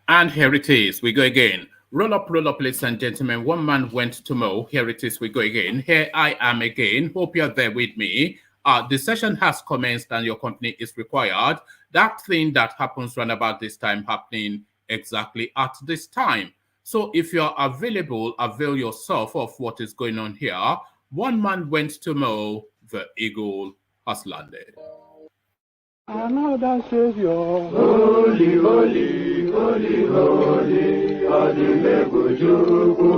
And here it is. We go again. Roll up, ladies and gentlemen. One man went to mow. Here it is. We go again. Here I am again. Hope you're there with me. The session has commenced and your company is required. That thing that happens around about this time happening exactly at this time. So if you're available, avail yourself of what is going on here. One man went to mow. The eagle has landed. Another Savior, holy, holy, holy, holy, Adimebujuku.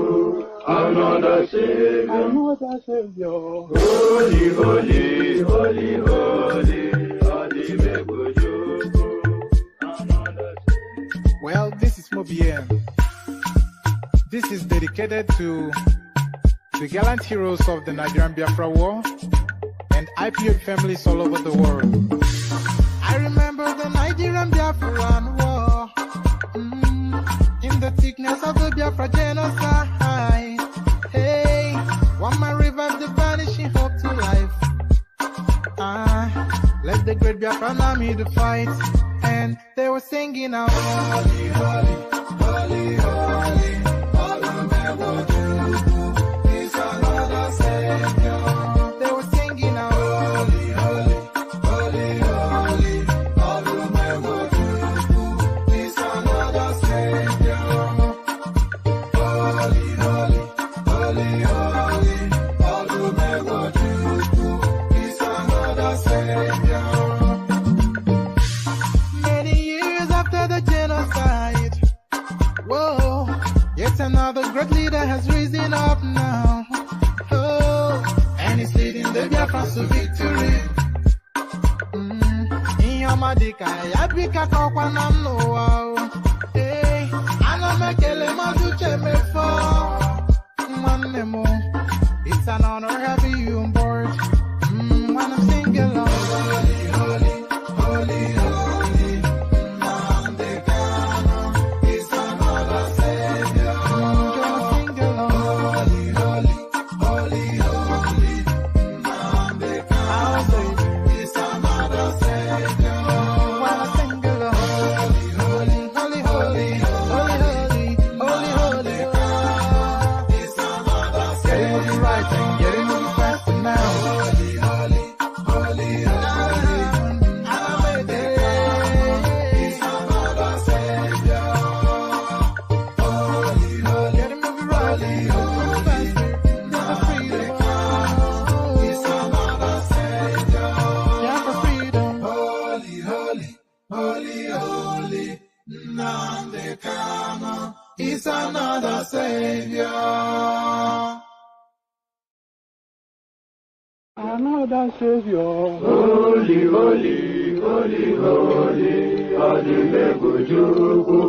Another Savior, holy, holy, holy, holy, Adimebujuku. Well, this is Mobien. This is dedicated to the gallant heroes of the Nigerian Biafra War and IPO families all over the world. I remember the Nigerian Biafran War, in the thickness of the Biafra genocide. Hey, one man revived the vanishing hope to life. Let the great Biafran army to fight, and they were singing out, holy, holy, holy, holy, is another Savior. They were singing out, holy, holy, holy, holy. Another great leader has risen up now. Oh, and he's leading the Biafrans to victory. Inyamadika, Yabika Kokwanam Noah. Hey, Anamekele Mazuche Mefo. Manemo, it's an honor having you on board. When I'm singing along, holy, holy, holy, holy. It's another Savior. Is another Savior. Another Savior, holy, holy, holy, holy, Adimebujuku.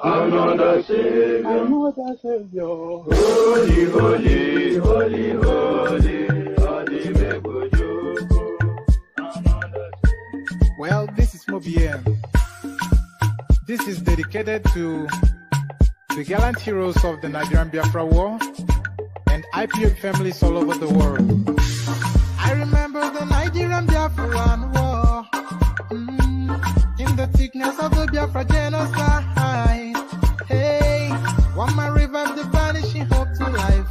Another Savior, holy, holy, holy, holy, Adimebujuku. Well, this is Mobien. This is dedicated to the gallant heroes of the Nigerian Biafra War and IPO families all over the world. I remember the Nigerian Biafran War, in the thickness of the Biafra genocide. Hey, one man revived the vanishing hope to life.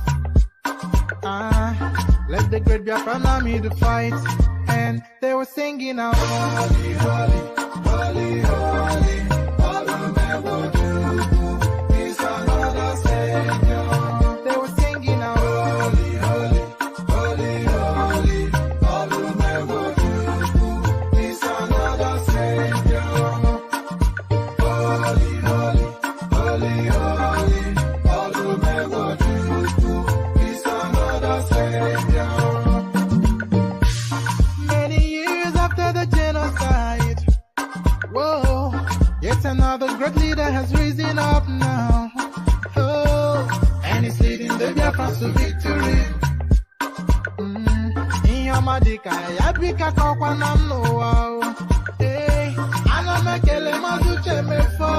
Let the great Biafran army to fight, and they were singing out, holy, holy, holy, holy, is another Savior. They were singing out, holy, holy, holy, holy, is another Savior. Holy, holy, holy, holy, is another Savior. Many years after the genocide, whoa, yet another great leader has risen up now. Oh, and he's leading the Biafrans to victory. Inyamadika, Yabika Kokwanam Noah. Hey, Anamekele Mazuche Mefo.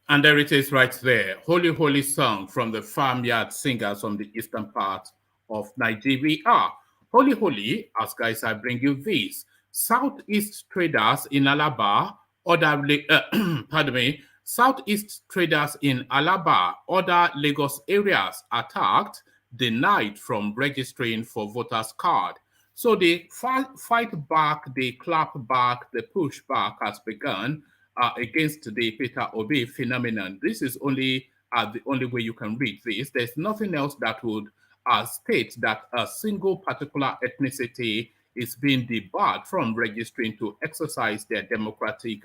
And there it is right there. Holy, holy song from the farmyard singers from the eastern part of Nigeria. Holy, holy, as guys, I bring you this. Southeast traders in ALABA, pardon me, Southeast traders in ALABA, other Lagos areas attacked, denied from registering for voters card. So the fight back, the clap back, the push back has begun against the Peter Obi phenomenon. This is only the only way you can read this. There's nothing else that would state that a single particular ethnicity is being debarred from registering to exercise their democratic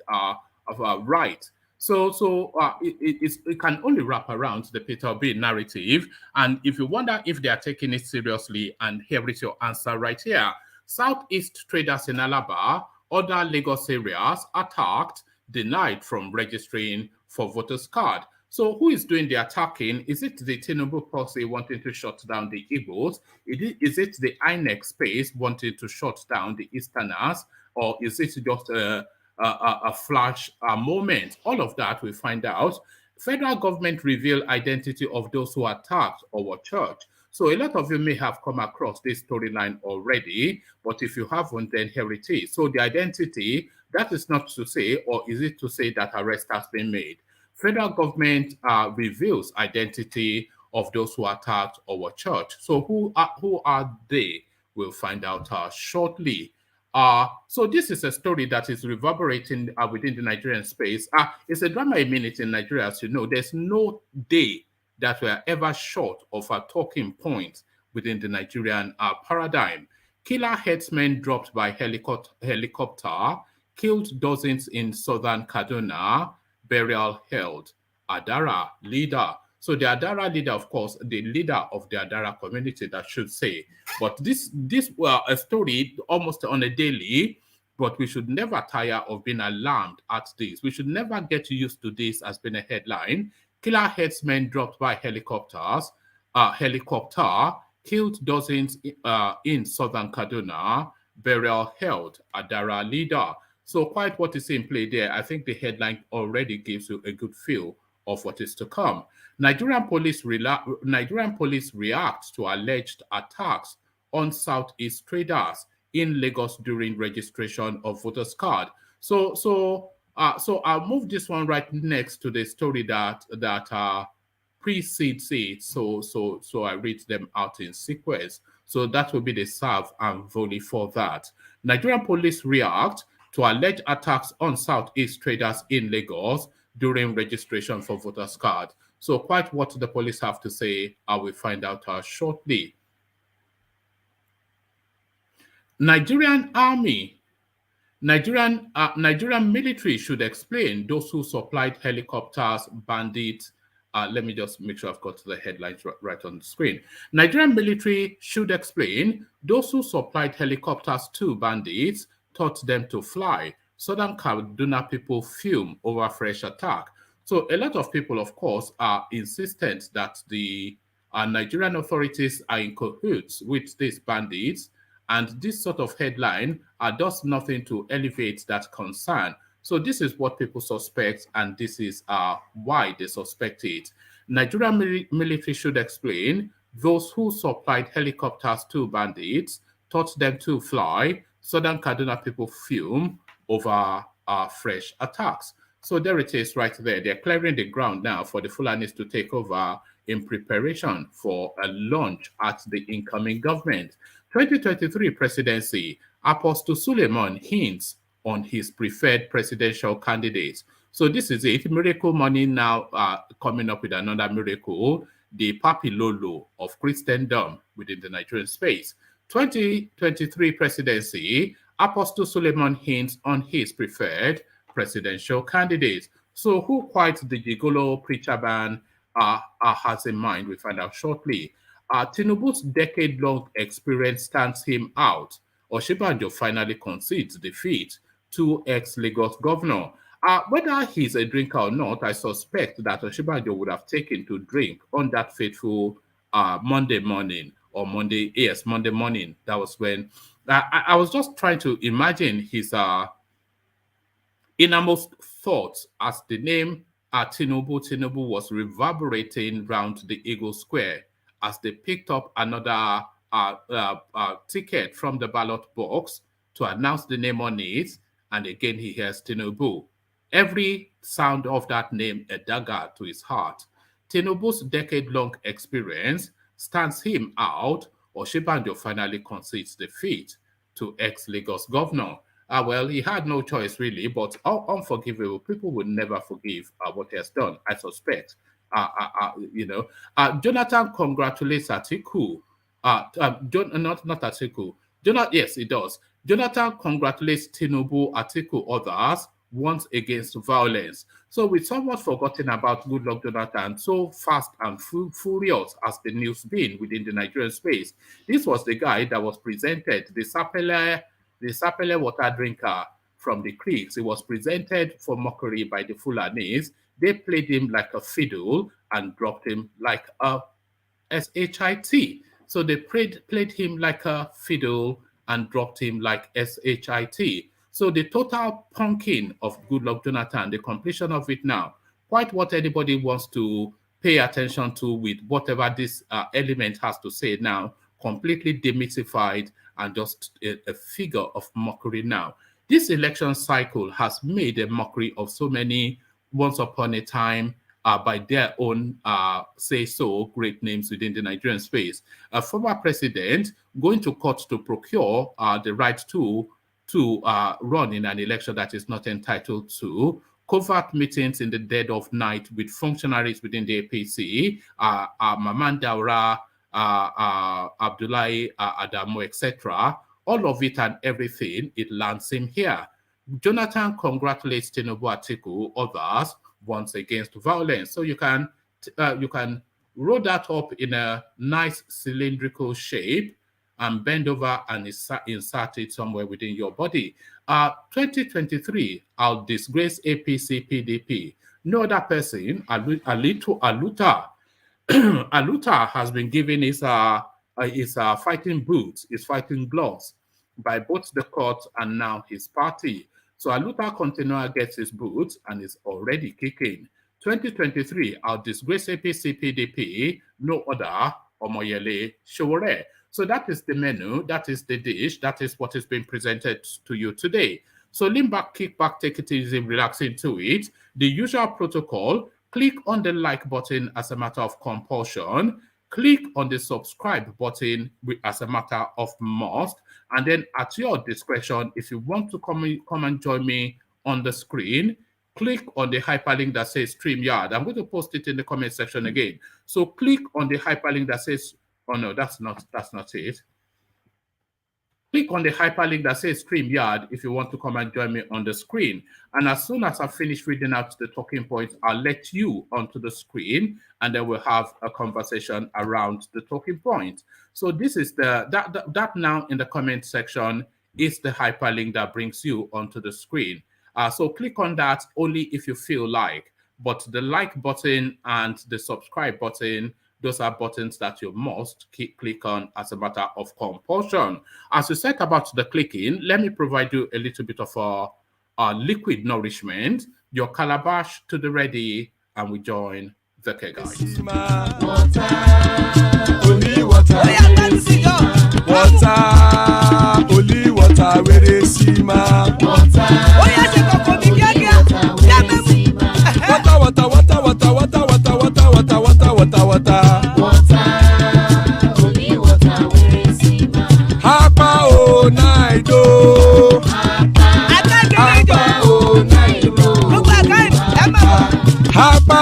right. So it can only wrap around the Peter Obi narrative. And if you wonder if they are taking it seriously, and here is your answer right here. Southeast traders in ALABA, other Lagos areas attacked, denied from registering for voters card. So who is doing the attacking? Is it the Tinubu policy wanting to shut down the Igbos? Is it the INEC space wanting to shut down the Easterners? Or is it just a flash moment? All of that we find out. Federal government reveal identity of those who attacked our church. So a lot of you may have come across this storyline already, but if you haven't, then here it is. So the identity, that is not to say, or is it to say that arrest has been made? Federal government reveals identity of those who attacked our church. So who are they? We'll find out shortly. So this is a story that is reverberating within the Nigerian space. It's a drama a minute in Nigeria, as you know. There's no day that we're ever short of a talking point within the Nigerian paradigm. Killer headsmen dropped by helicopter, killed dozens in southern Kaduna, burial held. Adara leader. So the Adara leader, of course, the leader of the Adara community, that should say. But this a story almost on a daily, but we should never tire of being alarmed at this. We should never get used to this as being a headline. Killer headsmen dropped by helicopter, killed dozens in southern Kaduna, burial held. Adara leader. So quite what is in play there. I think the headline already gives you a good feel of what is to come. Nigerian police react to alleged attacks on Southeast traders in Lagos during registration of voters card. So I'll move this one right next to the story that precedes it. So I read them out in sequence. So that will be the serve and volley for that. Nigerian police react to alleged attacks on Southeast traders in Lagos during registration for voters card. So quite what the police have to say, I will find out shortly. Nigerian military should explain those who supplied helicopters, bandits. Let me just make sure I've got the headlines right on the screen. Nigerian military should explain those who supplied helicopters to bandits, taught them to fly. Southern Kaduna people fume over fresh attack. So a lot of people, of course, are insistent that the Nigerian authorities are in cahoots with these bandits, and this sort of headline does nothing to elevate that concern. So this is what people suspect, and this is why they suspect it. Nigerian military should explain those who supplied helicopters to bandits, taught them to fly. Southern Kaduna people fume over fresh attacks. So there it is right there. They're clearing the ground now for the Fulanis to take over in preparation for a launch at the incoming government. 2023 presidency, Apostle Suleiman hints on his preferred presidential candidates. So this is it. Miracle Money now coming up with another miracle, the Papi Lolo of Christendom within the Nigerian space. 2023 presidency, Apostle Suleiman hints on his preferred presidential candidates. So who quite the gigolo preacher ban has in mind, we find out shortly. Tinubu's decade-long experience stands him out. Osinbajo finally concedes defeat to ex-Lagos governor. Whether he's a drinker or not, I suspect that Osinbajo would have taken to drink on that fateful Monday morning. Monday morning. That was when I was just trying to imagine his innermost thoughts as the name Tinubu was reverberating round the Eagle Square as they picked up another ticket from the ballot box to announce the name on it, and again he hears Tinubu. Every sound of that name a dagger to his heart. Tinubu's decade-long experience stands him out. Osinbajo finally concedes defeat to ex-Lagos governor. Well, he had no choice really, but unforgivable. People will never forgive what he has done, I suspect. Jonathan congratulates ATIKU. Not ATIKU. Yes, it does. Jonathan congratulates Tinubu, ATIKU, others once against violence. So with somewhat forgotten about Goodluck Jonathan, so fast and furious as the news been within the Nigerian space, this was the guy that was presented, the Sapele water drinker from the creeks. He was presented for mockery by the Fulanis. They played him like a fiddle and dropped him like a SHIT. So they played him like a fiddle and dropped him like SHIT. So the total punking of Goodluck Jonathan, the completion of it now, quite what anybody wants to pay attention to with whatever this element has to say now, completely demystified and just a figure of mockery now. This election cycle has made a mockery of so many once upon a time by their own say-so great names within the Nigerian space. A former president going to court to procure the right to run in an election that is not entitled to, covert meetings in the dead of night with functionaries within the APC, Maman Daura, Abdullahi Adamu, etc. All of it and everything, it lands him here. Jonathan congratulates Tinubu, ATIKU, others once against violence. So you can roll that up in a nice cylindrical shape and bend over and insert it somewhere within your body. 2023, I'll disgrace APC PDP. No other person, Aluta. Aluta has been given his fighting boots, his fighting gloves by both the court and now his party. So Aluta Continua gets his boots and is already kicking. 2023, I'll disgrace APC PDP, no other, Omoyele SOWORE. So that is the menu, that is the dish, that is what is being presented to you today. So lean back, kick back, take it easy, relax into it. The usual protocol, click on the like button as a matter of compulsion, click on the subscribe button as a matter of must, and then at your discretion, if you want to come and join me on the screen, click on the hyperlink that says StreamYard. I'm going to post it in the comment section again. So click on the hyperlink that says, oh no, that's not it. Click on the hyperlink that says StreamYard if you want to come and join me on the screen. And as soon as I finish reading out the talking points, I'll let you onto the screen and then we'll have a conversation around the talking point. So this is that now in the comment section is the hyperlink that brings you onto the screen. So click on that only if you feel like, but the like button and the subscribe button, those are buttons that you must click on as a matter of compulsion. As you said about the clicking, let me provide you a little bit of a liquid nourishment. Your calabash to the ready, and we join the K guys. Water, only water, only water, where they see my water.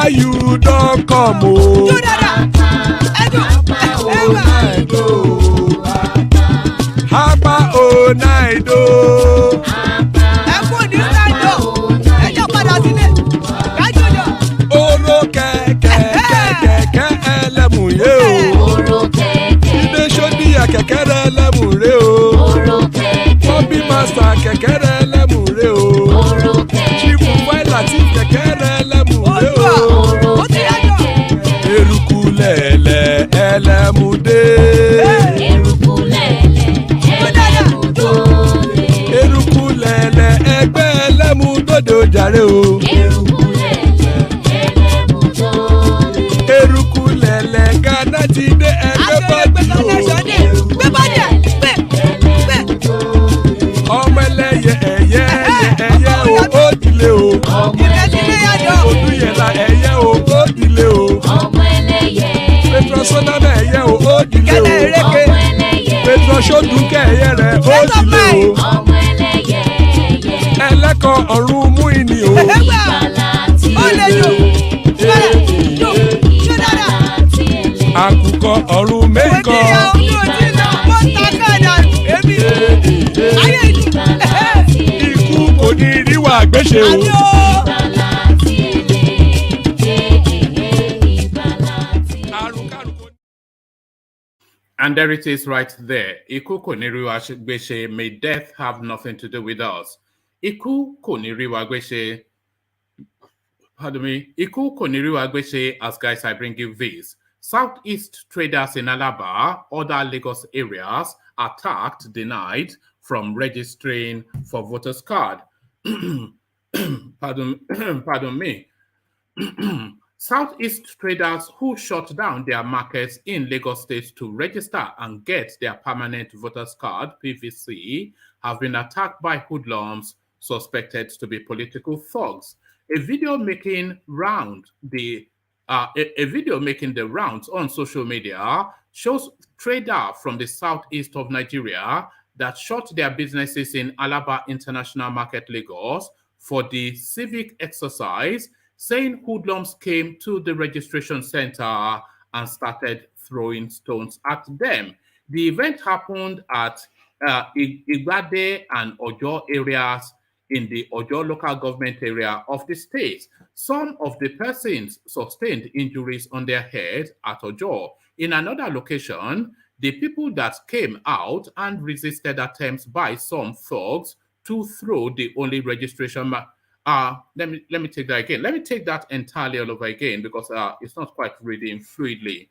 You don't come home. Hapa oh night oh. Oro keke elemu ye o. Ide shodi akekere elemu re o. Bobby master kekere elemu re o. Chief Wailati kekere elemu re o. Erukulele elemude. Erukulele egbe elemudodo jare o. Erukulele Ghana ti de egbe body o. Odúyẹ̀lá ẹ̀yẹ o ó dilé o. Petrosoname ẹ̀yẹ o ó dilé o. Petrosodunke ẹ̀yẹ rẹ̀ ó dilé o. Ẹlẹ́kọ̀ ọ̀run mú ìní o. Àkùkọ ọ̀run méjìkọ. Ikú kò ní ríwà gbéṣe o. And there it is right there. Iku koniriwa gbese, may death have nothing to do with us. Iku koniriwa gbese, pardon me. Iku koniriwa gbese, as guys, I bring you this. Southeast traders in ALABA, other Lagos areas, attacked, denied from registering for voters card. Pardon me. Southeast traders who shut down their markets in Lagos State to register and get their permanent voters card, PVC, have been attacked by hoodlums suspected to be political thugs. A video making the rounds on social media shows traders from the southeast of Nigeria that shut their businesses in ALABA International Market, Lagos, for the civic exercise, saying hoodlums came to the registration center and started throwing stones at them. The event happened at Igbade and Ojo areas in the Ojo local government area of the state. Some of the persons sustained injuries on their head at Ojo. In another location, the people that came out and resisted attempts by some thugs to throw the only registration let me take that again. Let me take that entirely all over again because it's not quite reading fluidly.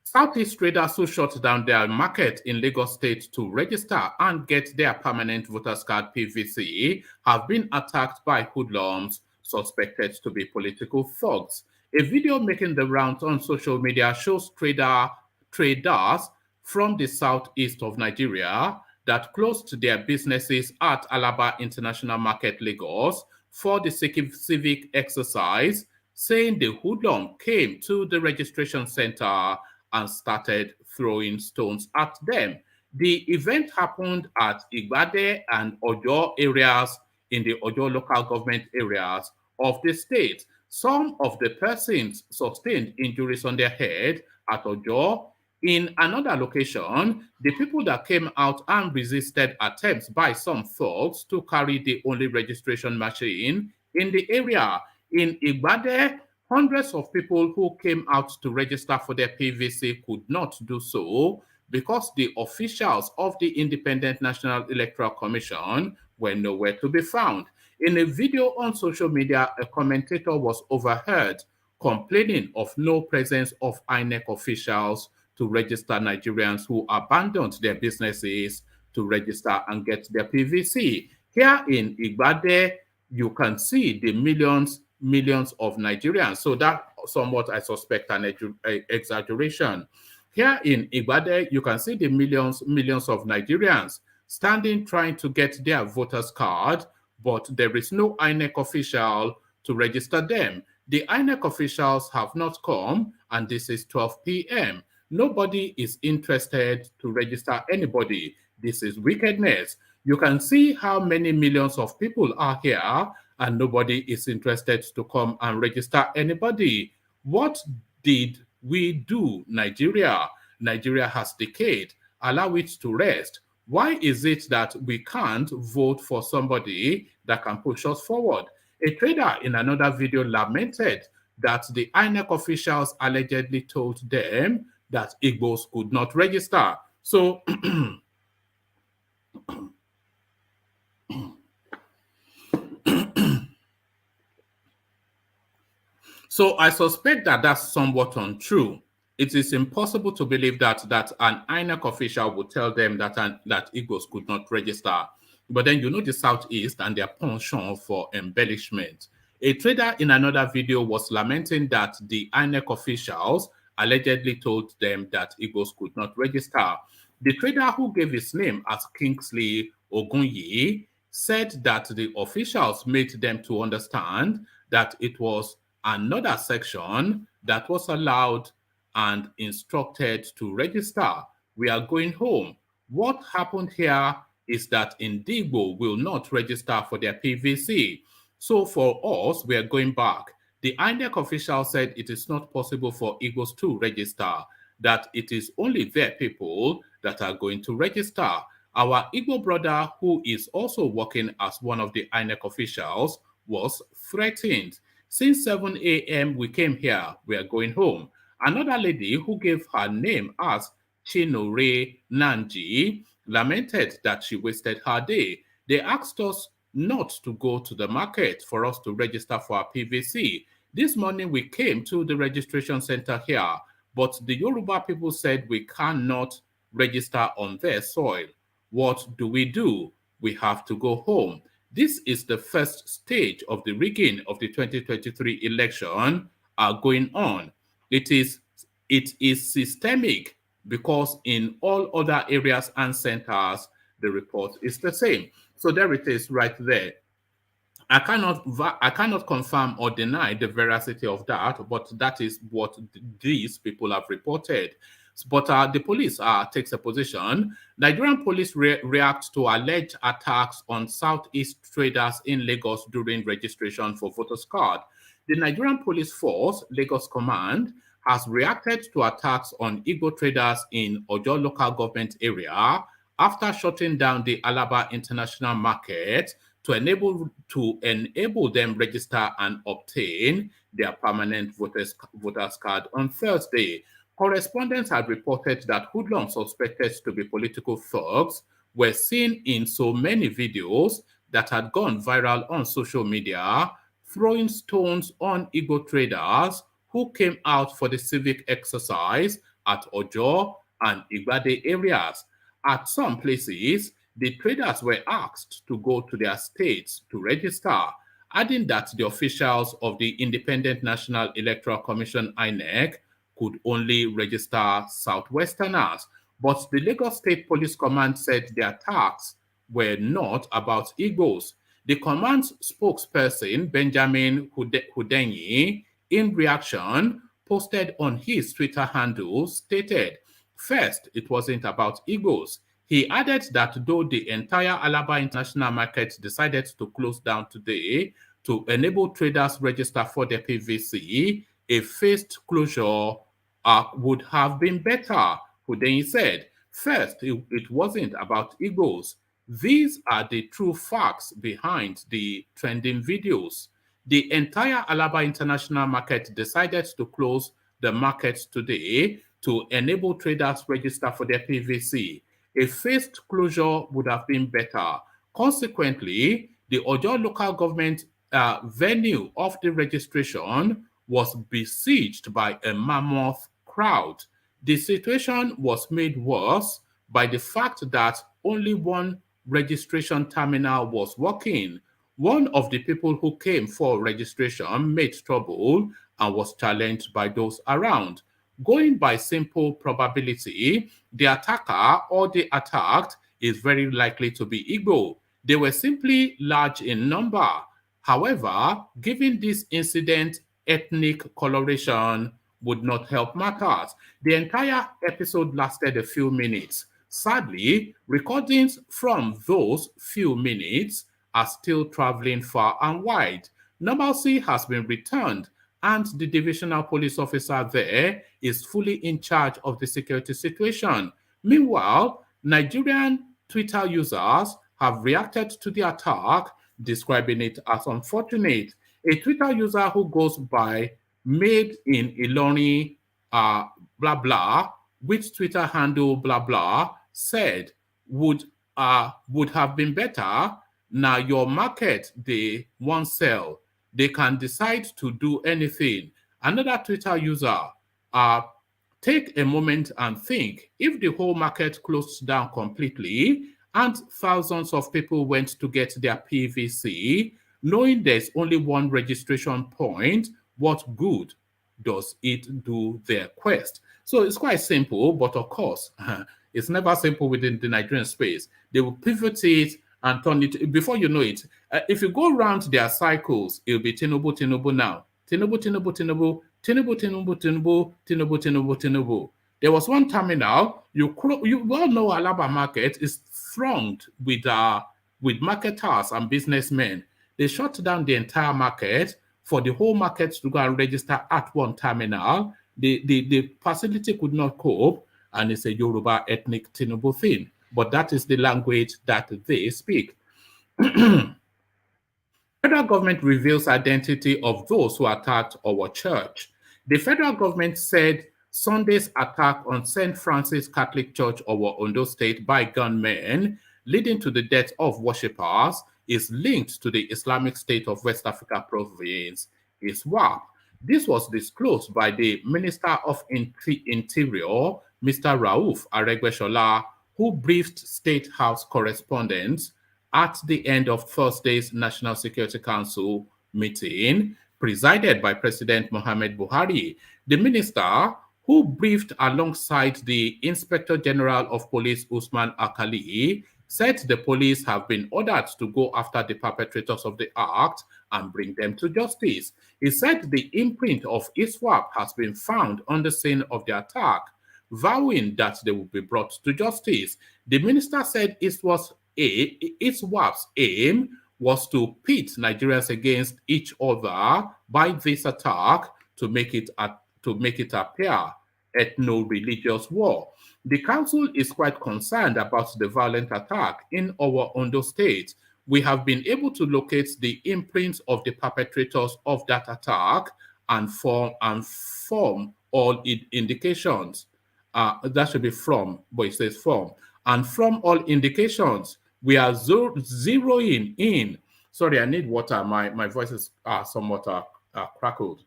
Southeast traders who shut down their market in Lagos State to register and get their permanent voters card PVC have been attacked by hoodlums suspected to be political thugs. A video making the rounds on social media shows traders from the southeast of Nigeria that closed their businesses at ALABA International Market, Lagos, for the civic exercise, saying the hoodlum came to the registration center and started throwing stones at them. The event happened at Igbade and Ojo areas in the Ojo local government areas of the state. Some of the persons sustained injuries on their head at Ojo. In another location, the people that came out and resisted attempts by some thugs to carry the only registration machine in the area. In Igbade, hundreds of people who came out to register for their PVC could not do so because the officials of the Independent National Electoral Commission were nowhere to be found. In a video on social media, a commentator was overheard complaining of no presence of INEC officials to register Nigerians who abandoned their businesses to register and get their PVC. Here in Igbade, you can see the millions of Nigerians. So that somewhat, I suspect, an exaggeration. Here in Igbade, you can see the millions of Nigerians standing trying to get their voters card, but there is no INEC official to register them. The INEC officials have not come, and this is 12 p.m. Nobody is interested to register anybody. This is wickedness. You can see how many millions of people are here and nobody is interested to come and register anybody. What did we do, Nigeria? Nigeria has decayed. Allow it to rest. Why is it that we can't vote for somebody that can push us forward? A trader in another video lamented that the INEC officials allegedly told them that Igbos could not register. So, so I suspect that that's somewhat untrue. It is impossible to believe that an INEC official would tell them that Igbos could not register. But then you know the Southeast and their penchant for embellishment. A trader in another video was lamenting that the INEC officials allegedly told them that Igbos could not register. The trader, who gave his name as Kingsley Ogunyi, said that the officials made them to understand that it was another section that was allowed and instructed to register. We are going home. What happened here is that Indigo will not register for their PVC. So for us, we are going back. The INEC official said it is not possible for Igbos to register, that it is only their people that are going to register. Our Igbo brother, who is also working as one of the INEC officials, was threatened. Since 7 a.m. we came here, we are going home. Another lady who gave her name as Chinore Nanji lamented that she wasted her day. They asked us not to go to the market for us to register for our PVC. This morning we came to the registration center here, but the Yoruba people said we cannot register on their soil. What do? We have to go home. This is the first stage of the rigging of the 2023 election going on. It is systemic because in all other areas and centers, the report is the same. So there it is right there. I cannot confirm or deny the veracity of that, but that is what these people have reported. But the police takes a position. Nigerian police react to alleged attacks on Southeast traders in Lagos during registration for voters card. The Nigerian Police Force, Lagos Command, has reacted to attacks on Igbo traders in Ojo local government area after shutting down the ALABA International Market to enable them register and obtain their permanent voters card on Thursday. Correspondents had reported that hoodlums suspected to be political thugs were seen in so many videos that had gone viral on social media, throwing stones on Igbo traders who came out for the civic exercise at Ojo and Igbade areas. At some places, the traders were asked to go to their states to register, adding that the officials of the Independent National Electoral Commission, INEC, could only register Southwesterners. But the Lagos State Police Command said the attacks were not about Igbos. The command's spokesperson, Benjamin Hudenyi, in reaction, posted on his Twitter handle, stated, first, it wasn't about Igbos. He added that though the entire ALABA International Market decided to close down today to enable traders register for their PVC, a phased closure would have been better. Hudenyi said, first, it wasn't about Igbos. These are the true facts behind the trending videos. The entire ALABA International Market decided to close the market today to enable traders register for their PVC. A phased closure would have been better. Consequently, the Ojo local government venue of the registration was besieged by a mammoth crowd. The situation was made worse by the fact that only one registration terminal was working. One of the people who came for registration made trouble and was challenged by those around. Going by simple probability, the attacker or the attacked is very likely to be Igbo. They were simply large in number. However, given this incident, ethnic coloration would not help matters. The entire episode lasted a few minutes. Sadly, recordings from those few minutes are still traveling far and wide. Normalcy has been returned, and the divisional police officer there is fully in charge of the security situation. Meanwhile, Nigerian Twitter users have reacted to the attack, describing it as unfortunate. A Twitter user who goes by Made in Ilori blah blah, which Twitter handle blah blah, said would have been better. Now your market they won't sell. They can decide to do anything. Another Twitter user, take a moment and think, if the whole market closed down completely and thousands of people went to get their PVC, knowing there's only one registration point, what good does it do their quest? So it's quite simple, but of course, it's never simple within the Nigerian space. They will pivot it and turn it. Before you know it, if you go around their cycles, it'll be Tinubu, Tinubu now. Tinubu, Tinubu, Tinubu, Tinubu, Tinubu, Tinubu, Tinubu, Tinubu, Tinubu. There was one terminal, you all know Alaba market is thronged with marketers and businessmen. They shut down the entire market for the whole market to go and register at one terminal. The facility could not cope, and it's a Yoruba ethnic Tinubu thing. But that is the language that they speak. Federal government reveals identity of those who attacked our church. The federal government said Sunday's attack on St. Francis Catholic Church, our Ondo State, by gunmen, leading to the death of worshippers, is linked to the Islamic State of West Africa Province, ISWAP. This was disclosed by the Minister of Interior, Mr. Rauf Aregbesola, who briefed State House correspondents at the end of Thursday's National Security Council meeting, presided by President Mohamed Buhari. The minister, who briefed alongside the Inspector General of Police Usman Akali, said the police have been ordered to go after the perpetrators of the act and bring them to justice. He said the imprint of ISWAP has been found on the scene of the attack, vowing that they will be brought to justice. The minister said ISWAP's aim was to pit Nigerians against each other by this attack to make it appear ethno-religious war. The council is quite concerned about the violent attack in our Ondo State. We have been able to locate the imprints of the perpetrators of that attack and form all indications. That should be from, but it says from. And from all indications, we are zeroing in. Sorry, I need water. My voice is somewhat crackled.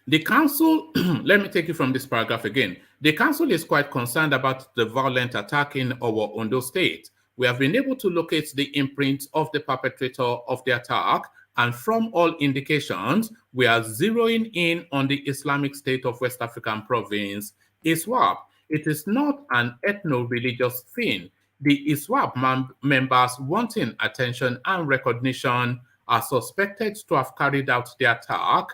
The council, let me take you from this paragraph again. The council is quite concerned about the violent attack in our Ondo State. We have been able to locate the imprint of the perpetrator of the attack, and from all indications, we are zeroing in on the Islamic State of West African Province, ISWAP. It is not an ethno-religious thing. The ISWAP members wanting attention and recognition are suspected to have carried out the attack,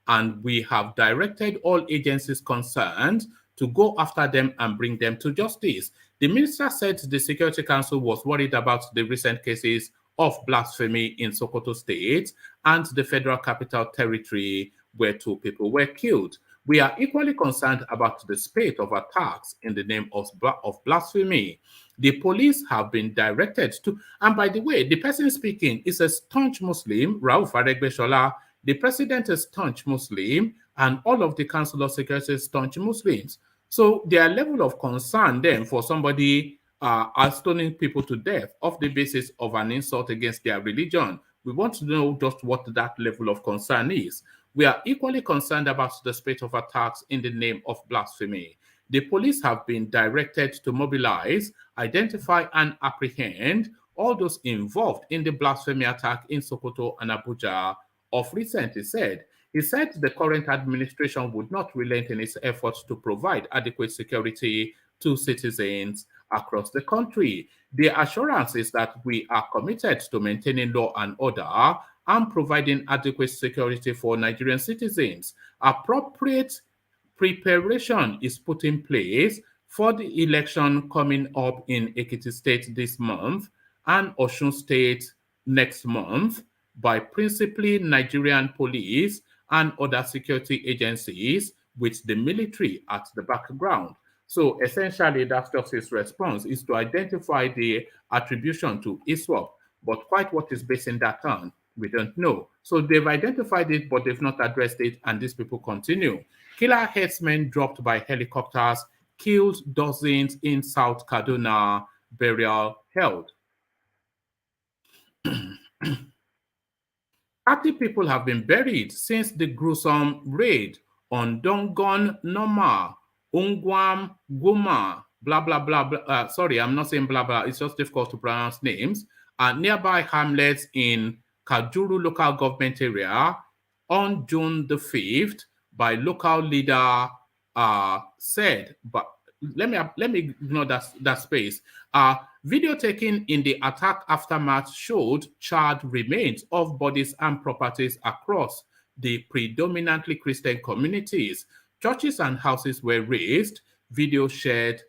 and we have directed all agencies concerned to go after them and bring them to justice. The minister said the Security Council was worried about the recent cases of blasphemy in Sokoto State and the Federal Capital Territory, where 2 people were killed. We are equally concerned about the spate of attacks in the name of blasphemy. The police have been directed to, and by the way, the person speaking is a staunch Muslim, Rauf Aregbesola. The president is staunch Muslim, and all of the Council of Security is staunch Muslims. So their level of concern then for somebody stoning people to death off the basis of an insult against their religion, we want to know just what that level of concern is. We are equally concerned about the spate of attacks in the name of blasphemy. The police have been directed to mobilize, identify, and apprehend all those involved in the blasphemy attack in Sokoto and Abuja of recent, he said. He said the current administration would not relent in its efforts to provide adequate security to citizens across the country. The assurance is that we are committed to maintaining law and order and providing adequate security for Nigerian citizens. Appropriate preparation is put in place for the election coming up in Ekiti State this month and Osun State next month by principally Nigerian police and other security agencies with the military at the background. So essentially, that's just his response, is to identify the attribution to ISWAP, but quite what is basing that on, we don't know. So they've identified it, but they've not addressed it, and these people continue. Killer headsmen dropped by helicopters, killed dozens in South Kaduna, burial held. 30 people have been buried since the gruesome raid on Dongon Noma, Ungwam, Guma, blah, blah, blah, blah. Sorry, I'm not saying blah, blah. It's just difficult to pronounce names. Nearby hamlets in Kajuru local government area on June the 5th by local leader said, but let me ignore that space. Video taken in the attack aftermath showed charred remains of bodies and properties across the predominantly Christian communities. Churches and houses were razed. Video shared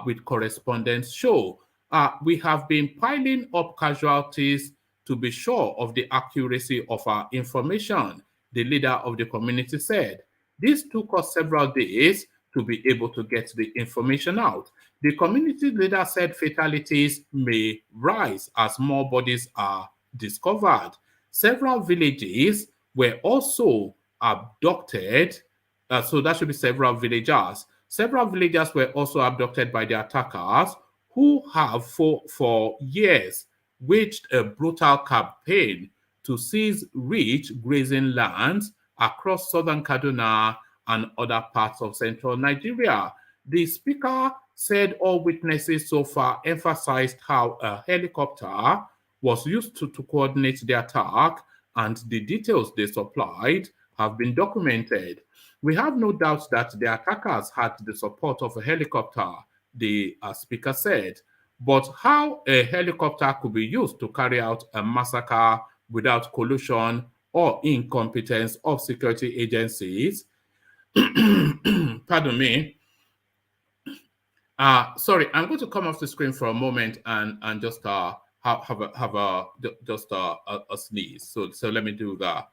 with correspondents show. We have been piling up casualties to be sure of the accuracy of our information, the leader of the community said. This took us several days to be able to get the information out. The community leader said fatalities may rise as more bodies are discovered. Several villages were also abducted, so that should be several villagers. Several villagers were also abducted by the attackers who have for years waged a brutal campaign to seize rich grazing lands across southern Kaduna and other parts of central Nigeria. The speaker said all witnesses so far emphasized how a helicopter was used to coordinate the attack, and the details they supplied have been documented. We have no doubt that the attackers had the support of a helicopter, the speaker said. But how a helicopter could be used to carry out a massacre without collusion or incompetence of security agencies, pardon me. Sorry, I'm going to come off the screen for a moment and just have a sneeze. So let me do that.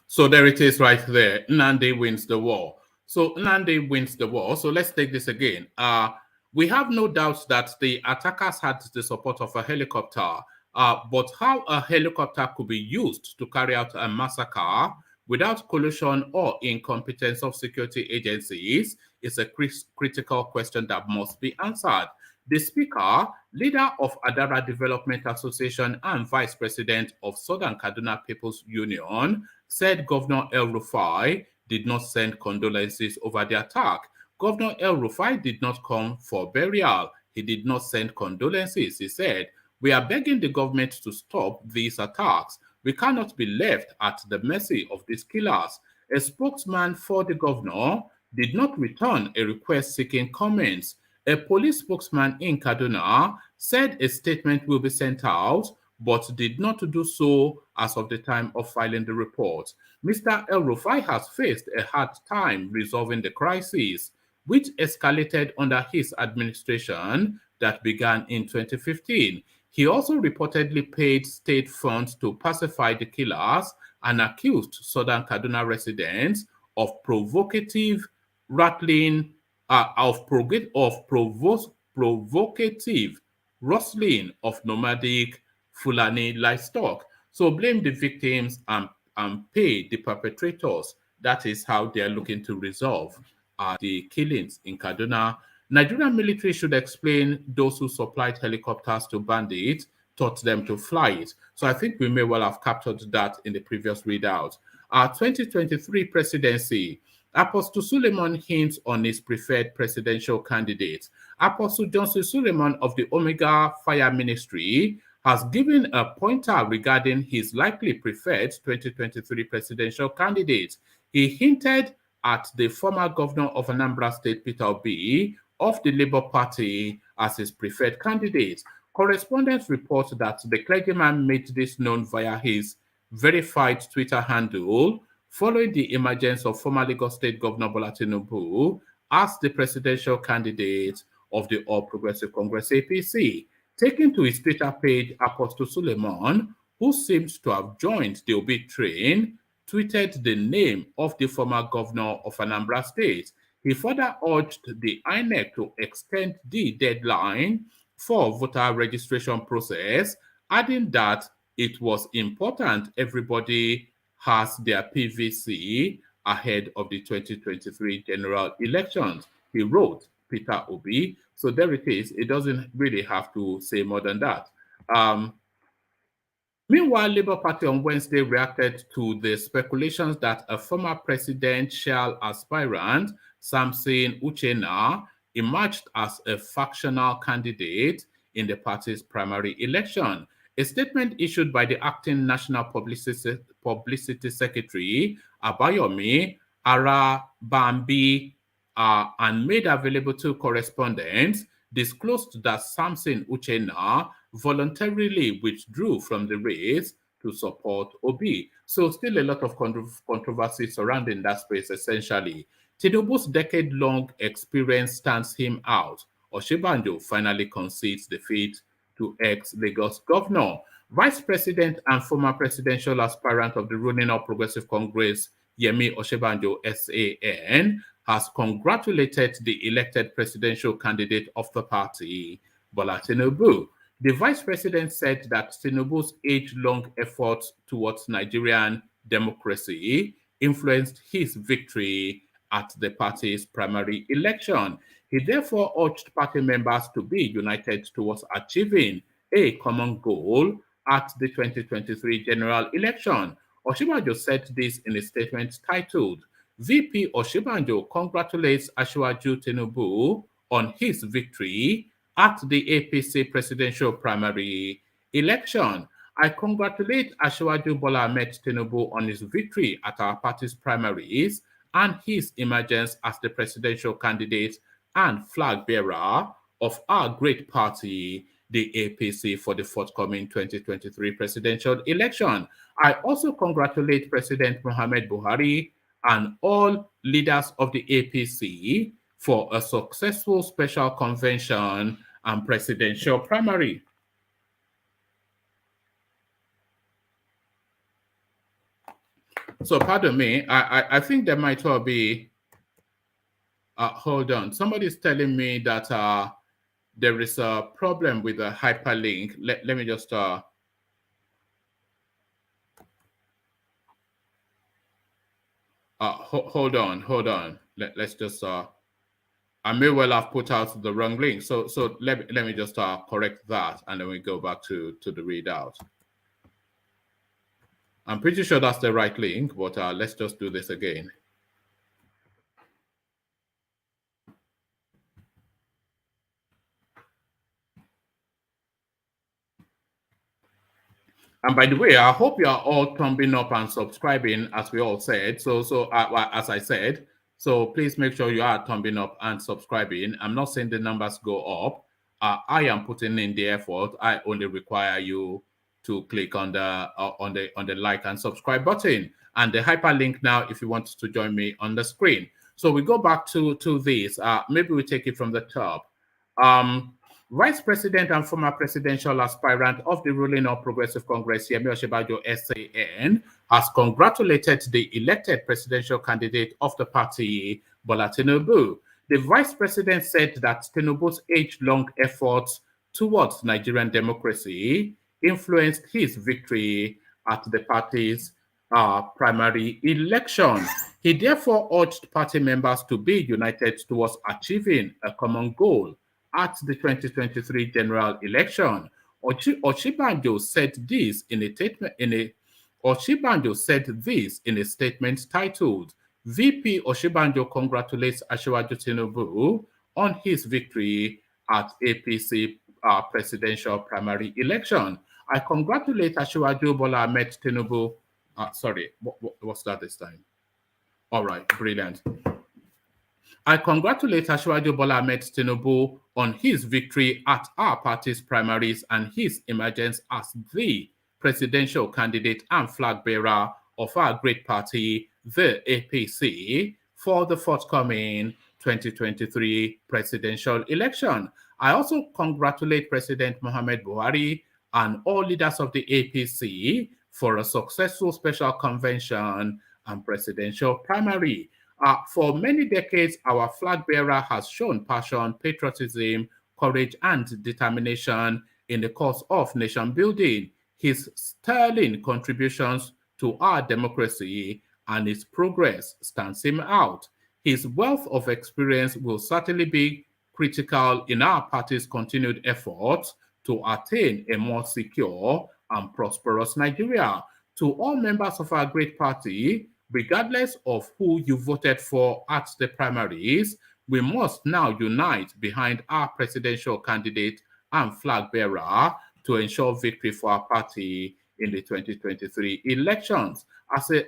So there it is right there. Nnamdi wins the war. So Nnamdi wins the war. So let's take this again. We have no doubt that the attackers had the support of a helicopter, but how a helicopter could be used to carry out a massacre without collusion or incompetence of security agencies is a critical question that must be answered. The speaker, leader of Adara Development Association and vice president of Southern Kaduna People's Union, said Governor El-Rufai did not send condolences over the attack. Governor El-Rufai did not come for burial. He did not send condolences. He said, "We are begging the government to stop these attacks. We cannot be left at the mercy of these killers." A spokesman for the governor did not return a request seeking comments. A police spokesman in Kaduna said a statement will be sent out, but did not do so as of the time of filing the report. Mr. El-Rufai has faced a hard time resolving the crisis, which escalated under his administration that began in 2015. He also reportedly paid state funds to pacify the killers and accused Southern Kaduna residents of provocative rustling of nomadic Fulani livestock. So blame the victims and pay the perpetrators. That is how they are looking to resolve the killings in Kaduna. Nigerian military should explain those who supplied helicopters to bandits, taught them to fly it. So I think we may well have captured that in the previous readout. Our 2023 presidency. Apostle Suleiman hints on his preferred presidential candidate. Apostle Johnson Suleiman of the Omega Fire Ministry has given a pointer regarding his likely preferred 2023 presidential candidate. He hinted at the former governor of Anambra State, Peter Obi, of the Labour Party as his preferred candidate. Correspondents report that the clergyman made this known via his verified Twitter handle following the emergence of former Lagos State Governor Bola Tinubu as the presidential candidate of the All Progressive Congress APC. Taken to his Twitter page, Apostle Suleiman, who seems to have joined the Obi train, tweeted the name of the former governor of Anambra State. He further urged the INEC to extend the deadline for voter registration process, adding that it was important everybody has their PVC ahead of the 2023 general elections. He wrote, Peter Obi. So there it is. It doesn't really have to say more than that. Meanwhile, Labour Party on Wednesday reacted to the speculations that a former presidential aspirant, Samson Uchenna, emerged as a factional candidate in the party's primary election. A statement issued by the acting National Publicity Secretary, Abayomi Arabambi, and made available to correspondents, disclosed that Samson Uchenna voluntarily withdrew from the race to support Obi. So still a lot of controversy surrounding that space, essentially. Tinubu's decade-long experience stands him out. Osinbajo finally concedes defeat to ex-Lagos governor. Vice President and former presidential aspirant of the ruling All Progressive Congress, Yemi Osinbajo SAN, has congratulated the elected presidential candidate of the party, Bola Tinubu. The vice president said that Tinubu's age-long efforts towards Nigerian democracy influenced his victory at the party's primary election. He therefore urged party members to be united towards achieving a common goal at the 2023 general election. Osinbajo said this in a statement titled, VP Osinbajo congratulates Asiwaju Tinubu on his victory at the APC presidential primary election. I congratulate Asiwaju Bola Ahmed Tinubu on his victory at our party's primaries and his emergence as the presidential candidate and flag bearer of our great party, the APC, for the forthcoming 2023 presidential election. I also congratulate President Muhammad Buhari and all leaders of the APC for a successful special convention and presidential primary. So pardon me, I think there might well be, hold on, somebody's telling me that there is a problem with the hyperlink. Let me just, hold on. Let's just, I may well have put out the wrong link. So let me just correct that, and then we go back to the readout. I'm pretty sure that's the right link, but let's just do this again. And by the way, I hope you are all thumbing up and subscribing, as we all said. So as I said, so please make sure you are thumbing up and subscribing. I'm not saying the numbers go up. I am putting in the effort. I only require you to click on the like and subscribe button, and the hyperlink now if you want to join me on the screen. So we go back to this. Maybe we take it from the top. Vice President and former presidential aspirant of the ruling All Progressive Congress, Yemi Osinbajo SAN, has congratulated the elected presidential candidate of the party, Bola Tinubu. The vice president said that Tinubu's age-long efforts towards Nigerian democracy influenced his victory at the party's primary election. He therefore urged party members to be united towards achieving a common goal at the 2023 general election. Osinbajo said this in a statement titled, VP Osinbajo congratulates Asiwaju Tinubu on his victory at APC presidential primary election. I congratulate Asiwaju Bola Ahmed Tinubu. Sorry, what's that this time? All right, brilliant. I congratulate Asiwaju Bola Ahmed Tinubu on his victory at our party's primaries and his emergence as the presidential candidate and flag bearer of our great party, the APC, for the forthcoming 2023 presidential election. I also congratulate President Muhammad Buhari and all leaders of the APC for a successful special convention and presidential primary. For many decades, our flag bearer has shown passion, patriotism, courage, and determination in the cause of nation building. His sterling contributions to our democracy and its progress stands him out. His wealth of experience will certainly be critical in our party's continued efforts to attain a more secure and prosperous Nigeria. To all members of our great party, regardless of who you voted for at the primaries, we must now unite behind our presidential candidate and flag bearer to ensure victory for our party in the 2023 elections.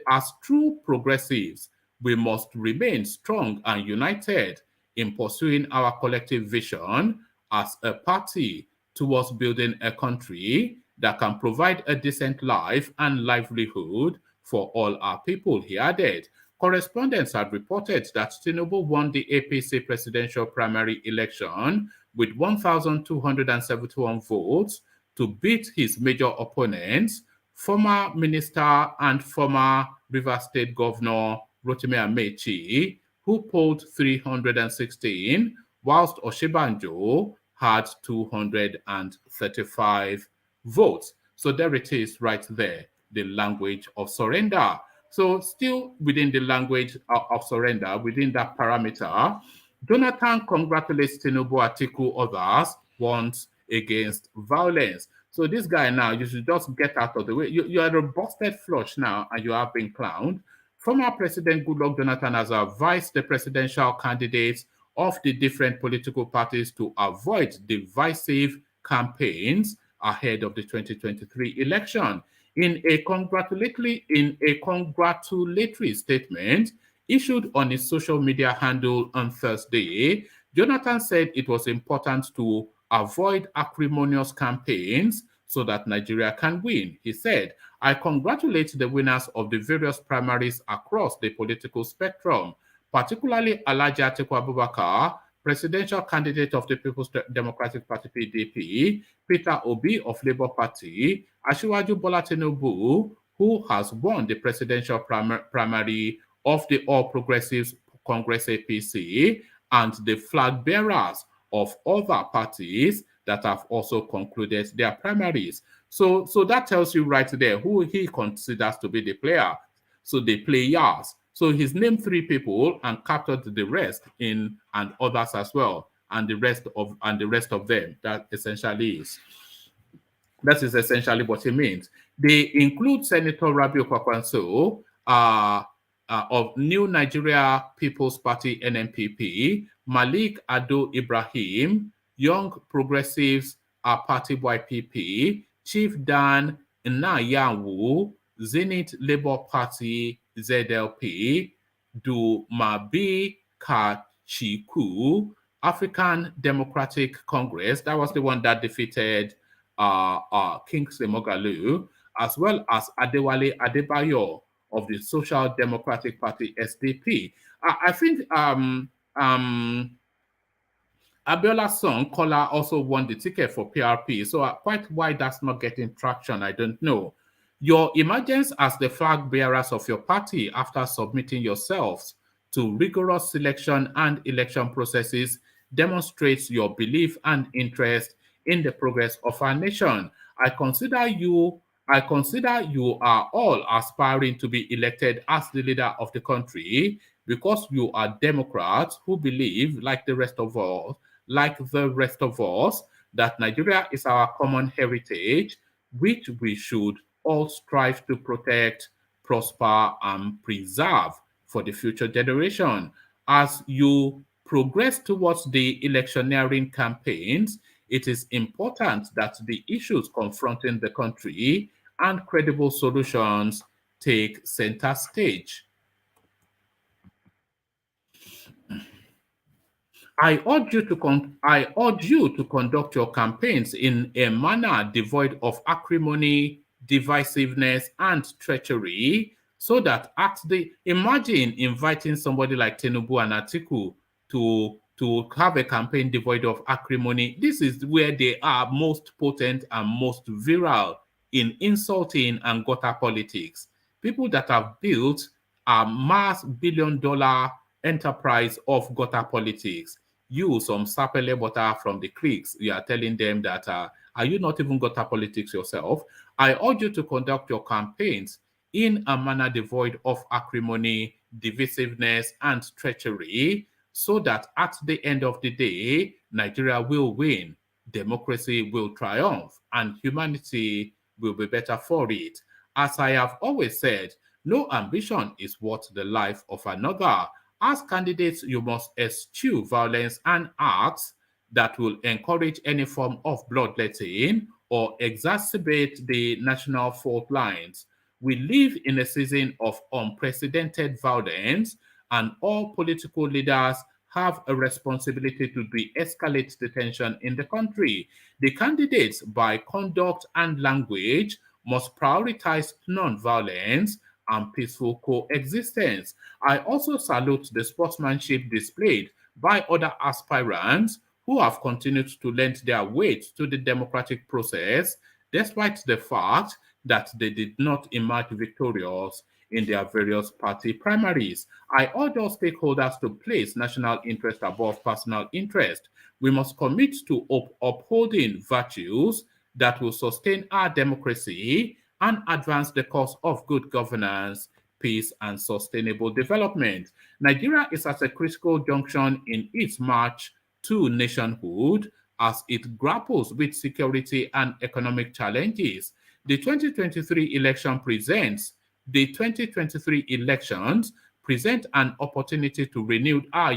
As true progressives, we must remain strong and united in pursuing our collective vision as a party towards building a country that can provide a decent life and livelihood for all our people, he added. Correspondents had reported that Tinubu won the APC presidential primary election with 1,271 votes to beat his major opponents, former minister and former Rivers State Governor Rotimi Amechi, who polled 316, whilst Osinbajo had 235 votes. So there it is right there, the language of surrender. So still within the language of surrender, within that parameter, Jonathan congratulates Tinubu, ATIKU, others, once against violence. So this guy now, you should just get out of the way. You are a busted flush now and you have been clowned. Former President Goodluck Jonathan has advised the presidential candidates of the different political parties to avoid divisive campaigns ahead of the 2023 election. In a congratulatory statement issued on his social media handle on Thursday, Jonathan said it was important to avoid acrimonious campaigns so that Nigeria can win. He said, I congratulate the winners of the various primaries across the political spectrum, particularly Alhaji Atiku Abubakar, presidential candidate of the People's Democratic Party PDP, Peter Obi of Labour Party, Asiwaju Bola Tinubu, who has won the presidential primary of the All Progressives Congress APC, and the flag bearers of other parties that have also concluded their primaries. So that tells you right there who he considers to be the player. So the players. So he's named 3 people and captured the rest and others as well, and the rest of them. That is essentially what he means. They include Senator Rabiu Kwakwanso of New Nigeria People's Party (NNPP), Malik Ado Ibrahim, Young Progressives Party (YPP), Chief Dan Nnayawu, Zenith Labour Party (ZLP), Dumabi Kachiku, African Democratic Congress, that was the one that defeated Kingsley Moghalu, as well as Adewale Adebayo of the Social Democratic Party (SDP). I think Abiola's son, Kola, also won the ticket for PRP. So quite why that's not getting traction, I don't know. Your emergence as the flag bearers of your party after submitting yourselves to rigorous selection and election processes demonstrates your belief and interest in the progress of our nation. I consider you are all aspiring to be elected as the leader of the country because you are Democrats who believe, like the rest of us, that Nigeria is our common heritage, which we should all strive to protect, prosper, and preserve for the future generation. As you progress towards the electioneering campaigns, it is important that the issues confronting the country and credible solutions take center stage. I urge you to conduct your campaigns in a manner devoid of acrimony, divisiveness, and treachery, so that imagine inviting somebody like Tinubu and ATIKU to have a campaign devoid of acrimony. This is where they are most potent and most virile in insulting and gutter politics. People that have built a mass billion-dollar enterprise of gutter politics. You, some sapele butter from the creeks, you are telling them that, are you not even gutter politics yourself? I urge you to conduct your campaigns in a manner devoid of acrimony, divisiveness, and treachery, so that at the end of the day, Nigeria will win, democracy will triumph, and humanity will be better for it. As I have always said, no ambition is worth the life of another. As candidates, you must eschew violence and acts that will encourage any form of bloodletting or exacerbate the national fault lines. We live in a season of unprecedented violence, and all political leaders have a responsibility to de-escalate the tension in the country. The candidates, by conduct and language, must prioritize non-violence and peaceful coexistence. I also salute the sportsmanship displayed by other aspirants who have continued to lend their weight to the democratic process, despite the fact that they did not emerge victorious in their various party primaries. I urge all stakeholders to place national interest above personal interest. We must commit to upholding virtues that will sustain our democracy and advance the cause of good governance, peace, and sustainable development. Nigeria is at a critical junction in its march to nationhood as it grapples with security and economic challenges. The 2023 elections present an opportunity to renew our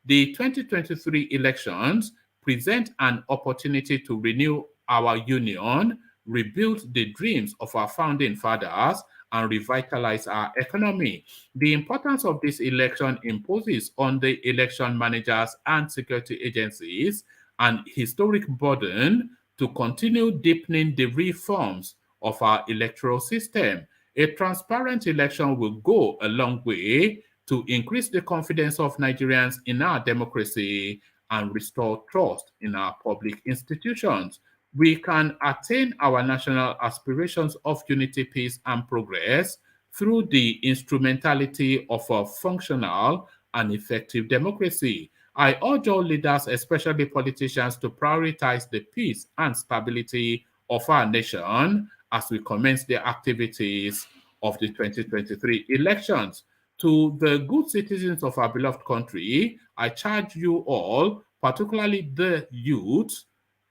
the 2023 elections present an opportunity to renew our union, rebuild the dreams of our founding fathers, and revitalize our economy. The importance of this election imposes on the election managers and security agencies an historic burden to continue deepening the reforms of our electoral system. A transparent election will go a long way to increase the confidence of Nigerians in our democracy and restore trust in our public institutions. We can attain our national aspirations of unity, peace, and progress through the instrumentality of a functional and effective democracy. I urge all leaders, especially politicians, to prioritize the peace and stability of our nation as we commence the activities of the 2023 elections. To the good citizens of our beloved country, I charge you all, particularly the youth,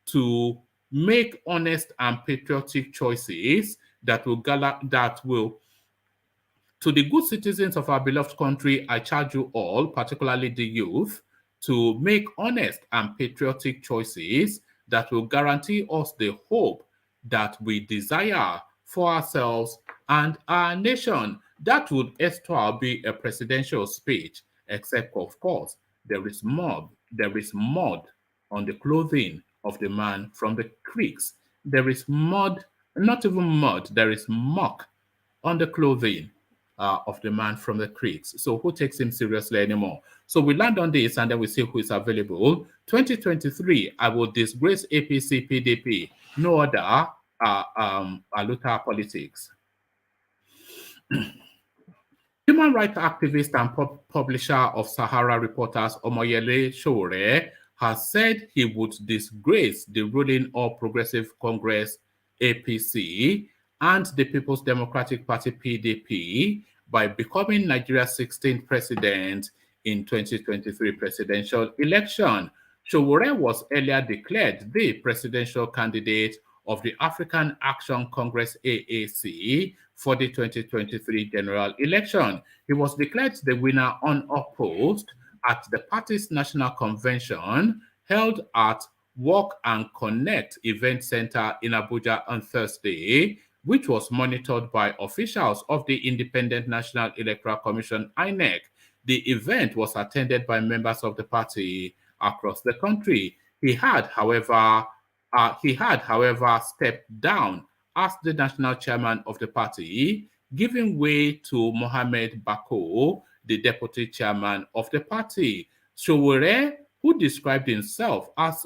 to make honest and patriotic choices that will to the good citizens of our beloved country, I charge you all, particularly the youth, to make honest and patriotic choices that will guarantee us the hope that we desire for ourselves and our nation. That would erstwhile be a presidential speech, except, of course, there is mud on the clothing of the man from the creeks. There is mud, not even mud, there is muck on the clothing of the man from the creeks. So who takes him seriously anymore? So we land on this and then we see who is available. 2023, I will disgrace APC, PDP, no other Aluta politics. Human rights activist and publisher of Sahara Reporters, Omoyele Sowore, has said he would disgrace the ruling All Progressive Congress, APC, and the People's Democratic Party, PDP, by becoming Nigeria's 16th president in 2023 presidential election. Sowore was earlier declared the presidential candidate of the African Action Congress, AAC, for the 2023 general election. He was declared the winner unopposed at the party's national convention held at Work and Connect Event Center in Abuja on Thursday, which was monitored by officials of the Independent National Electoral Commission, INEC. The event was attended by members of the party across the country. He had, however, stepped down as the national chairman of the party, giving way to Mohamed Bako, the deputy chairman of the party. Sowore, who described himself as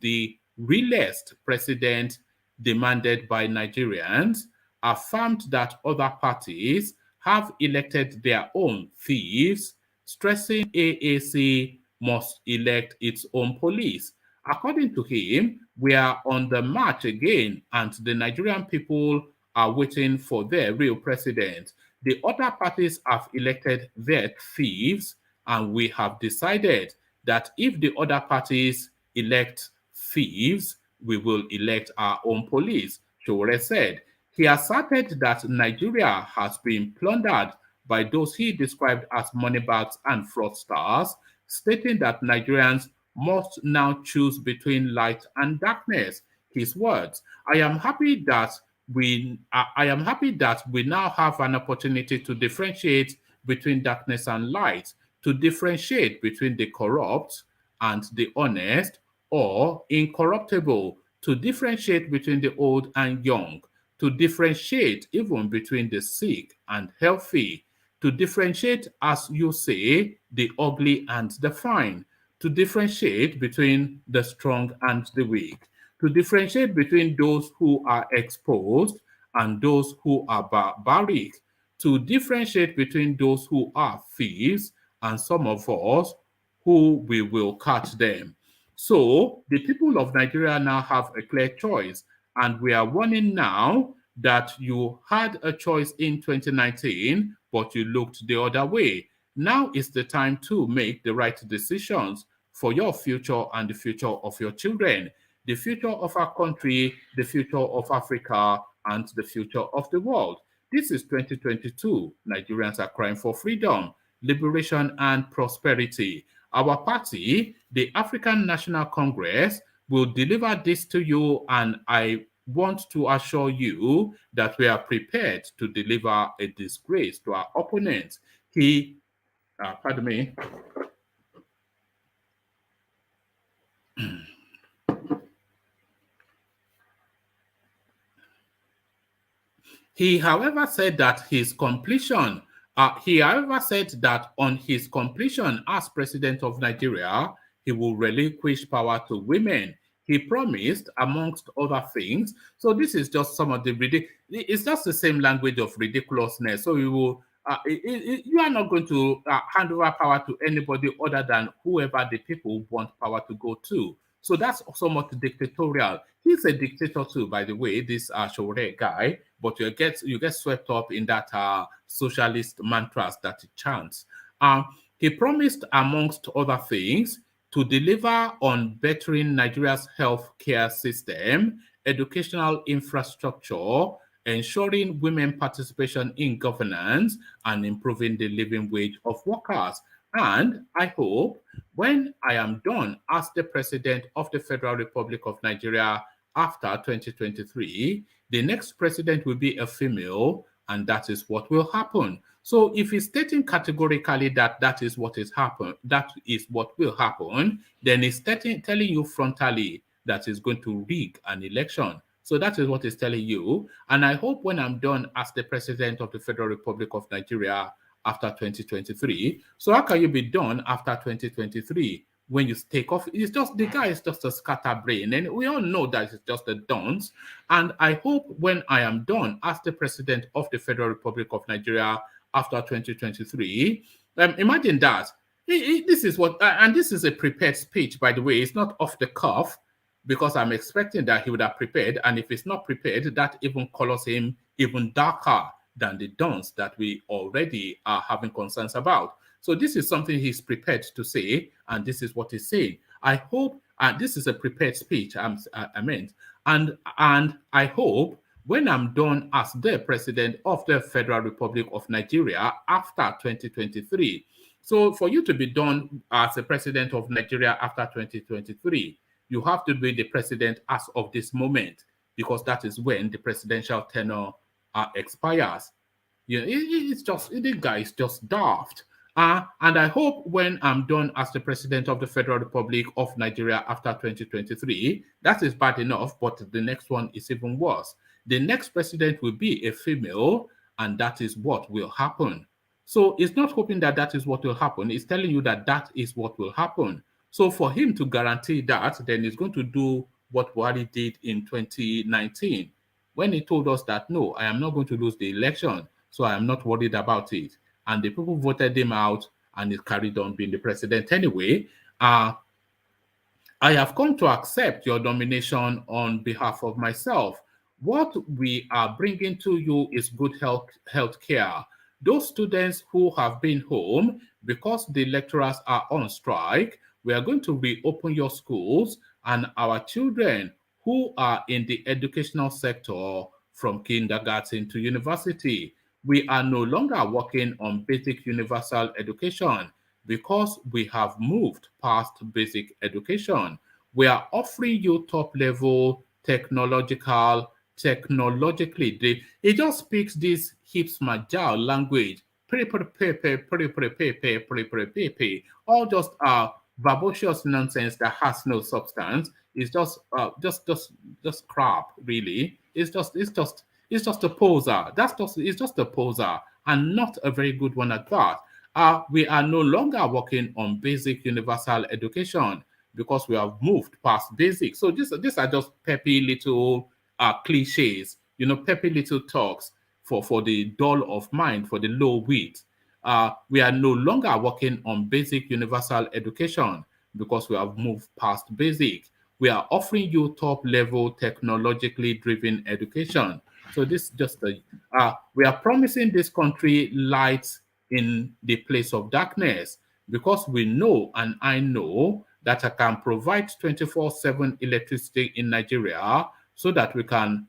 the realest president demanded by Nigerians, affirmed that other parties have elected their own thieves, stressing AAC must elect its own police. According to him, we are on the march again, and the Nigerian people are waiting for their real president. The other parties have elected their thieves, and we have decided that if the other parties elect thieves, we will elect our own police, SOWORE said. He asserted that Nigeria has been plundered by those he described as moneybags and fraudsters, stating that Nigerians must now choose between light and darkness. His words, I am happy that we now have an opportunity to differentiate between darkness and light, to differentiate between the corrupt and the honest or incorruptible, to differentiate between the old and young, to differentiate even between the sick and healthy, to differentiate, as you say, the ugly and the fine, to differentiate between the strong and the weak, to differentiate between those who are exposed and those who are barbaric, to differentiate between those who are thieves and some of us who we will catch them. So the people of Nigeria now have a clear choice, and we are warning now that you had a choice in 2019, but you looked the other way. Now is the time to make the right decisions for your future and the future of your children, the future of our country, the future of Africa, and the future of the world. This is 2022. Nigerians are crying for freedom, liberation, and prosperity. Our party, the African National Congress, will deliver this to you, and I want to assure you that we are prepared to deliver a disgrace to our opponents. Pardon me. He, however, said that on his completion as president of Nigeria, he will relinquish power to women. He promised, amongst other things. So this is just some of the it's just the same language of ridiculousness. So you are not going to hand over power to anybody other than whoever the people want power to go to. So that's somewhat dictatorial. He's a dictator too, by the way, this SOWORE guy, but you get swept up in that socialist mantras that he chants. He promised, amongst other things, to deliver on bettering Nigeria's healthcare system, educational infrastructure, ensuring women participation in governance, and improving the living wage of workers. And I hope when I am done as the president of the Federal Republic of Nigeria after 2023, the next president will be a female, and that is what will happen. So if he's stating categorically that is what will happen, then he's telling you frontally that he's going to rig an election. So that is what he's telling you. And I hope when I'm done as the president of the Federal Republic of Nigeria after 2023, so how can you be done after 2023 when you take off? The guy is just a scatterbrain, and we all know that it's just a dunce. And I hope when I am done as the president of the Federal Republic of Nigeria after 2023, imagine that. This is what, and this is a prepared speech, by the way. It's not off the cuff, because I'm expecting that he would have prepared. And if it's not prepared, that even colors him even darker than the dons that we already are having concerns about. So this is something he's prepared to say, and this is what he's saying. I hope, and this is a prepared speech, I meant, and I hope when I'm done as the president of the Federal Republic of Nigeria after 2023. So for you to be done as the president of Nigeria after 2023, you have to be the president as of this moment, because that is when the presidential tenure expires. The guy is just daft. And I hope when I'm done as the president of the Federal Republic of Nigeria after 2023, that is bad enough, but the next one is even worse. The next president will be a female, and that is what will happen. So it's not hoping that is what will happen. It's telling you that is what will happen. So for him to guarantee that, then he's going to do what Buhari did in 2019, when he told us that, no, I am not going to lose the election, so I am not worried about it. And the people voted him out, and he carried on being the president anyway. I have come to accept your nomination on behalf of myself. What we are bringing to you is good health care. Those students who have been home because the lecturers are on strike, we are going to reopen your schools, and our children who are in the educational sector from kindergarten to university. We are no longer working on basic universal education because we have moved past basic education. We are offering you top level technologically deep. It just speaks this hips majal language. All just verbose nonsense that has no substance. It's just crap, really. It's just a poser. It's just a poser, and not a very good one at that. We are no longer working on basic universal education because we have moved past basic. So these are just peppy little cliches, peppy little talks for the dull of mind, for the low wit. We are no longer working on basic universal education because we have moved past basic. We are offering you top level technologically driven education. So this just we are promising this country light in the place of darkness because we know, and I know, that I can provide 24/7 electricity in Nigeria so that we can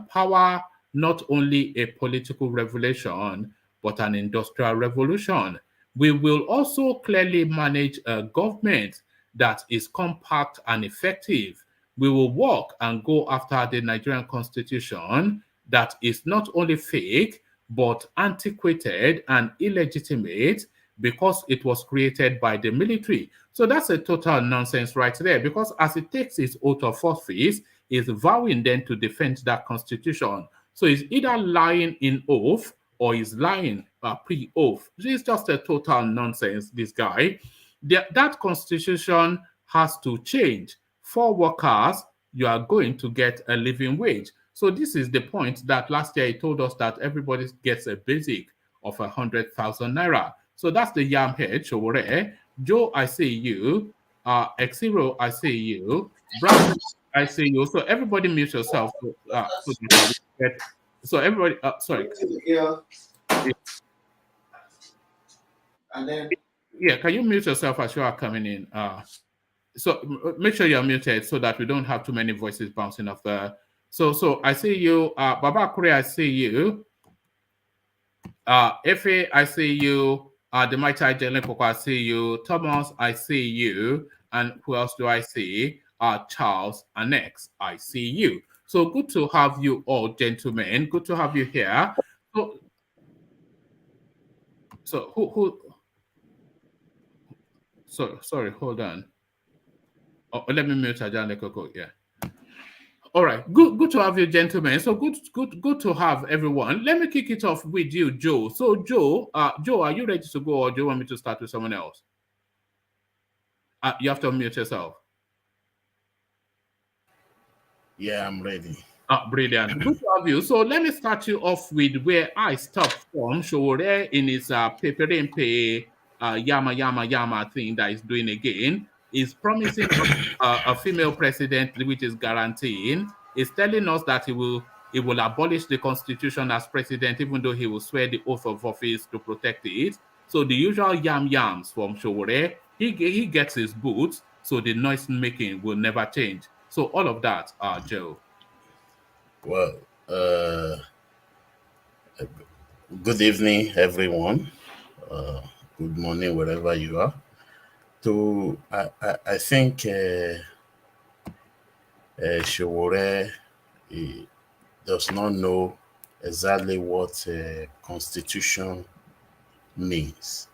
power not only a political revolution but an industrial revolution. We will also clearly manage a government that is compact and effective. We will work and go after the Nigerian constitution that is not only fake but antiquated and illegitimate because it was created by the military. So that's a total nonsense right there, because as it takes its oath of office, is vowing then to defend that constitution. So he's either lying in oath or he's lying pre-oath. This is just a total nonsense, this guy. That constitution has to change. For workers, you are going to get a living wage. So this is the point that last year he told us that everybody gets a basic of 100,000 naira. So that's the yam head, SOWORE. Joe, I see you. X0, I see you. Brown, I see you. So everybody mute yourself. So everybody, sorry. Yeah. And then, yeah, can you mute yourself as you are coming in? So make sure you're muted so that we don't have too many voices bouncing off the. So I see you. Baba Kure, I see you. Efe, I see you. The Mighty Jelenpoko, I see you. Thomas, I see you. And who else do I see? Charles Annex, I see you. So good to have you all, gentlemen. Good to have you here. So who? Sorry, hold on. Oh, let me mute Ajane Koko. Yeah. All right. Good to have you, gentlemen. So good to have everyone. Let me kick it off with you, Joe. So Joe, are you ready to go, or do you want me to start with someone else? You have to unmute yourself. yeah, I'm ready. Brilliant. Good to have you. So let me start you off with where I stopped from. SOWORE in his Peperimpe Yama thing that he's doing again is promising a female president, which is guaranteeing. Is telling us that he will abolish the constitution as president, even though he will swear the oath of office to protect it. So the usual yams from SOWORE, he gets his boots, so the noise making will never change. So all of that, Joe. Well, good evening, everyone. Good morning, wherever you are. So I think SOWORE does not know exactly what constitution means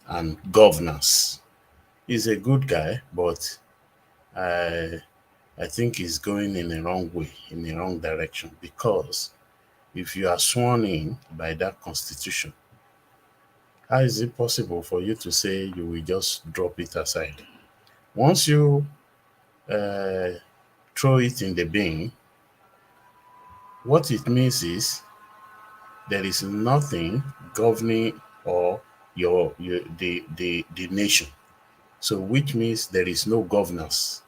and governance. He's a good guy, but I think he's going in the wrong way, in the wrong direction, because if you are sworn in by that constitution, how is it possible for you to say you will just drop it aside? Once you throw it in the bin, what it means is there is nothing governing or the nation. So which means there is no governance,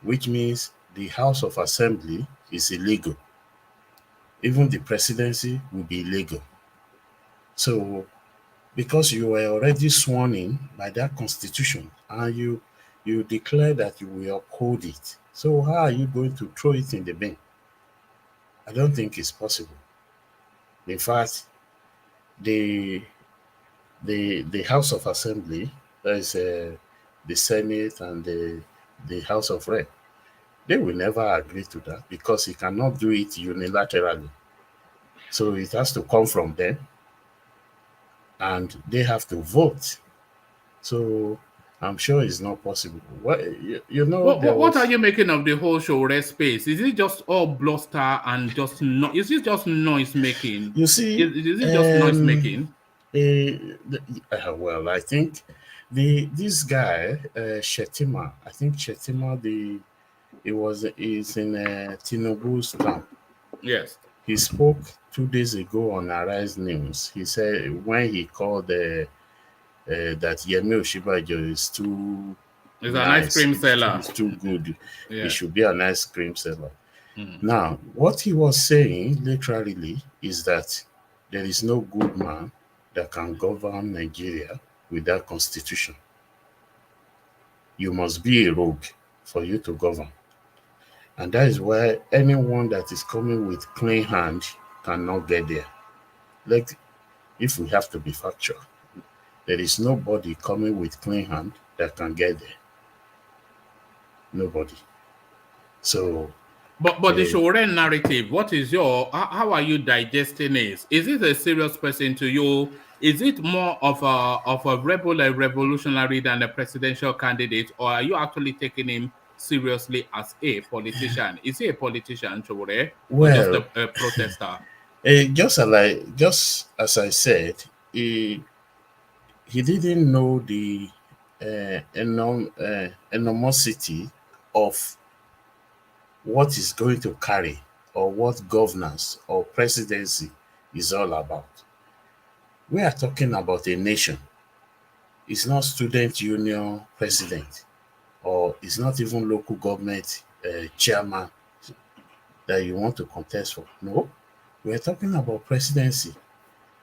which means the House of Assembly is illegal. Even the presidency will be illegal. So because you were already sworn in by that constitution and you you declare that you will uphold it. So how are you going to throw it in the bin? I don't think it's possible. In fact, the House of Assembly, that is the Senate and the House of Rep, they will never agree to that because he cannot do it unilaterally. So it has to come from them, and they have to vote. So I'm sure it's not possible. What you know? What are you making of the whole SOWORE space? Is it just all bluster and just no? Is it just noise making? You see, is it just noise making? Well, I think this guy Shetima. I think Shetima. He's in Tinubu's camp. Yes. He spoke 2 days ago on Arise News. He said when he called that Yemi Osinbajo is too He's an ice cream seller. He's too good. Yeah. He should be an ice cream seller. Now, what he was saying literally is that there is no good man that can govern Nigeria without constitution. You must be a rogue for you to govern. And that is why anyone that is coming with clean hand cannot get there. Like, if we have to be factual, there is nobody coming with clean hand that can get there. Nobody. So, but the SOWORE narrative, what is how are you digesting it? Is it a serious person to you? Is it more of a rebel, a revolutionary than a presidential candidate, or are you actually taking him seriously as a politician? Is he a politician, SOWORE, or just a protester? Just as I said, he didn't know the enormosity of what is going to carry or what governance or presidency is all about. We are talking about a nation. It's not student union president, or it's not even local government chairman that you want to contest for. No, we're talking about presidency.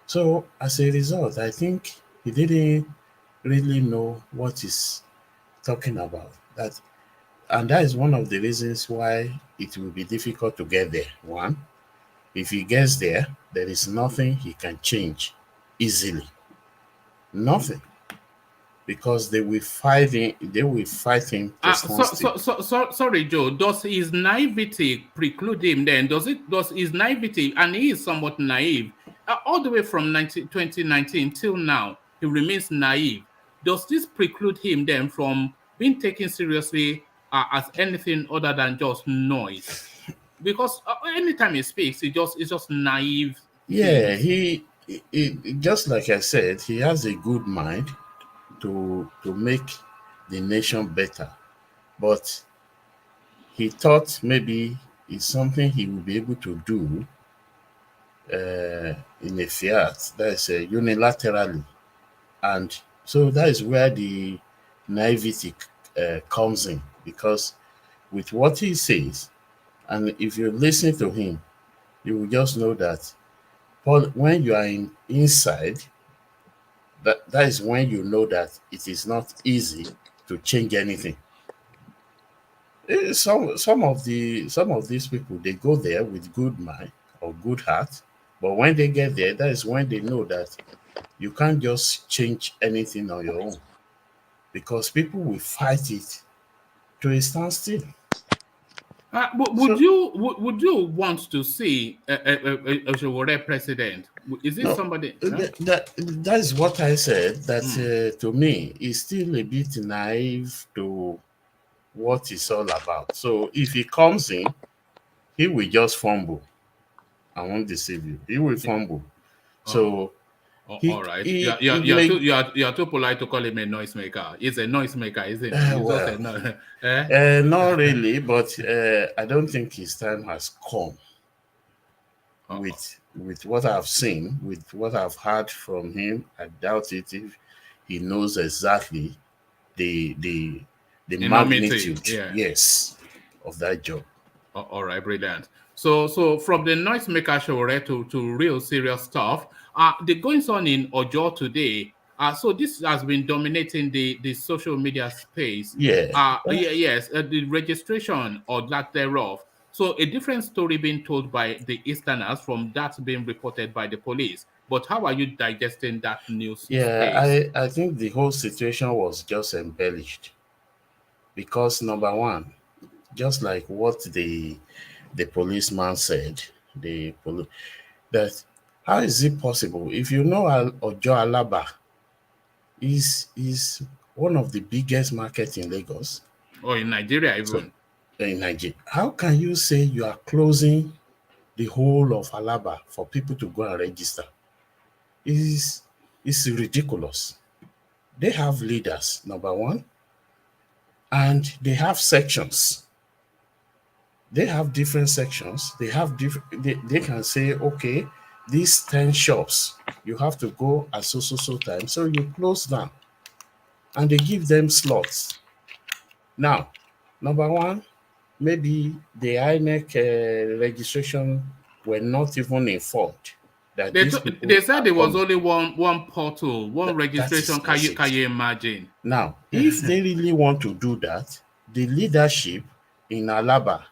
So as a result, I think he didn't really know what he's talking about. And that is one of the reasons why it will be difficult to get there. One, if he gets there, there is nothing he can change easily. Nothing. Because they will fight him. They will fight him. Sorry, Joe. Does his naivety preclude him? Then does his naivety, and he is somewhat naive, all the way from 2019 till now, he remains naive. Does this preclude him then from being taken seriously as anything other than just noise? Because anytime he speaks, it's just naive. Yeah, he just like I said, he has a good mind to make the nation better, but he thought maybe it's something he will be able to do in a fiat, that is unilaterally, and so that is where the naivety comes in, because with what he says, and if you listen to him, you will just know that when you are inside, that is when you know that it is not easy to change anything. Some of these people, they go there with good mind or good heart, but when they get there, that is when they know that you can't just change anything on your own, because people will fight it to a standstill. Would you want to see a SOWORE president? Is it somebody? That is what I said. That to me is still a bit naive to what it's all about. So if he comes in, he will just fumble. I won't deceive you. He will fumble. So. All right. You're too polite to call him a noisemaker. He's a noisemaker, isn't he? Not really, but I don't think his time has come. With what I've seen, with what I've heard from him, I doubt it if he knows exactly the magnitude, yes, of that job. All right, brilliant. So from the noisemaker SOWORE to real serious stuff. The goings on in Ojo today, So this has been dominating the social media space. Yeah. Yes, the registration or lack thereof. So a different story being told by the Easterners from that being reported by the police. But how are you digesting that news Yeah, space? I think the whole situation was just embellished because number one, just like what the policeman said, that how is it possible if you know Ojo Alaba is one of the biggest markets in Lagos, Or in Nigeria so even. in Nigeria, how can you say you are closing the whole of Alaba for people to go and register? Is ridiculous. They have leaders, number one, and they have sections. They have different sections. They have different. They can say, okay, these 10 shops you have to go at so time, so you close down, and they give them slots. Now, number one, maybe the INEC registration were not even informed that these people They said are there was coming. only one portal, one That is registration. Can just you it. imagine? Now, if they really want to do that, the leadership in Alaba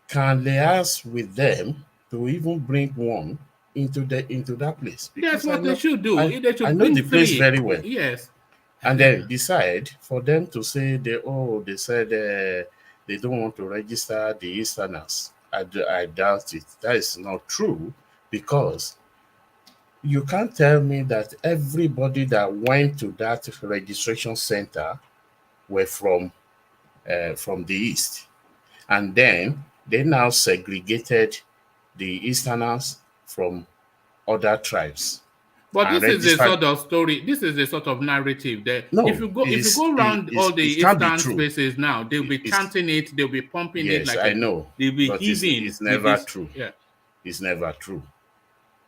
can liaise with them to even bring one into that place, That's because what they should do. I, They I should know bring the place three. very well. Yes. And then decide for them to say they said they don't want to register the Easterners. I doubt it. That is not true, because you can't tell me that everybody that went to that registration center were from the East. And then they now segregated the Easterners from other tribes But and this is a registered. sort of story. This is a sort of narrative. That if No, you go around all the it can't be eastern true. spaces now, they'll be It's, chanting it. They'll be pumping it yes, like I know, they'll be but heaving it's with never this. true. Yeah. It's never true.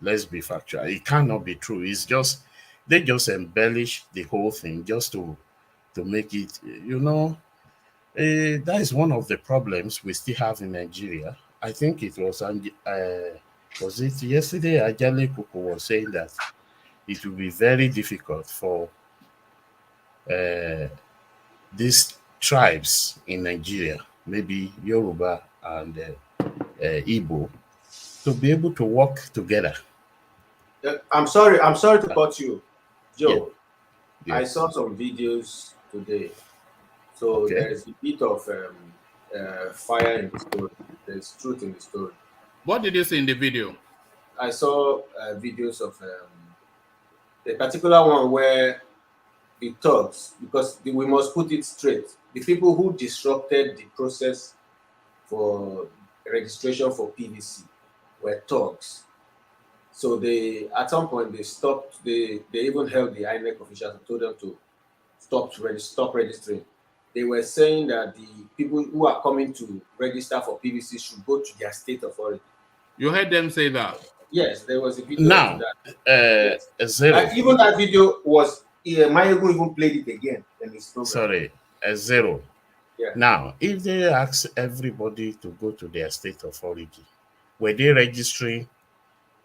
Let's be factual. It cannot be true. It's just they just embellish the whole thing just to make it. That is one of the problems we still have in Nigeria. I think it was it yesterday? Ajale Kuku was saying that it will be very difficult for uh, these tribes in Nigeria, maybe Yoruba and Igbo, to be able to work together. I'm sorry to cut you, Joe. Yeah. I saw some videos today, so Okay. there is a bit of fire in the story. There's truth in the story. What did you see in the video? I saw videos of a particular one where the thugs, because we must put it straight, the people who disrupted the process for registration for PVC were thugs. So they, at some point, they stopped. They even held the INEC officials and told them to stop registering. They were saying that the people who are coming to register for PVC should go to their state authority. You heard them say that? Yes, there was a video Now, of that. Yes. Zero. Even that video was Mayego even played it again in his program. Sorry, Zero. Yeah. Now, if they ask everybody to go to their state authority, were they registering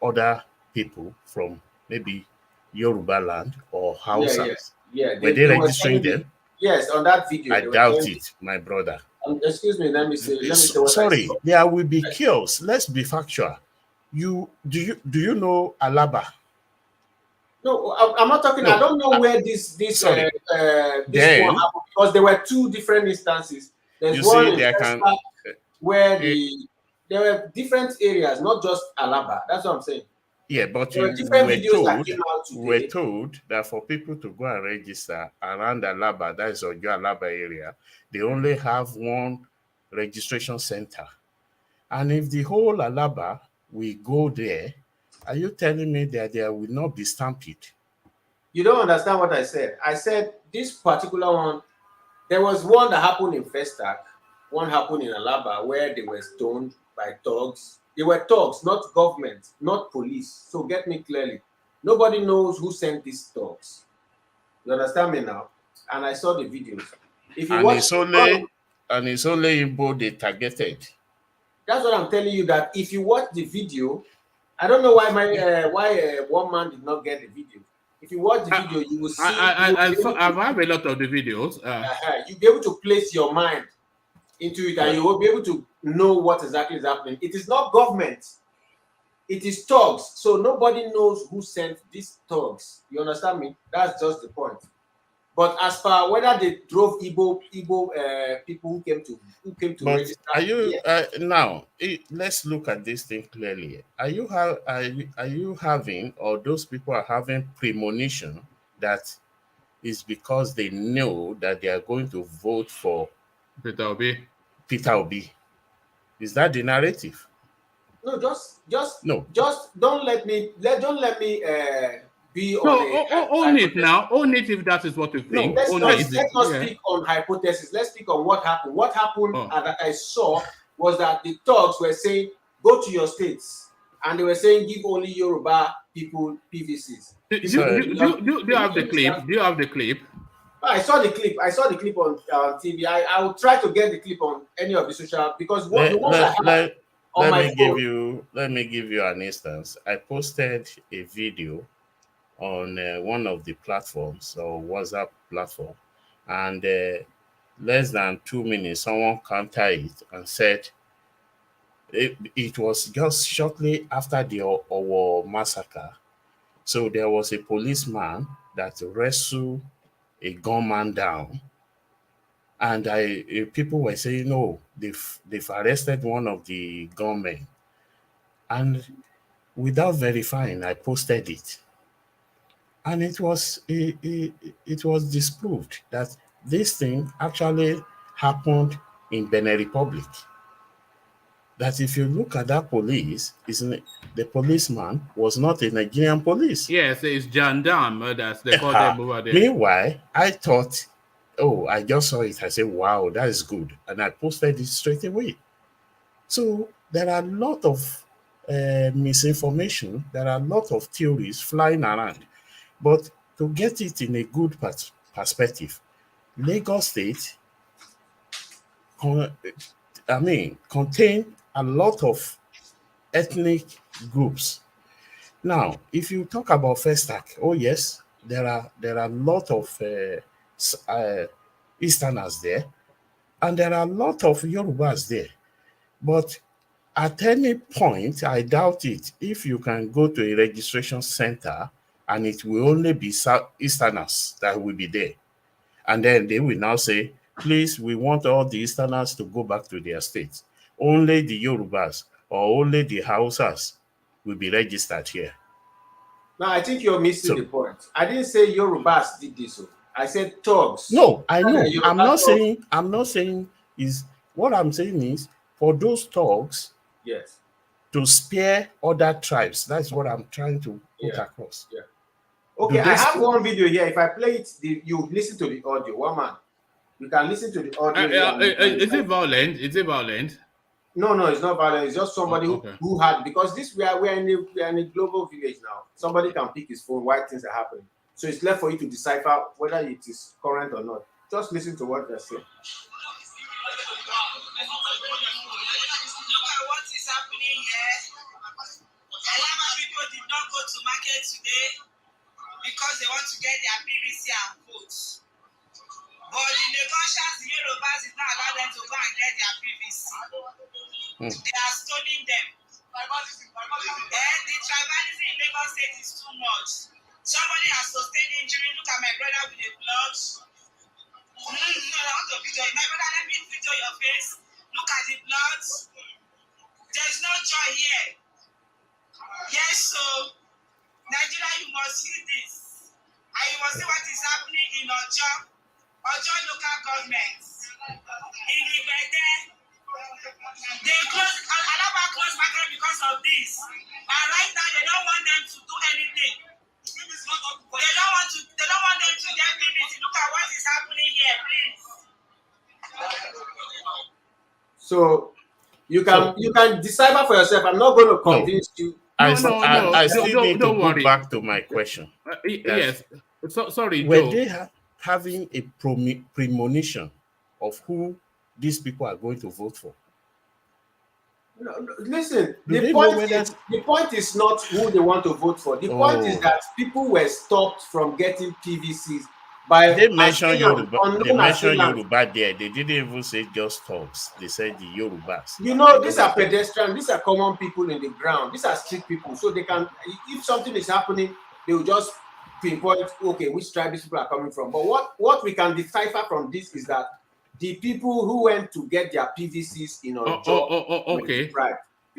other people from maybe Yoruba land or Hausas? Yeah. Were they registering them? Yes, on that video. I doubt it, my brother. Excuse me, let me say what sorry, I saw. there will be chaos. Let's be factual. Do you know Alaba? No, I'm not talking. No, I don't know where this one happened, because there were two different instances. There's one in where there were different areas, not just Alaba. That's what I'm saying. Yeah, but we were told that for people to go and register around Alaba, that is Ojo Alaba area, they only have one registration center. And if the whole Alaba will go there, are you telling me that there will not be stampede? You don't understand what I said. I said this particular one, there was one that happened in Festac, one happened in Alaba where they were stoned by thugs. They were thugs, not government, not police. So get me clearly. Nobody knows who sent these thugs. You understand me now? And I saw the videos. If you watch, it's only Igbo they targeted. That's what I'm telling you, that if you watch the video, I don't know why one man did not get the video. If you watch the video, you will see. I've had a lot of the videos. You'll be able to place your mind into it, and you will be able to know what exactly is happening. It is not government. It is thugs. So nobody knows who sent these thugs. You understand me? That's just the point. But as far whether they drove Igbo people who came to register. Are you now? Let's look at this thing clearly. Are you having, or those people are having premonition that is because they know that they are going to vote for Peter Obi? Is that the narrative? No, just don't let me be on own it now. Own it if that is what you think. Let's not speak on hypothesis. Let's speak on what happened. What happened that I saw was that the thugs were saying, go to your states. And they were saying, give only Yoruba people PVCs. Do you have the clip? Do you have the clip? I saw the clip. I saw the clip on TV. I will try to get the clip on any of the social, because let me give you an instance. I posted a video on one of the platforms, or WhatsApp platform, and less than 2 minutes, someone countered it and said it was just shortly after the Owo massacre. So there was a policeman that wrestled a gunman down, and people were saying, no, they've arrested one of the gunmen, and without verifying, I posted it. And it was disproved that this thing actually happened in Benin Republic. That if you look at that police, the policeman was not a Nigerian police. Yes, it's gendarme, that's they call them over there. Meanwhile, I thought, I just saw it. I said, wow, that is good. And I posted it straight away. So there are a lot of misinformation. There are a lot of theories flying around. But to get it in a good perspective, Lagos State, contain a lot of ethnic groups. Now, if you talk about Festac, yes, there are a lot of Easterners there, and there are a lot of Yorubas there. But at any point, I doubt it, if you can go to a registration center and it will only be Easterners that will be there. And then they will now say, please, we want all the Easterners to go back to their states. Only the Yorubas or only the Hausas will be registered here. Now, I think you're missing the point. I didn't say Yorubas did this. I said thugs. No, I know. I'm not saying is what I'm saying is for those thugs, yes, to spare other tribes. That's what I'm trying to put across. Yeah. Okay, I have one video here. If I play it, you listen to the audio. One man, you can listen to the audio. Is it violent? Is it violent? No, it's not violent. It's just somebody who had, because we are in a global village now. Somebody can pick his phone while things are happening. So it's left for you to decipher whether it is current or not. Just listen to what they're saying. Look at what is happening here. ALABA people did not go to market today because they want to get their PVC and votes. But the negotiators, the Yorubas, did not allow them to go and get their PVC. They are stoning them. And the tribalism in Lagos State is too much. Somebody has sustained injury. Look at my brother with the blood. No, I want to video. My brother, let me video your face. Look at the blood. There is no joy here. Yes, so Nigeria, you must see this. And you must see what is happening in Ojo local government. In Ibete, they closed, ALABA closed market because of this. And right now, they don't want them to do anything. They don't want them to get PVC. Look at what is happening here, please. So you can decipher for yourself. I'm not going to convince you. I still need to go back to my question. Yes. So, sorry, were Joe. they having a premonition of who these people are going to vote for? Listen, Do they the know point is not who they want to vote for. The point is that people were stopped from getting PVCs by they mentioned Yoruba. They unknown mentioned assailants. Yoruba there. They didn't even say just thugs. They said the Yorubas. You know, these are pedestrians. These are common people in the ground. These are street people. So they can, if something is happening, they will just pinpoint, okay, which tribe these people are coming from. But what we can decipher from this is that the people who went to get their PVCs in Ojo okay.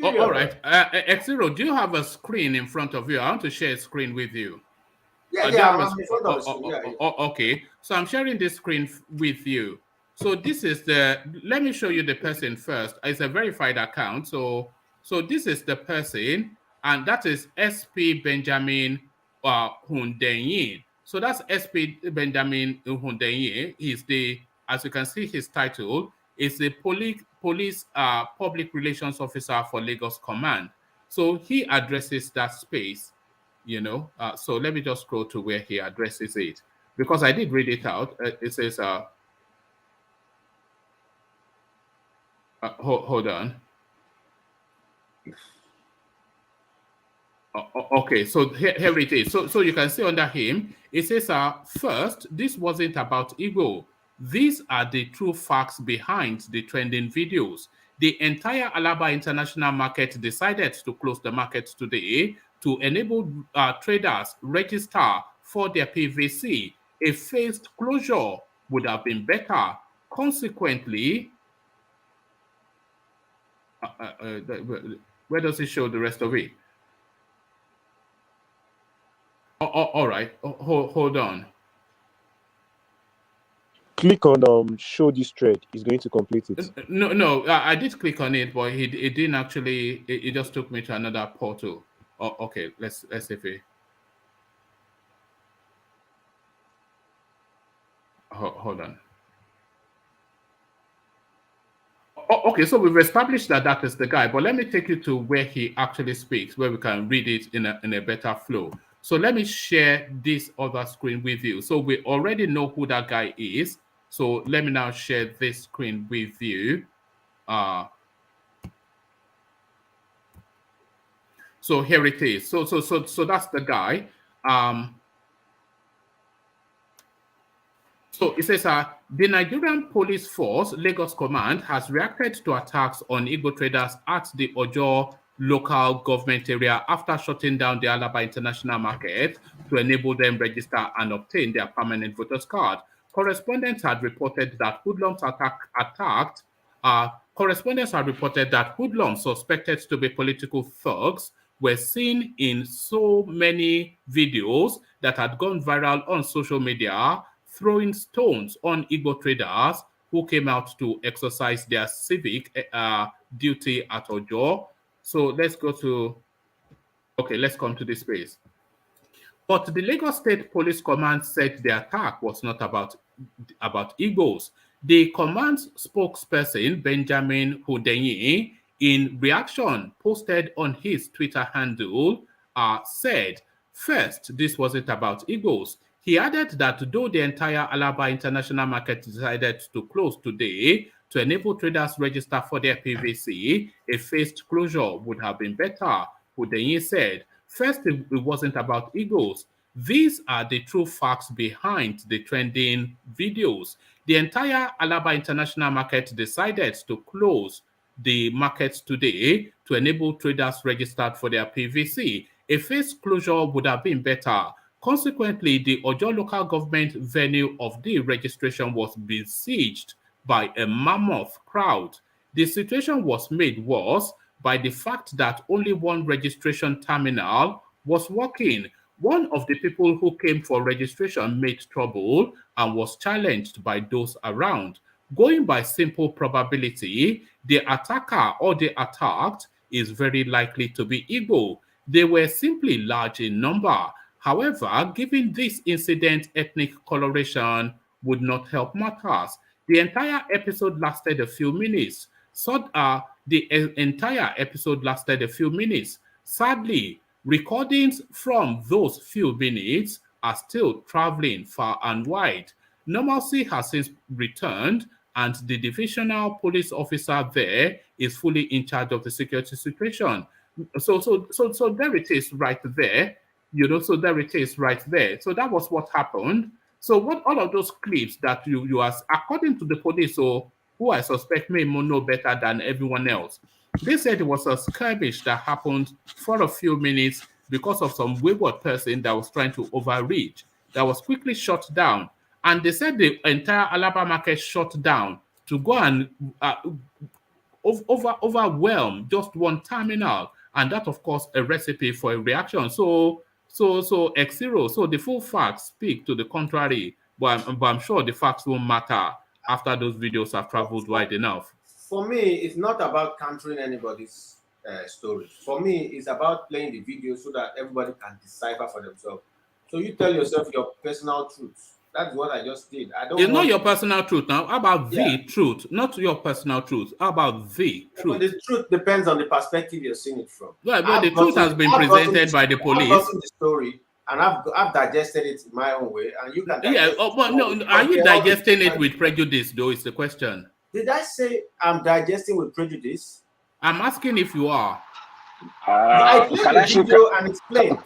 All right. X0, do you have a screen in front of you? I want to share a screen with you. I'm in front of the screen. Okay. So I'm sharing this screen with you. So this is let me show you the person first. It's a verified account. So this is the person, and that is SP Benjamin Hundenyin. So that's SP Benjamin Hundenyin. He's as you can see, his title is the police public relations officer for Lagos Command. So he addresses that space, so let me just scroll to where he addresses it, because I did read it out. It says, hold on. Okay, so here it is. So you can see under him, it says, first, this wasn't about ego. These are the true facts behind the trending videos. The entire ALABA international market decided to close the market today to enable traders register for their PVC. A phased closure would have been better. Consequently, where does it show the rest of it? All right. Hold on. Click on show this thread. It's going to complete it. No. I did click on it, but it didn't actually. It just took me to another portal. Okay. Let's see if it. Hold on. Okay, so we've established that is the guy, but let me take you to where he actually speaks, where we can read it in a better flow. So let me share this other screen with you. So we already know who that guy is. So let me now share this screen with you. So here it is. So that's the guy. So it says, the Nigerian Police Force, Lagos Command, has reacted to attacks on Igbo traders at the Ojo local government area after shutting down the ALABA international market to enable them register and obtain their permanent voters card. Correspondents had reported that hoodlums suspected to be political thugs were seen in so many videos that had gone viral on social media, throwing stones on Igbo traders who came out to exercise their civic duty at Ojo. So let's come to this space. But the Lagos State Police Command said the attack was not about Igbos. The command's spokesperson, Benjamin Hundenyin, in reaction posted on his Twitter handle, said, first, this wasn't about Igbos. He added that though the entire ALABA international market decided to close today to enable traders register for their PVC, a phased closure would have been better. Hundenyin said, first, it wasn't about Igbos. These are the true facts behind the trending videos. The entire ALABA international market decided to close the market today to enable traders registered for their PVC. A phased closure would have been better. Consequently, the Ojo local government venue of the registration was besieged by a mammoth crowd. The situation was made worse by the fact that only one registration terminal was working. One of the people who came for registration made trouble and was challenged by those around. Going by simple probability, the attacker or the attacked is very likely to be Igbo. They were simply large in number. However, given this incident, ethnic coloration would not help matters. The entire episode lasted a few minutes. Sadly, recordings from those few minutes are still traveling far and wide. Normalcy has since returned and the divisional police officer there is fully in charge of the security situation. So there it is right there. So there it is right there. So that was what happened. So what all of those clips that you are, according to the police, so who I suspect may know better than everyone else, they said it was a skirmish that happened for a few minutes because of some wayward person that was trying to overreach, that was quickly shut down. And they said the entire ALABA market shut down to go and overwhelm just one terminal. And that, of course, a recipe for a reaction. So X0, so the full facts speak to the contrary, but I'm sure the facts won't matter after those videos have traveled wide enough. For me, it's not about countering anybody's story. For me, it's about playing the video so that everybody can decipher for themselves. So you tell yourself your personal truth. That's what I just did. It's not your personal truth now. How about the truth? Not your personal truth. How about the truth? But the truth depends on the perspective you're seeing it from. Well, but the truth has been presented by the police. I've gotten the story, and I've digested it in my own way, and you can digest it. But no, are you digesting it with prejudice, though, is the question. Did I say I'm digesting with prejudice? I'm asking if you are. I played the video and explain.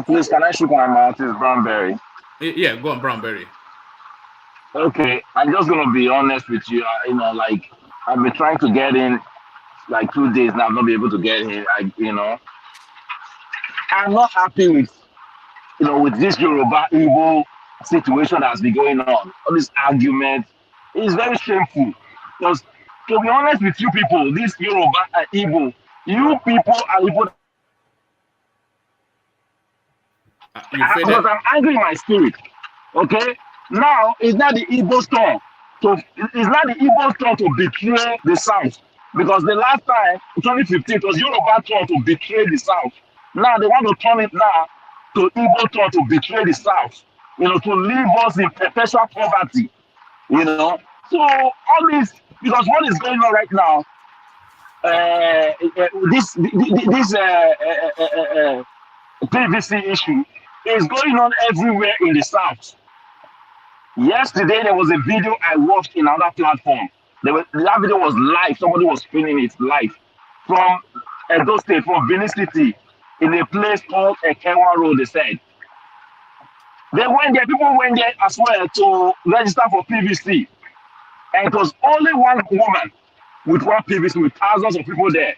Please, can I shoot my mouth? It's Brownberry. Yeah, go on, Brownberry. Okay, I'm just gonna be honest with you. Like I've been trying to get in like 2 days now. I've not been able to get in. I'm not happy with with this Yoruba Igbo situation that's been going on. All this argument is very shameful. Because to be honest with you people, this Yoruba Igbo, you people are Igbo. Because I'm angry in my spirit. Okay? Now it's not the Igbo's turn. So it's not the Igbo's turn to betray the South. Because the last time, 2015, it was Yoruba turn to betray the South. Now they want to turn it now to Igbo turn to betray the South. To leave us in perpetual poverty. So all this, because what is going on right now, this PVC issue is going on everywhere in the South. Yesterday, there was a video I watched in another platform. That video was live. Somebody was filming it live from Edo State, from Benin City, in a place called Ekewa Road, they said. People went there as well to register for PVC. And it was only one woman with one PVC with thousands of people there.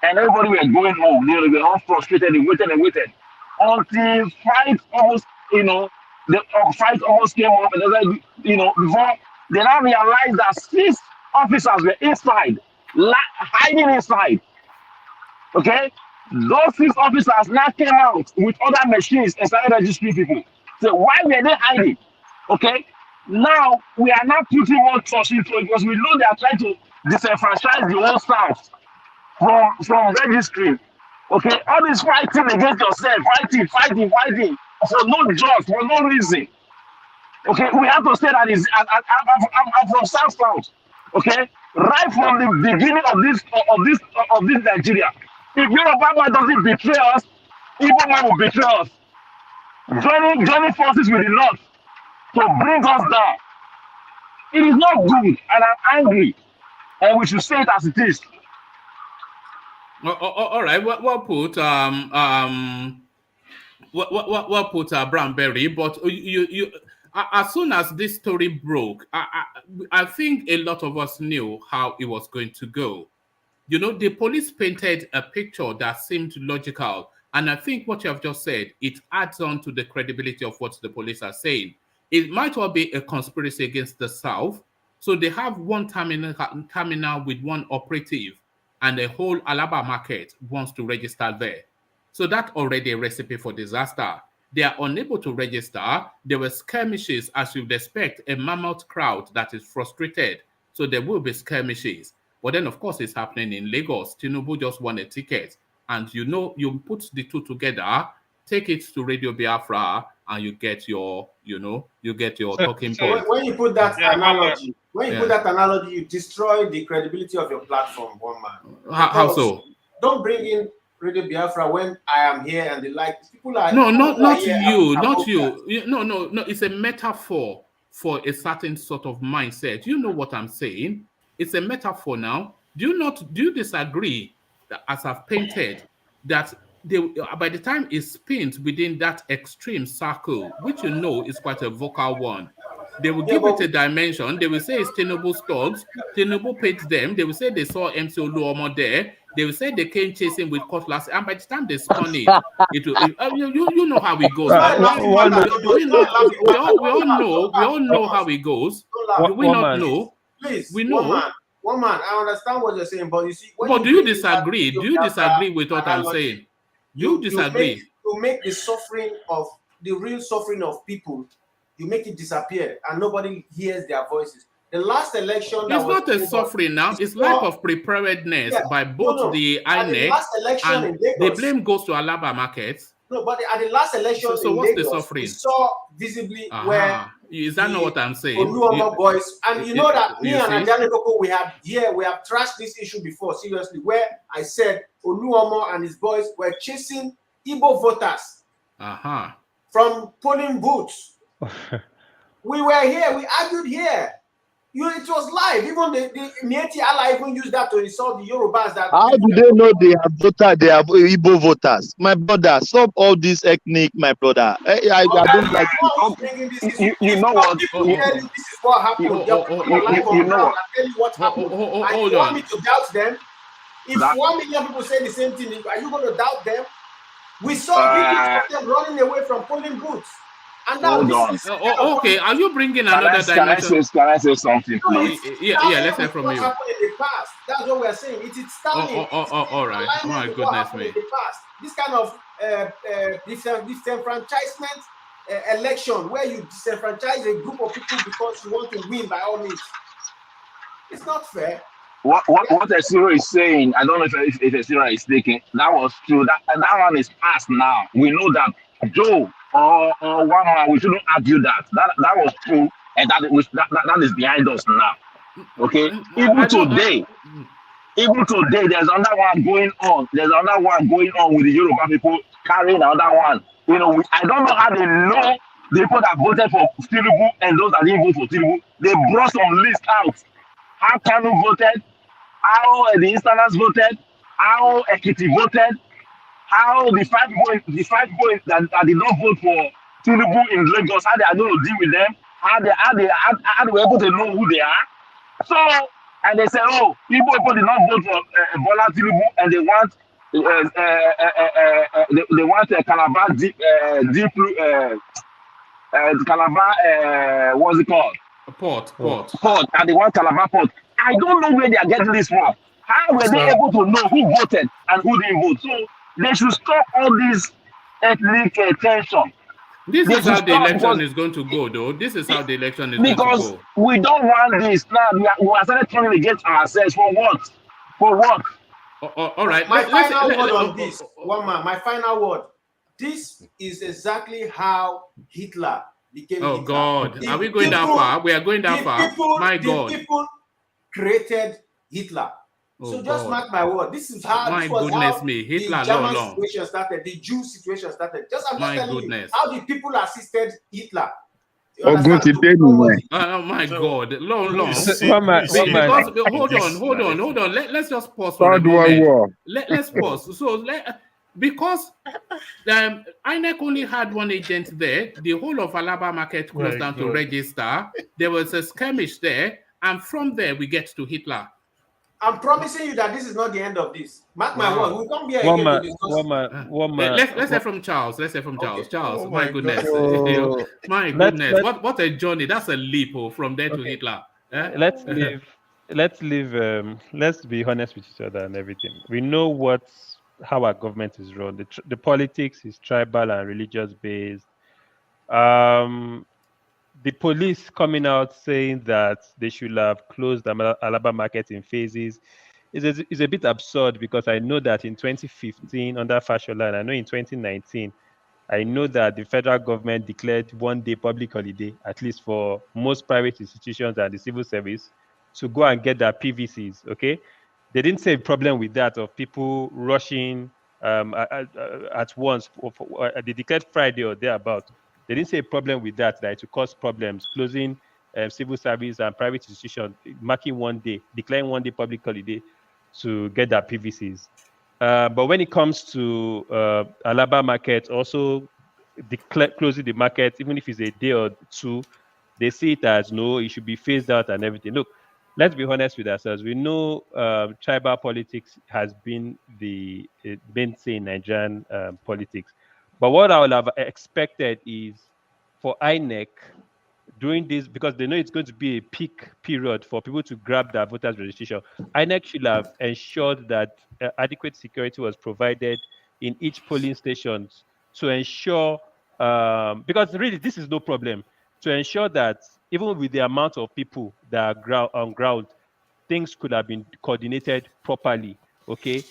And everybody were going home. They were all frustrated and waited. Until fight almost, the fight almost came up. And before they now realized that 6 officers were inside, hiding inside. Okay? Those 6 officers now came out with other machines and started registering people. So why were they hiding? Okay? Now we are not putting more trust into it because we know they are trying to disenfranchise the whole South from registering. Okay, all this fighting against yourself, fighting for no jobs, for no reason. Okay, we have to say that I'm from South. Okay, right from the beginning of this Nigeria. If Yoruba doesn't betray us, Igbo man will betray us. Joining forces with the North to bring us down. It is not good, and I'm angry, and we should say it as it is. All right. What put Brownberry? But you as soon as this story broke, I think a lot of us knew how it was going to go. The police painted a picture that seemed logical, and I think what you have just said, it adds on to the credibility of what the police are saying. It might well be a conspiracy against the South. So they have one terminal with one operative, and the whole ALABA market wants to register there. So that's already a recipe for disaster. They are unable to register. There were skirmishes, as you'd expect, a mammoth crowd that is frustrated. So there will be skirmishes. But then, of course, it's happening in Lagos. Tinubu just won a ticket. And you put the two together, take it to Radio Biafra, and you get your, talking point. When you put that analogy, you destroy the credibility of your platform, one man. How so? Don't bring in Radio Biafra when I am here and the like. People are not you. No. It's a metaphor for a certain sort of mindset. You know what I'm saying? It's a metaphor now. Do you disagree that, as I've painted, that by the time it's pinned within that extreme circle, which you know is quite a vocal one, they will give it a dimension. They will say it's Tinubu's thugs. Tinubu paid them. They will say they saw MC Oluomo there. They will say they came chasing with cutlass. And by the time they spun it, you know how it goes. We all know how it goes. Do we not know? Please, we know. One man, I understand what you're saying, but you see, but do you disagree? Do you disagree with what I'm saying? You disagree. You make the real suffering of people, you make it disappear, and nobody hears their voices. The last election, it's not a suffering now. It's lack of preparedness by both the INEC and the blame goes to Alaba markets. No, but at the last election, so what's Lagos, the suffering? We saw visibly where is that not what I'm saying? Oluomo boys, and you know that me and Adjani Koko, we have trashed this issue before, seriously, where I said Oluomo and his boys were chasing Igbo voters from polling booths. We were here, we argued here. It was live. Even the Mieti Allah even used that to insult the Yorubas. How do they know they have voted? They have Igbo voters. My brother, stop all this ethnic. My brother, I don't like it. You know what? This is what happened. You know what? Tell you what happened. And you want me to doubt them? If 1 million people say the same thing, are you going to doubt them? We saw videos of them running away from polling booths. And now okay, are you bringing another dimension? Can I say something, please? Yeah, let's hear from you. What happened in the past? That's what we're saying. It is starting. All right. Oh my goodness me. In the past. This kind of disenfranchisement election where you disenfranchise a group of people because you want to win by all means. It's not fair. What Esiro is saying, I don't know if Esiro is taking, that was true. That one is past now. We know that Joe or one man, we shouldn't argue that. That was true, and that is behind us now. Okay? Even today, there's another one going on. There's another one going on with the Yoruba people carrying another one. You know, I don't know how they know the people that voted for Tinubu and those that didn't vote for Tinubu. They brought some list out. How Kanu voted, how the Easterners voted, how Ekiti voted, how the five boys that did not vote for Tinubu in Lagos, how they are going to deal with them, how they were able to know who they are. So, and they say, oh, people did not vote for Bola Tinubu, and they want Calabar Calabar, what's it called? Port, and they want Calabar Port. I don't know where they are getting this from. How were they able to know who voted and who didn't vote? So they should stop all this ethnic tension. This is how the election is going to go, though. This is how the election is going to go. Because we don't want this. Now we are started turning against ourselves. For what? For what? All right. My final word on this. One man. My final word. This is exactly how Hitler became Hitler. God. Are we going that far? We are going that far. My God. The people created Hitler. So just mark my word. This is how Hitler the German situation started, the Jew situation started. I'm just telling you how the people assisted Hitler. Oh my God! Long. Hold on. Let's just pause for a moment. Let's pause. So because INEC only had one agent there, the whole of Alaba market closed down to register. There was a skirmish there, and from there we get to Hitler. I'm promising you that this is not the end of this. Mark my word. We'll come here again to discuss. Let's hear from Charles. Charles. Oh my goodness. My goodness. What a journey. That's a leap from there to Hitler. Let's be honest with each other and everything. We know how our government is run. The politics is tribal and religious based. The police coming out saying that they should have closed the Alaba market in phases is a bit absurd, because I know that in 2015 under Fashola, and I know in 2019, I know that the federal government declared one day public holiday, at least for most private institutions and the civil service, to go and get their PVCs, okay? They didn't say a problem with that of people rushing at once. They declared Friday or thereabout. They didn't say a problem with that it will cause problems, closing civil service and private institutions, marking one day, declaring one day public holiday to get their PVCs. But when it comes to ALABA market, also closing the market, even if it's a day or two, they see it as no, it should be phased out and everything. Look, let's be honest with ourselves. We know tribal politics has been the mainstay in Nigerian politics. But what I would have expected is for INEC during this, because they know it's going to be a peak period for people to grab their voters registration, INEC should have ensured that adequate security was provided in each polling stations to ensure, because really this is no problem, to ensure that even with the amount of people that are on ground, things could have been coordinated properly. Okay.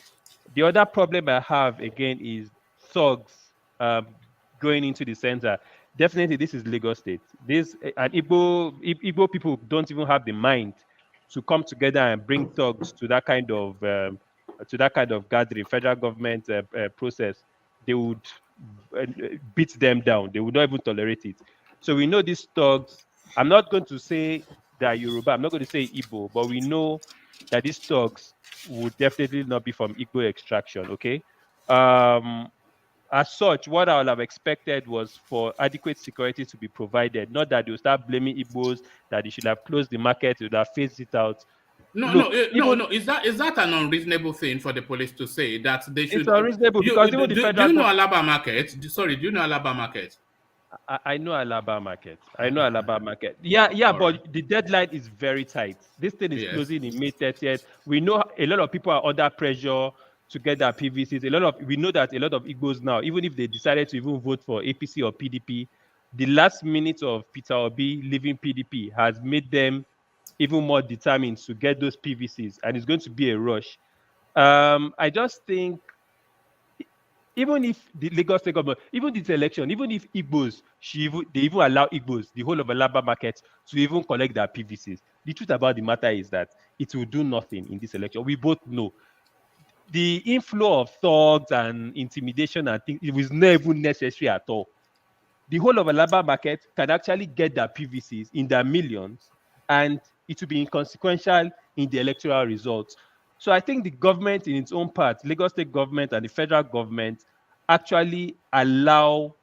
The other problem I have again is thugs going into the center. Definitely, this is Lagos State. This and Igbo people don't even have the mind to come together and bring thugs to that kind of gathering. Federal government process, they would beat them down. They would not even tolerate it. So we know these thugs. I'm not going to say that Yoruba. I'm not going to say Igbo, but we know that these thugs would definitely not be from Igbo extraction. Okay. As such, what I would have expected was for adequate security to be provided, not that they'll start blaming Igbos, that they should have closed the market, they would have phased it out. No. Is that an unreasonable thing for the police to say that they should? It's unreasonable because even the federal. Do you know ALABA market? Sorry, do you know ALABA market? I know ALABA market. Yeah, but right. The deadline is very tight. This thing is closing in May 30th. We know a lot of people are under pressure to get their PVCs. We know that a lot of Igbos now, even if they decided to even vote for APC or PDP, the last minute of Peter Obi leaving PDP has made them even more determined to get those PVCs, and it's going to be a rush. I just think even if the Lagos State government, even this election, even if Igbos, they even allow Igbos, the whole of ALABA market, to even collect their PVCs, the truth about the matter is that it will do nothing in this election. We both know the inflow of thugs and intimidation and things, it was not even necessary at all. The whole of ALABA market can actually get their PVCs in their millions, and it will be inconsequential in the electoral results. So I think the government in its own part, Lagos State government and the federal government, actually allow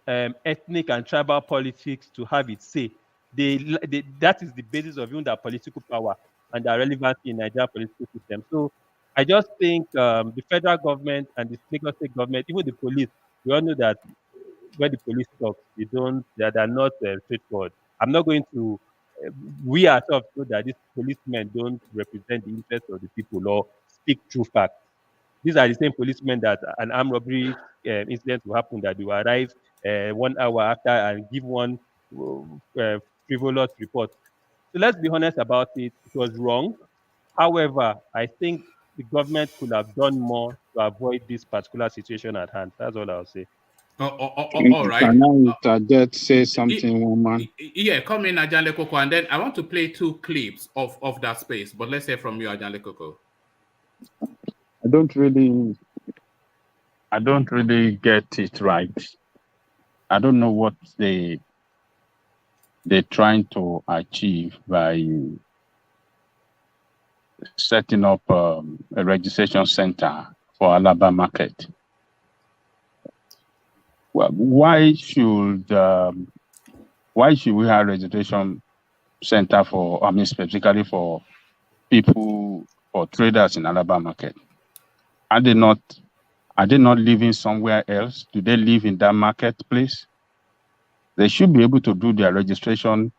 ethnic and tribal politics to have its say. That is the basis of even their political power and their relevancy in Nigerian political system. So I just think the federal government and the Lagos State government, even the police, we all know that when the police talk, they're not straightforward. I'm not going to. We ourselves know that these policemen don't represent the interests of the people or speak true facts. These are the same policemen that an armed robbery incident will happen, that they will arrive 1 hour after and give one frivolous report. So let's be honest about it. It was wrong. However, I think the government could have done more to avoid this particular situation at hand. That's all I'll say. All right. Can I interject, say something, woman? Yeah, come in, Ajanle Koko, and then I want to play 2 clips of that space. But let's hear from you, Ajanle Koko. I don't really get it right. I don't know what they're trying to achieve by setting up a registration center for ALABA market. Well, why should we have registration center specifically for people or traders in ALABA market? Are they not living somewhere else? Do they live in that marketplace? They should be able to do their registration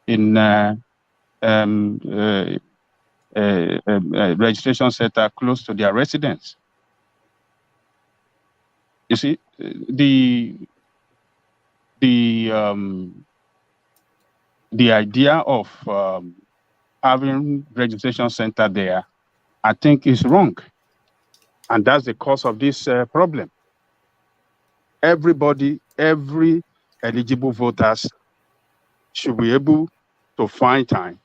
in registration center close to their residence. You see, the idea of having registration center there, I think, is wrong, and that's the cause of this problem. Every eligible voters should be able to find time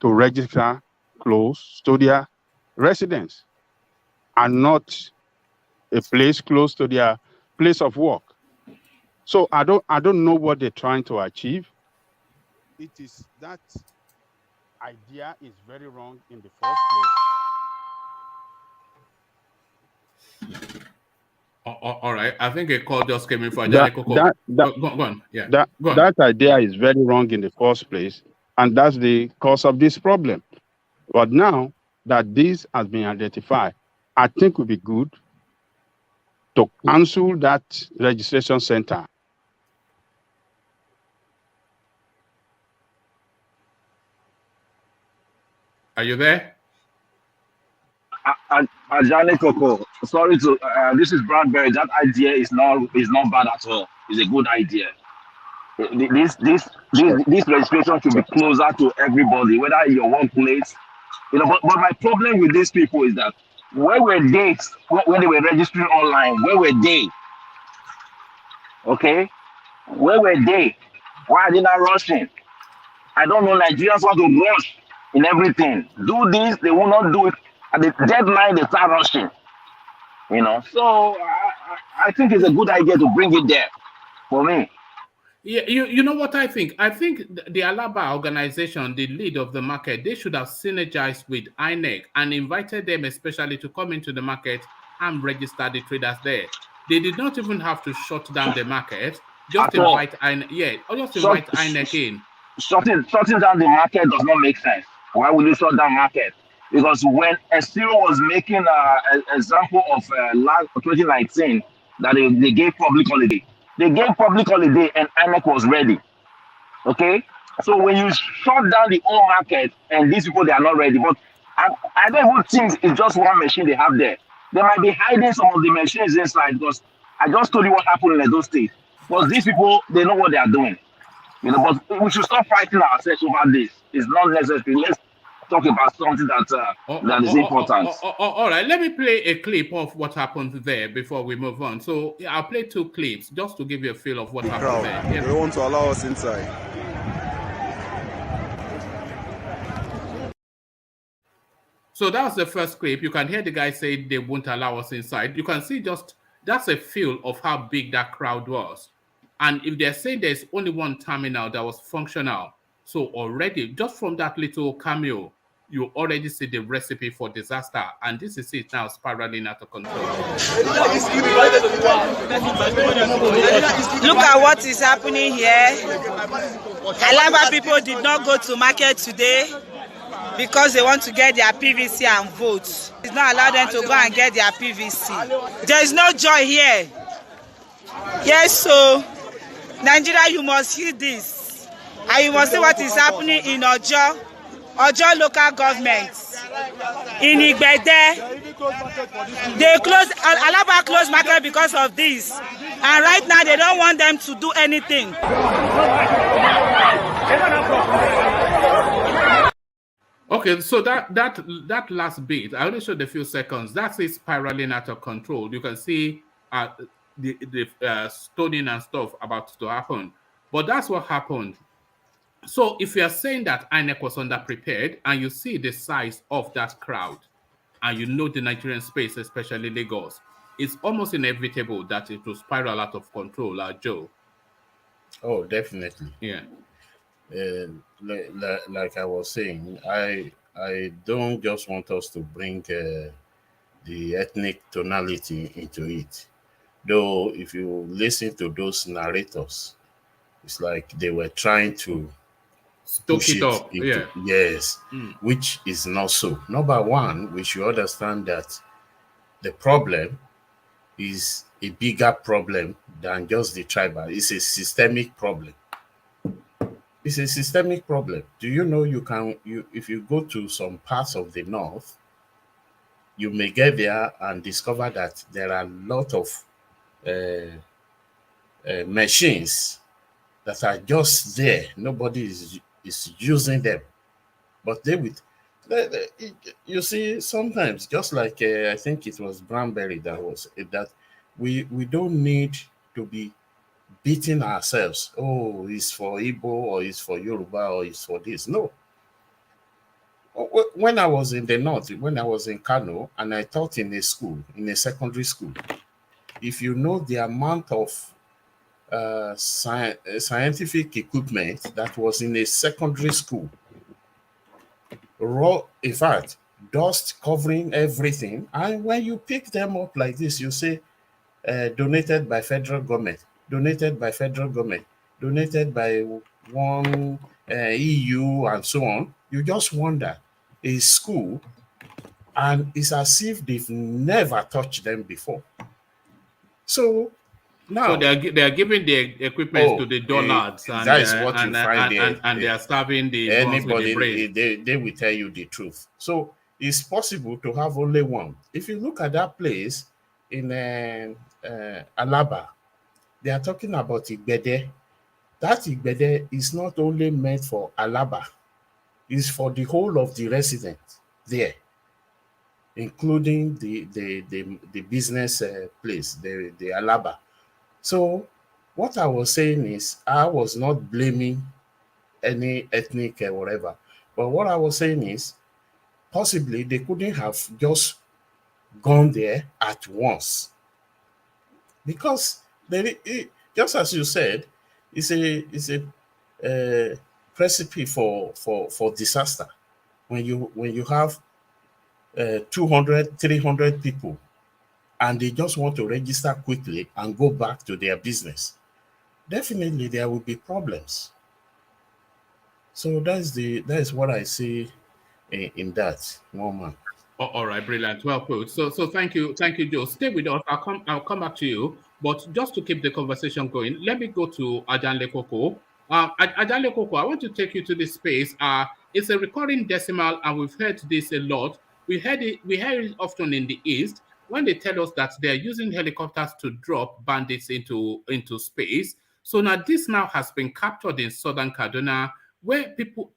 to register close to their residence, and not a place close to their place of work. So I don't know what they're trying to achieve. It is that idea is very wrong in the first place. All right. I think a call just came in for That Go on. Yeah. Go on. That idea is very wrong in the first place, and that's the cause of this problem. But now that this has been identified, I think it would be good to cancel that registration center. Are you there? Ajane Koko, sorry to this is Bradbury. That idea is not bad at all. It's a good idea. This registration should be closer to everybody, whether in your workplace, you know. But my problem with these people is that where were they when they were registering online? Where were they? Okay, where were they? Why are they not rushing? I don't know. Nigerians want to rush in everything. Do this, they will not do it. At the deadline, they start rushing. You know, so I think it's a good idea to bring it there for me. Yeah, you know what I think? I think the ALABA organization, the lead of the market, they should have synergized with INEC and invited them especially to come into the market and register the traders there. They did not even have to shut down the market. Just invite INEC. Yeah, or just invite INEC in. Shutting down the market does not make sense. Why would you shut down market? Because when SOWORE was making an example of last 2019 that they gave public holiday. They gave public holiday and INEC was ready. Okay? So when you shut down the whole market and these people, they are not ready. But I don't even think it's just one machine they have there. They might be hiding some of the machines inside because I just told you what happened in those states. Because these people, they know what they are doing. You know, but we should stop fighting ourselves over this. It's not necessary. Let's talk about something that is important. All right, let me play a clip of what happened there before we move on. So I'll play 2 clips just to give you a feel of what happened there. They don't want to allow us inside. So that was the first clip. You can hear the guy say they won't allow us inside. You can see just that's a feel of how big that crowd was. And if they're saying there's only one terminal that was functional, so already, just from that little cameo, you already see the recipe for disaster. And this is it now spiraling out of control. Look at what is happening here. ALABA people did not go to market today because they want to get their PVC and vote. It's not allowed them to go and get their PVC. There is no joy here. Yes, so Nigeria, you must hear this. And you must see what is happening in Ojo local government. In Igbede, they closed, ALABA closed market because of this. And right now they don't want them to do anything. Okay, so that last bit, I only showed a few seconds. That's it spiraling out of control. You can see the stoning and stuff about to happen. But that's what happened. So if you are saying that INEC was underprepared and you see the size of that crowd and you know the Nigerian space, especially Lagos, it's almost inevitable that it will spiral out of control, Joe. Oh, definitely. Yeah. Like I was saying, I don't just want us to bring the ethnic tonality into it. Though if you listen to those narrators, it's like they were trying to stoke it up, yes, which is not so. Number one, we should understand that the problem is a bigger problem than just the tribal. It's a systemic problem. It's a systemic problem. Do you know if you go to some parts of the north, you may get there and discover that there are a lot of machines that are just there. Nobody is using them, but you see, sometimes just like I think it was Bramberry that we don't need to be beating ourselves. Oh, it's for Igbo or it's for Yoruba or it's for this. No. When I was in the north, when I was in Kano and I taught in a secondary school, if you know the amount of scientific equipment that was in a secondary school. Raw, in fact, dust covering everything. And when you pick them up like this, you say, donated by federal government, donated by federal government, donated by one EU and so on. You just wonder, a school, and it's as if they've never touched them before. So now, so they are giving the equipment to the dullards, and that is what you find there. And they are starving the ones with the brain. They will tell you the truth. So it's possible to have only one. If you look at that place in ALABA, they are talking about Igbede. That Igbede is not only meant for ALABA, it's for the whole of the residents there, including the business place, the ALABA. So what I was saying is, I was not blaming any ethnic or whatever, but what I was saying is, possibly they couldn't have just gone there at once, because just as you said, it's a recipe for disaster when you have 200, 300 people, and they just want to register quickly and go back to their business. Definitely there will be problems. So that is what I see in that moment. All right, brilliant. Well put. So thank you, Joe. Stay with us. I'll come back to you. But just to keep the conversation going, let me go to Ajanle Koko. Ajanle Koko, I want to take you to this space. It's a recurring decimal, and we've heard this a lot. We heard it often in the East when they tell us that they're using helicopters to drop bandits into space. So now this has been captured in southern Kaduna, where people,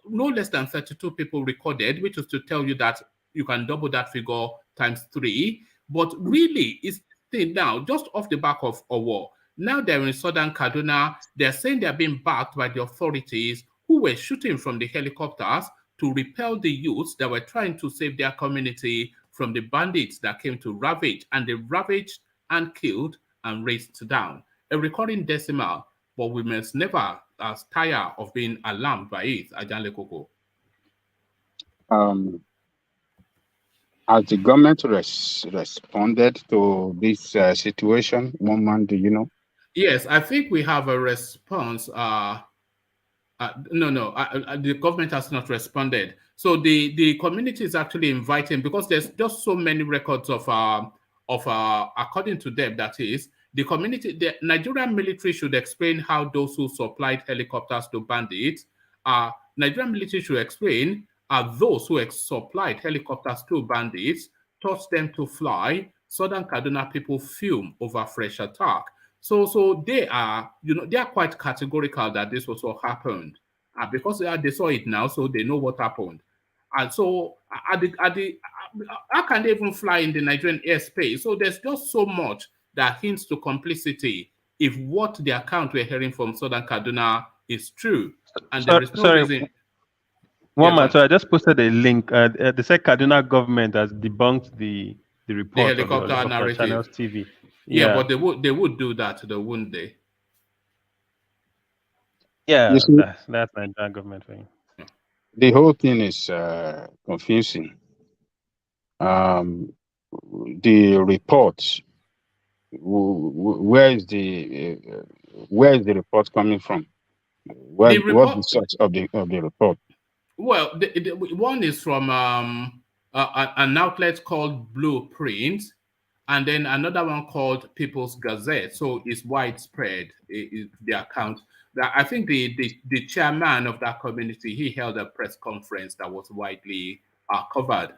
no less than 32 people recorded, which is to tell you that you can double that figure times 3. But really, it's now just off the back of a war. Now they're in southern Kaduna. They're saying they're being backed by the authorities who were shooting from the helicopters to repel the youths that were trying to save their community from the bandits that came to ravage. And they ravaged and killed and razed down. A recurring decimal, but we must never tire of being alarmed by it. Ajanle Koko. Has the government responded to this situation? Woman, do you know? Yes, I think we have a response. No, the government has not responded. So the community is actually inviting, because there's just so many records of according to them, that is, the community, the Nigerian military should explain how those who supplied helicopters to bandits, Nigerian military should explain those who supplied helicopters to bandits, taught them to fly. Southern Kaduna people fume over fresh attack. So they are, they are quite categorical that this was what happened, because they saw it now, so they know what happened. And so how can they even fly in the Nigerian airspace? So there's just so much that hints to complicity if what the account we're hearing from Southern Kaduna is true. And there is no reason. So I just posted a link. The said Kaduna government has debunked the report the helicopter on narrative. Channels TV. Yeah, but they would do that, though, wouldn't they? Yeah, that's Nigerian government thing. The whole thing is confusing. The report. Where is the report coming from? What's the source of the report? Well, the one is from an outlet called Blueprint, and then another one called People's Gazette. So it's widespread, the account. I think the chairman of that community, he held a press conference that was widely covered.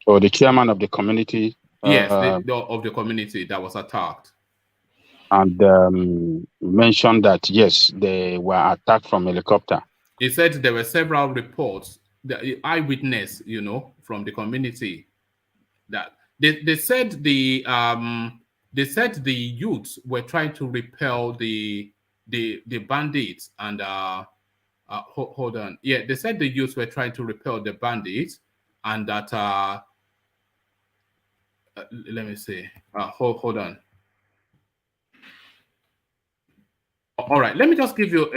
Or the chairman of the community? Yes, of the community that was attacked. And mentioned that, yes, they were attacked from helicopter. He said there were several reports, the eyewitness, from the community, that they said the youths were trying to repel the bandits, and hold on, yeah, they said the youths were trying to repel the bandits, and that let me see, hold on. All right, let me just give you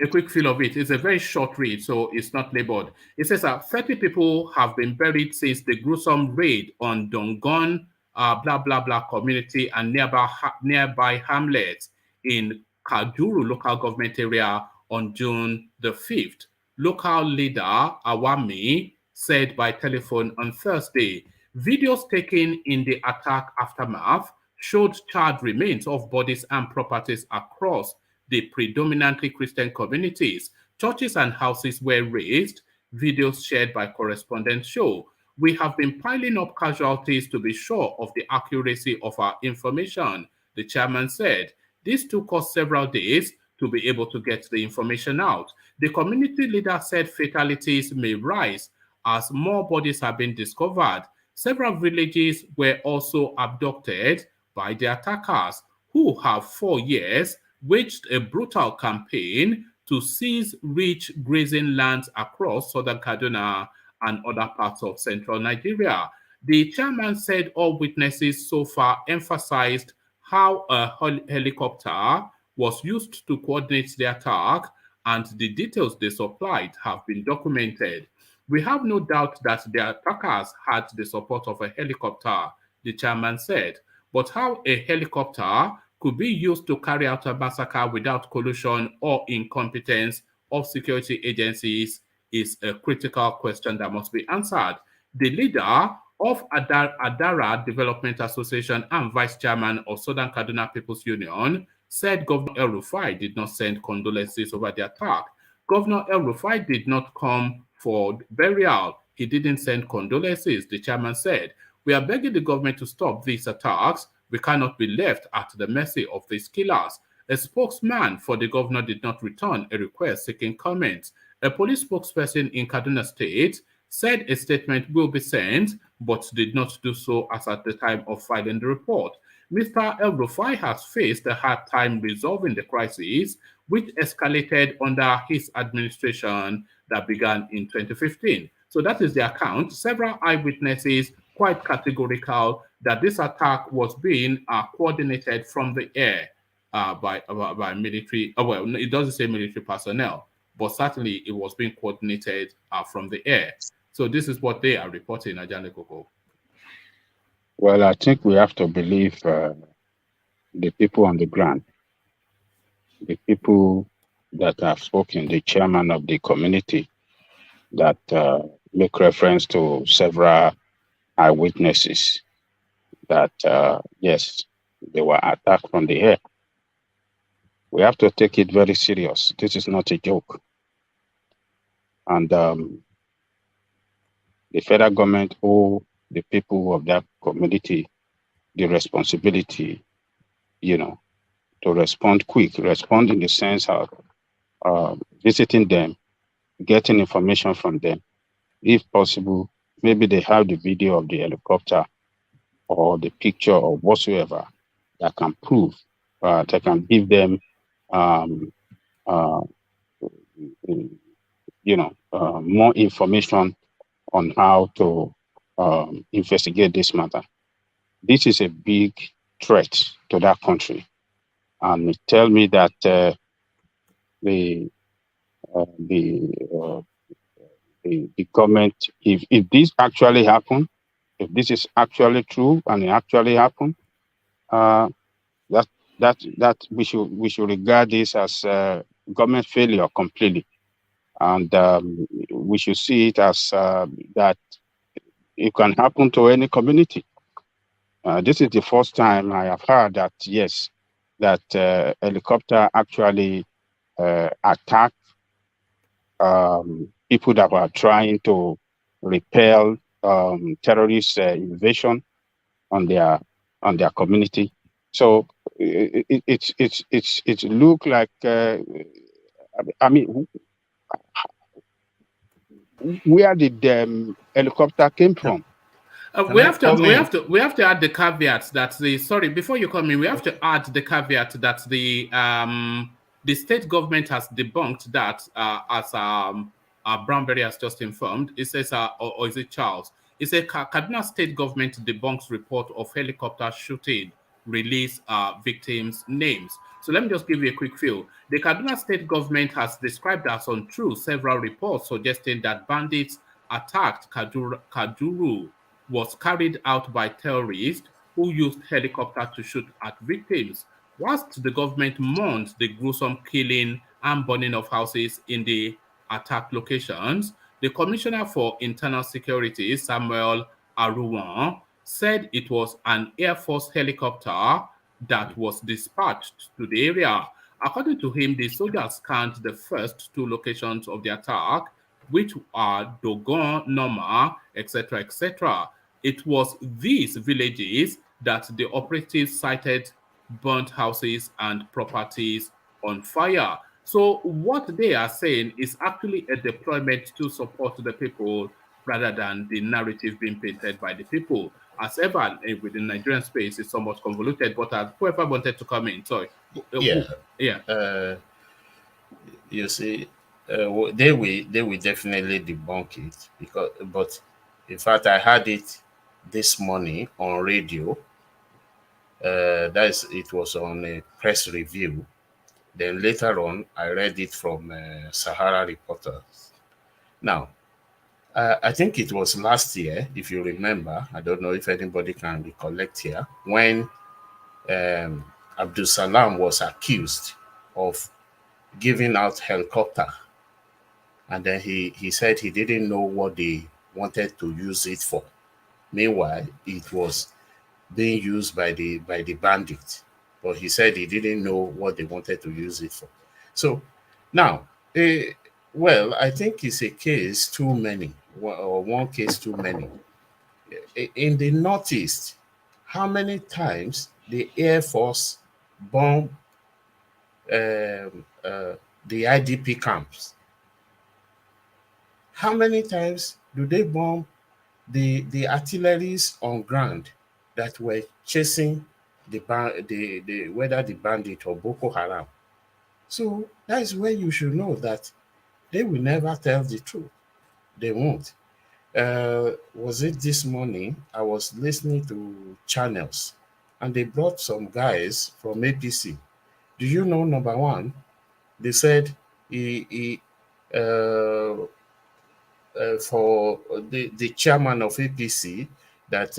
a quick feel of it. It's a very short read, so it's not labeled. It says 30 people have been buried since the gruesome raid on Dongon, blah, blah, blah community and nearby hamlets in Kajuru local government area on June the 5th. Local leader Awami said by telephone on Thursday. Videos taken in the attack aftermath showed charred remains of bodies and properties across the predominantly Christian communities. Churches and houses were razed. Videos shared by correspondents show. We have been piling up casualties to be sure of the accuracy of our information, the chairman said. This took us several days to be able to get the information out. The community leader said fatalities may rise as more bodies have been discovered. Several villages were also abducted by the attackers, who have 4 years waged a brutal campaign to seize rich grazing lands across southern Kaduna and other parts of central Nigeria. The chairman said all witnesses so far emphasized how a helicopter was used to coordinate the attack, and the details they supplied have been documented. We have no doubt that the attackers had the support of a helicopter, the chairman said, but how a helicopter could be used to carry out a massacre without collusion or incompetence of security agencies is a critical question that must be answered. The leader of Adara Development Association and vice chairman of Southern Kaduna People's Union said Governor El-Rufai did not send condolences over the attack. Governor El-Rufai did not come for burial. He didn't send condolences, the chairman said. We are begging the government to stop these attacks. We cannot be left at the mercy of these killers. A spokesman for the governor did not return a request seeking comments. A police spokesperson in Kaduna State said a statement will be sent, but did not do so as at the time of filing the report. Mr. El-Rufai has faced a hard time resolving the crisis, which escalated under his administration that began in 2015. So that is the account. Several eyewitnesses quite categorical that this attack was being coordinated from the air by military. Well, it doesn't say military personnel, but certainly it was being coordinated from the air. So this is what they are reporting, Ajane Koko. Well, I think we have to believe the people on the ground, the people that have spoken, the chairman of the community that make reference to several eyewitnesses that, yes, they were attacked from the air. We have to take it very serious. This is not a joke. And the federal government owe the people of that community the responsibility, you know, to respond quick, respond in the sense of visiting them, getting information from them. If possible, maybe they have the video of the helicopter or the picture or whatsoever that can prove, that can give them, more information on how to investigate this matter. This is a big threat to that country. And tell me that the government, if this actually happened, if this is actually true and it actually happened, that we should regard this as government failure completely, and we should see it as that it can happen to any community. This is the first time I have heard that, yes, that helicopter actually attacked people that were trying to repel terrorist invasion on their community. So it look like I mean, where did the helicopter came from? We have to add the caveat that before you come in, we have to add the caveat that the state government has debunked that as Brownberry has just informed. It says, or is it Charles? It says Kaduna state government debunks report of helicopter shooting release victims' names. So let me just give you a quick feel. The Kaduna state government has described as untrue several reports suggesting that bandits attacked Kaduru was carried out by terrorists who used helicopter to shoot at victims. Whilst the government mourned the gruesome killing and burning of houses in the attack locations, the Commissioner for Internal Security, Samuel Aruwan, said it was an Air Force helicopter that was dispatched to the area. According to him, the soldiers scanned the first two locations of the attack, which are Dogon, Norma, etc., etc. It was these villages that the operatives cited burnt houses and properties on fire. So what they are saying is actually a deployment to support the people rather than the narrative being painted by the people. As ever, within Nigerian space, it's somewhat convoluted, but whoever wanted to come in, sorry. Yeah. You see, they will definitely debunk it but in fact, I had it this morning on radio. It was on a press review. Then later on, I read it from Sahara Reporters. Now, I think it was last year, if you remember. I don't know if anybody can recollect here, when Abdul Salam was accused of giving out helicopter. And then he said he didn't know what they wanted to use it for. Meanwhile, it was being used by the bandits. But he said he didn't know what they wanted to use it for. So now, well, I think it's a case too many, or one case too many. In the Northeast, how many times the Air Force bombed the IDP camps? How many times do they bomb the artilleries on ground that were chasing whether the bandit or Boko Haram? So that is where you should know that they will never tell the truth. They won't. Was it this morning? I was listening to channels, and they brought some guys from APC. Do you know, number one, they said for the chairman of APC that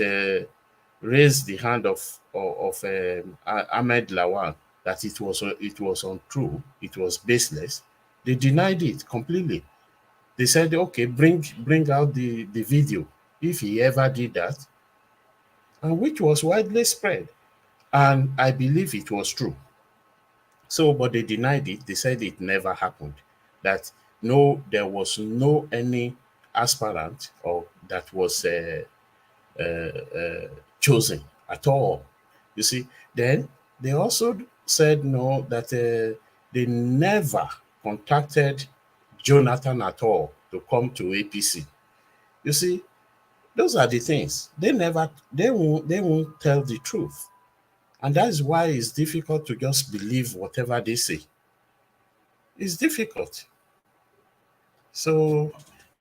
raised the hand of Ahmed Lawan, that it was untrue, it was baseless. They denied it completely. They said, okay, bring out the video, if he ever did that, and which was widely spread. And I believe it was true. So, but they denied it. They said it never happened. That no, there was no any aspirant or that was chosen at all. You see, then they also said no, that they never contacted Jonathan at all to come to APC. You see, those are the things. They won't tell the truth. And that is why it's difficult to just believe whatever they say. It's difficult. So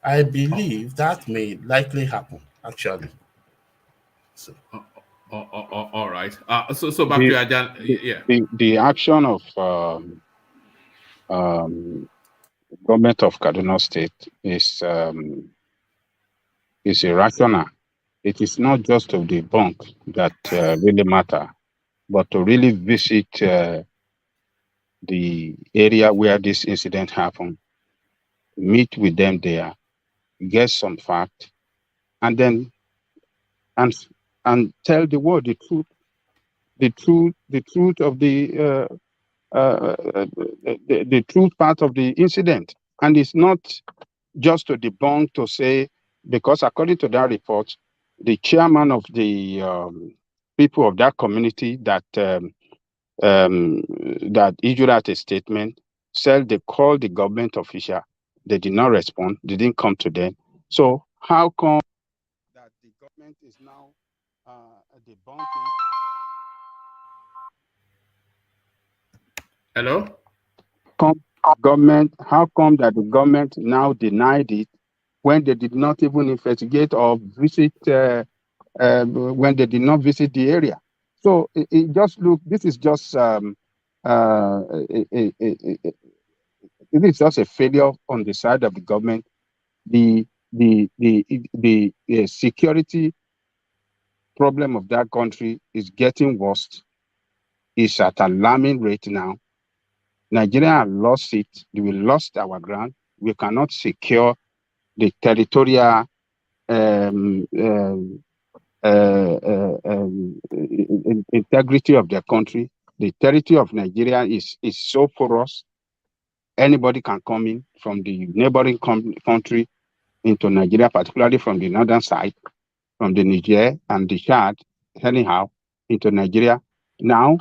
I believe that may likely happen, actually. So. All right. So back to Ajan. Yeah. The action of government of Kaduna State is irrational. It is not just to debunk that really matter, but to really visit the area where this incident happened, meet with them there, get some fact, and then and tell the world the truth of the truth part of the incident. And it's not just to debunk, to say, because according to that report, the chairman of the people of that community that issued out a statement said they called the government official, they did not respond, they didn't come to them. So how come that the government is now debunking? Hello? How come that the government now denied it when they did not even investigate or visit, when they did not visit the area? So it just look. This is just it is just a failure on the side of the government. The security problem of that country is getting worse. It's at an alarming rate now. Nigeria have lost it. We lost our ground. We cannot secure the territorial integrity of the country. The territory of Nigeria is so porous. Anybody can come in from the neighboring country into Nigeria, particularly from the northern side, from the Niger and the Chad, anyhow, into Nigeria. Now,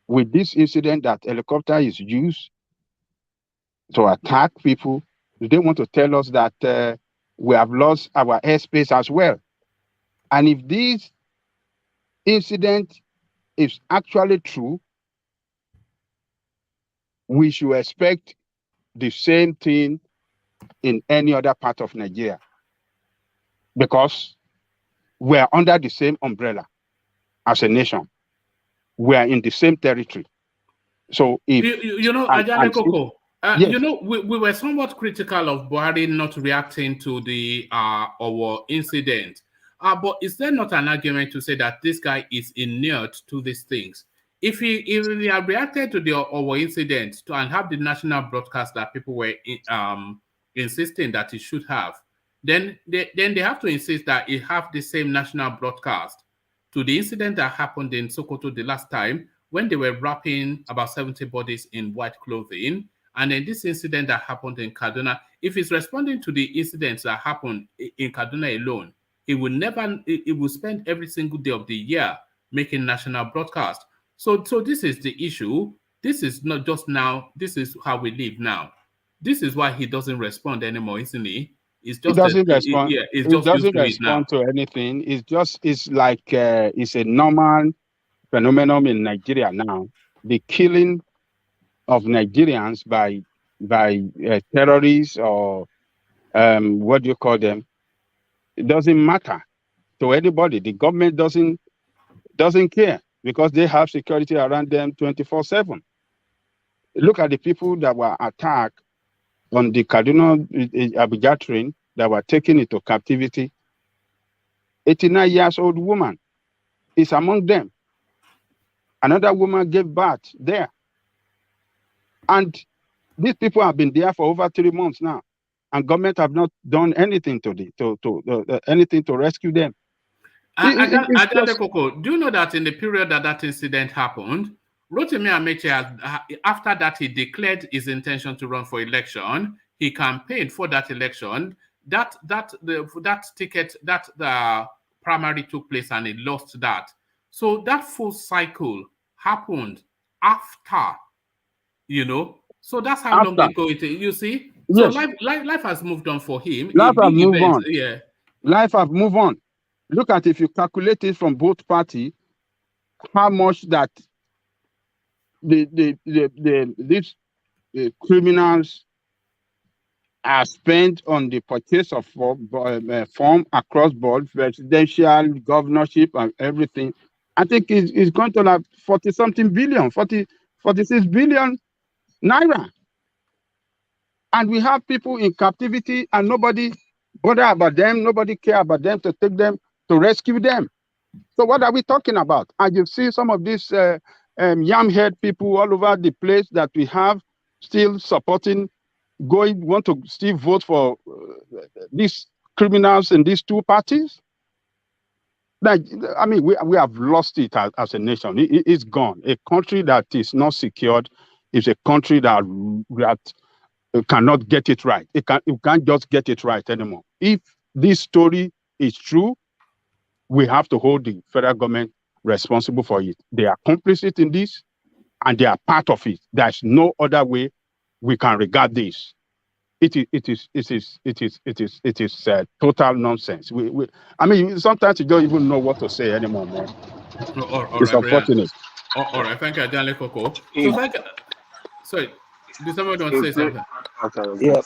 with this incident that helicopter is used to attack people, they want to tell us that we have lost our airspace as well. And if this incident is actually true, we should expect the same thing in any other part of Nigeria, because we are under the same umbrella as a nation. We are in the same territory. So if you know, Ajale Koko, yes. you know, we were somewhat critical of Buhari not reacting to the our incident. But is there not an argument to say that this guy is inured to these things? If he had reacted to the our incident and have the national broadcast that people were insisting that he should have, then they have to insist that he have the same national broadcast to the incident that happened in Sokoto the last time, when they were wrapping about 70 bodies in white clothing, and then this incident that happened in Kaduna. If he's responding to the incidents that happened in Kaduna alone, he will spend every single day of the year making national broadcast. So this is the issue. This is not just now. This is how we live now. This is why he doesn't respond anymore, isn't he? It's just he doesn't respond. It's he just doesn't respond to anything. It's like it's a normal phenomenon in Nigeria now. The killing of Nigerians by terrorists or what do you call them? It doesn't matter to anybody. The government doesn't care, because they have security around them 24/7. Look at the people that were attacked on the Kaduna Abuja train that were taken into captivity. 89-year-old woman is among them. Another woman gave birth there. And these people have been there for over 3 months now, and government have not done anything anything to rescue them. Koko, do you know that in the period that incident happened, Rotimi Amechi, after that, he declared his intention to run for election. He campaigned for that election. That primary took place, and he lost that. So that full cycle happened after, you know. So that's how long ago it is. You see, yes. So life has moved on for him. Life has moved on. Yeah, life has moved on. Look at, if you calculate it from both parties, how much that the criminals are spent on the purchase of form across board, residential, governorship, and everything. I think it's going to have 40-something billion, 46 billion naira. And we have people in captivity, and nobody bother about them, nobody care about them to take them, to rescue them. So what are we talking about? And you see some of these yam-head people all over the place that we have still supporting, want to still vote for these criminals in these two parties. Like, I mean, we have lost it as a nation. It's gone. A country that is not secured is a country that cannot get it right. You can't just get it right anymore. If this story is true, we have to hold the federal government responsible for it. They are complicit in this, and they are part of it. There's no other way we can regard this. It is total nonsense. I mean, sometimes you don't even know what to say anymore, man. It's unfortunate. All right, thank you, Ajale Koko. Sorry, did somebody want to say something? Okay. Yeah.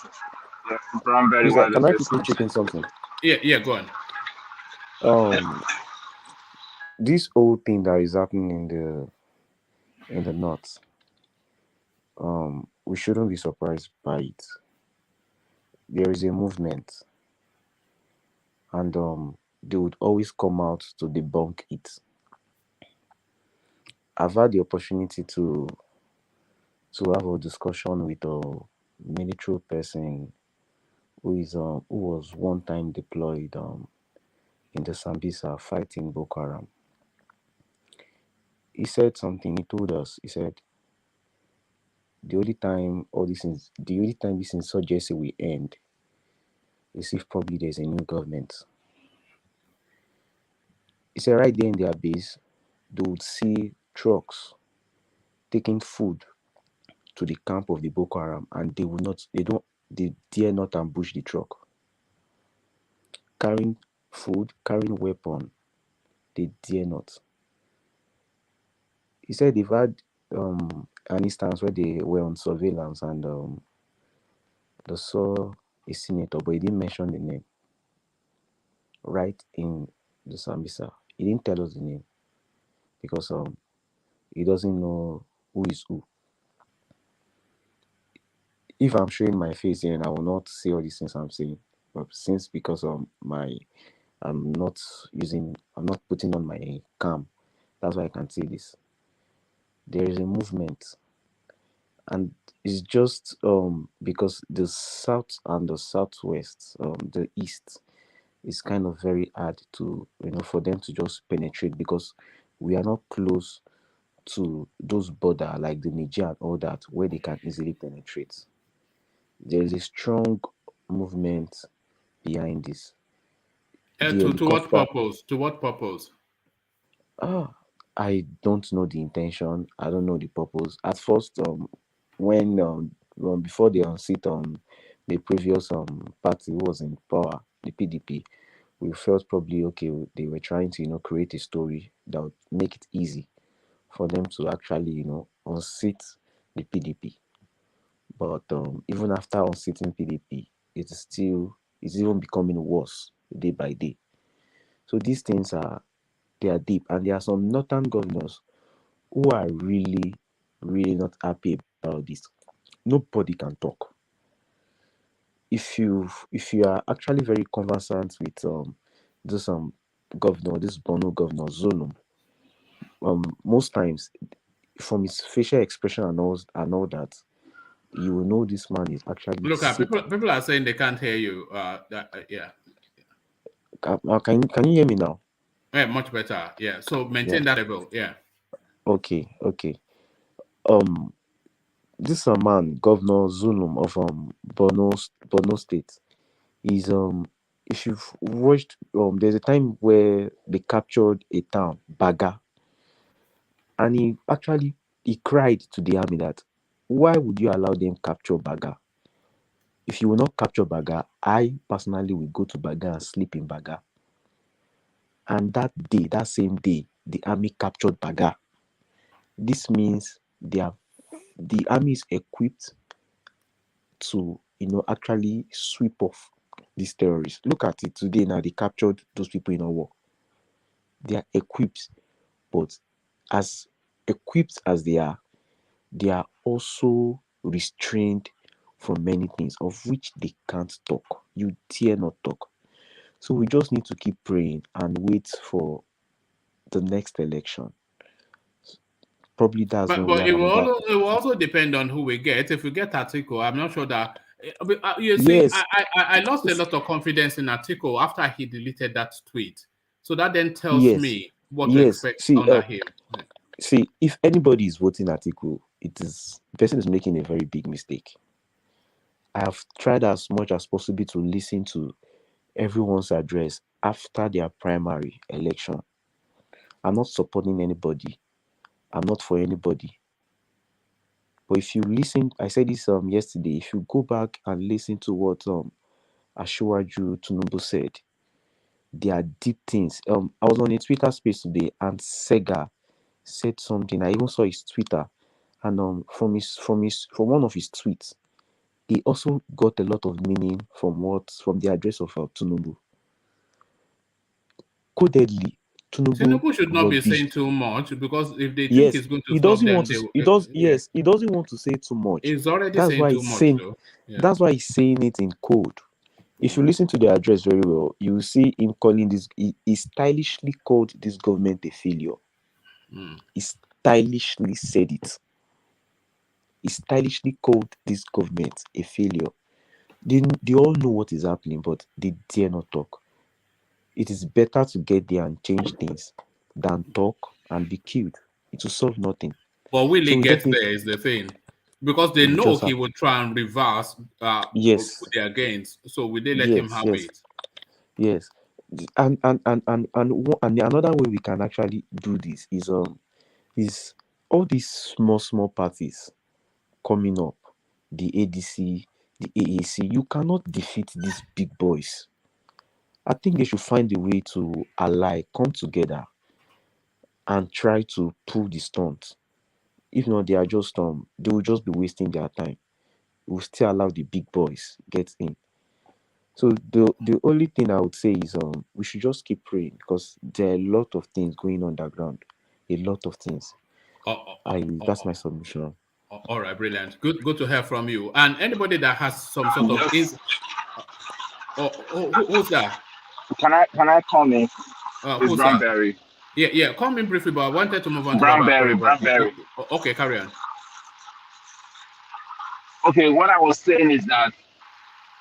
Can I quickly chip in something? Yeah, go on. this whole thing that is happening in the north, we shouldn't be surprised by it. There is a movement, and they would always come out to debunk it. I've had the opportunity to have a discussion with a military person who was one time deployed in the Sambisa fighting Boko Haram. He said something. He told us. He said the only time this insurgency will end is if probably there's a new government. He said right there in their base, they would see trucks taking food to the camp of the Boko Haram, and they dare not ambush the truck. Carrying food, carrying weapon, they dare not. He said they've had an instance where they were on surveillance and they saw a senator, but he didn't mention the name, right in the Sambisa. He didn't tell us the name because he doesn't know who is who. If I'm showing my face here, and I will not say all these things I'm saying, but since because I'm not putting on my cam, that's why I can say this. There is a movement, and it's just because the south and the southwest, the east, is kind of very hard to for them to just penetrate because we are not close to those border like the Niger and all that where they can easily penetrate. There is a strong movement behind this. The To what helicopter. purpose? To what purpose? I don't know the intention. I don't know the purpose. At first, when before they unseat the previous party who was in power, the PDP, we felt probably okay. They were trying to create a story that would make it easy for them to actually unseat the PDP. But even after unseating PDP, it's even becoming worse day by day. So these things they are deep, and there are some northern governors who are really, really not happy about this. Nobody can talk. If you are actually very conversant with this governor, this Bono governor Zulum, most times from his facial expression and all that, you will know this man is actually Look, sick. people are saying they can't hear you. Yeah. Can you hear me now? Yeah, much better. Yeah. So maintain that level. Yeah. Okay. This man, Governor Zulum of Borno State, is if you've watched there's a time where they captured a town, Baga, and he cried to the army that why would you allow them capture Baga? If you will not capture Baga, I personally will go to Baga and sleep in Baga. And that same day, the army captured Baga. This means the army is equipped to actually sweep off these terrorists. Look at it today now, they captured those people in a war. They are equipped, but as equipped as they are also restrained from many things of which they can't talk. You dare not talk. So we just need to keep praying and wait for the next election. Probably that's when we But have another. it will also depend on who we get. If we get ATIKU, I'm not sure that. You see, Yes, I lost a lot of confidence in ATIKU after he deleted that tweet. So that then tells yes, me what to yes. expect under him. See, if anybody is voting Atiku, the person is making a very big mistake. I have tried as much as possible to listen to everyone's address after their primary election. I'm not supporting anybody. I'm not for anybody. But if you listen, I said this yesterday. If you go back and listen to what Asiwaju Tinubu said, there are deep things. I was on a Twitter space today, and Sega said something. I even saw his Twitter, and from one of his tweets, he also got a lot of meaning from the address of Tinubu. Codedly, Tinubu should not be rubbish. saying too much, because if they think Yes, he's going to he stop doesn't them, want they to. will, He does. yeah. Yes, he doesn't want to say too much. He's already That's saying why too he's much, saying. though. Yeah. That's why he's saying it in code. If you listen to the address very well, you will see him calling this. He stylishly called this government a failure. He stylishly said it. He stylishly called this government a failure. They all know what is happening, but they dare not talk. It is better to get there and change things than talk and be killed. It will solve nothing. But will So he we get just need. there is the thing, because they We know just he have. will try and reverse Yes. their gains. So will they let him Yes. have Yes. it? Yes. And another way we can actually do this is all these small parties coming up, the ADC, the AAC. You cannot defeat these big boys. I think they should find a way to ally, come together, and try to pull the stunt. If not, they will just be wasting their time. We'll still allow the big boys get in. So the only thing I would say is we should just keep praying, because there are a lot of things going underground. A lot of things. That's my submission. All right, brilliant. Good to hear from you. And anybody that has some sort of who's that? Can I comment? It's Who's that? Brownberry. Yeah. Call me briefly, but I wanted to move on to Brownberry. Okay, carry on. Okay, what I was saying is that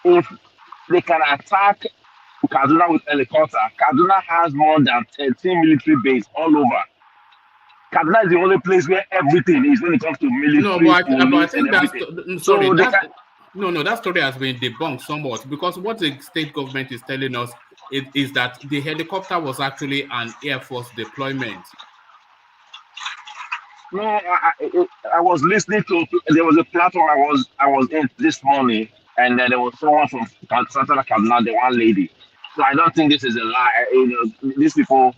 if they can attack Kaduna with helicopter, Kaduna has more than 13 military bases all over. Kaduna is the only place where everything is when it comes to military, No, but I police, think and that's everything. sorry. So That story has been debunked somewhat, because what the state government is telling us is that the helicopter was actually an Air Force deployment. No, I was listening to. There was a platform I was in this morning, and then there was someone from Santana Kaduna, the one lady. So I don't think this is a lie. These people,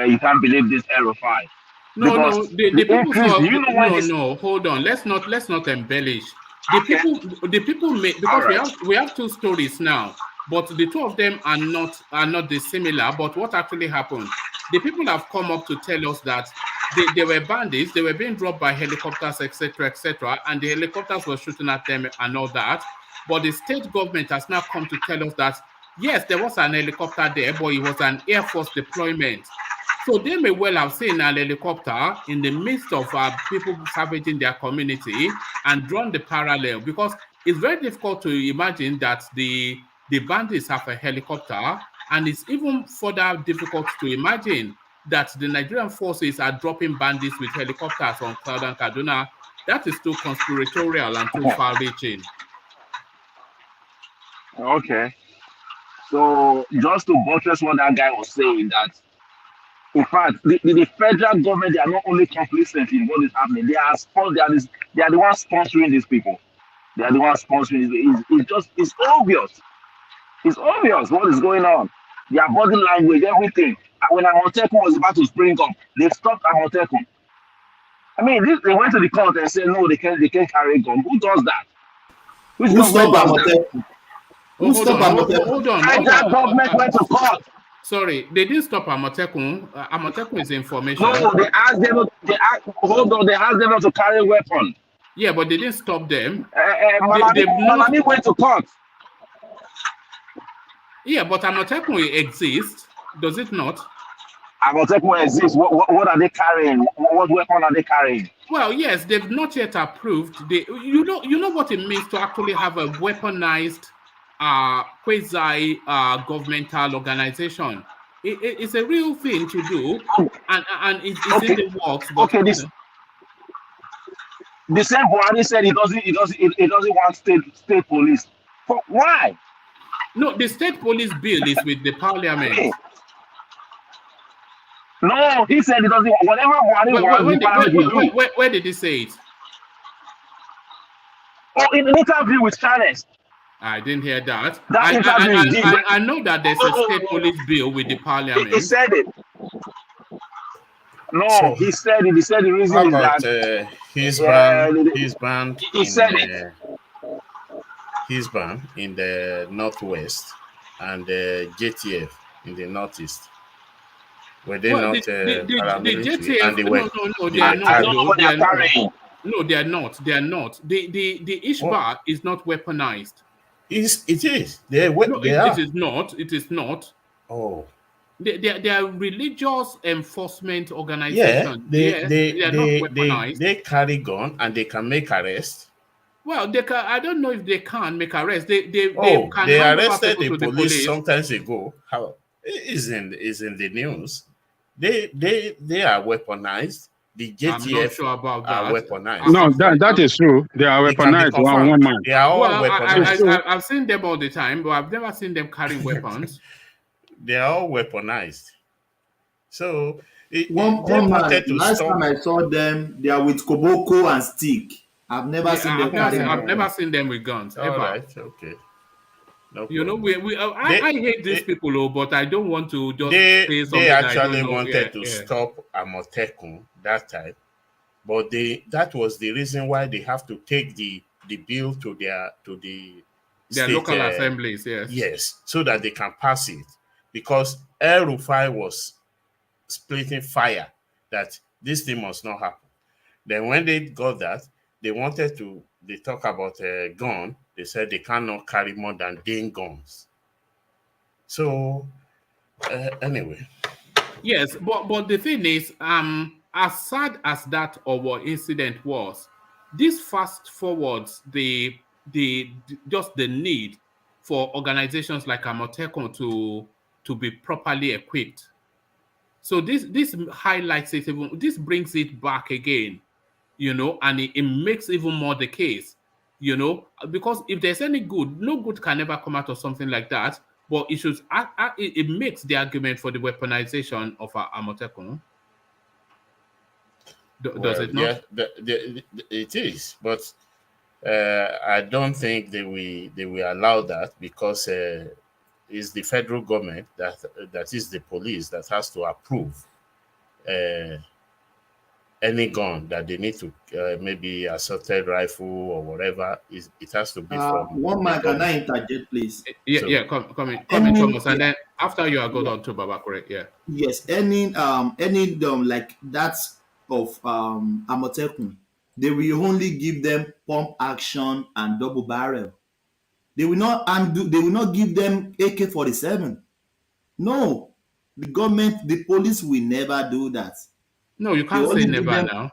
you can't believe this Aerofy. No. The people increase. saw. You know when this. No. Hold on. Let's not embellish. The people make, because Right. we have two stories now, but the two of them are not dissimilar. But what actually happened? The people have come up to tell us that they were bandits. They were being dropped by helicopters, etc., and the helicopters were shooting at them and all that. But the state government has now come to tell us that yes, there was an helicopter there, but it was an Air Force deployment. So they may well have seen an helicopter in the midst of people savaging their community and drawn the parallel, because it's very difficult to imagine that the bandits have a helicopter, and it's even further difficult to imagine that the Nigerian forces are dropping bandits with helicopters on southern Kaduna. That is too conspiratorial and too far-reaching. Okay. So just to buttress what that guy was saying, that in fact the federal government, they are not only complicit in what is happening, they are the ones sponsoring these people. They are the ones sponsoring it's obvious. It's obvious what is going on. Their body language, everything. When Amotekun was about to spring up, they stopped Amotekun. I mean, they went to the court and said no, they can't carry a gun. Who does that? Which Who stopped government does that? Amotekun? Who stopped Amotekun? Hold on. That government went to court. Sorry, they didn't stop Amotekun. Amotekun is information. No, they asked them. They asked them not to carry a weapon. Yeah, but they didn't stop them. Malami went to court. Yeah, but Amotekun exists, does it not? Amotekun exists. What are they carrying? What weapon are they carrying? Well, yes, they've not yet approved. You know what it means to actually have a weaponized quasi governmental organization. It's a real thing to do, and it's in the works. But okay, the same Buhari said he doesn't want state police. Why? No, the state police bill is with the parliament. No, he said he doesn't want whatever Buhari wants. Where did he say it? Oh, in an interview with Charles. I didn't hear that. I know that there's a state police bill with the parliament. He said it. No, he said it. He said the reason is that his band in the northwest and JTF in the northeast. Were they Well, not the paramilitary? JTF, And they were no, they they are were not. I don't carrying. know Though what they they are are not. carrying. No, they are not. They are not. The What Ishba is not weaponized. is it? Is No, they it are? is not. It is not. Oh, They are religious enforcement yeah. organization. Yes, they are not weaponized. They carry gun and they can make arrest. Well, they can. I don't know if they can make arrest. They Oh, can they hand over arrested people the to the police police. sometimes ago. How is in the news? They are weaponized. The I'm not JTF sure about are that. weaponized. No, that is true. They are It can be weaponized confirmed. one man. They are all Well, It's weaponized. true. I've seen them all the time, but I've never seen them carrying weapons. They are all weaponized. So they One man, wanted to last stop. time I saw them, they are with koboko and stick. I've never Yeah, seen them carrying I've weapons. never seen them with guns All ever. right, okay, no You know, problem. I hate these people, oh, but I don't want to just say They something I don't actually know. Yeah, wanted to yeah. stop Amotekun that time, but that was the reason why they have to take the bill to the Their state local assemblies, yes. yes, so that they can pass it, because El Rufai was splitting fire that this thing must not happen. Then when they got that, they talk about a gun. They said they cannot carry more than 10 guns. So anyway. Yes, but the thing is, as sad as that our incident was, this fast forwards the just the need for organizations like Amotekun to be properly equipped. So this highlights it even. This brings it back again, you know, and it makes even more the case, you know, because if there's any good, no good can ever come out of something like that. But it should it makes the argument for the weaponization of our Amotekun. Does it not? Yeah, it is, but I don't think they will allow that, because it's the federal government that is the police that has to approve any gun that they need to, maybe assaulted rifle or whatever. It has to be from One the man, can I government. interject, please? Yeah, So- yeah. Come in, Any- Thomas, and yeah. then after you are go Yeah. on to Baba, correct? Yeah. Yes, any like that of Amotekun, they will only give them pump action and double barrel. They will not they will not give them AK-47. No, the government, the police will never do that. No, you They can't say only give never them.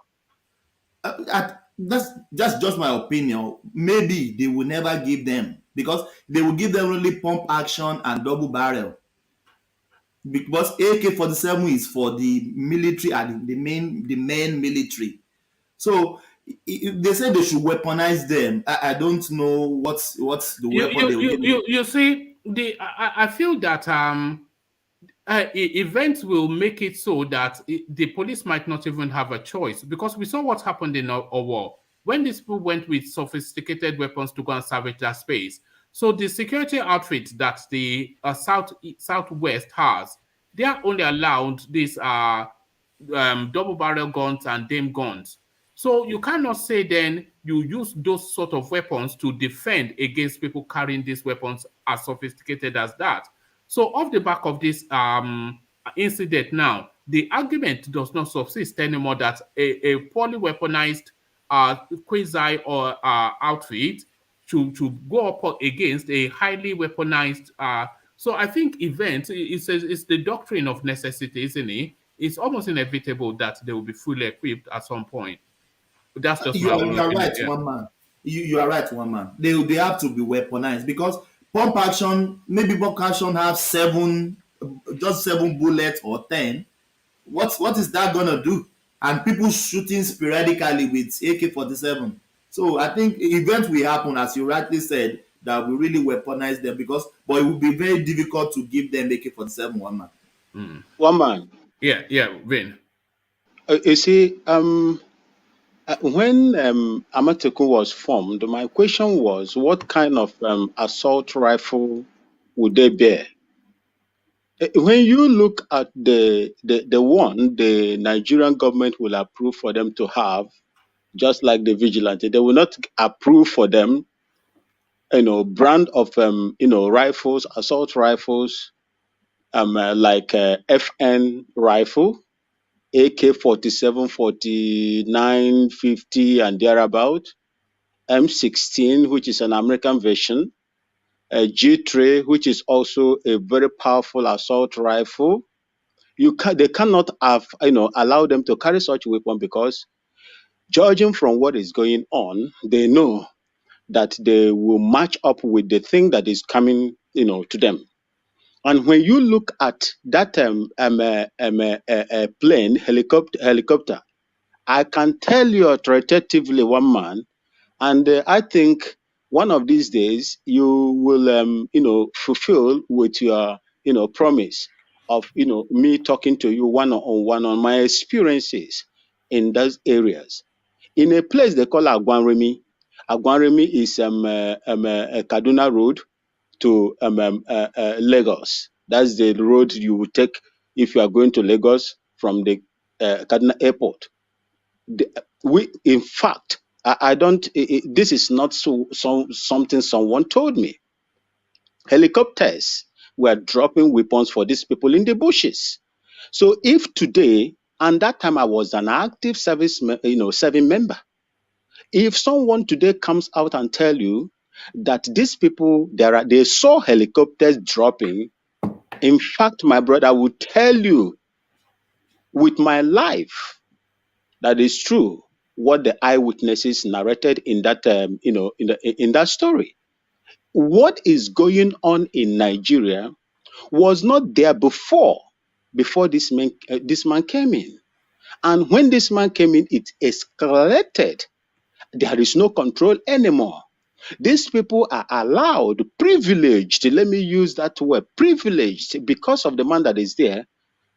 now. That's just my opinion. Maybe they will never give them, because they will give them only pump action and double barrel. Because AK-47 is for the military and the main military. So if they say they should weaponize them, I don't know what's the weapon they will give them. You see, I feel that events will make it so that the police might not even have a choice, because we saw what happened in our war when these people went with sophisticated weapons to go and salvage that space. So the security outfit that the Southwest has, they are only allowed these double barrel guns and dame guns. So you cannot say then you use those sort of weapons to defend against people carrying these weapons as sophisticated as that. So off the back of this incident now, the argument does not subsist anymore that a poorly weaponized quasi or outfit to go up against a highly weaponized. So I think it's the doctrine of necessity, isn't it? It's almost inevitable that they will be fully equipped at some point. That's just my own You are opinion. right, Yeah. one man. You are right, one man. They have to be weaponized, because pump action, maybe pump action have just 7 bullets or 10. What is that gonna do? And people shooting sporadically with AK-47. So I think event will happen, as you rightly said, that we really weaponize them, but it will be very difficult to give them AK-47, one man. One man. Yeah, Vin. You see, when Amateku was formed, my question was, what kind of assault rifle would they bear? When you look at the one the Nigerian government will approve for them to have, just like the vigilante, they will not approve for them, brand of rifles, assault rifles, like FN rifle, AK-47, 49, 50, and thereabout, M16, which is an American version, G3, which is also a very powerful assault rifle. They cannot have, allow them to carry such weapon because, judging from what is going on, they know that they will match up with the thing that is coming, to them. And when you look at that plane, helicopter, I can tell you authoritatively, one man, and I think one of these days you will, fulfill with your, promise of, me talking to you one-on-one on my experiences in those areas. In a place they call Agwanremi. Agwanremi is a Kaduna road to Lagos. That's the road you will take if you are going to Lagos from the Kaduna airport. In fact, I don't. This is not something someone told me. Helicopters were dropping weapons for these people in the bushes. So if today, and that time I was an active serving member. If someone today comes out and tell you that these people they saw helicopters dropping, in fact, my brother would tell you with my life that is true what the eyewitnesses narrated in that in that story. What is going on in Nigeria was not there before this man came in. And when this man came in, it escalated. There is no control anymore. These people are allowed, privileged, let me use that word, privileged, because of the man that is there,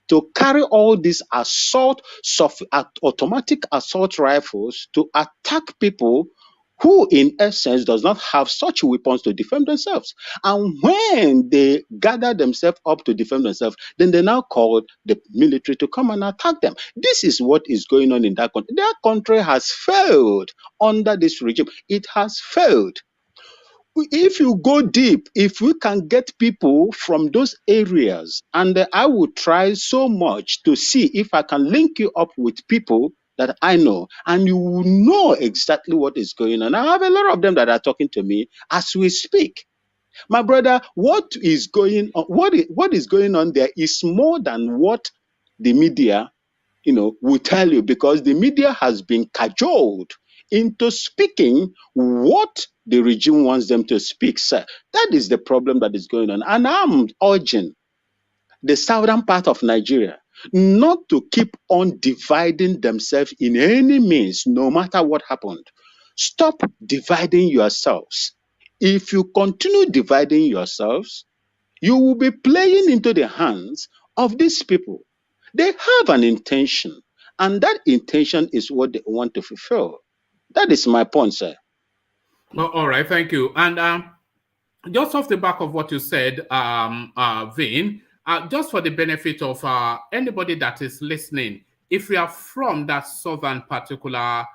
to carry all these automatic assault rifles to attack people who, in essence, does not have such weapons to defend themselves. And when they gather themselves up to defend themselves, then they now call the military to come and attack them. This is what is going on in that country. That country has failed under this regime. It has failed. If you go deep, if we can get people from those areas, and I will try so much to see if I can link you up with people that I know, and you will know exactly what is going on. I have a lot of them that are talking to me as we speak. My brother, what is going on? What is going on there is more than what the media, will tell you, because the media has been cajoled into speaking what the regime wants them to speak, sir. That is the problem that is going on. And I'm urging the southern part of Nigeria not to keep on dividing themselves in any means, no matter what happened. Stop dividing yourselves. If you continue dividing yourselves, you will be playing into the hands of these people. They have an intention, and that intention is what they want to fulfill. That is my point, sir. All right, thank you. And just off the back of what you said, Vin, just for the benefit of anybody that is listening, if you are from that southern Kaduna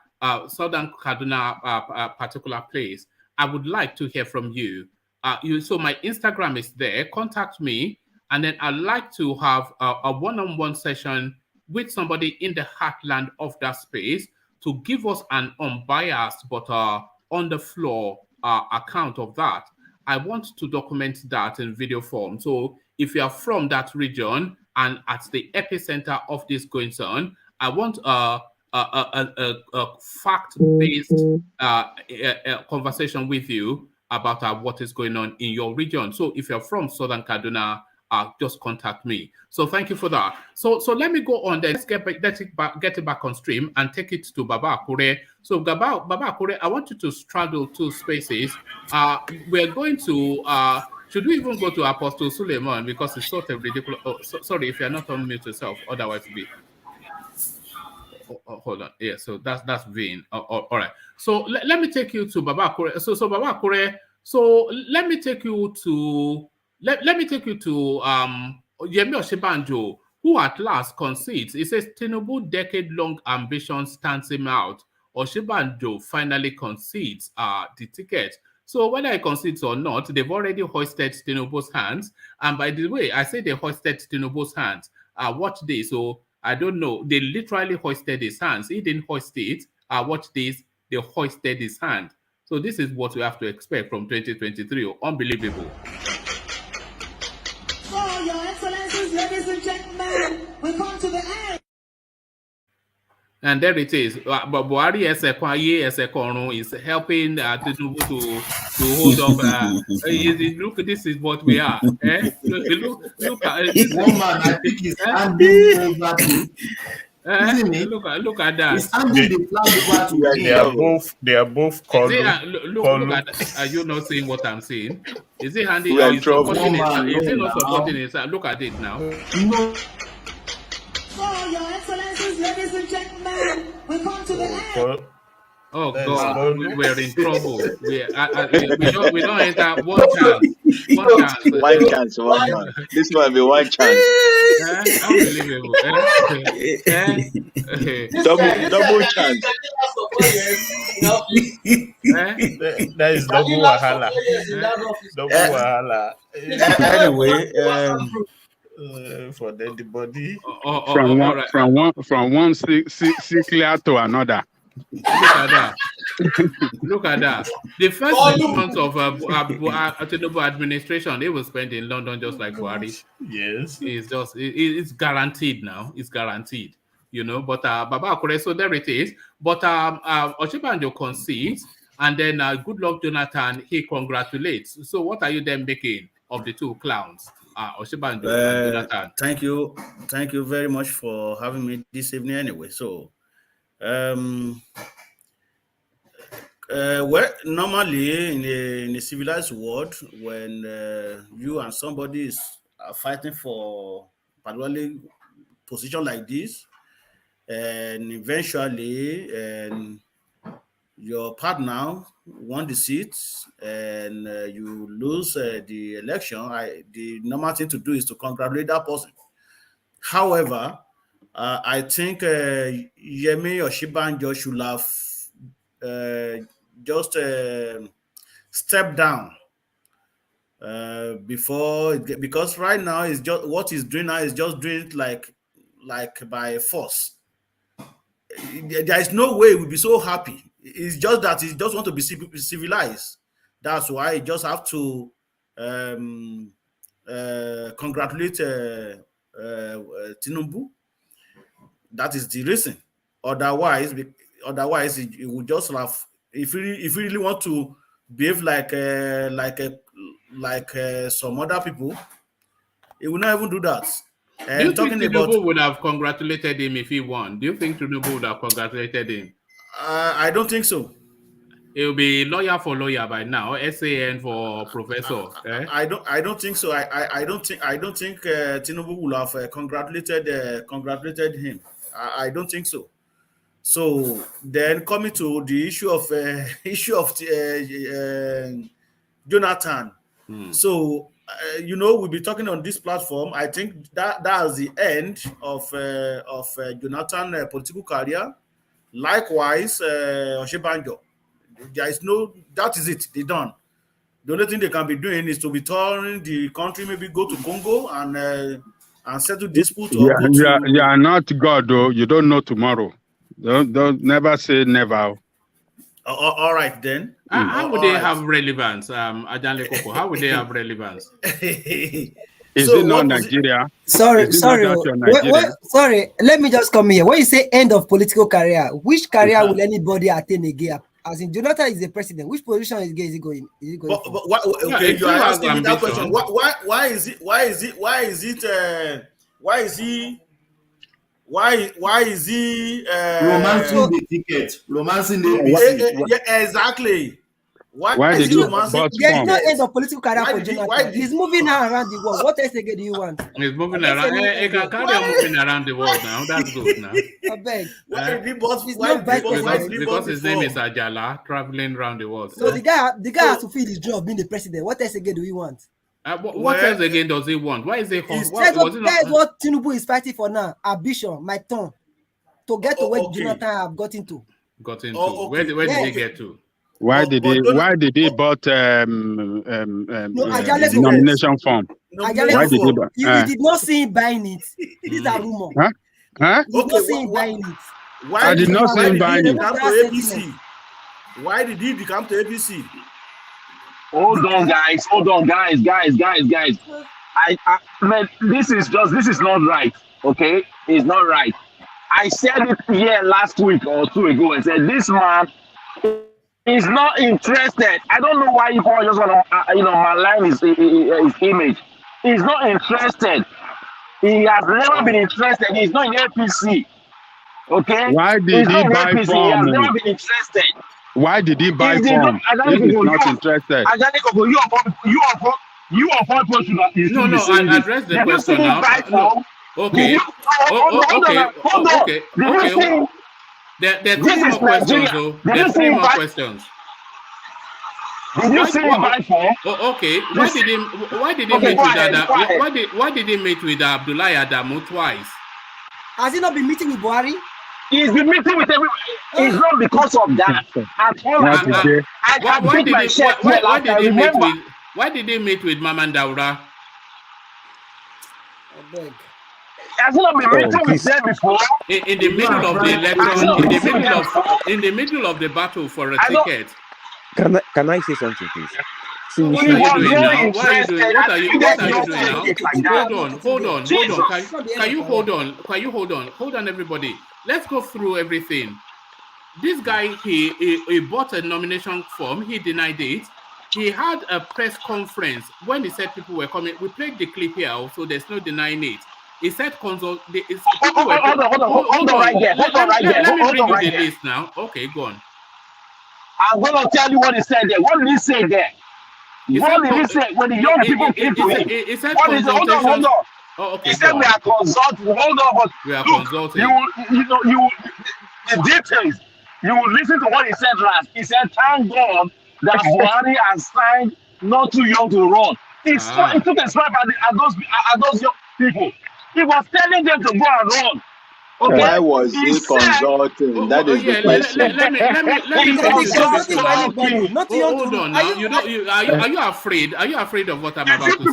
particular place, I would like to hear from you. So my Instagram is there. Contact me, and then I'd like to have a one-on-one session with somebody in the heartland of that space to give us an unbiased but on the floor account of that. I want to document that in video form. So if you are from that region and at the epicenter of this going on, I want a fact-based conversation with you about what is going on in your region. So if you're from Southern Kaduna, just contact me. So thank you for that. So let me go on then. Let's get it back on stream and take it to Baba Akure. So Baba Akure, I want you to straddle two spaces. We're going to should we even go to Apostle Suleiman, because it's sort of ridiculous. Oh, sorry, if you're not on mute yourself, otherwise be. Hold on. Yeah, so that's Vin. All right. So let me take you to Baba Akure. So Baba Akure. So let me take you to Yemi Osinbajo, who at last concedes. He says Tinubu decade-long ambition stands him out. Osinbajo finally concedes the ticket So whether I concede or not, they've already hoisted Tinubu's hands. And by the way, I say they hoisted Tinubu's hands. Watch this. So I don't know. They literally hoisted his hands. He didn't hoist it. Watch this. They hoisted his hand. So this is what we have to expect from 2023. Unbelievable. So, Your Excellencies, ladies and gentlemen, we come to the end. And there it is. But Buhari Esekorun is helping Tinubu to hold up. Look, this is what we are. Look at this. One man, I think he's handing over to. Look at that. He's handing the flag over to him. They are both Look at that. Are you not seeing what I'm seeing? Is he handing? Is he not supporting his? Look at it now. No. So, Your Excellencies, ladies and gentlemen, we come to the end. Oh God, we're in trouble. We don't enter one chance. One chance, one man. This might be one chance. Unbelievable. Double chance. That is double wahala. Double wahala. Anyway, for the body. From one clear to another. Look at that. The first 6 months of Tinubu administration, they will spend in London just like Buhari. Yes. It's guaranteed now. It's guaranteed. But Baba Akure, so there it is. But Osinbajo concedes, and then Goodluck Jonathan, he congratulates. So what are you then making of the two clowns? Osinbajo and Jonathan. Thank you very much for having me this evening anyway. So well, normally in a civilized world, when you and somebody is fighting for particularly position like this, and eventually your partner won the seat and you lose the election, the normal thing to do is to congratulate that person. However, I think Yemi Osinbajo should have just stepped down because right now is just what he's doing now is just doing it like by force. There is no way he will be so happy. It's just that he just want to be civilized. That's why he just have to congratulate Tinubu. That is the reason. Otherwise, he would just have. If he really want to behave like some other people, he will not even do that. Do you think Tinubu would have congratulated him if he won? Do you think Tinubu would have congratulated him? I don't think so. It will be lawyer for lawyer by now, SAN for professor. I don't think so. I don't think Tinubu will have congratulated him. I don't think so. So then coming to the issue of Jonathan. So we'll be talking on this platform. I think that is the end of Jonathan political career. Likewise, Osinbajo. There is that is it. They're done. The only thing they can be doing is to be touring the country, maybe go to Congo and settle dispute. You are not God, though. You don't know tomorrow. Don't never say never. All right then. How would they have relevance, Ajanle Koko? How would they have relevance? Is it not Nigeria? Sorry. Sorry. Let me just come here. When you say end of political career, which career will anybody attain again? As in, Jonathan is the president. Which position is he going? Okay, you are asking me that question. Why is he romancing the ticket? Romancing the yeah, exactly. Why did you there's no end of political career for Jonathan. He's moving now around the world. What else again do you want? He's moving around. He can carry on moving around the world now. That's good now. I beg. Because his name is Ajala, traveling around the world. So the guy has to feel his job of being the president. What else again do we want? What else again does he want? Why is he home? That's what Tinubu is fighting for now. Ambition, my turn to get to where Jonathan have gotten to. Where did he get to? Why did they bought No, Ajale go nomination form? Ajale Why did go. they You did not see him buying it. These are rumor. Huh? You did not see him buying it. Why I did not see him buying it. Come to APC? Why did he become to APC? Hold on, guys. Hold on, guys. Man, this is not right. Okay, it's not right. I said it here last week or two ago and said this man is not interested. I don't know why you just want to, malign his image. He's not interested. He has never been interested. He's not in APC. Okay. Why did he buy APC. form? He has never been interested. Why did he buy form? If he's not interested. You are one person that is No, I address the question now. No. Okay. Okay. There are three more questions, though. There are three more questions. Did you see him buy form? Okay. Why did he meet with Adamu? Why did he meet with Abdullahi Adamu twice? Has he not been meeting with Buhari? He's been meeting with everyone. It's not because of that. At all. Why did he meet with Maman Daura? Has he not been meeting with them before? In the middle of the election, in the middle of the battle for a ticket. Can I say something, please? What are you doing now? What are you doing now? Hold on. Can you hold on? Hold on, everybody. Let's go through everything. This guy, he bought a nomination form. He denied it. He had a press conference when he said people were coming. We played the clip here, so there's no denying it. He said hold on right there. Let me bring you the list now. Okay, go on. I'm going to tell you what he said there. What did he say there? What did he say when the young people came to him? He said hold on. Oh, okay, he said we are consulting. Hold on, but we are consulting. The details. You will listen to what he said last. He said, "Thank God that Buhari has signed not too young to run." He took a swipe at those young people. He was telling them to go and run. Okay. Why was he consulting? That is the question. Let me hold on now. Are you afraid? Are you afraid of what I'm about to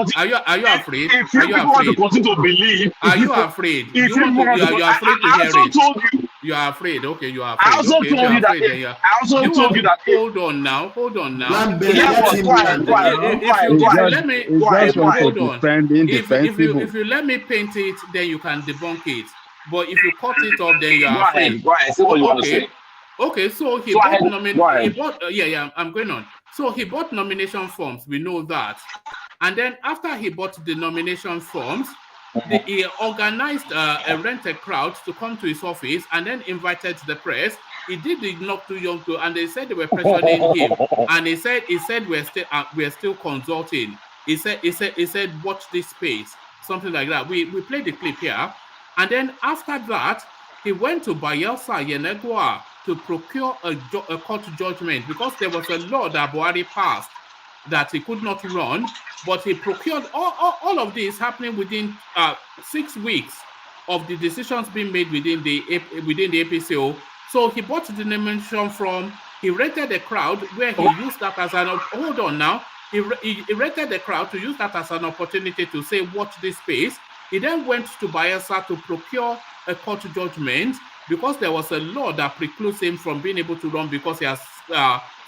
say? Are you afraid? If you want to continue to believe, are you afraid? You're afraid to hear it. You are afraid. Okay, you are afraid. I also told you that. Hold on now. Hold on. If you let me paint it, then you can debunk it. But if you cut it off, then you are afraid. Okay, so he bought I'm going on. So he bought nomination forms. We know that. And then after he bought the nomination forms, he organized a rented crowd to come to his office and then invited the press. He did the not too young to, and they said they were pressuring him. And he said we're still consulting. He said watch this space, something like that. We played the clip here. And then after that, he went to Bayelsa, Yenegua, to procure a court judgment because there was a law that Buhari passed that he could not run, but he procured all of this happening within 6 weeks of the decisions being made within the APCO. So he bought the nomination from, he rented a crowd where he used that as an, hold on now, he rented the crowd to use that as an opportunity to say, watch this space. He then went to Bayelsa to procure a court judgment because there was a law that precludes him from being able to run because he has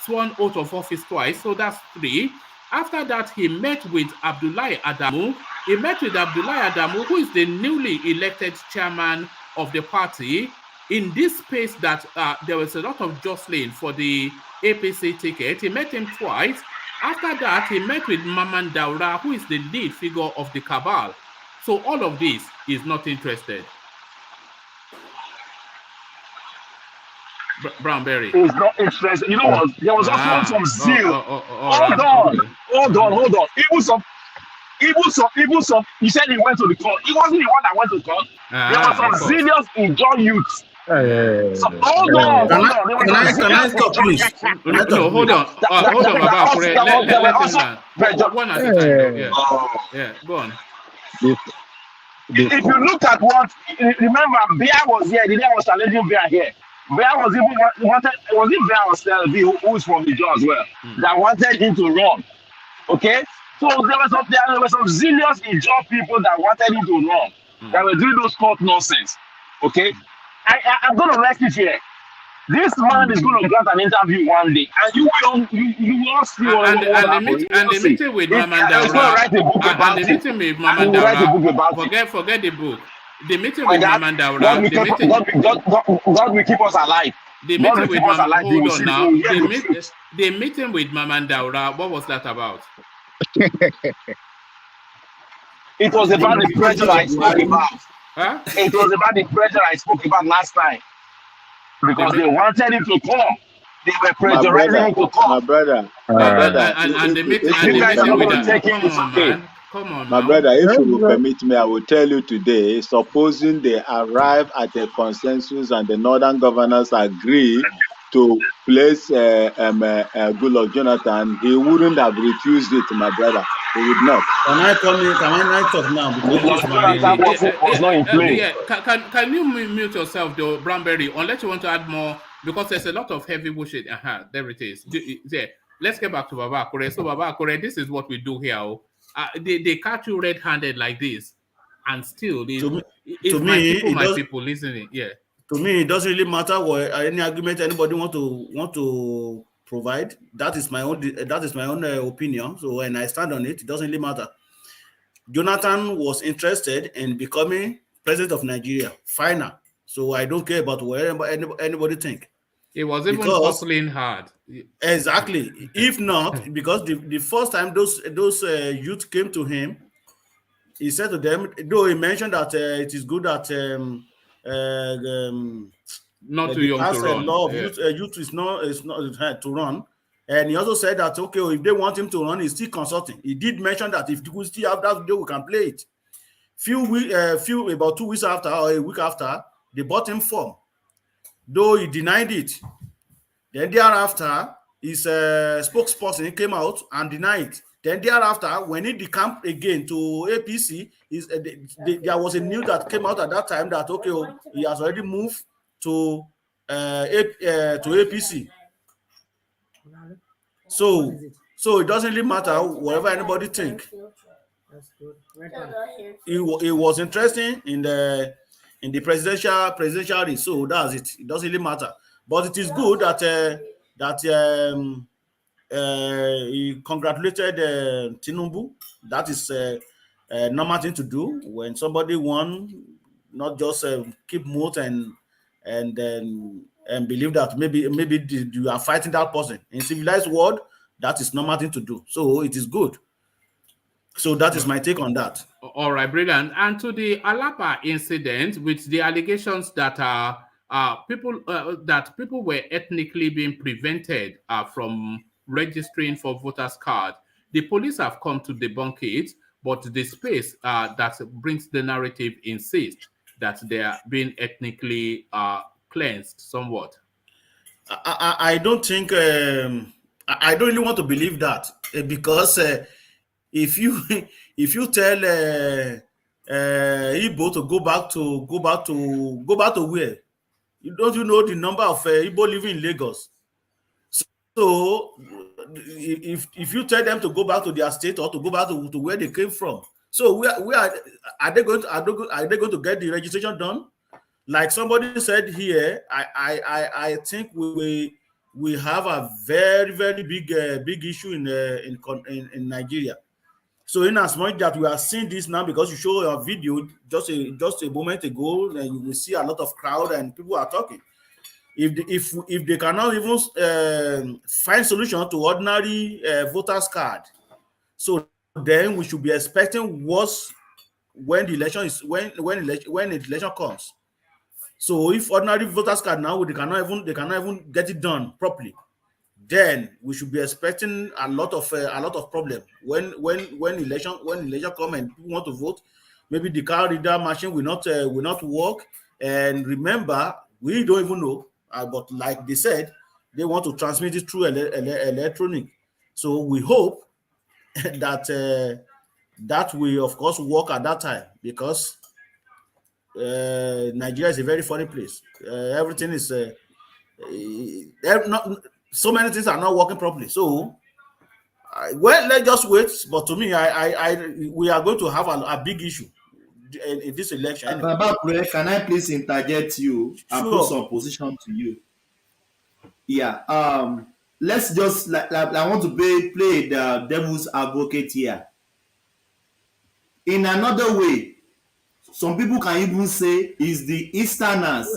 sworn oath of office twice. So that's 3. After that, he met with Abdullahi Adamu. He met with Abdullahi Adamu, who is the newly elected chairman of the party. In this space that there was a lot of jostling for the APC ticket, he met him twice. After that, he met with Maman Daura, who is the lead figure of the cabal. So all of this is not interested. Brownberry is not interested. You know what? There was also some zeal. Hold on. Even some. He said he went to the court. He wasn't the one that went to court. There was some zealous enjoy youths. Hold on. Can I stop, please? No, hold on. Hold on, Baba. Let him one at a time. Yeah, go on. If you look at what, remember, Bear was here. The day I was challenging Bear here. Bear was even wanted. Was it Bear or Selby who is from the Jaw as well that wanted him to run? Okay, so there were some zealous Ijaw people that wanted him to run. That were doing those court nonsense. Okay, I'm gonna rest it here. This man is going to grant an interview one day, and you will see what the meeting with Mamandaura, and the meeting with Mamandaura. Forget the book. The meeting with Mamandaura. God will keep us alive. The meeting with Mamandaura. The meeting with Mamandaura. What was that about? It was about the pressure I spoke about. Huh? It was about the pressure I spoke about last time. Because they wanted him to come. They were pressurizing him to come. My brother. And the meeting with Come on, my brother, if you will permit me, I will tell you today, supposing they arrive at a consensus and the northern governors agree to place Goodluck Jonathan, he wouldn't have refused it, my brother. He would not. Can I talk now? Can you mute yourself, though, Brownberry, unless you want to add more, because there's a lot of heavy bullshit. There it is. There. Let's get back to Baba Akure. So, Baba Akure, this is what we do here. They catch you red-handed like this, and still, my people listening, yeah. To me, it doesn't really matter what any argument anybody want to provide. That is my own opinion. So when I stand on it, it doesn't really matter. Jonathan was interested in becoming president of Nigeria. Final. So I don't care about what anybody think. It was even hustling hard. Exactly. If not, because the first time those youth came to him, he said to them, though he mentioned that it is good that not too young to run. Law of youth is not to run, and he also said that okay, if they want him to run, he's still consulting. He did mention that if we still have that video, we can play it. About 2 weeks after or a week after, they bought him form, though he denied it. Then thereafter, his spokesperson came out and denied it. Then thereafter, when he decamped again to APC, there was a news that came out at that time that okay, he has already moved to APC. So it doesn't really matter whatever anybody think. It was interesting in the presidential race, so that's it. It doesn't really matter. But it is good that he congratulated Tinubu. That is normal thing to do when somebody won. Not just keep mute and believe that maybe you are fighting that person. In civilized world, that is normal thing to do. So it is good. So that is my take on that. All right, brilliant. And to the ALABA incident, with the allegations that people were ethnically being prevented from registering for voters' card, the police have come to debunk it, but the space that brings the narrative insists that they are being ethnically cleansed somewhat. I don't think I don't really want to believe that because if you tell Igbo to go back to where, you know the number of Igbo living in Lagos. So if you tell them to go back to their state or to go back to where they came from, so are they going to get the registration done? Like somebody said here, I think we have a very, very big issue in Nigeria. So in as much that we are seeing this now, because you show a video just a moment ago, and you will see a lot of crowd and people are talking. If they cannot even find solution to ordinary voters card, so then we should be expecting worse when the election is when the election comes. So if ordinary voters card now they cannot even get it done properly, then we should be expecting a lot of problem when election come and people want to vote. Maybe the card reader machine will not work. And remember, we don't even know. But like they said, they want to transmit it through electronic. So we hope that that will of course work at that time, because Nigeria is a very funny place. Everything is So many things are not working properly. So, well, let's just wait. But to me, we are going to have a big issue in this election. Anyway. Baba, can I please interject you and put some position to you? Yeah. Let's just I want to play the devil's advocate here. In another way, some people can even say it's the Easterners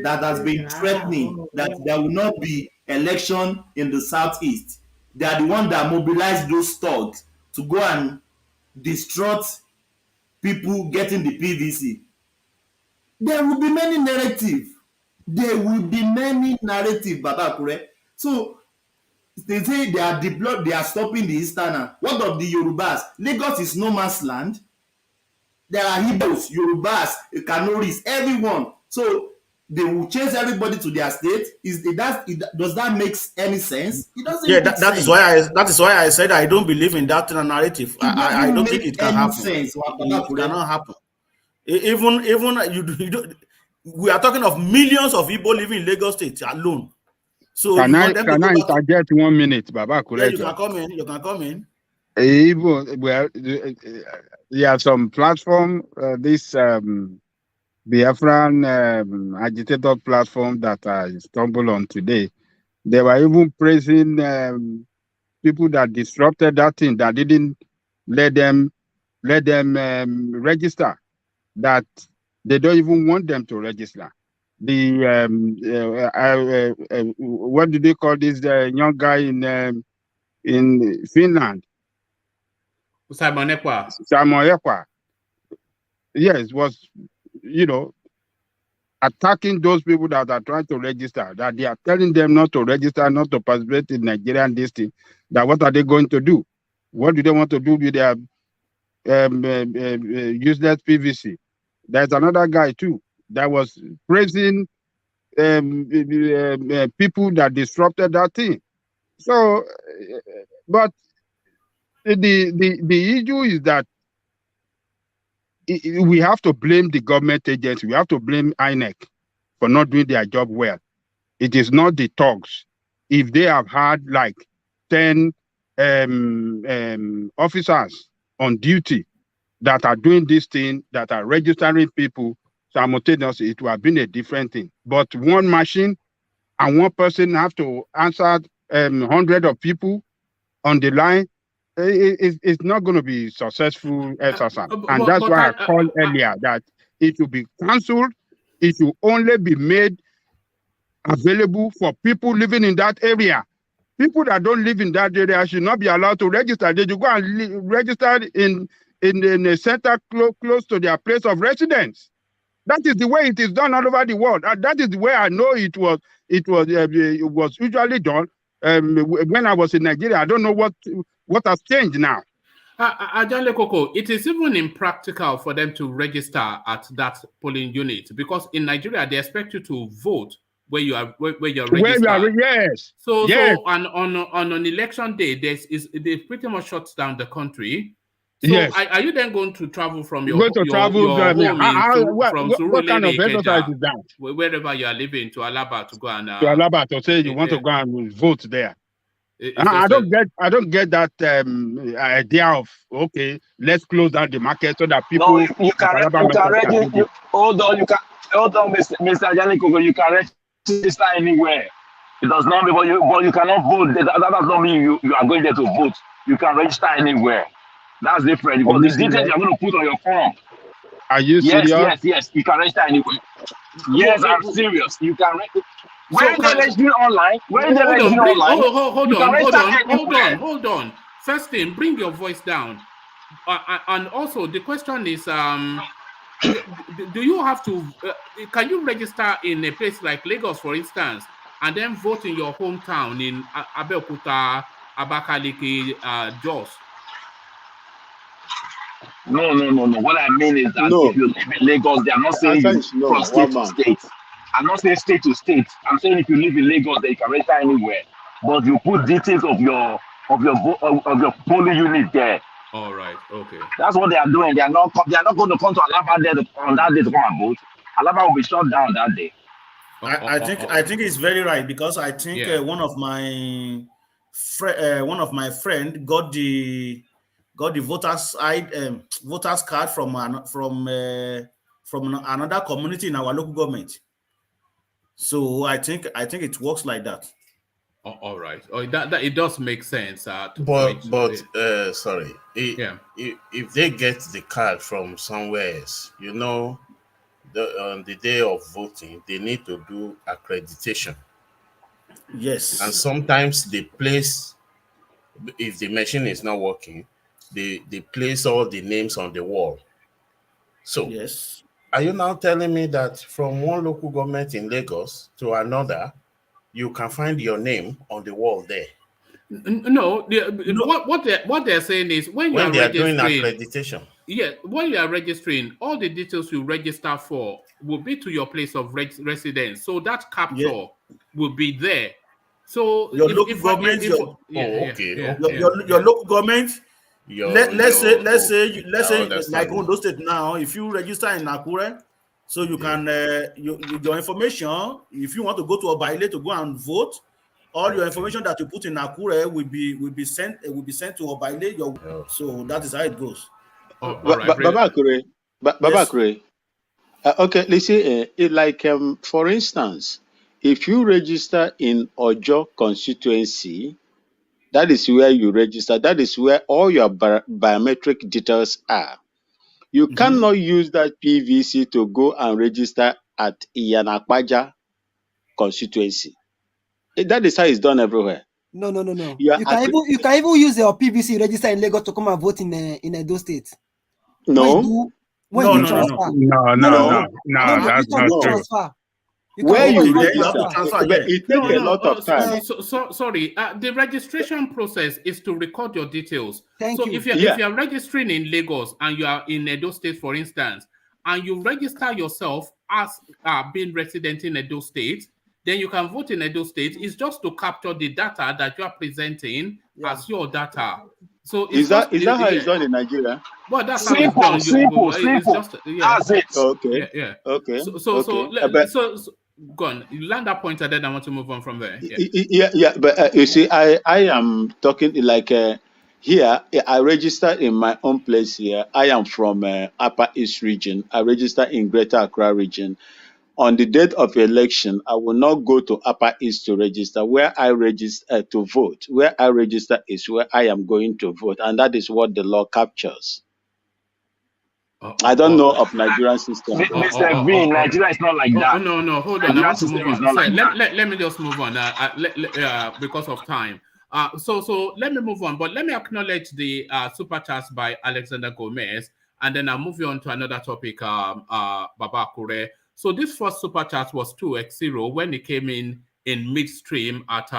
that has been threatening that there will not be election in the Southeast. They are the one that mobilized those thugs to go and distraught people getting the PVC. There will be many narrative. Baba Kure. So they say they are stopping the Easterner. What of the Yorubas? Lagos is no man's land. There are Igbos, Yorubas, Kanoris, everyone. So they will chase everybody to their state. Does that make any sense? It doesn't. Yeah, that is why I said I don't believe in that narrative. I don't think it can happen. Sense. It cannot happen. Even you don't. We are talking of millions of people living in Lagos State alone. So can I interject 1 minute, Baba? Yeah, you can come in. You can come in. Even well, there are some platform. This Biafran agitator platform that I stumbled on today. They were even praising people that disrupted that thing, that didn't let them register. That they don't even want them to register. The what do they call this? The young guy in Finland. Simon Ekpa. Yes, was, attacking those people that are trying to register, that they are telling them not to register, not to participate in Nigerian district. That what are they going to do? What do they want to do with their useless PVC? There's another guy too that was praising people that disrupted that thing. So, but the issue is that we have to blame the government agency. We have to blame INEC for not doing their job well. It is not the thugs. If they have had like 10 officers on duty that are doing this thing, that are registering people simultaneously, it would have been a different thing. But one machine and one person have to answer 100 of people on the line. It's not going to be successful exercise. And that's why I called earlier that it will be cancelled. It will only be made available for people living in that area. People that don't live in that area should not be allowed to register. They should go and register in a center close to their place of residence. That is the way it is done all over the world. And that is the way I know it was usually done. When I was in Nigeria, I don't know what has changed now. Ajanle Koko, it is even impractical for them to register at that polling unit, because in Nigeria they expect you to vote where you're registered. Yes. So on an election day, they pretty much shuts down the country. So yes. Are you then going to travel from your home from what kind of exercise is that? Wherever you are living, to Alaba to go and to Alaba to say you want to go and vote there? I don't get that idea of, okay, let's close down the market so that people. No, you can hold on, Mr. Janiko, you can register anywhere. It does not mean, but you cannot vote. That does not mean you are going there to vote. You can register anywhere. That's different, because the details you're going to put on your form. Are you serious? Yes. You can register anywhere. Yes, I'm serious. You can register. When they register online, hold on. First thing, bring your voice down. And also, the question is, do you have to? Can you register in a place like Lagos, for instance, and then vote in your hometown in Abeokuta, Abakaliki, Jos? No. What I mean is that if you live in Lagos, they are not saying from state to state. I'm not saying state to state. I'm saying if you live in Lagos, that you can register anywhere, but you put details of your polling unit there. All right. Okay. That's what they are doing. They are not going to come to Alaba there on that day to come and vote. Alaba will be shut down that day. I think it's very right, because I think one of my friend got the voters card from another community in our local government. So I think it works like that. All right. Oh, that it does make sense. Sorry, if they get the card from somewhere else, on the day of voting, they need to do accreditation. Yes. And sometimes they place, if the machine is not working, they place all the names on the wall. So yes, are you now telling me that from one local government in Lagos to another, you can find your name on the wall there? No. What they're saying is when you are doing registering accreditation. Yeah, when you are registering, all the details you register for will be to your place of residence. So that capture will be there. So your local government, your local government. Let's say like Ondo State now, if you register in Nakure, so you can your information. If you want to go to Obaile to go and vote, all your information that you put in Nakure will be sent to Obaile. So that is how it goes. Babakure. Okay, listen. For instance, if you register in Ojo constituency, that is where you register. That is where all your biometric details are. You cannot use that PVC to go and register at Iyanakwaja constituency. That is how it's done everywhere. No. You can even use your PVC register in Lagos to come and vote in Edo State. No. No. That's not true. Transfer. Where you transfer, it takes a lot of time. Sorry, the registration process is to record your details. Thank you. If you're registering in Lagos and you are in Edo State, for instance, and you register yourself as being resident in Edo State, then you can vote in Edo State. It's just to capture the data that you are presenting as your data. So is that how it's done in Nigeria? Well, that's simple. It's just, That's it. Okay. Yeah. Okay. So go on. You land that point, and then I want to move on from there. But you see, I am talking like here. I register in my own place here. I am from Upper East region. I register in Greater Accra region. On the date of election, I will not go to Upper East to register. Where I register to vote, where I register is where I am going to vote, and that is what the law captures. I don't know of Nigerian system. Mr. V, Nigeria is not like that. No, hold on. I want to move on. Let me just move on because of time. So let me move on, but let me acknowledge the super chats by Alexander Gomez, and then I'll move you on to another topic, Babakure. So this first super chat was 2x0 when he came in midstream at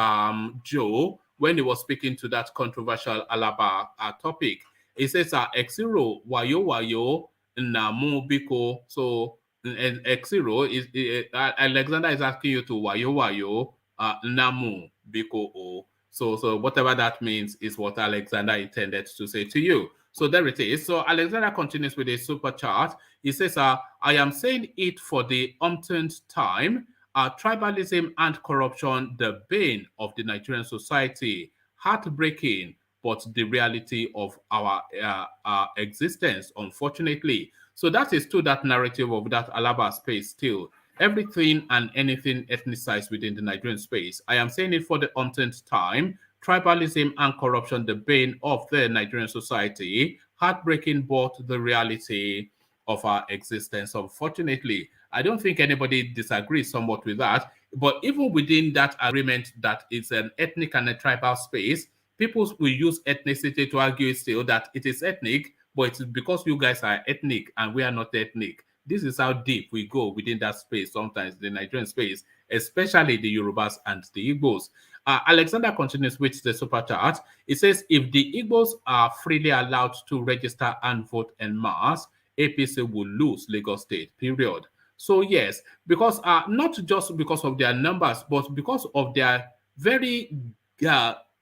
Joe when he was speaking to that controversial ALABA topic. He says X0 wayo namu biko. So X0 is Alexander is asking you to wayo namu biko. So whatever that means is what Alexander intended to say to you. So there it is. So Alexander continues with a super chat. He says, I am saying it for the umpteenth time. Tribalism and corruption, the bane of the Nigerian society. Heartbreaking, but the reality of our existence, unfortunately. So that is to that narrative of that ALABA space still. Everything and anything ethnicized within the Nigerian space. I am saying it for the umpteenth time. Tribalism and corruption, the bane of the Nigerian society. Heartbreaking, but the reality of our existence, unfortunately. I don't think anybody disagrees somewhat with that. But even within that agreement that it's an ethnic and a tribal space, people will use ethnicity to argue still that it is ethnic, but it's because you guys are ethnic and we are not ethnic. This is how deep we go within that space, sometimes the Nigerian space, especially the Yorubas and the Igbos. Alexander continues with the super chat. It says, if the Igbos are freely allowed to register and vote en masse, APC will lose Lagos State, period. So yes, because not just because of their numbers, but because of their very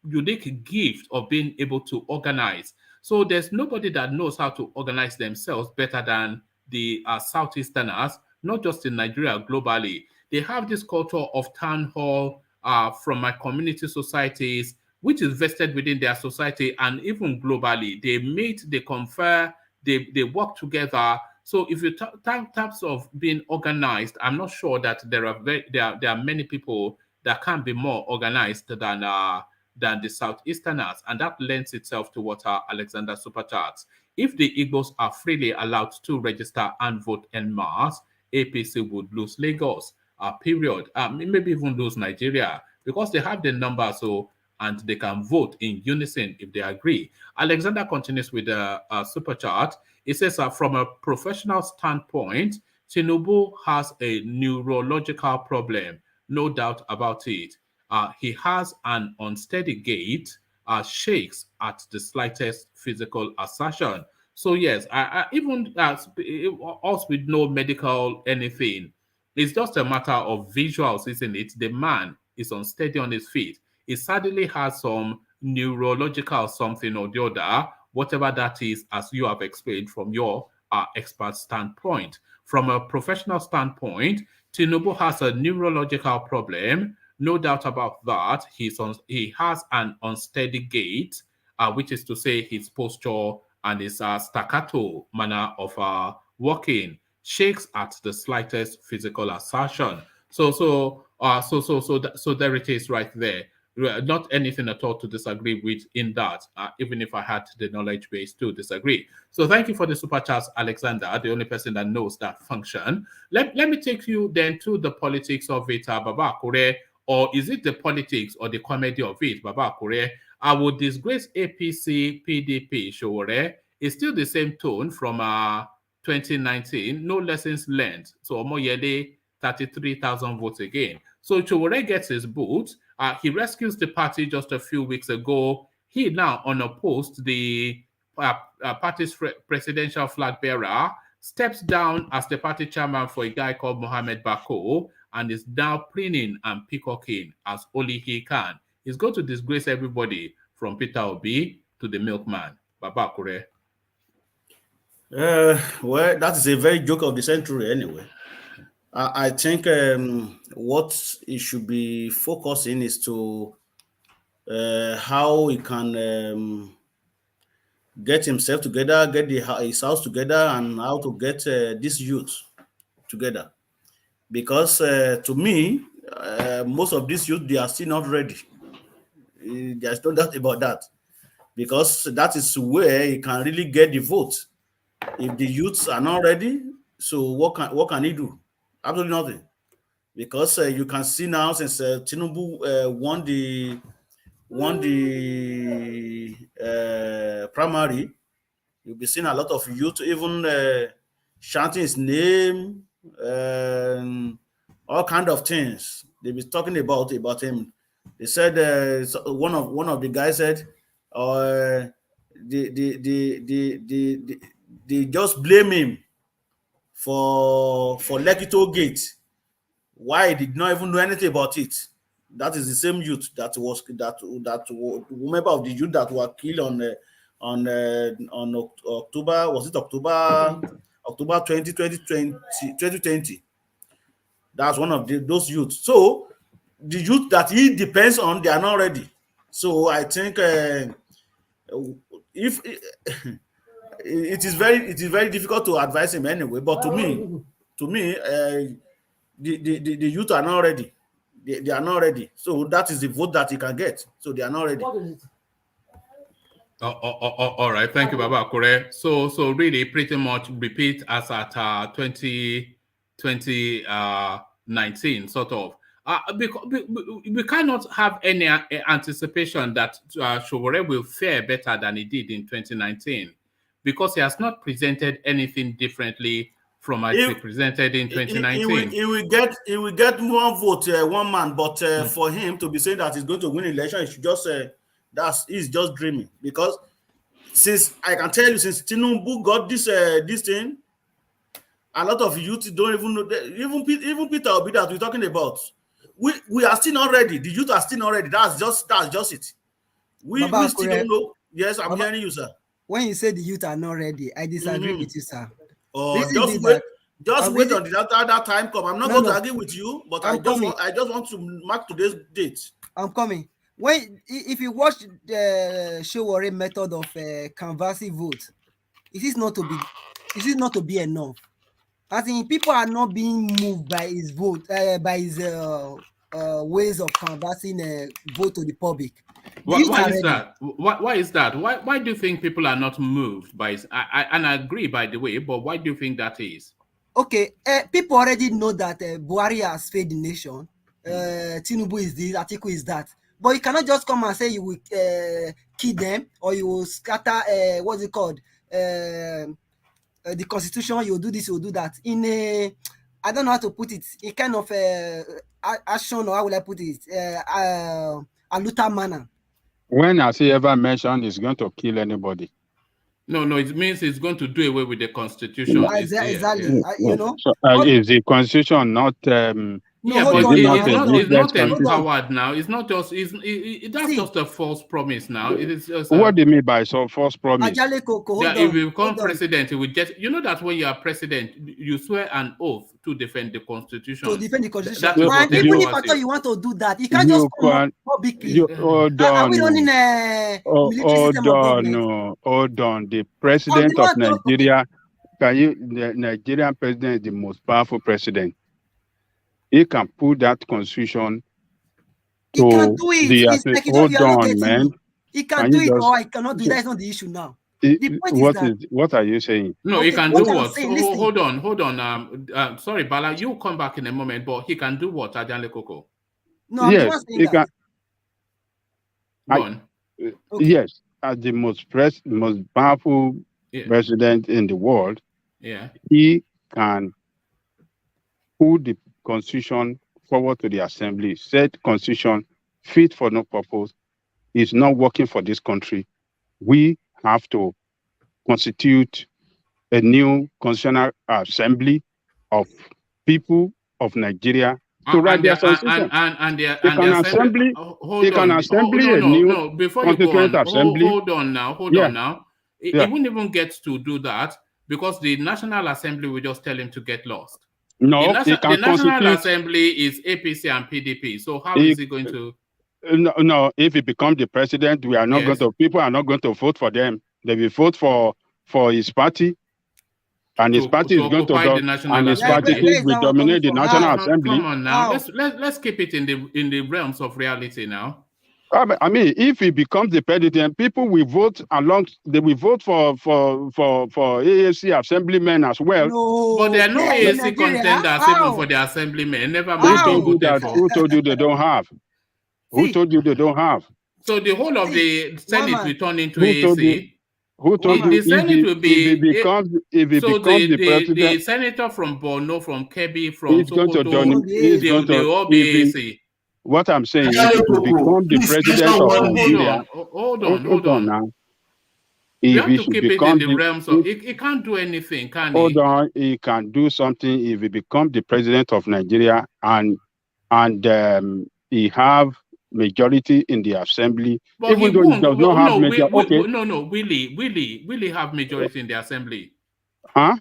unique gift of being able to organize. So there's nobody that knows how to organize themselves better than the Southeasterners, not just in Nigeria, globally. they have this culture of town hall from my community societies, which is vested within their society, and even globally. They meet, they confer, they work together. So if you types of being organized, I'm not sure that there are many people that can be more organized than the Southeasterners, and that lends itself to what Alexander supercharts. If the Igbos are freely allowed to register and vote en masse, APC would lose Lagos, period. Maybe even lose Nigeria, because they have the number, so and they can vote in unison if they agree. Alexander continues with a super chart. It says from a professional standpoint, Tinubu has a neurological problem, no doubt about it. He has an unsteady gait, shakes at the slightest physical assertion. So yes, even us with no medical anything, it's just a matter of visuals, isn't it? The man is unsteady on his feet. He suddenly has some neurological something or the other, whatever that is, as you have explained from your expert standpoint. From a professional standpoint, Tinubu has a neurological problem, no doubt about that. He has an unsteady gait, which is to say his posture and his staccato manner of walking, shakes at the slightest physical assertion. So there it is right there. Not anything at all to disagree with in that, even if I had the knowledge base to disagree. So thank you for the super chats, Alexander, the only person that knows that function. Let me take you then to the politics of it, Baba Kure, or is it the politics or the comedy of it, Baba Kure? I would disgrace APC, PDP, SOWORE. It's still the same tone from 2019, no lessons learned. So Omoyele, 33,000 votes again. So SOWORE gets his boot. He rescues the party just a few weeks ago. He now unopposed the party's presidential flag bearer, steps down as the party chairman for a guy called Mohamed Bako, and is now preening and peacocking as only he can. He's going to disgrace everybody from Peter Obi to the milkman. Baba Kure. Well, that is a very joke of the century anyway. I think what it should be focusing is to how he can get himself together, get his house together, and how to get this youth together. Because to me, most of these youth, they are still not ready. There's no doubt about that. Because that is where he can really get the vote. If the youths are not ready, so what can he do? Absolutely nothing. Because you can see now, since Tinubu won the primary, you'll be seeing a lot of youth even chanting his name, all kind of things. They'll be talking about him. They said one of the guys said, they just blame him for Lekito Gate. Why he did not even know anything about it? That is the same youth that member of the youth that were killed on October, was it October 2020? That's one of those youths. So the youth that he depends on, they are not ready. So I think if it is very difficult to advise him anyway. But to me, the youth are not ready. They are not ready. So that is the vote that he can get. So they are not ready. All right. Thank you, Baba Kure. So really pretty much repeat as at 2019, sort of. Because we cannot have any anticipation that SOWORE will fare better than he did in 2019, because he has not presented anything differently from what he presented in 2019. He will get one vote, one man, but for him to be saying that he's going to win election, he should just he's just dreaming. Because since I can tell you, since Tinubu got this thing, a lot of youth don't even know. Even Peter Obi that we're talking about, we are still not ready. The youth are still not ready. That's just it. We still don't know. Yes, I'm hearing you, sir. When you say the youth are not ready, I disagree with you, sir. Just wait on that time come. I'm not going to argue with you, but I just want to mark today's date. I'm coming. If you watch the SOWORE method of canvassing vote, is it not to be enough? I think people are not being moved by his vote, by his ways of canvassing vote to the public. Why is that? Why is that? Why do you think people are not moved by his? And I agree, by the way, but why do you think that is? Okay, people already know that Buhari has failed the nation. Tinubu is this, ATIKU is that. But you cannot just come and say you will kill them or you will scatter, what's it called? The constitution, you will do this, you will do that. In a, I don't know how to put it, in kind of action, or how will I put it? A looter manner. When has he ever mentioned he's going to kill anybody? No, it means he's going to do away with the constitution. Exactly. You know? So, is the constitution not... it's not empowered now. It's not just. That's just a false promise now. It is just. What do you mean by so false promise? If you become president, it will just. You know that when you are president, you swear an oath to defend the constitution. To defend the constitution. And even if I thought you want to do that, you can't just come publicly. Hold on. The president of Nigeria. The Nigerian president is the most powerful president. He can put that constitution to the hold on, man. He can do it or he cannot do it. That's not the issue now. The point what are you saying? No, he can do what? Hold on. Sorry, Bala, you come back in a moment, but he can do what, Ajanle Koko? No, yes, he can. Go on. Yes, as the most powerful president in the world, he can put the constitution forward to the assembly, said constitution fit for no purpose, is not working for this country. We have to constitute a new constitutional assembly of people of Nigeria to write their constitution. They can assemble a new constituent assembly. Hold on now. He wouldn't even get to do that because the National Assembly will just tell him to get lost. No, the National Assembly is APC and PDP. So how is he going to? No, if he becomes the president, we are not going to. People are not going to vote for them. They will vote for his party, and his party is going to go. And his party will dominate the National Assembly. Come on now, let's keep it in the realms of reality now. I mean, if he becomes the president, people will vote along. They will vote for AAC assemblymen as well. No, but there are no AAC contenders even for the assemblymen. Never mind. Who told you that? Who told you they don't have? Who told you they don't have? So the whole of the Senate will turn into AAC. Who told you? The Senate will be if he becomes the president, the senator from Borno, from Kebbi, from Sokoto, they will all be AAC. What I'm saying is, if you become the president of Nigeria, hold on now. You have to keep it in the realms of. He can't do anything, can he? Hold on, he can do something if he become the president of Nigeria and he have majority in the assembly. But even though he does not have majority. Will he have majority in the assembly? Huh?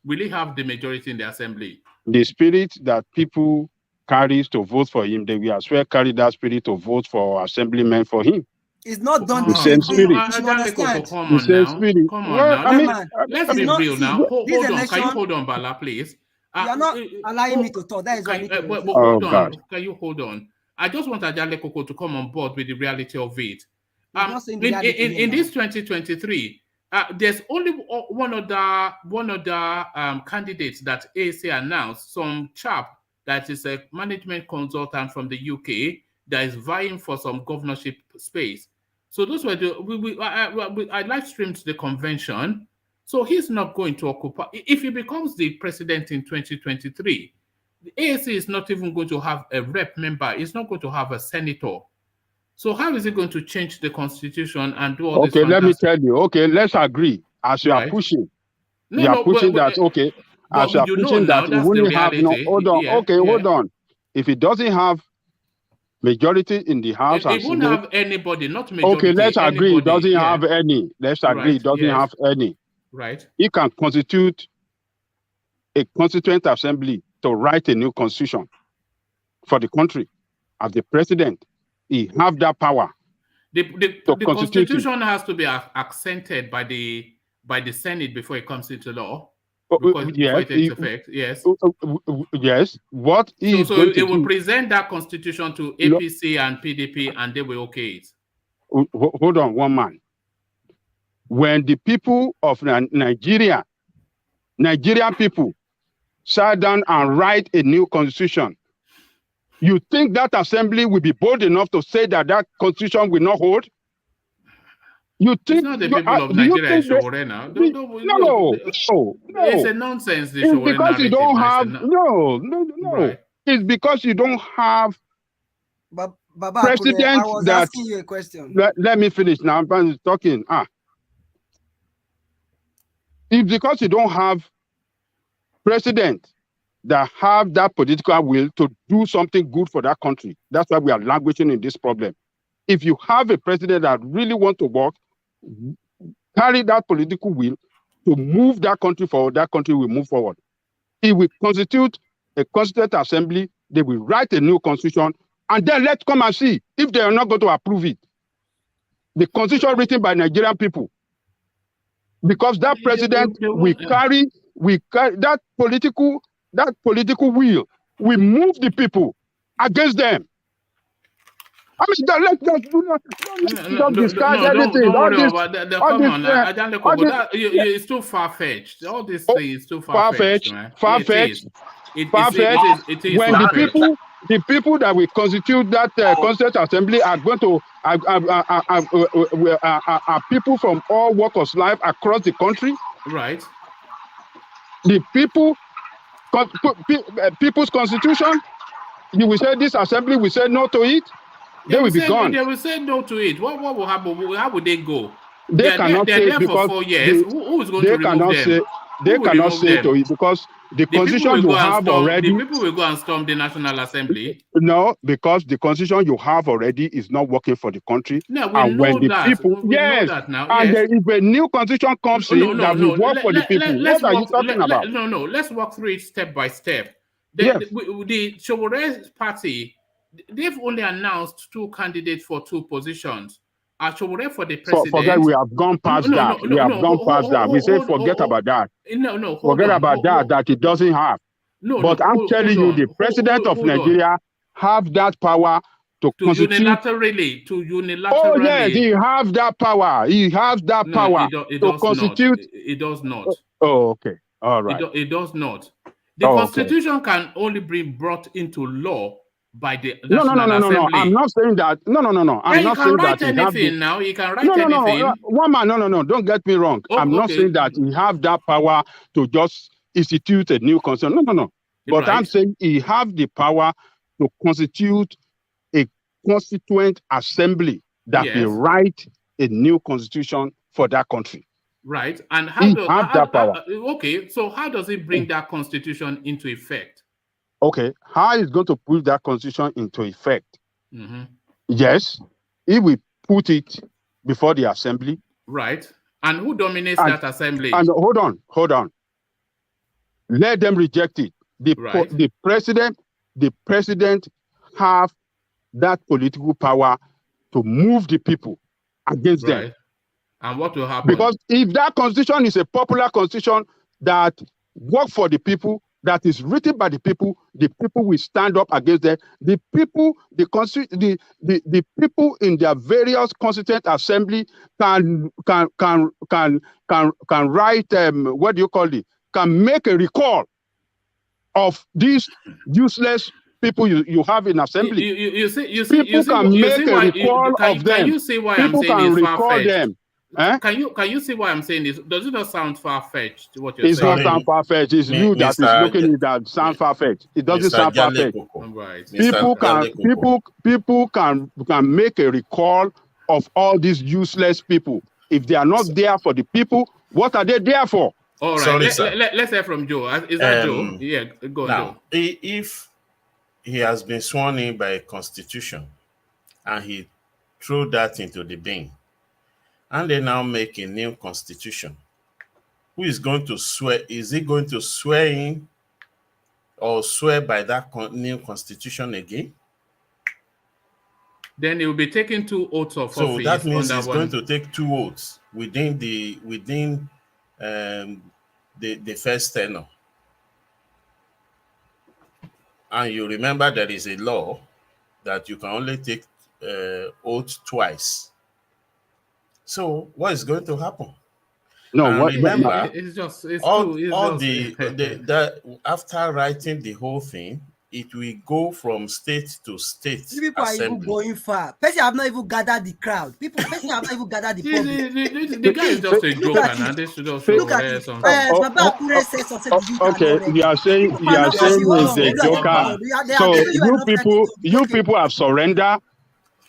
Will he have the majority in the assembly? The spirit that people carries to vote for him, they will as well carry that spirit to vote for assemblymen for him. It's not done the same spirit. The same spirit. Come on now. I mean, let's be real now. Hold on. Can you hold on, Bala, please? You're not allowing me to talk. That is hold on. Can you hold on? I just want Ajanle Koko to come on board with the reality of it. In this 2023, there's only one other candidates that AC announced, some chap that is a management consultant from the UK that is vying for some governorship space. So those were I live streamed the convention. So he's not going to occupy. If he becomes the president in 2023, the AAC is not even going to have a rep member. It's not going to have a senator. So how is it going to change the constitution and do all this? Okay, let me tell you. Okay, let's agree. As you are pushing, as you are pushing that he wouldn't have hold on. Hold on. If he doesn't have majority in the House, he won't have anybody, not majority. Okay, let's agree. He doesn't have any. Let's agree. He doesn't have any. Right. He can constitute a constituent assembly to write a new constitution for the country. As the president, he have that power. The constitution has to be accented by the Senate before it comes into law. Before it takes effect. Yes. Yes. What is so it will present that constitution to APC and PDP, and they will okay it. Hold on, one man. When the people of Nigerian people sat down and write a new constitution, you think that assembly will be bold enough to say that constitution will not hold? You think it's not the people of Nigeria SOWORE now? No. It's a nonsense. It's because you don't have no. Right. It's because you don't have Baba, president I was that. Asking you a question. Let me finish now. I'm talking. It's because you don't have president that have that political will to do something good for that country. That's why we are languishing in this problem. If you have a president that really wants to work, carry that political will to move that country forward, that country will move forward. It will constitute a constituent assembly, they will write a new constitution, and then let's come and see if they are not going to approve it. The constitution written by Nigerian people. Because that president will carry that political will. We move the people against them. I mean, let's discard everything. Don't worry about that. Come on, it's too far-fetched. All this thing is too far-fetched. Far-fetched. It is when the people that will constitute that constituent assembly are going to are people from all walks of life across the country. Right. The people's constitution. You will say this assembly will say no to it. They will be gone. They will say no to it. What will happen? How would they go? They cannot say there for 4 years. Who is going to remove them? They cannot say to it because the constitution you have already. The people will go and storm the National Assembly. No, because the constitution you have already is not working for the country. No, we know that. We know that now. And if a new constitution comes in that will work for the people, what are you talking about? No. Let's walk through it step by step. The SOWORE party, they've only announced 2 candidates for 2 positions. SOWORE for the president. Forget, we have gone past that. We have gone past that. We say forget about that. Forget about that it doesn't have. But I'm telling you, the president of Nigeria have that power to constitute. Unilaterally. Oh, yes, he have that power. He has that power to constitute. It does not. Oh, okay. All right. It does not. The constitution can only be brought into law by the National Assembly. No. I'm not saying that. No. I'm not saying that. He can write anything. One man, no. Don't get me wrong. I'm not saying that he have that power to just institute a new constitution. No. But I'm saying he have the power to constitute a constituent assembly that will write a new constitution for that country. Right. And so how does it bring that constitution into effect? Okay, how is going to put that constitution into effect? Mm-hmm. Yes, if we put it before the assembly. Right. And who dominates that assembly? And hold on. Let them reject it. The president have that political power to move the people against them. And what will happen? Because if that constitution is a popular constitution that works for the people, that is written by the people will stand up against them. The people in their various constituent assembly can write can make a recall of these useless people you have in assembly. People can make a recall of them. Can you see why I'm saying it's far-fetched? Can you see why I'm saying this? Does it not sound far-fetched? What you're saying? It's not sound far-fetched. It's you that is looking at that sound far-fetched. It doesn't sound far-fetched. Right. People can make a recall of all these useless people. If they are not there for the people, what are they there for? All right. Let's hear from Joe. Is that Joe? Yeah, go on, Joe. If he has been sworn in by a constitution and he threw that into the bin, and they now make a new constitution, who is going to swear? Is he going to swear in or swear by that new constitution again? Then he will be taking 2 oaths of office. So that means he's one. going to take 2 oaths within the first tenure. And you remember there is a law that you can only take oath twice. So what is going to happen? No, and what? Remember, after writing the whole thing, it will go from state to state. People are even going far. Person have not even gathered the crowd. Person have not even gathered the public. The guy is just a joker, and they should also look at it. Baba Akure says something. Okay, you are saying he's a joker. So you people have surrendered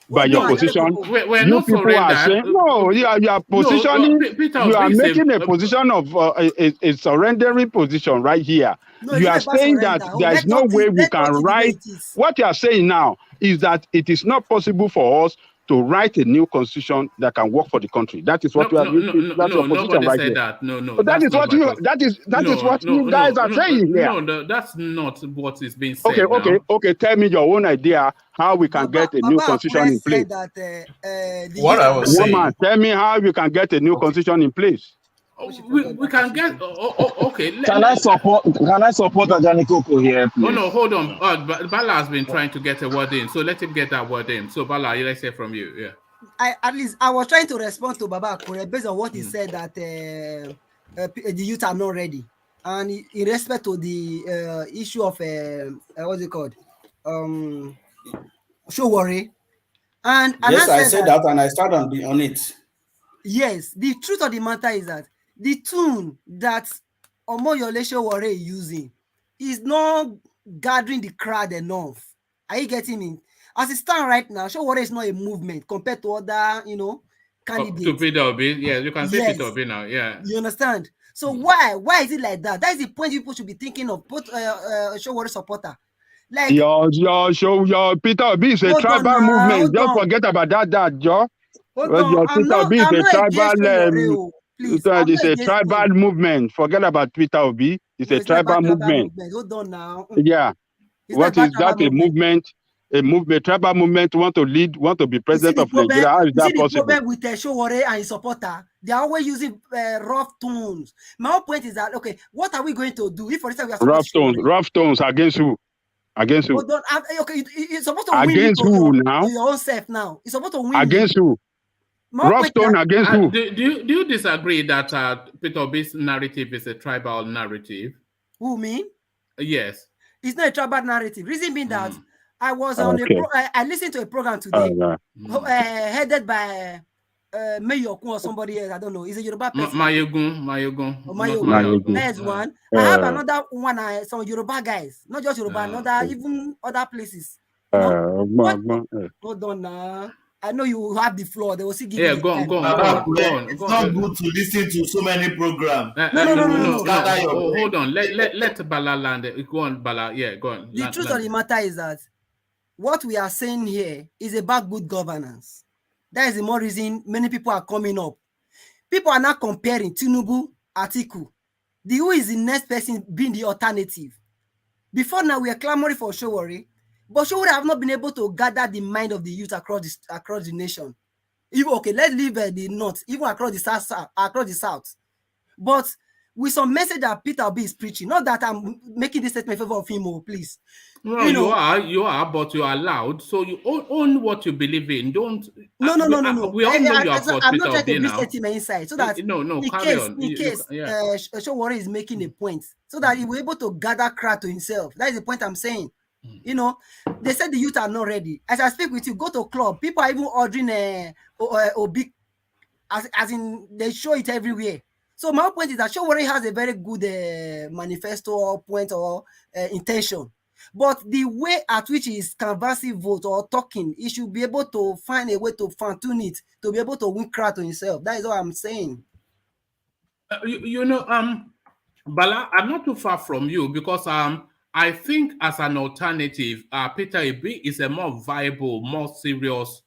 by your position. You people are saying no. You are positioning. You are making a position of a surrendering position right here. You are saying that there is no way we can write. What you are saying now is that it is not possible for us to write a new constitution that can work for the country. That is what you are. That's your position right here. That. No. But that is what you. That is what you guys are saying here. No, that's not what is being said. Okay. Tell me your own idea how we can get a new constitution in place. Tell me how we can get a new constitution in place. We can get okay. Can I support Ajani Koko here, please? Oh no, hold on. Bala has been trying to get a word in, so let him get that word in. So Bala, let's hear from you. Yeah. I was trying to respond to Baba Akure based on what he said that the youth are not ready, and in respect to the issue of what's it called, SOWORE. And yes, I said that, and I started on it. Yes, the truth of the matter is that the tune that Omoyole SOWORE is using is not gathering the crowd enough. Are you getting me? As it stands right now, SOWORE is not a movement compared to other, candidates. To Peter Obi, yeah, you can say Peter Obi now, yeah. You understand? So why is it like that? That is the point people should be thinking of. Put SOWORE supporter. Like your Peter Obi is a tribal movement. Don't forget about that, Joe. Your Peter Obi is a tribal. It's a tribal movement. Forget about Peter Obi. It's a tribal movement. Hold on now. Yeah. What is that? A movement? A tribal movement want to lead, want to be president of Nigeria. How is that possible? The problem with SOWORE and his supporter, they are always using rough tones. My whole point is that what are we going to do if, for instance, we are rough tones against who? Against who? It's supposed to against win who now? To your own self now. It's supposed to win against who? Rough tone against who? Do you disagree that Peter Obi's narrative is a tribal narrative? Who, me? Yes. It's not a tribal narrative. Reason being that I was on I listened to a program today headed by Mayoku or somebody else. I don't know. It's a Yoruba person. Mayogun. There's one. I have another one. Some Yoruba guys, not just Yoruba, even other places. Hold on now. I know you have the floor. They will see. Go on. It's not good to listen to so many programs. No. Hold on. Let Bala land. Go on, Bala. Yeah, go on. The truth of the matter is that what we are saying here is about good governance. That is the more reason many people are coming up. People are not comparing Tinubu, ATIKU. Who is the next person being the alternative? Before now, we are clamoring for SOWORE, but SOWORE have not been able to gather the mind of the youth across the nation. Let's leave the north, even across the south. But with some message that Peter Obi is preaching, not that I'm making this statement in favor of him, please. No, you are, but you are allowed. So you own what you believe in. Don't. No. We all know you are for I'm Peter not trying Obi to now. set him inside, so that in case SOWORE is making a point, so that he will be able to gather crowd to himself. That is the point I'm saying. They said the youth are not ready. As I speak with you, go to club. People are even ordering Obi, as in they show it everywhere. So my point is that SOWORE has a very good manifesto or point or intention. But the way at which he is canvassing vote or talking, he should be able to find a way to fine-tune it to be able to win crowd to himself. That is what I'm saying. Bala, I'm not too far from you because I think as an alternative, Peter Obi is a more viable, more serious.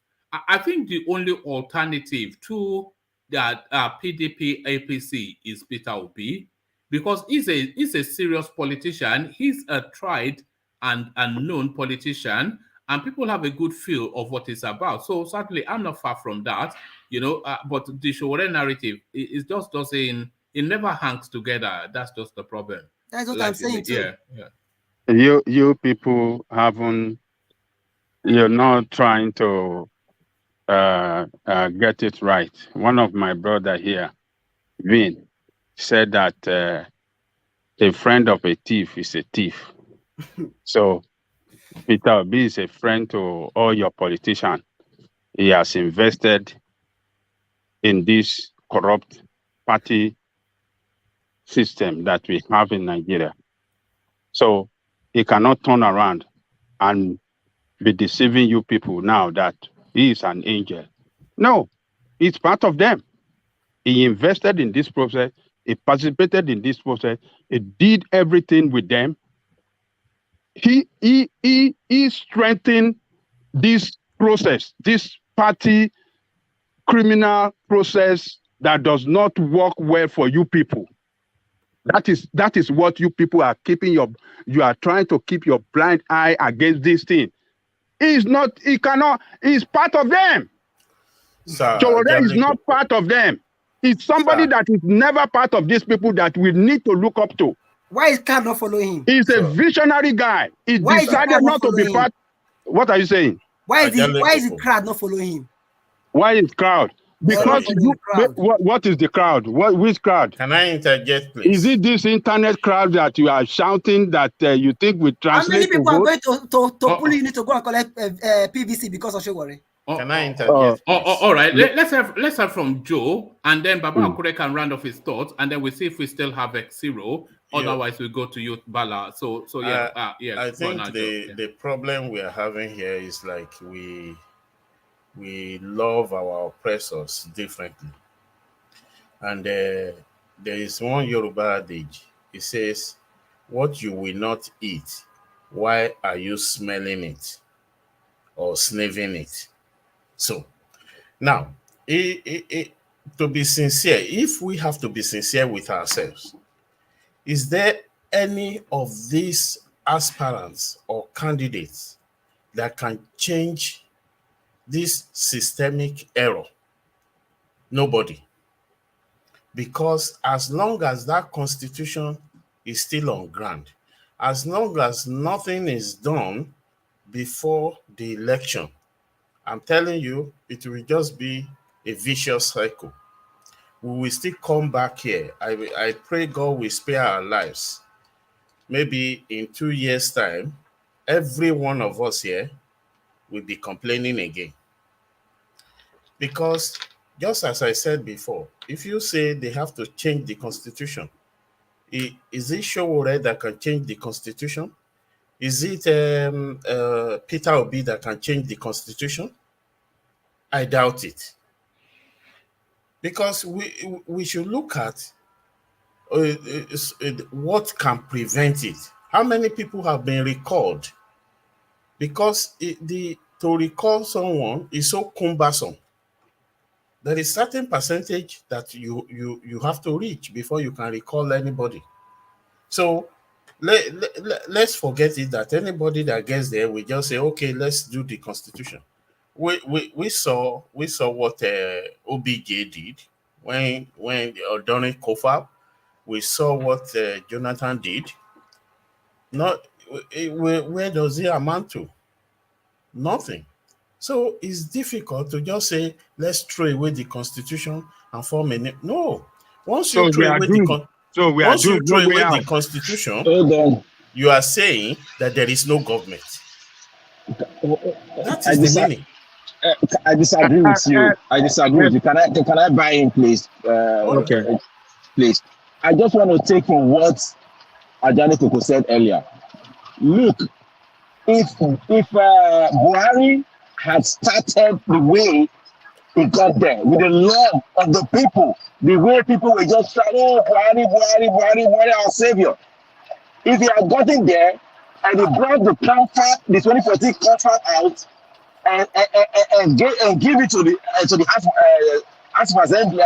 I think the only alternative to that PDP APC is Peter Obi, because he's a serious politician. He's a tried and known politician, and people have a good feel of what it's about. So certainly, I'm not far from that, but the SOWORE narrative it just doesn't. It never hangs together. That's just the problem. That's what I'm saying too. Yeah. You people haven't. You're not trying to get it right. One of my brother here, Vin, said that a friend of a thief is a thief. So Peter Obi is a friend to all your politicians. He has invested in this corrupt party system that we have in Nigeria. So he cannot turn around and be deceiving you people now that he is an angel. No, he's part of them. He invested in this process. He participated in this process. He did everything with them. He strengthened this process, this party criminal process that does not work well for you people. That is what you people are keeping you are trying to keep your blind eye against this thing. He's part of them. SOWORE is not part of them. It's somebody that is never part of these people that we need to look up to. Why is Crowd not following him? He's a visionary guy. He decided not to be part. What are you saying? Why is the crowd not following him? Why is crowd? Because what is the crowd? Which crowd? Can I interject, please? Is it this internet crowd that you are shouting that you think we translate? How many people are going to pull you need to go and collect PVC because of SOWORE? Can I interject? All right. Let's have from Joe, and then Baba Akure can round off his thoughts, and then we see if we still have X0. Otherwise, we go to Youth Bala. So yeah. I think the problem we are having here is like we love our oppressors differently. And there is one Yoruba adage. It says, what you will not eat, why are you smelling it or sniffing it? So now, to be sincere, if we have to be sincere with ourselves, is there any of these aspirants or candidates that can change this systemic error? Nobody. Because as long as that constitution is still on ground, as long as nothing is done before the election, I'm telling you, it will just be a vicious cycle. We will still come back here. I pray God will spare our lives. Maybe in 2 years' time, every one of us here will be complaining again. Because just as I said before, if you say they have to change the constitution, is it SOWORE that can change the constitution? Is it Peter Obi that can change the constitution? I doubt it. Because we should look at what can prevent it. How many people have been recalled? Because to recall someone is so cumbersome. There is a certain percentage that you have to reach before you can recall anybody. So let's forget it that anybody that gets there will just say, okay, let's do the constitution. We saw what OBJ did when during COFAP. We saw what Jonathan did. Where does it amount to? Nothing. So it's difficult to just say, let's throw away the constitution and form a new. No. Once you throw away the constitution, you are saying that there is no government. That is the meaning. I disagree with you. I disagree with you. Can I buy in, please? Okay. Please. I just want to take from what Ajani Koko said earlier. Look, if Buhari had started the way he got there, with the love of the people, the way people were just trying, oh, Buhari, our savior. If he had gotten there and he brought the 2014 contract out and give it to the House of Assembly,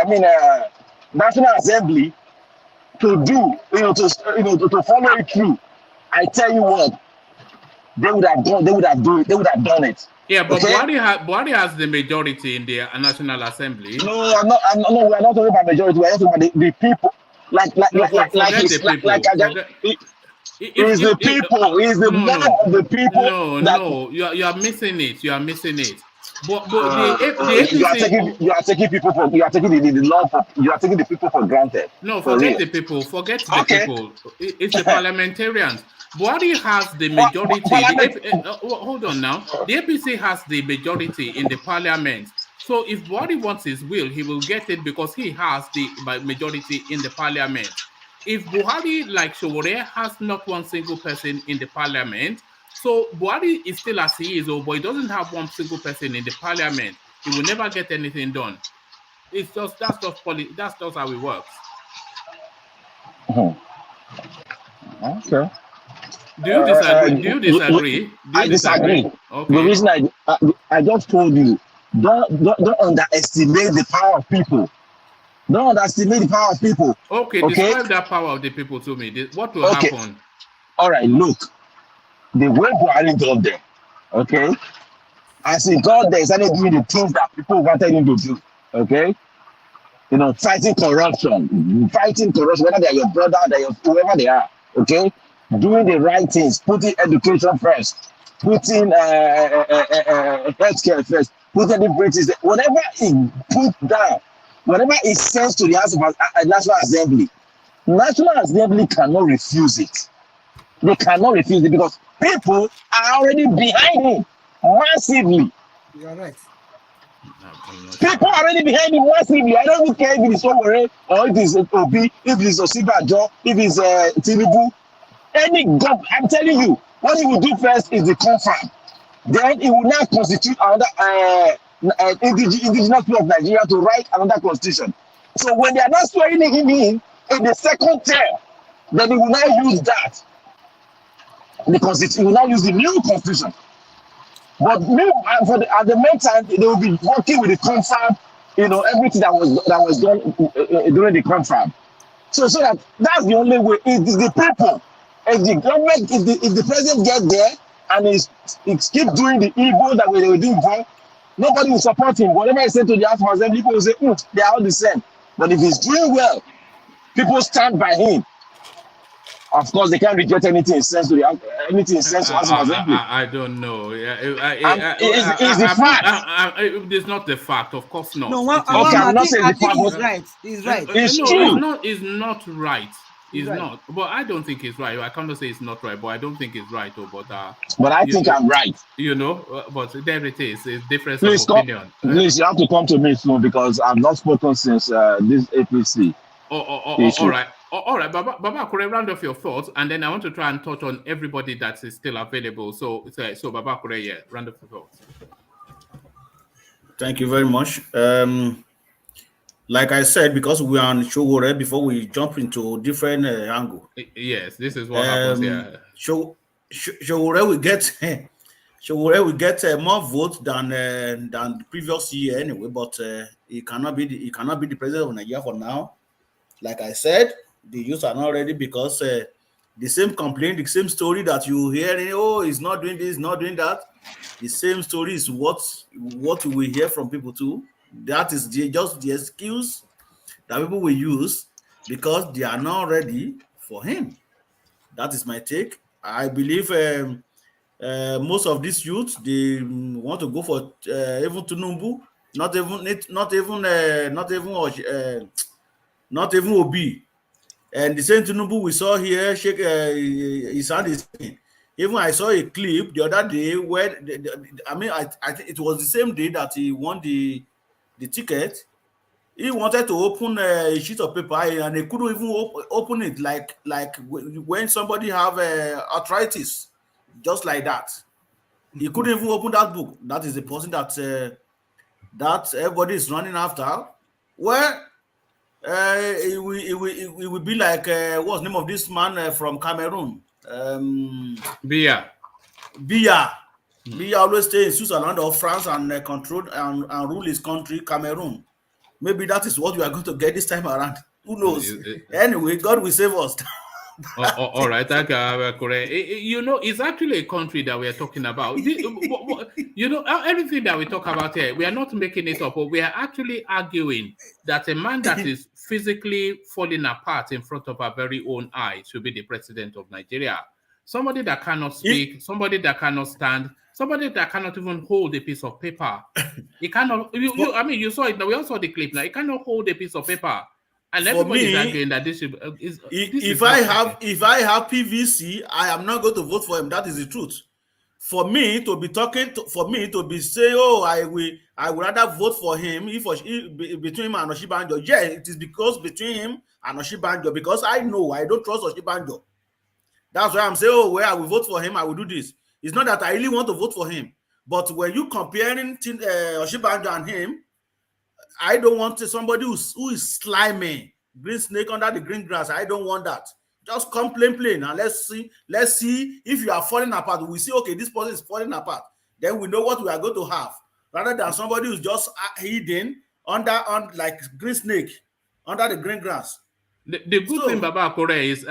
National Assembly to do, to follow it through. I tell you what, they would have done it. Yeah, but okay? Buhari has the majority in the National Assembly. No, we're not talking about majority. We're talking about the people. It's the people. It's the man of the people. No, you are missing it. You are missing it. But the APC, you are taking people for, you are taking the law for, you are taking the people for granted. No, forget the people. Forget the people. It's the parliamentarians. Buhari has the majority. Hold on now. The APC has the majority in the parliament. So if Buhari wants his will, he will get it because he has the majority in the parliament. If Buhari, like SOWORE, has not one single person in the parliament, so Buhari is still as he is, but he doesn't have one single person in the parliament, he will never get anything done. It's just that's just how it works. Okay. Do you disagree? I disagree. Okay. The reason I just told you, don't underestimate the power of people. Don't underestimate the power of people. Okay, describe that power of the people to me. What will happen? All right, look. The way Buhari got there, okay? As he got there, he started doing the things that people wanted him to do, okay? Fighting corruption, whether they're your brother, whoever they are, okay? Doing the right things, putting education first, putting healthcare first, putting the British, whatever he put down, whatever he sends to the House of National Assembly cannot refuse it. They cannot refuse it because people are already behind him massively. You're right. People are already behind him massively. I don't even care if it is SOWORE or if it is Obi, if it is Osinbajo, if it is Tinubu. I'm telling you, what he will do first is the confirm. Then he will now constitute another indigenous people of Nigeria to write another constitution. So when they are not swearing him in the second term, then he will now use that. He will now use the new constitution. But at the meantime, they will be working with the confirm, everything that was done during the confirm. So that's the only way. It is the people. If the government, if the president get there and he keep doing the evil that they were doing before, nobody will support him. Whatever he said to the House of Assembly, people will say, they are all the same. But if he's doing well, people stand by him. Of course, they can't reject anything in sense to the House of Assembly. I don't know. It's the fact. It's not the fact, of course not. No, I'm not saying the fact. He's right. He's right. It's true. It's not right. It's not. But I don't think it's right. I cannot say it's not right, but I don't think it's right. But I think I'm right. But there it is. It's difference of opinion. Please, you have to come to me soon because I've not spoken since this APC. All right. All right, Baba, could I round off your thoughts, and then I want to try and touch on everybody that is still available. So Baba, could I round off your thoughts? Thank you very much. Like I said, because we are on SOWORE, before we jump into different angle. Yes, this is what happens here. SOWORE will get more votes than the previous year anyway, but he cannot be the president of Nigeria for now. Like I said, the youth are not ready because the same complaint, the same story that you hear, he's not doing this, not doing that. The same story is what you will hear from people too. That is just the excuse that people will use because they are not ready for him. That is my take. I believe most of these youth, they want to go for even Tinubu, not even Obi. And the same Tinubu we saw here shake his hand. Even I saw a clip the other day where I think it was the same day that he won the ticket. He wanted to open a sheet of paper and he couldn't even open it like when somebody have arthritis, just like that. He couldn't even open that book. That is the person that everybody is running after. Well, it will be like what's the name of this man from Cameroon? Biya. Biya always stay in Switzerland or France and control and rule his country, Cameroon. Maybe that is what we are going to get this time around. Who knows? Anyway, God will save us. All right, correct. You know, it's actually a country that we are talking about. You know, everything that we talk about here, we are not making it up, but we are actually arguing that a man that is physically falling apart in front of our very own eyes should be the president of Nigeria. Somebody that cannot speak, somebody that cannot stand, somebody that cannot even hold a piece of paper. He cannot. I mean, you saw it. Now we also saw the clip. Now he cannot hold a piece of paper. And everybody is arguing that this should. If I have PVC, I am not going to vote for him. That is the truth. For me to be talking, for me to be saying, oh, I would rather vote for him between him and Osinbajo. Yeah, it is because between him and Osinbajo, because I know I don't trust Osinbajo. That's why I'm saying, oh, well, I will vote for him. I will do this. It's not that I really want to vote for him, but when you comparing Osinbajo and him, I don't want somebody who is slimy, green snake under the green grass. I don't want that. Just come plain, and let's see if you are falling apart. We see, okay, this person is falling apart. Then we know what we are going to have, rather than somebody who's just hidden on like green snake under the green grass. The good thing about Korea is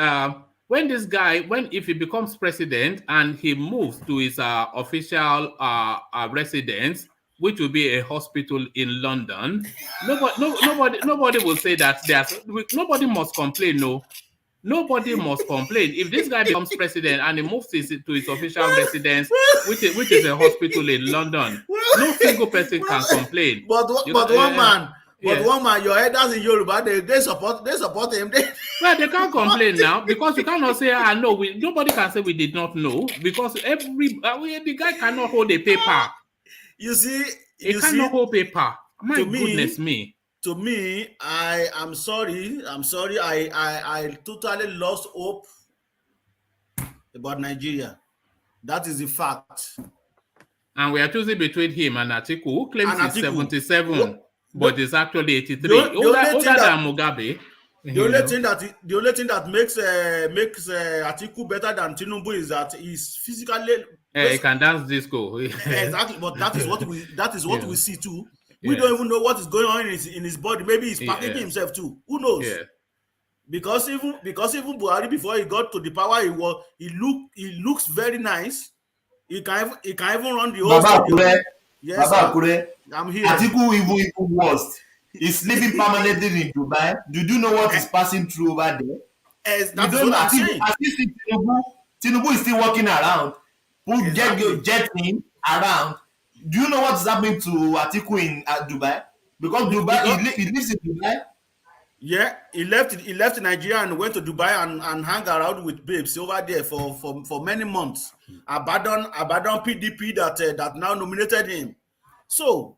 when this guy, if he becomes president and he moves to his official residence, which will be a hospital in London, nobody will say that nobody must complain. No, nobody must complain. If this guy becomes president and he moves to his official residence, which is a hospital in London, no single person can complain. But one man, your elders in Yoruba, they support him. Well, they can't complain now because you cannot say, no, nobody can say we did not know, because the guy cannot hold a paper. You see, he cannot hold paper. My goodness me. To me, I'm sorry. I totally lost hope about Nigeria. That is the fact. And we are choosing between him and ATIKU, who claims he's 77, but is actually 83. Older than Mugabe. The only thing that makes ATIKU better than Tinubu is that he's physically. He can dance disco. Exactly, but that is what we see too. We don't even know what is going on in his body. Maybe he's packaging himself too. Who knows? Yeah. Because even Buhari, before he got to the power, he looks very nice. He can even run the whole Baba Yes, Akure, I'm here. ATIKU even worse. He's living permanently in Dubai. Do you know what is passing through over there? That's what I'm saying. Tinubu is still walking around. Who get him around? Do you know what is happening to ATIKU in Dubai? Because he lives in Dubai. Yeah, he left Nigeria and went to Dubai and hang around with babes over there for many months. Abandon PDP that now nominated him. So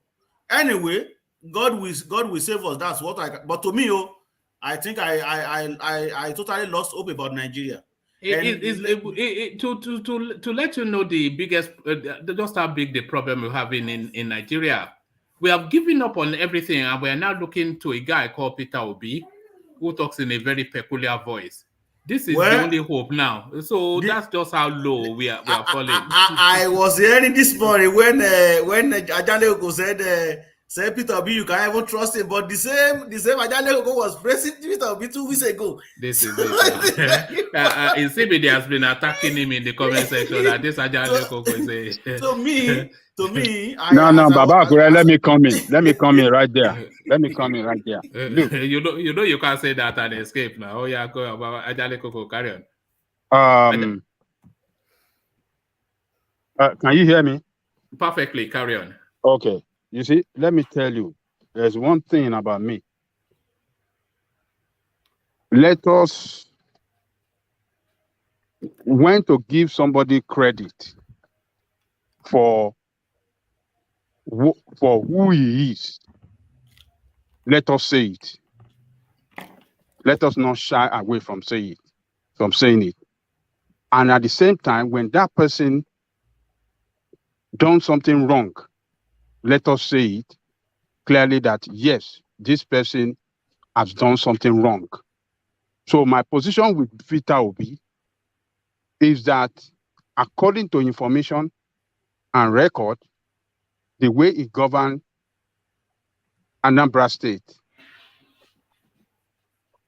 anyway, God will save us. That's what but to me, I think I totally lost hope about Nigeria. To let you know the biggest, just how big the problem we're having in Nigeria. We have given up on everything, and we are now looking to a guy called Peter Obi, who talks in a very peculiar voice. This is the only hope now. So that's just how low we are falling. I was hearing this morning when Ajaleko said Peter Obi, you can even trust him, but the same Ajaleko was praising Peter Obi 2 weeks ago. This is it. CBD has been attacking him in the comment section. That this Ajaleko is To me, Baba Akure, let me come in right there. Look. You know you can't say that and escape now. Oh yeah, go Baba Ajaleko, carry on. Can you hear me? Perfectly, carry on. Okay. You see, let me tell you, there's one thing about me. Let us, when to give somebody credit for who he is, let us say it. Let us not shy away from saying it. And at the same time, when that person done something wrong, let us say it clearly that, yes, this person has done something wrong. So my position with Peter Obi is that according to information and record, the way he governed Anambra State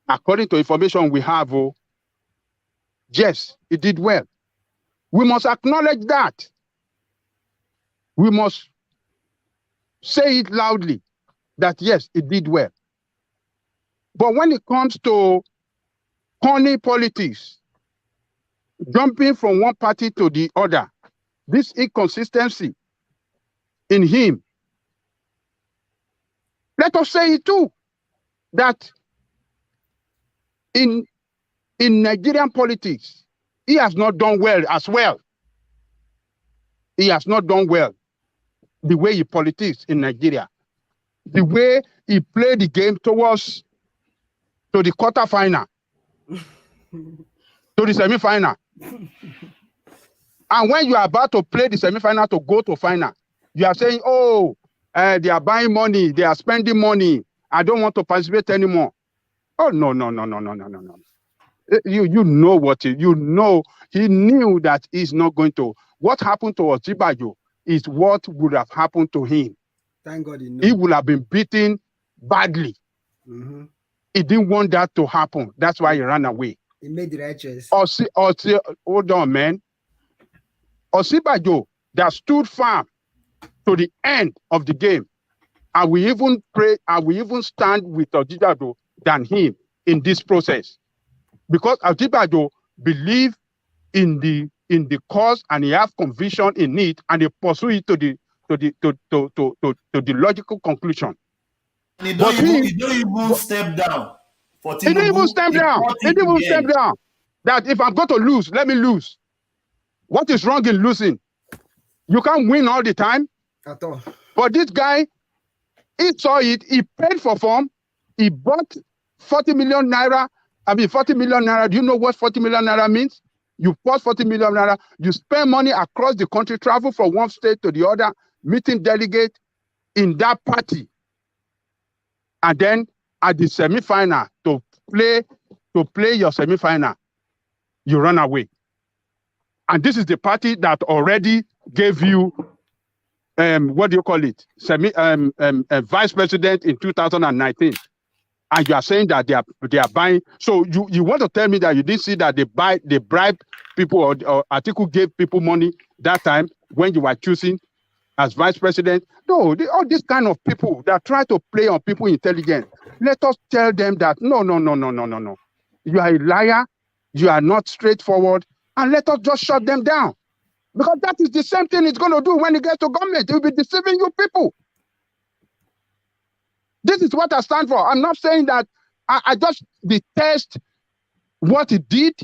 according to information we have, yes, it did well. We must acknowledge that. We must say it loudly that yes, it did well. But when it comes to corny politics, jumping from one party to the other, this inconsistency in him, let us say it too, that in Nigerian politics, he has not done well as well. He has not done well the way he politics in Nigeria, the way he played the game towards to the quarterfinal, to the semi-final. And when you are about to play the semi-final to go to final, you are saying, oh, they are buying money, they are spending money, I don't want to participate anymore. Oh, no. You know what, you know, he knew that he's not going to. What happened to Osinbajo is what would have happened to him. Thank God he knew. He would have been beaten badly. Mm-hmm. He didn't want that to happen. That's why he ran away. He made the right choice. Hold on, man. Osinbajo that stood firm to the end of the game. And we even stand with Osinbajo than him in this process. Because Osinbajo believed in the cause and he has conviction in it, and he pursue it to the logical conclusion. And he don't even step down for Tinubu. He didn't even step down. He didn't even step down. That if I'm going to lose, let me lose. What is wrong in losing? You can't win all the time. At all. But this guy, he saw it. He paid for form. He bought 40 million naira. 40 million naira. Do you know what 40 million naira means? You bought 40 million naira. You spend money across the country, travel from one state to the other, meeting delegates in that party. And then at the semi-final, to play your semi-final, you run away. And this is the party that already gave you, what do you call it? Vice president in 2019. And you are saying that they are buying. So you want to tell me that you didn't see that they bribe people, or ATIKU gave people money that time when you were choosing as vice president? No, all these kind of people that try to play on people intelligence. Let us tell them that no. You are a liar. You are not straightforward. And let us just shut them down. Because that is the same thing it's going to do when it gets to government. It will be deceiving you people. This is what I stand for. I'm not saying that I just detest what he did,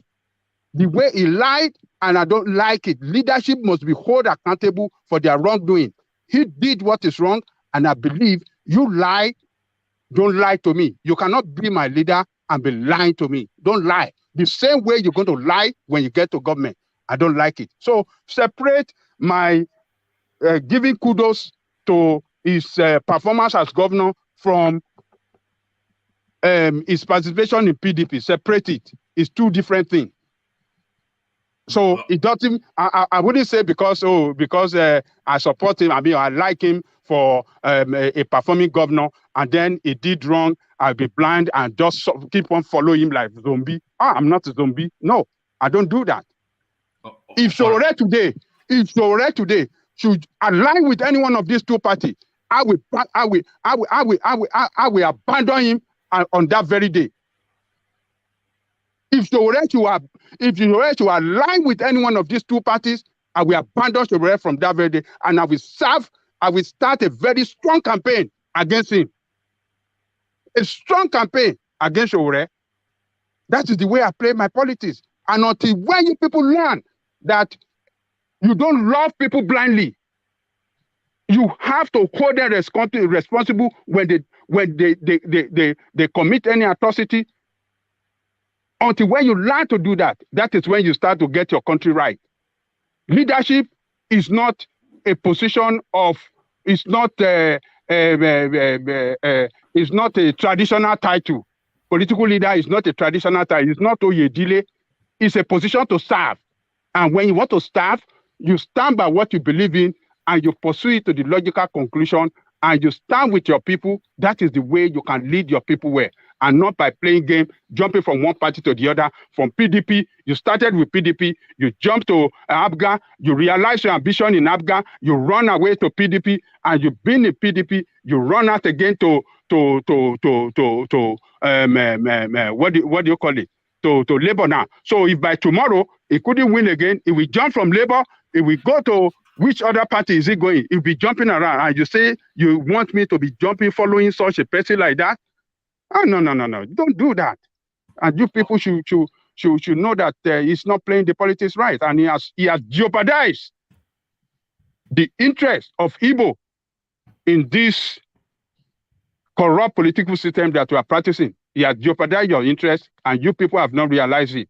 the way he lied, and I don't like it. Leadership must be held accountable for their wrongdoing. He did what is wrong, and I believe you lie. Don't lie to me. You cannot be my leader and be lying to me. Don't lie. The same way you're going to lie when you get to government. I don't like it. So separate my giving kudos to his performance as governor from his participation in PDP. Separate it. It's two different things. So it doesn't. I wouldn't say because I support him. I mean, I like him for a performing governor, and then he did wrong. I'll be blind and just keep on following him like zombie. I'm not a zombie. No, I don't do that. If SOWORE today should align with any one of these two parties, I will abandon him on that very day. If SOWORE to align with any one of these two parties, I will abandon SOWORE from that very day, and I will start a very strong campaign against him. A strong campaign against SOWORE. That is the way I play my politics. And until when you people learn that you don't love people blindly, you have to hold them responsible when they commit any atrocity. Until when you learn to do that, that is when you start to get your country right. Leadership is not a position of, it's not a traditional title. Political leader is not a traditional title. It's not Oyedile. It's a position to serve. And when you want to serve, you stand by what you believe in and you pursue it to the logical conclusion and you stand with your people. That is the way you can lead your people well. and not by playing game, jumping from one party to the other. From PDP, you started with PDP, you jumped to ABGA, you realize your ambition in ABGA, you run away to PDP, and you've been in PDP, you run out again to what do you call it? To Labour now. So if by tomorrow he couldn't win again, if we jump from Labour, if we go to which other party is he going? If we jumping around and you say you want me to be jumping following such a person like that? Oh, no. Don't do that. And you people should know that he's not playing the politics right, and he has jeopardized the interest of Igbo in this corrupt political system that we are practicing. He has jeopardized your interest, and you people have not realized it.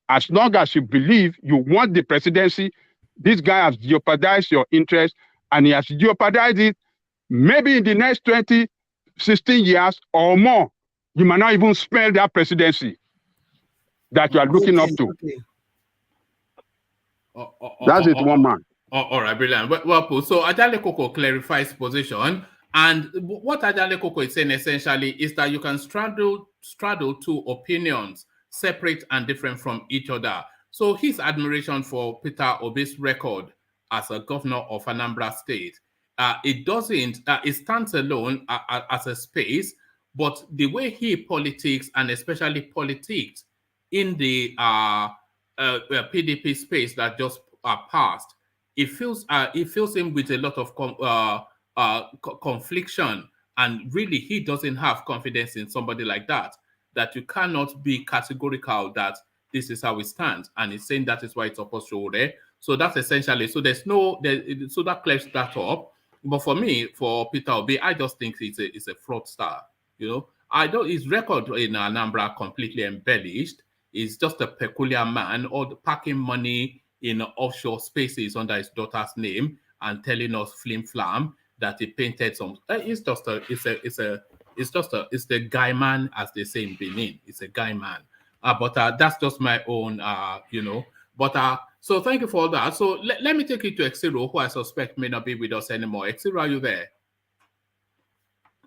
As long as you believe you want the presidency, this guy has jeopardized your interest, and he has jeopardized it. Maybe in the next 16 years or more, you might not even smell that presidency that you are looking up to. That's it, one man. All right, brilliant. Well put. So Ajale Koko clarifies position. And what Ajale Koko is saying essentially is that you can straddle two opinions, separate and different from each other. So his admiration for Peter Obi's record as a governor of Anambra State, it stands alone as a space, but the way he politics, and especially politics in the PDP space that just passed, it fills him with a lot of confliction, and really he doesn't have confidence in somebody like that you cannot be categorical that this is how it stands, and it's saying that is why it's opposed to there. So that's essentially, so that clears that up. But for me, for Peter Obi, I just think it's a fraudster. His record in Anambra completely embellished. He's just a peculiar man, or packing money in offshore spaces under his daughter's name and telling us flim flam that he painted some. It's the guy man, as they say in Benin. It's a guy man. But that's just my own, But so thank you for all that. So let me take you to Exiro, who I suspect may not be with us anymore. Exiro, are you there?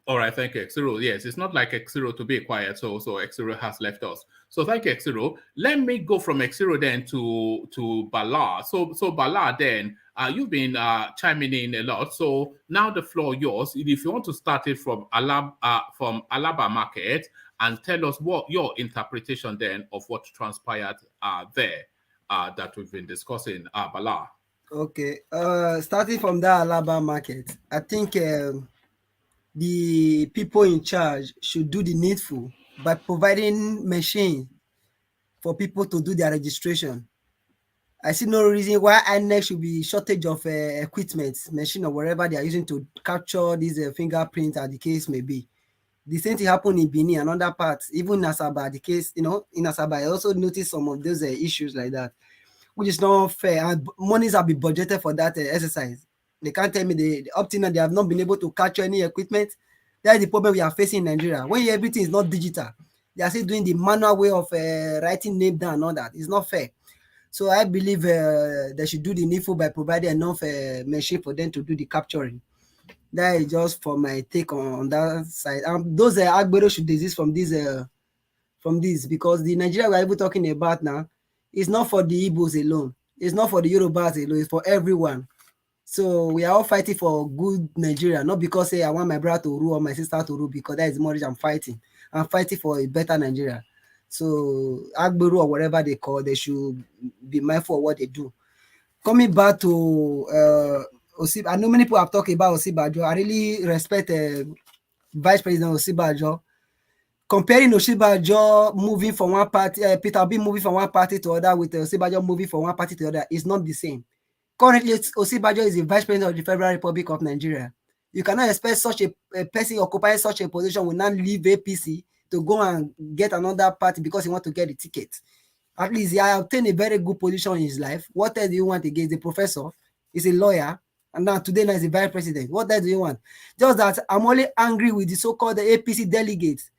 All right, thank you, Exiro. Yes, it's not like Exiro to be quiet, so Exiro has left us. So thank you, Exiro. Let me go from Exiro then to Bala. So Bala, then you've been chiming in a lot. So now the floor yours. If you want to start it from ALABA market and tell us what your interpretation then of what transpired there that we've been discussing, Bala. Okay, starting from the ALABA market, I think the people in charge should do the needful by providing machine for people to do their registration. I see no reason why INEC should be shortage of equipment, machine or whatever they are using to capture these fingerprints, as the case may be. The same thing happened in Benin and other parts, even in Asaba. The case, in Asaba, I also noticed some of those issues like that, which is not fair. And monies have been budgeted for that exercise. They can't tell me up to now they have not been able to capture any equipment. That is the problem we are facing in Nigeria. When everything is not digital, they are still doing the manual way of writing name down and all that. It's not fair. So I believe they should do the needful by providing enough machine for them to do the capturing. That is just for my take on that side. Those Agbero should desist from this because the Nigeria we are even talking about now is not for the Igbos alone. It's not for the Yorubas alone. It's for everyone. So we are all fighting for good Nigeria, not because I want my brother to rule or my sister to rule, because that is more I'm fighting. I'm fighting for a better Nigeria. So Agbero or whatever they call, they should be mindful of what they do. Coming back to Osinbajo, I know many people have talked about Osinbajo. I really respect Vice President Osinbajo. Comparing Osinbajo moving from one party, Peter Obi moving from one party to other with Osinbajo moving from one party to other is not the same. Currently, Osinbajo is the Vice President of the Federal Republic of Nigeria. You cannot expect such a person occupying such a position will not leave APC to go and get another party because he wants to get the ticket. At least he obtained a very good position in his life. What else do you want again? He's a professor, he's a lawyer, and now today he's the Vice President. What else do you want? Just that I'm only angry with the so-called APC delegates.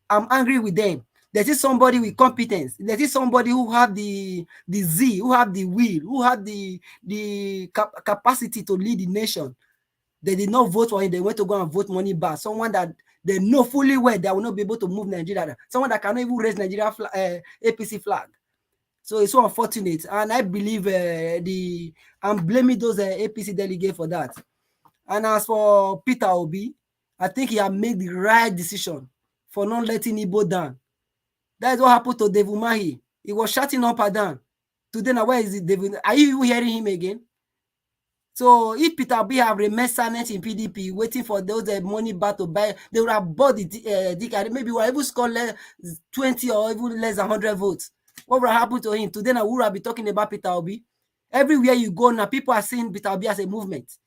I'm angry with them. There is somebody with competence. There is somebody who have the zeal, who have the will, who have the capacity to lead the nation. They did not vote for him. They went to go and vote money back. Someone that they know fully well they will not be able to move Nigeria. Someone that cannot even raise Nigeria APC flag. So it's so unfortunate, and I believe I'm blaming those APC delegates for that. And as for Peter Obi, I think he had made the right decision for not letting Igbo down. That is what happened to David Umahi. He was shutting up and down. Today, now where is it, David? Are you even hearing him again? So if Peter Obi have remained silent in PDP, waiting for those money back to buy, they would have bought the DK. Maybe we will even score 20 or even less than 100 votes. What will happen to him? Today, now we will be talking about Peter Obi. Everywhere you go now, people are seeing Peter Obi as a movement.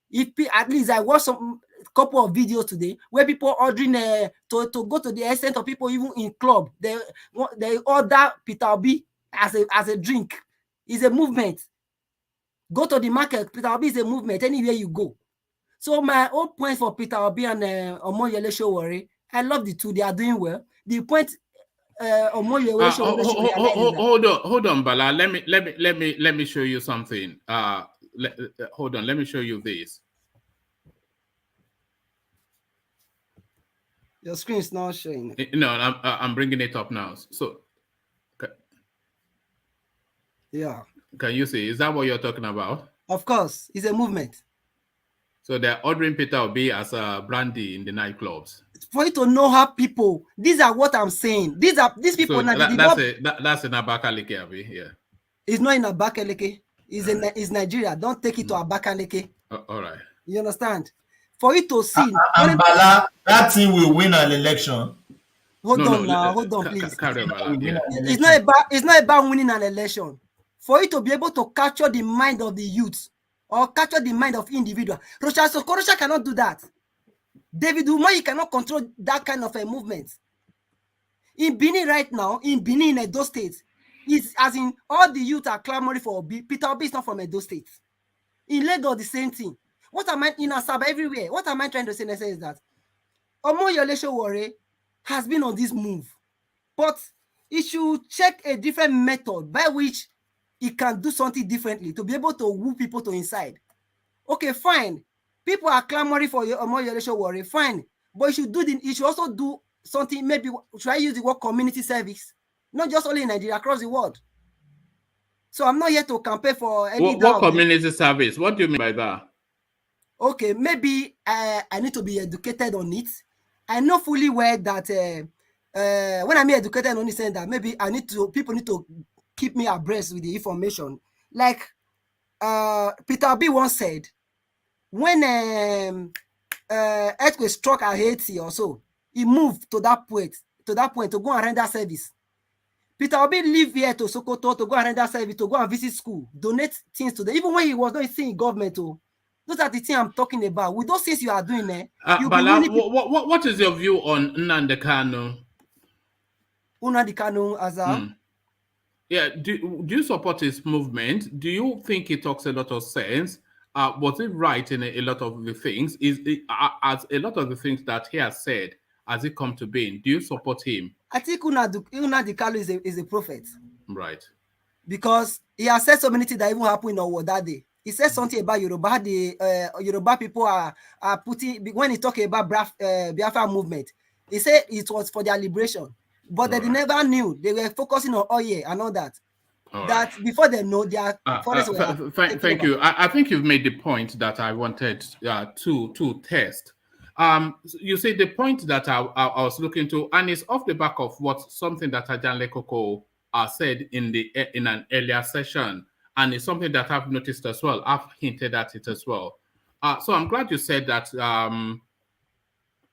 If at least I watched some couple of videos today where people ordering to go to the extent of people even in club, they order Peter Obi as a drink. It's a movement. Go to the market, Peter Obi is a movement anywhere you go. So my whole point for Peter Obi and Omoyele Sowore, I love the two, they are doing well. The point Omoyele Sowore hold on, Bala. Let me show you something. Hold on, let me show you this. Your screen is not showing. No, I'm bringing it up now. So, yeah. Can you see? Is that what you're talking about? Of course, it's a movement. So they're ordering Peter Obi as a brandy in the nightclubs. For you to know how people, these are what I'm saying. These people. So now, that's in Abakaliki, Abi. Yeah. It's not in Abakaliki. It's Nigeria. Don't take it to Abakaliki. All right. You understand? For you to see. And Bala, that thing will win an election. Hold on, please. It's not about winning an election. For you to be able to capture the mind of the youth or capture the mind of individual, Rocha cannot do that. David Umahi cannot control that kind of a movement. In Benin right now, in Edo State, it's as in all the youth are clamoring for Obi. Peter Obi is not from Edo State. In Lagos, the same thing. What am I in Asaba everywhere? What am I trying to say is that Omoyele Sowore has been on this move, but he should check a different method by which he can do something differently to be able to woo people to inside. Okay, fine. People are clamoring for Omoyele Sowore, fine. But he should also do something, maybe try use the word community service, not just only in Nigeria, across the world. So I'm not here to campaign for any. What community service? What do you mean by that? Okay, maybe I need to be educated on it. I know fully well that when I'm educated on it, saying that maybe people need to keep me abreast with the information. Like Peter Obi once said, when earthquake struck at Haiti or so, he moved to that point to go and render service. Peter Obi live here to Sokoto to go and render service, to go and visit school, donate things to them. Even when he was not seeing government, those are the things I'm talking about. With those things you are doing there, Bala, what is your view on Nnamdi Kanu? Nnamdi Kanu as a yeah, do you support his movement? Do you think he talks a lot of sense? Was it right in a lot of the things? As a lot of the things that he has said, has it come to being? Do you support him? I think Nnamdi Kanu is a prophet. Right. Because he has said so many things that even happened in Owo that day. He said something about Yoruba. The Yoruba people are putting, when he talked about Biafra movement, he said it was for their liberation. But they never knew. They were focusing on oil and all that. That before they know, their forests were. Thank you. I think you've made the point that I wanted to test. You see, the point that I was looking to, and it's off the back of something that Ajanle Koko said in an earlier session, and it's something that I've noticed as well. I've hinted at it as well. So I'm glad you said that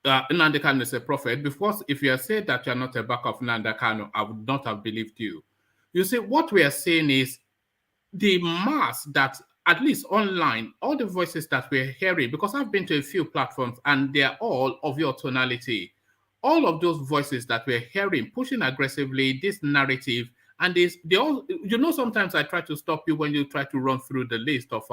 Nnamdi Kanu is a prophet, because if you had said that you're not a back of Nnamdi Kanu, I would not have believed you. You see, what we are saying is the mass that, at least online, all the voices that we're hearing, because I've been to a few platforms and they're all of your tonality. All of those voices that we're hearing, pushing aggressively this narrative, and they all, sometimes I try to stop you when you try to run through the list of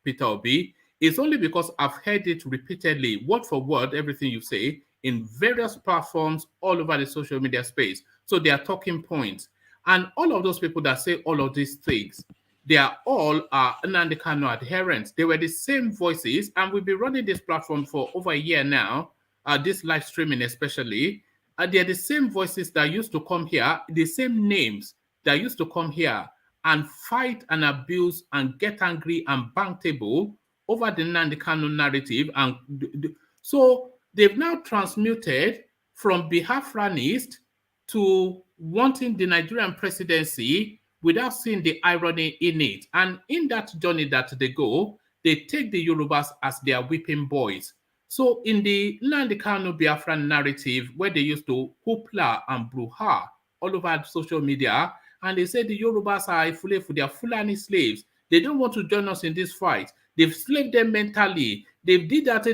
Peter Obi. It's only because I've heard it repeatedly, word for word, everything you say, in various platforms all over the social media space. So they are talking points. And all of those people that say all of these things, they are all Nnamdi Kanu adherents. They were the same voices, and we've been running this platform for over a year now. this live streaming especially, they're the same voices that used to come here, the same names that used to come here and fight and abuse and get angry and bang table over the Nnamdi Kanu narrative. And so they've now transmuted from Biafranist to wanting the Nigerian presidency without seeing the irony in it. And in that journey that they go, they take the Yorubas as their whipping boys. So in the Nnamdi Kanu Biafran narrative, where they used to hoopla and brouhaha all over social media, and they say the Yorubas are they are Fulani slaves. They don't want to join us in this fight. They've slaved them mentally. They've did that,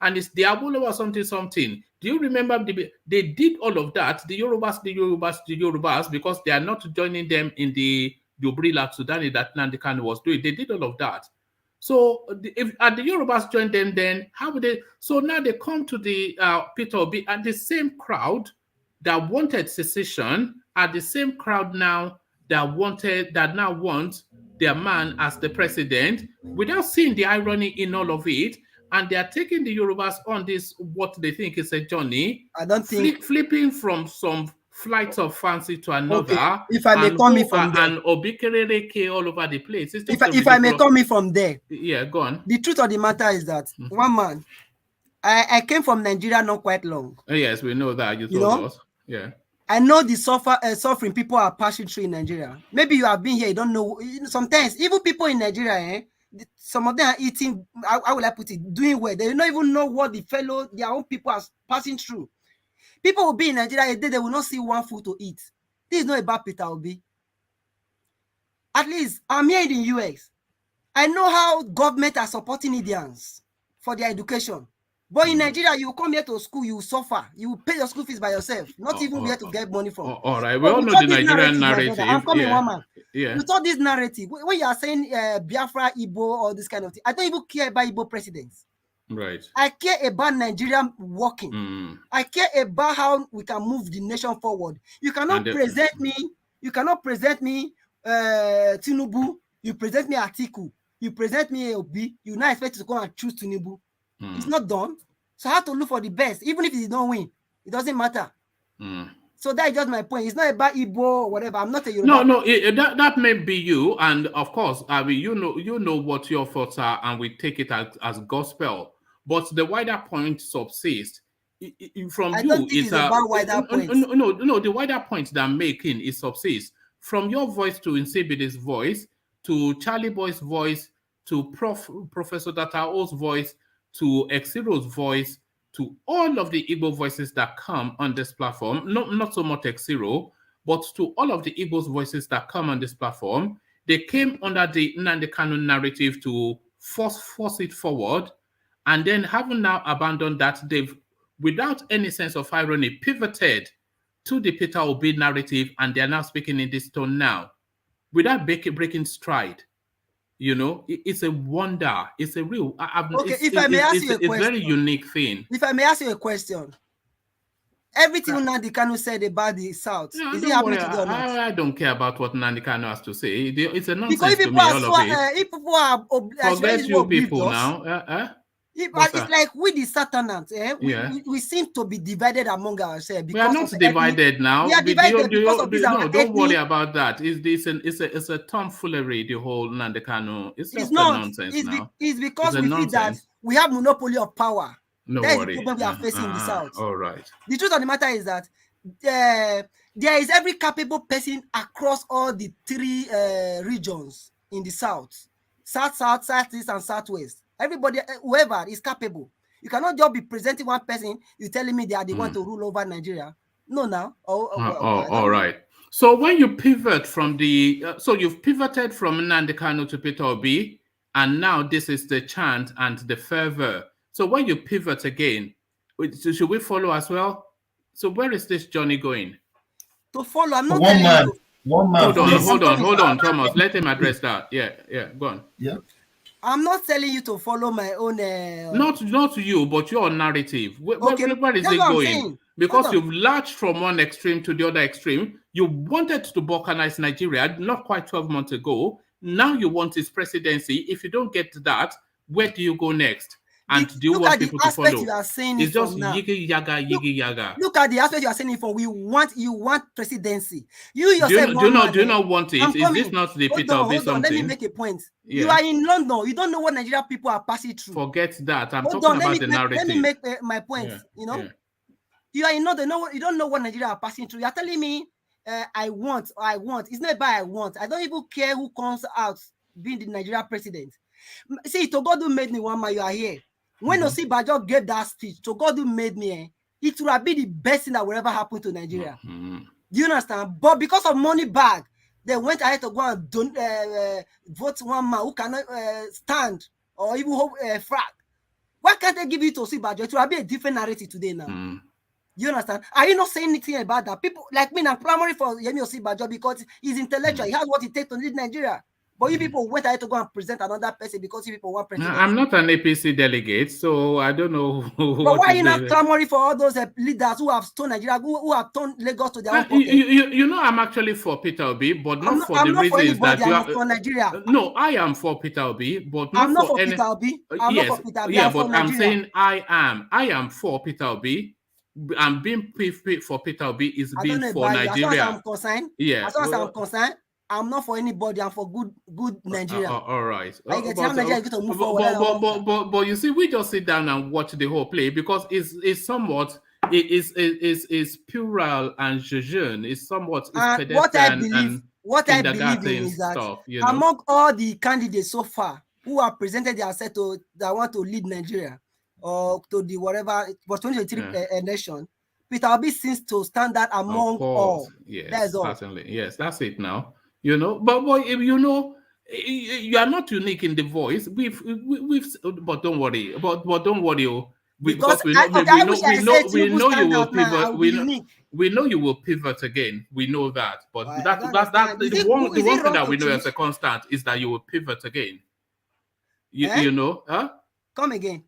and it's Diabolo or something. Do you remember they did all of that? The Yorubas, because they are not joining them in the Jubrila Sudani that Nnamdi Kanu was doing. They did all of that. So if the Yorubas joined them, then how would they? So now they come to the Peter Obi, and the same crowd that wanted secession are the same crowd now that now want their man as the president, without seeing the irony in all of it. And they are taking the Yorubas on this, what they think is a journey. I don't think flipping from some flights of fancy to another. Okay. If I may come in from there, and Obikereke all over the place. If I may come in from there, yeah, go on. The truth of the matter is that one man, I came from Nigeria not quite long. Yes, we know that. You told us. Yeah. I know the suffering people are passing through in Nigeria. Maybe you have been here, you don't know. Sometimes even people in Nigeria, some of them are eating, how will I put it, doing well. They don't even know what their own people are passing through. People will be in Nigeria a day, they will not see one food to eat. This is not about Peter Obi. At least I'm here in the US. I know how government are supporting Indians for their education. But in Nigeria, you come here to school, you suffer. You pay your school fees by yourself, not even where to get money from. All right, we all know the Nigerian narrative. I'm coming, one man. Yeah. You saw this narrative. When you are saying Biafra, Igbo, or this kind of thing, I don't even care about Igbo presidents. Right. I care about Nigerian working. I care about how we can move the nation forward. You cannot present me. You cannot present me Tinubu. You present me ATIKU. You present me Obi. You not expect to come and choose Tinubu. It's not done. So I have to look for the best, even if he don't win. It doesn't matter. So that is just my point. It's not about Igbo or whatever. I'm not a Yoruba. No, that may be you, and of course, I mean, you know what your thoughts are, and we take it as gospel. But the wider point subsists. From I you, don't think it's about wider points. No, the wider point that I'm making is subsists. From your voice to Nsibidi's voice, to Charlie Boy's voice, to Professor Datao's voice, to Exiro's voice, to all of the Igbo voices that come on this platform, not so much Exiro, but to all of the Igbo's voices that come on this platform, they came under the Nnamdi Kanu narrative to force it forward, and then having now abandoned that, they've, without any sense of irony, pivoted to the Peter Obi narrative, and they're now speaking in this tone now, without breaking stride. You know, it's a wonder. It's a real. Okay, if I may ask you a question, it's a very unique thing. If I may ask you a question, everything Nnamdi Kanu said about the South, is it happening today or not? I don't care about what Nnamdi Kanu has to say. It's a nonsense because if to people me, all of it. If people are forget you people now. It's like we the Satanists, we seem to be divided among ourselves. We are not divided now. We are divided because of this. No, don't worry about that. It's a tomfoolery, the whole Nnamdi Kanu. It's just nonsense now. It's because we feel that we have monopoly of power. No worry. That's the problem we are facing in the South. All right. The truth of the matter is that there is every capable person across all the three regions in the South. South, Southeast, and Southwest. Everybody, whoever is capable. You cannot just be presenting one person, you're telling me they are the one to rule over Nigeria. No, now. All right. So when you pivot from so you've pivoted from Nnamdi Kanu to Peter Obi, and now this is the chant and the fervor. So when you pivot again, should we follow as well? So where is this journey going? To follow, I'm not one man. Hold on, Thomas. Let him address that. Yeah, go on. Yeah. I'm not telling you to follow my own. Not you, but your narrative. Where is it going? Because you've latched from one extreme to the other extreme. You wanted to balkanize Nigeria not quite 12 months ago. Now you want his presidency. If you don't get that, where do you go next? And do you want people to follow? You are saying it's just now. yigi yaga, yigi yaga. Look at the aspect you are saying it from. You want presidency. You yourself do you not want it? Is this not the Peter Obi something? Let me make a point. Yeah. You are in London. You don't know what Nigeria people are passing through. Forget that. I'm talking about the narrative. Let me make my point. Yeah. You know, you are in London. You don't know what Nigeria are passing through. You are telling me, I want. It's not about I want. I don't even care who comes out being the Nigeria president. See, Togodu made me one man. You are here. When Osinbajo gave that speech, Togodu made me. It would have been the best thing that will ever happen to Nigeria. Do you understand? But because of money bag, they went ahead to go and vote one man who cannot stand or even hold flag. Why can't they give it to Osinbajo? It would have been a different narrative today now. Do you understand? Are you not saying anything about that? People like me, I'm primary for Yemi Osinbajo because he's intellectual. He has what it takes to lead Nigeria. But you people went ahead to go and present another person because you people want president. I'm not an APC delegate, so I don't know. But why are you not clamoring for all those leaders who have turned Nigeria, who have turned Lagos to their own pocket? You know, I'm actually for Peter Obi, but not for the reasons that you are for Nigeria. No, I am for Peter Obi, but not for any. Peter Obi. Yes, not for Peter Obi. Yeah, but I'm saying I am for Peter Obi. And being for Peter Obi is being for Nigeria. As far as I'm concerned, as far as I'm concerned, I'm not for anybody. I'm for good Nigeria. All right. But you see, we just sit down and watch the whole play because it's somewhat is plural and jeune. It's somewhat pedestrian what I believe in is that stuff, among all the candidates so far who have presented themselves that want to lead Nigeria or to the whatever for 2023 election, Peter Obi seems to stand out among all. Yes, that's all. Certainly. Yes, that's it now. You know, but you know, you are not unique in the voice. We've but don't worry. But don't worry, because we know you will pivot. We know you will pivot again. We know that. But that's the one thing that we know as a constant is that you will pivot again. You know, huh? Come again.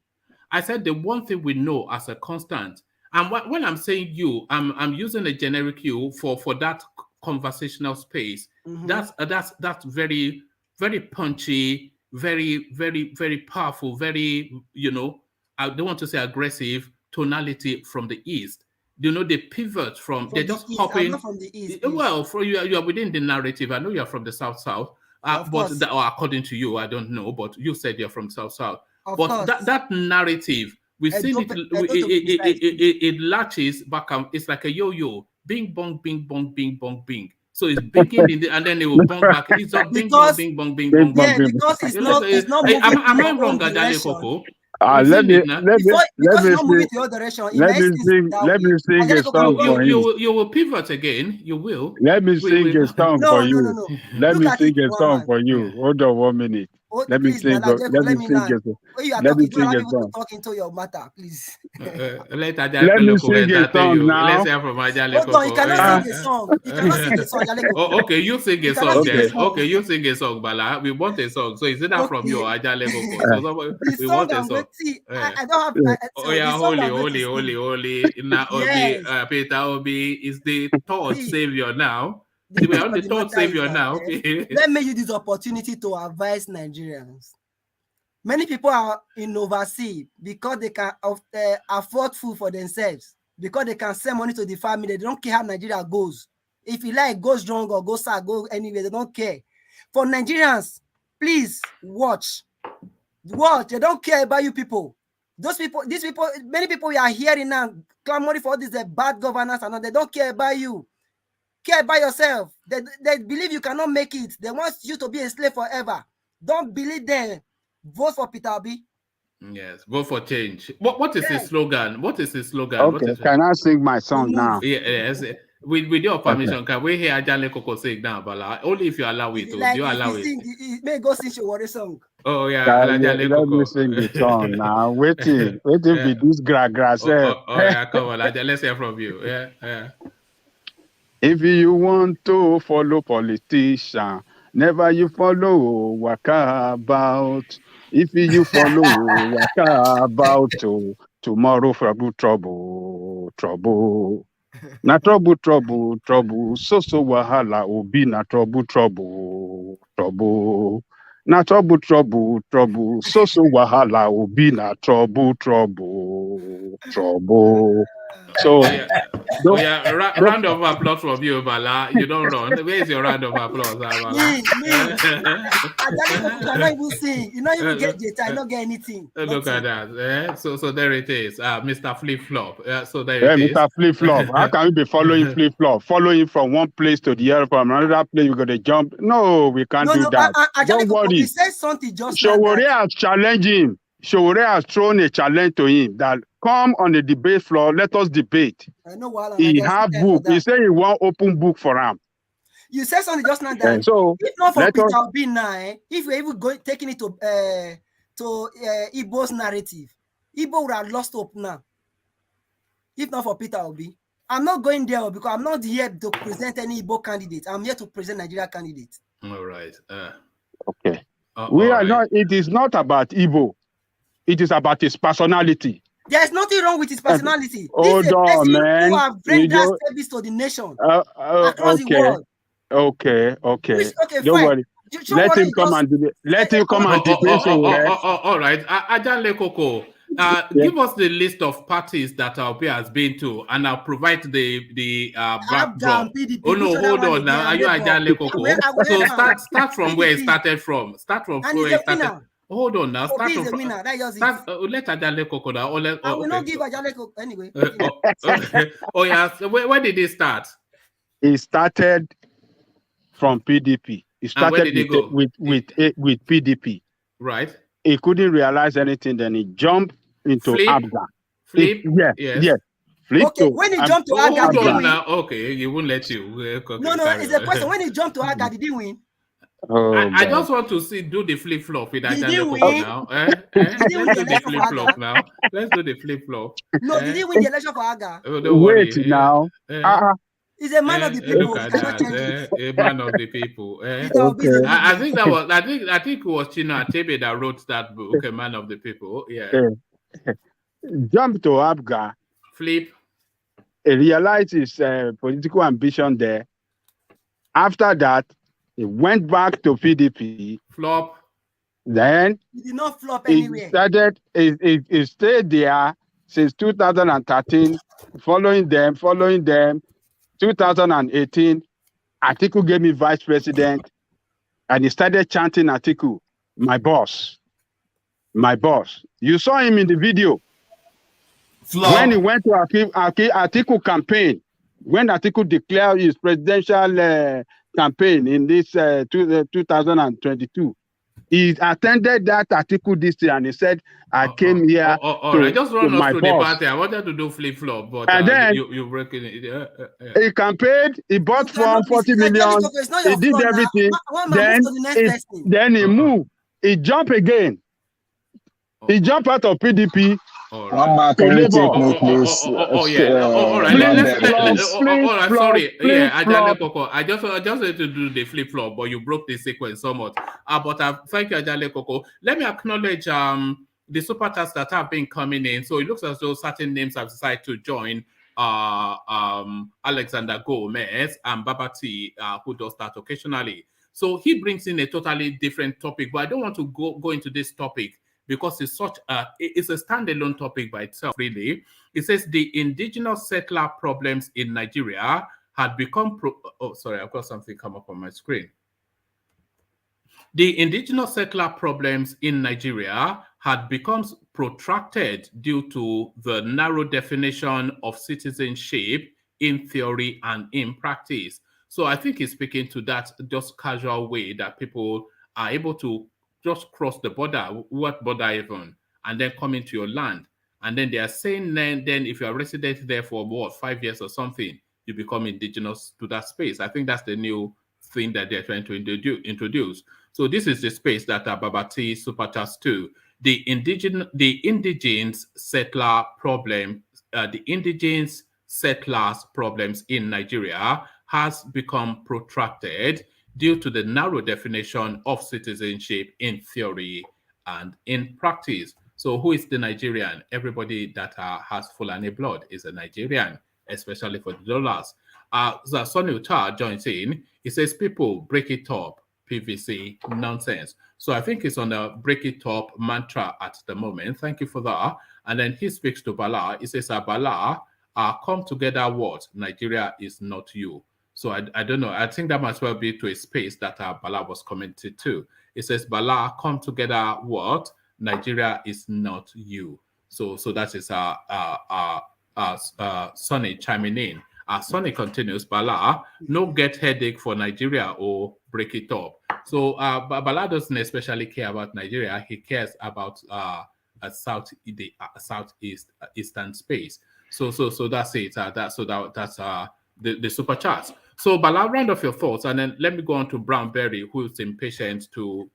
I said the one thing we know as a constant, and when I'm saying you, I'm using a generic you for that conversational space. That's very, very punchy, very, very, very powerful, very, you know, I don't want to say aggressive tonality from the East. You know, they pivot from they're just hopping. I'm not from the East. Well, for you are within the narrative. I know you're from the South, or according to you, I don't know, but you said you're from South. But that narrative, we've seen it latches back. It's like a yo-yo. Bing bong, bing bong, bing bong, bing. So it's binging and then it will bong back. It's a bing bong, bing bong, bing bong. Yeah, because it's not am I wrong, Ajale Koko? Let me sing a song for you. You will pivot again. You will. Let me sing a song for you. Let me sing a song for you. Hold on 1 minute. Let me sing a song. Let me sing a song. Talking to your matter, please. Let me sing a song now. Let's hear from Ajale Koko. Hold on, you cannot sing a song. You cannot sing a song. Okay, you sing a song then. Okay, you sing a song, Bala. We want a song. So is it that from you, Ajale Koko? We want a song. I don't have. Holy. Now, Peter Obi is the third savior now. We are on the third savior now. Let me use this opportunity to advise Nigerians. Many people are in overseas because they can afford food for themselves, because they can send money to the family. They don't care how Nigeria goes. If you like, goes wrong or goes south, go anywhere. They don't care. For Nigerians, please watch. They don't care about you people. These people, many people we are hearing now clamoring for this bad governance and all. They don't care about you. Care about yourself. They believe you cannot make it. They want you to be a slave forever. Don't believe them. Vote for Peter Obi. Yes, vote for change. What is his slogan? What is his slogan? Okay, can I sing my song now? Yes. With your permission, can we hear Ajale Koko sing now, Bala? Only if you allow it. Like, you allow it. May go sing your song. Oh yeah, let me sing the song now. Waiting be this grass. Yeah, come on, Ajale, let's hear from you. Yeah. If you want to follow politician, never you follow waka about. If you follow waka about, tomorrow for trouble. Na trouble. So wahala obi na trouble. Na trouble. So wahala will be na trouble. So Round of applause from you, Bala. You don't run. Where is your round of applause, Bala? Me. Ajale cannot even sing. You not even get data. You not get anything. Look at that. So there it is. Mr. Flip Flop. So there yeah, it is. Mr. Flip Flop. How can we be following Flip Flop? Following from one place to the other, from another place, we're gonna jump. No, we can't do that. Don't worry. He said something just SOWORE now. has challenged him. SOWORE has thrown a challenge to him that come on the debate floor, let us debate. I know what he have book. He said he want open book for him. You said something just now that so if not for Peter Obi now, if we're even going taking it to Igbo's narrative, Igbo would have lost hope now. If not for Peter Obi. I'm not going there because I'm not here to present any Igbo candidate. I'm here to present Nigeria candidate. All right. Okay. We are not. It is not about Igbo. It is about his personality. There's nothing wrong with his personality. Hold on, man. Who have rendered service to the nation across the world. Okay. Don't fine. worry. Let him come and debate. Let him come and debate. All right. Ajale Koko, give us the list of parties that Obi has been to, and I'll provide the backdrop. Oh no, hold on now. Are you Ajale Koko? So start from where it started from. Start from where it started. Hold on now. Start from. Let Ajale Koko now. I will not give Ajale Koko anyway. Oh yeah. So where did he start? He started from PDP. He started with PDP. Right. He couldn't realize anything. Then he jumped into ABGA. Flip. Yes. Flip. Okay. When he jumped to ABGA, did he win? Okay, he won't let you. No. It's a question. When he jumped to ABGA, did he win? I just want to do the flip flop with Ajale Koko now. Let's do the flip flop now. Let's do the flip flop. No, did he win the election for ABGA? Wait now. He's a man of the people. Look at that. A man of the people. Okay. I think that was. I think it was Chino Achebe that wrote that book, A Man of the People. Yeah. Jump to ABGA. Flip. He realized his political ambition there. After that, he went back to PDP. Flop. Then he did not flop anywhere. He stayed there since 2013, following them. 2018, ATIKU gave me vice president, and he started chanting ATIKU, my boss. You saw him in the video. When he went to ATIKU campaign, when ATIKU declared his presidential campaign in this 2022, he attended that ATIKU this year and he said, I came here to just run us through the party. I wanted to do flip-flop, but and then you breaking it. He campaigned, he bought from 40 million, he did everything, then he moved, he jumped again. He jumped out of PDP. One man can you take me, please? All right. Sorry. Yeah, Ajale Koko. I just wanted to do the flip flop, but you broke the sequence somewhat. But thank you, Ajale Koko. Let me acknowledge the super chats that have been coming in. So it looks as though certain names have decided to join. Alexander Gomez and Babati, who does that occasionally. So he brings in a totally different topic, but I don't want to go into this topic, because it's it's a standalone topic by itself, really. It says the indigenous settler problems in Nigeria had become I've got something come up on my screen. The indigenous settler problems in Nigeria had become protracted due to the narrow definition of citizenship in theory and in practice. So I think he's speaking to that just casual way that people are able to just cross the border, what border even, and then come into your land. And then they are saying then if you are resident there for 5 years or something, you become indigenous to that space. I think that's the new thing that they're trying to introduce. So this is the space that Babati super chats to. The indigenous settler problem, the indigenous settlers problems in Nigeria has become protracted due to the narrow definition of citizenship in theory and in practice. So who is the Nigerian? Everybody that has Fulani blood is a Nigerian, especially for the dollars. Sonny Uta joins in. He says, people break it up. PVC nonsense. So I think it's on a break it up mantra at the moment. Thank you for that. And then he speaks to Bala. He says, Bala, come together what? Nigeria is not you. So I don't know. I think that must well be to a space that Bala was commented to. It says, Bala, come together what? Nigeria is not you. So that is Sonny chiming in. Sonny continues, Bala, no get headache for Nigeria or break it up. So Bala doesn't especially care about Nigeria. He cares about southeast eastern space. So that's it. That's the super charts. So Bala, round off your thoughts, and then let me go on to Brownberry, who's impatient to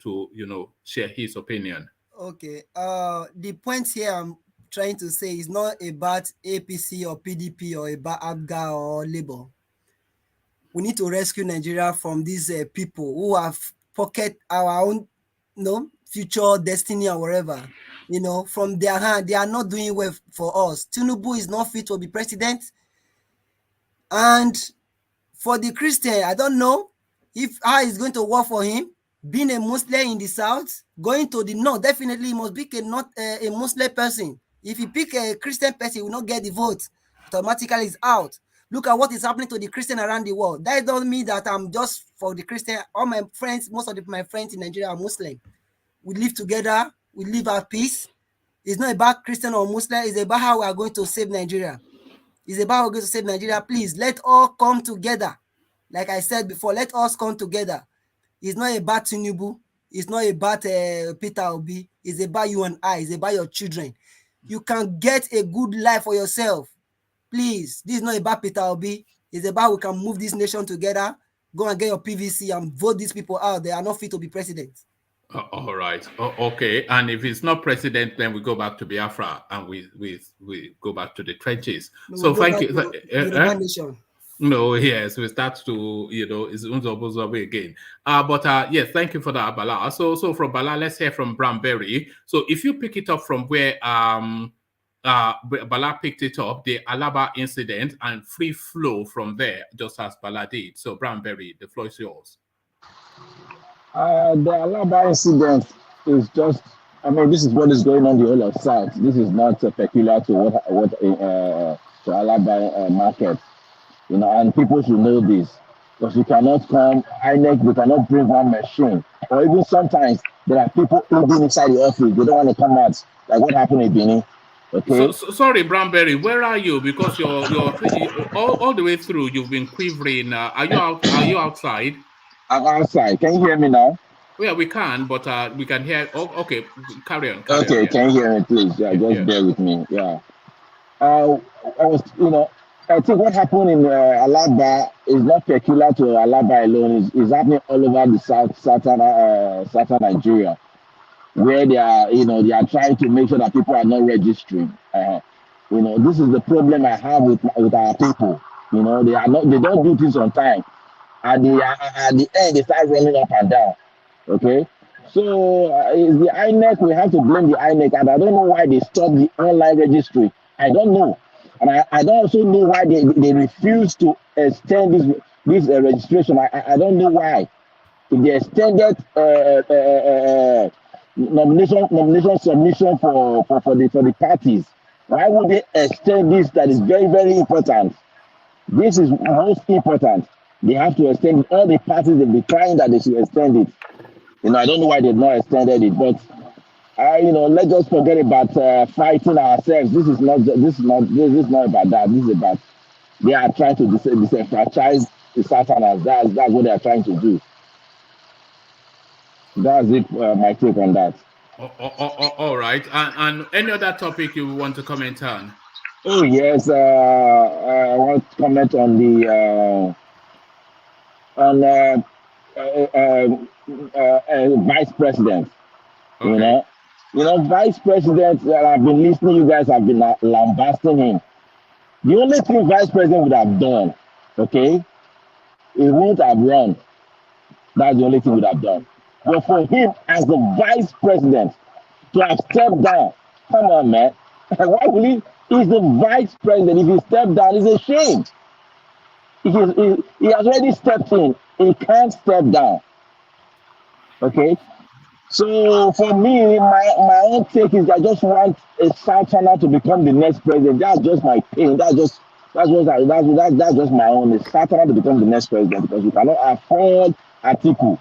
share his opinion. Okay. The point here I'm trying to say is not about APC or PDP or about ABGA or Labour. We need to rescue Nigeria from these people who have pocket our own, future destiny or whatever. From their hand, they are not doing well for us. Tinubu is not fit to be president, and for the Christian, I don't know how it's going to work for him. Being a Muslim in the south, going to the north, definitely he must be not a Muslim person. If he pick a Christian person, he will not get the vote. Automatically, it's out. Look at what is happening to the Christian around the world. That doesn't mean that I'm just for the Christian. All my friends, most of my friends in Nigeria are Muslim. We live together. We live at peace. It's not about Christian or Muslim. It's about how we are going to save Nigeria. It's about how we're going to save Nigeria. Please, let all come together. Like I said before, let us come together. It's not about Tinubu. It's not about Peter Obi. It's about you and I. It's about your children. You can get a good life for yourself. Please, this is not about Peter Obi. It's about we can move this nation together, go and get your PVC and vote these people out. They are not fit to be president. All right. Okay. And if it's not president, then we go back to Biafra and we go back to the trenches. So thank you. No, yes, we start to, it's Unzobozobe again. But yes, thank you for that, Bala. So from Bala, let's hear from Brownberry. So if you pick it up from where Bala picked it up, the Alaba incident, and free flow from there, just as Bala did. So Brownberry, the floor is yours. The Alaba incident is just, this is what is going on the whole of South. This is not peculiar to what to Alaba market, and people should know this, because you cannot come, INEC, they cannot bring one machine, or even sometimes there are people hiding inside the office, they don't want to come out, like what happened in Benin. Okay. So sorry, Brownberry, where are you? Because you're all the way through, you've been quivering. Are you outside? I'm outside. Can you hear me now? Yeah, we can, but we can hear. Oh, okay, carry on. Okay, can you hear me, please? Yeah, just bear with me. Yeah. I was, I think what happened in Alaba is not peculiar to Alaba alone. It's happening all over the southern Nigeria, where they are trying to make sure that people are not registering. This is the problem I have with our people. They don't do things on time. At the end, they start running up and down. Okay, so it's the INEC. We have to blame the INEC, and I don't know why they stopped the online registry. I don't know, and I don't also know why they refuse to extend this registration. I don't know why. If they extended nomination submission for the parties, why would they extend this? That is very, very important. This is most important. They have to extend it. All the parties they've been trying that they should extend it. I don't know why they've not extended it, but let's just forget about fighting ourselves. This is not about that. This is about they are trying to disenfranchise the Southerners. That's what they are trying to do. That's it. My take on that. All right. And any other topic you want to comment on? Oh yes, I want to comment on the vice president. Okay. Vice president. I've been listening. You guys have been lambasting him. The only thing vice president would have done, okay, he wouldn't have run. That's the only thing he would have done. But for him as the vice president to have stepped down, come on, man. Why will he? He's the vice president. If he stepped down, it's a shame. He has already stepped in. He can't step down. Okay? So for me, my own take is I just want a Southerner to become the next president. That's just my pain. That's just my own. A Southerner to become the next president because we cannot afford ATIKU.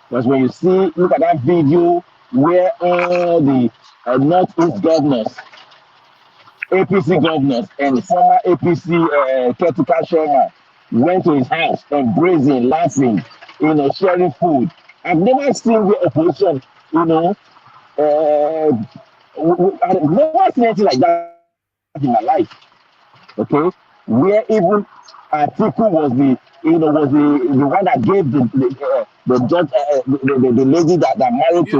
Because when you see, look at that video where all the Northeast governors, APC governors, and former APC caretaker chairman went to his house, embracing, laughing, sharing food. I've never seen the opposition, I've never seen anything like that in my life. Okay, where even Atiku was the one that gave the judge the lady that married to.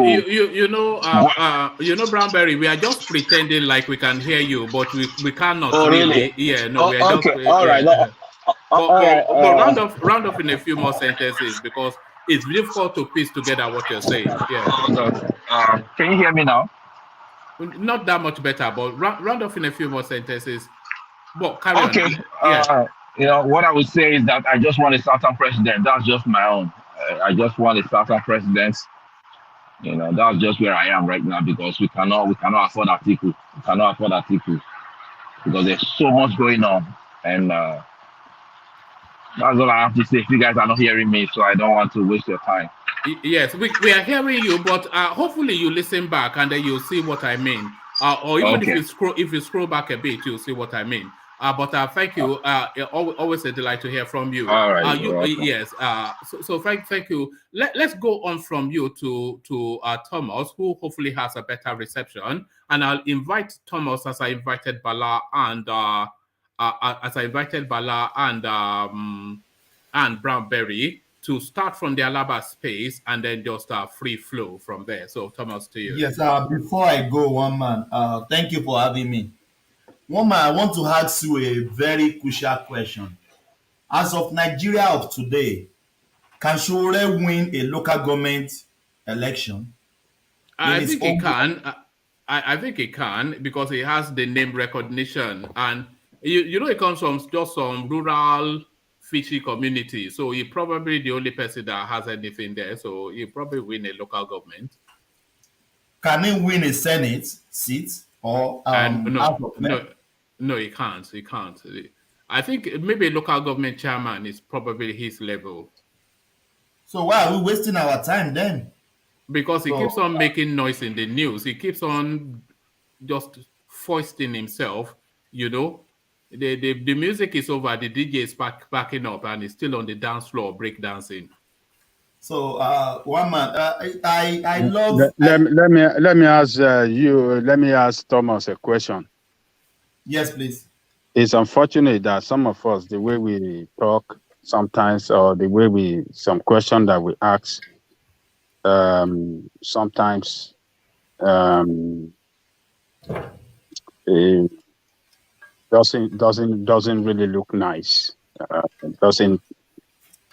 Brownberry, we are just pretending like we can hear you, but we cannot Oh really. really? Yeah, no, we are just. Okay, all right. No, But round off in a few more sentences because it's difficult to piece together what you're saying. Yeah. Can you hear me now? Not that much better, but round off in a few more sentences. Well, carry on. Yeah. What I would say is that I just want a Southern president. That's just my own. I just want a Southern president. That's just where I am right now because we cannot afford Atiku. We cannot afford Atiku because there's so much going on, and that's all I have to say. If you guys are not hearing me, so I don't want to waste your time. Yes, we are hearing you, but hopefully you listen back and then you'll see what I mean. Or even if you scroll back a bit, you'll see what I mean. But thank you. Always a delight to hear from you. All right. Yes. So thank you. Let's go on from you to Thomas, who hopefully has a better reception. And I'll invite Thomas as I invited Bala and Brownberry to start from the ALABA space and then just free flow from there. So Thomas, to you. Yes. Before I go, one man. Thank you for having me. One man, I want to ask you a very crucial question. As of Nigeria of today, can SOWORE win a local government election? I think it can. I think it can because it has the name recognition, and it comes from just some rural fishy community. So he's probably the only person that has anything there. So he'll probably win a local government. Can he win a Senate seat or No, he can't. He can't. I think maybe a local government chairman is probably his level. So why are we wasting our time then? Because he keeps on making noise in the news. He keeps on just foisting himself, The music is over, the DJ is backing up, and he's still on the dance floor breakdancing. So one man, I love. Let me ask you. Let me ask Thomas a question. Yes, please. It's unfortunate that some of us, the way we talk sometimes, or the way some question that we ask, sometimes doesn't really look nice. Doesn't.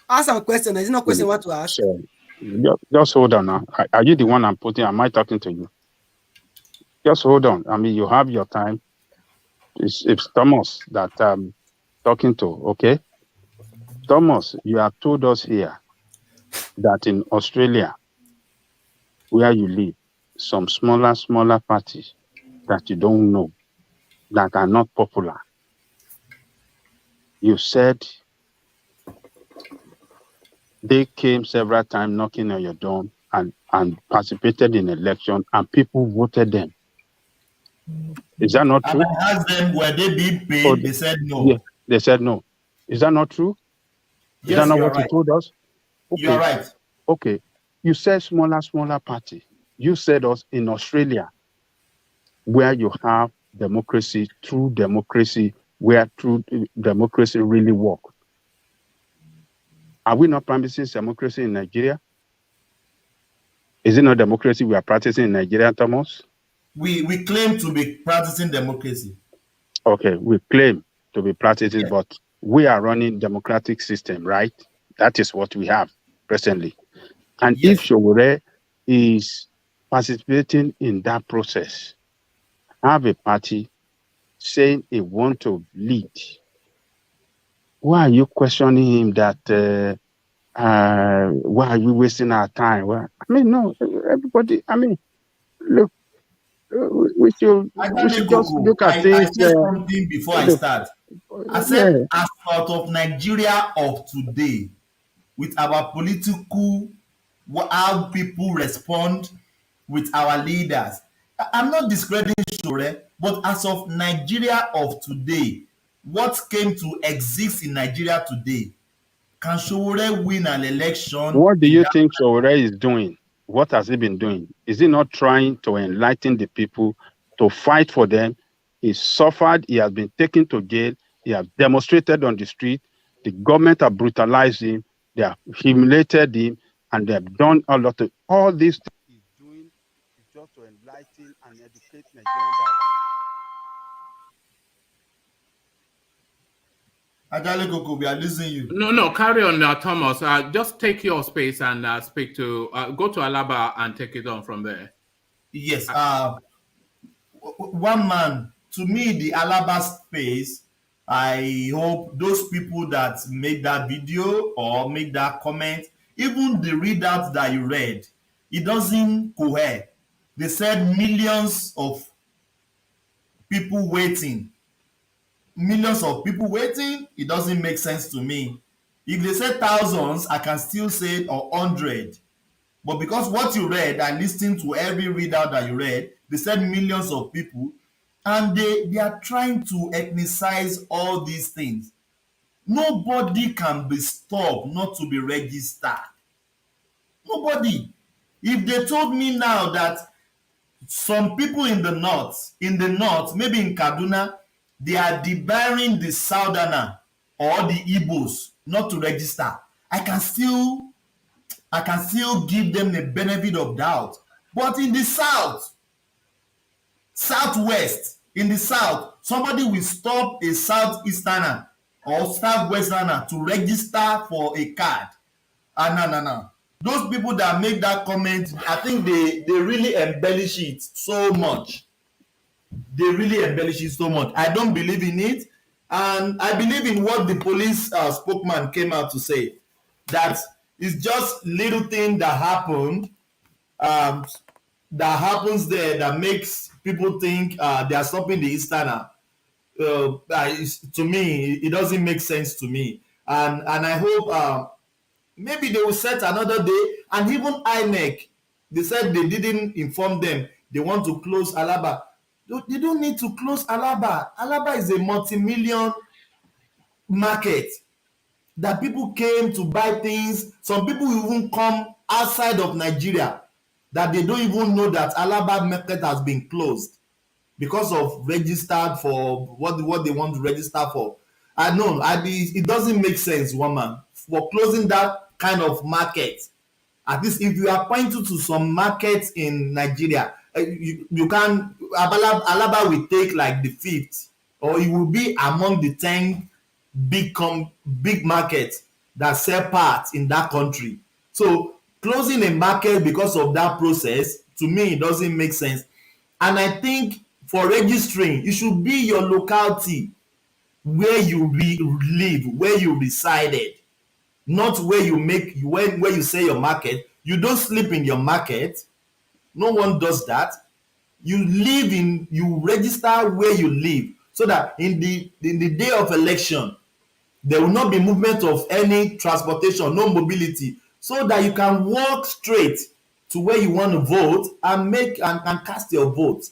Ask a question. There's no question what to ask. So, just hold on now. Are you the one I'm putting? Am I talking to you? Just hold on. I mean, you have your time. It's Thomas that I'm talking to, okay? Thomas, you have told us here that in Australia, where you live, some smaller parties that you don't know, that are not popular. You said they came several times knocking on your door and participated in election and people voted them. Is that not true? I asked them, were they being paid? They said no. Yeah, they said no. Is that not true? Is that not what you told us? Okay. You're right. Okay. You said smaller party. You said us in Australia, where you have democracy, true democracy, where true democracy really works. Are we not practicing democracy in Nigeria? Is it not democracy we are practicing in Nigeria, Thomas? We claim to be practicing democracy. Okay, we claim to be practicing, but we are running democratic system, right? That is what we have presently. And if SOWORE is participating in that process, have a party saying it want to lead, why are you questioning him that why are we wasting our time? Well, I mean, no, everybody. I mean, look, we should just Coco, look at I things. said something before I Look, start. I yeah. said, as part of Nigeria of today, with our political, how people respond with our leaders. I'm not discrediting Sowore, but as of Nigeria of today, what came to exist in Nigeria today, can Sowore win an election What do in you that? think Sowore is doing? What has he been doing? Is he not trying to enlighten the people, to fight for them? He suffered. He has been taken to jail. He has demonstrated on the street. The government have brutalized him. They have humiliated him, and they have done a lot of all these things he's doing is just to enlighten and educate Nigerians. Ajale Coco, we are losing you. No, carry on, Thomas. Just take your space and speak to, go to Alaba and take it on from there. Yes. One man, to me, the Alaba space, I hope those people that make that video or make that comment, even the readout that you read, it doesn't cohere. They said millions of people waiting. Millions of people waiting, it doesn't make sense to me. If they say thousands, I can still say or 100. But because what you read, I listened to every readout that you read, they said millions of people, and they are trying to ethnicize all these things. Nobody can be stopped not to be registered. Nobody. If they told me now that some people in the north, maybe in Kaduna, they are debarring the Southerner or the Igbos not to register, I can still give them the benefit of doubt. But in the south, southwest, in the south, somebody will stop a southeasterner or southwesterner to register for a card. No. Those people that make that comment, I think they really embellish it so much. They really embellish it so much. I don't believe in it. And I believe in what the police spokesman came out to say. That it's just little thing that happened, that happens there that makes people think they are stopping the Easterner. To me, it doesn't make sense to me. And I hope maybe they will set another day. And even INEC, they said they didn't inform them they want to close Alaba. They don't need to close Alaba. Alaba is a multi-million market that people came to buy things. Some people even come outside of Nigeria that they don't even know that Alaba market has been closed because of registered for what they want to register for. I know it doesn't make sense, one man, for closing that kind of market. At least if you are pointing to some markets in Nigeria, you can Alaba will take like the 5th, or it will be among the 10 big markets that sell parts in that country. So closing a market because of that process, to me, it doesn't make sense. And I think for registering, it should be your locality where you live, where you resided, not where you say your market. You don't sleep in your market. No one does that. You register where you live, so that in the day of election, there will not be movement of any transportation, no mobility, so that you can walk straight to where you want to vote and make and cast your vote.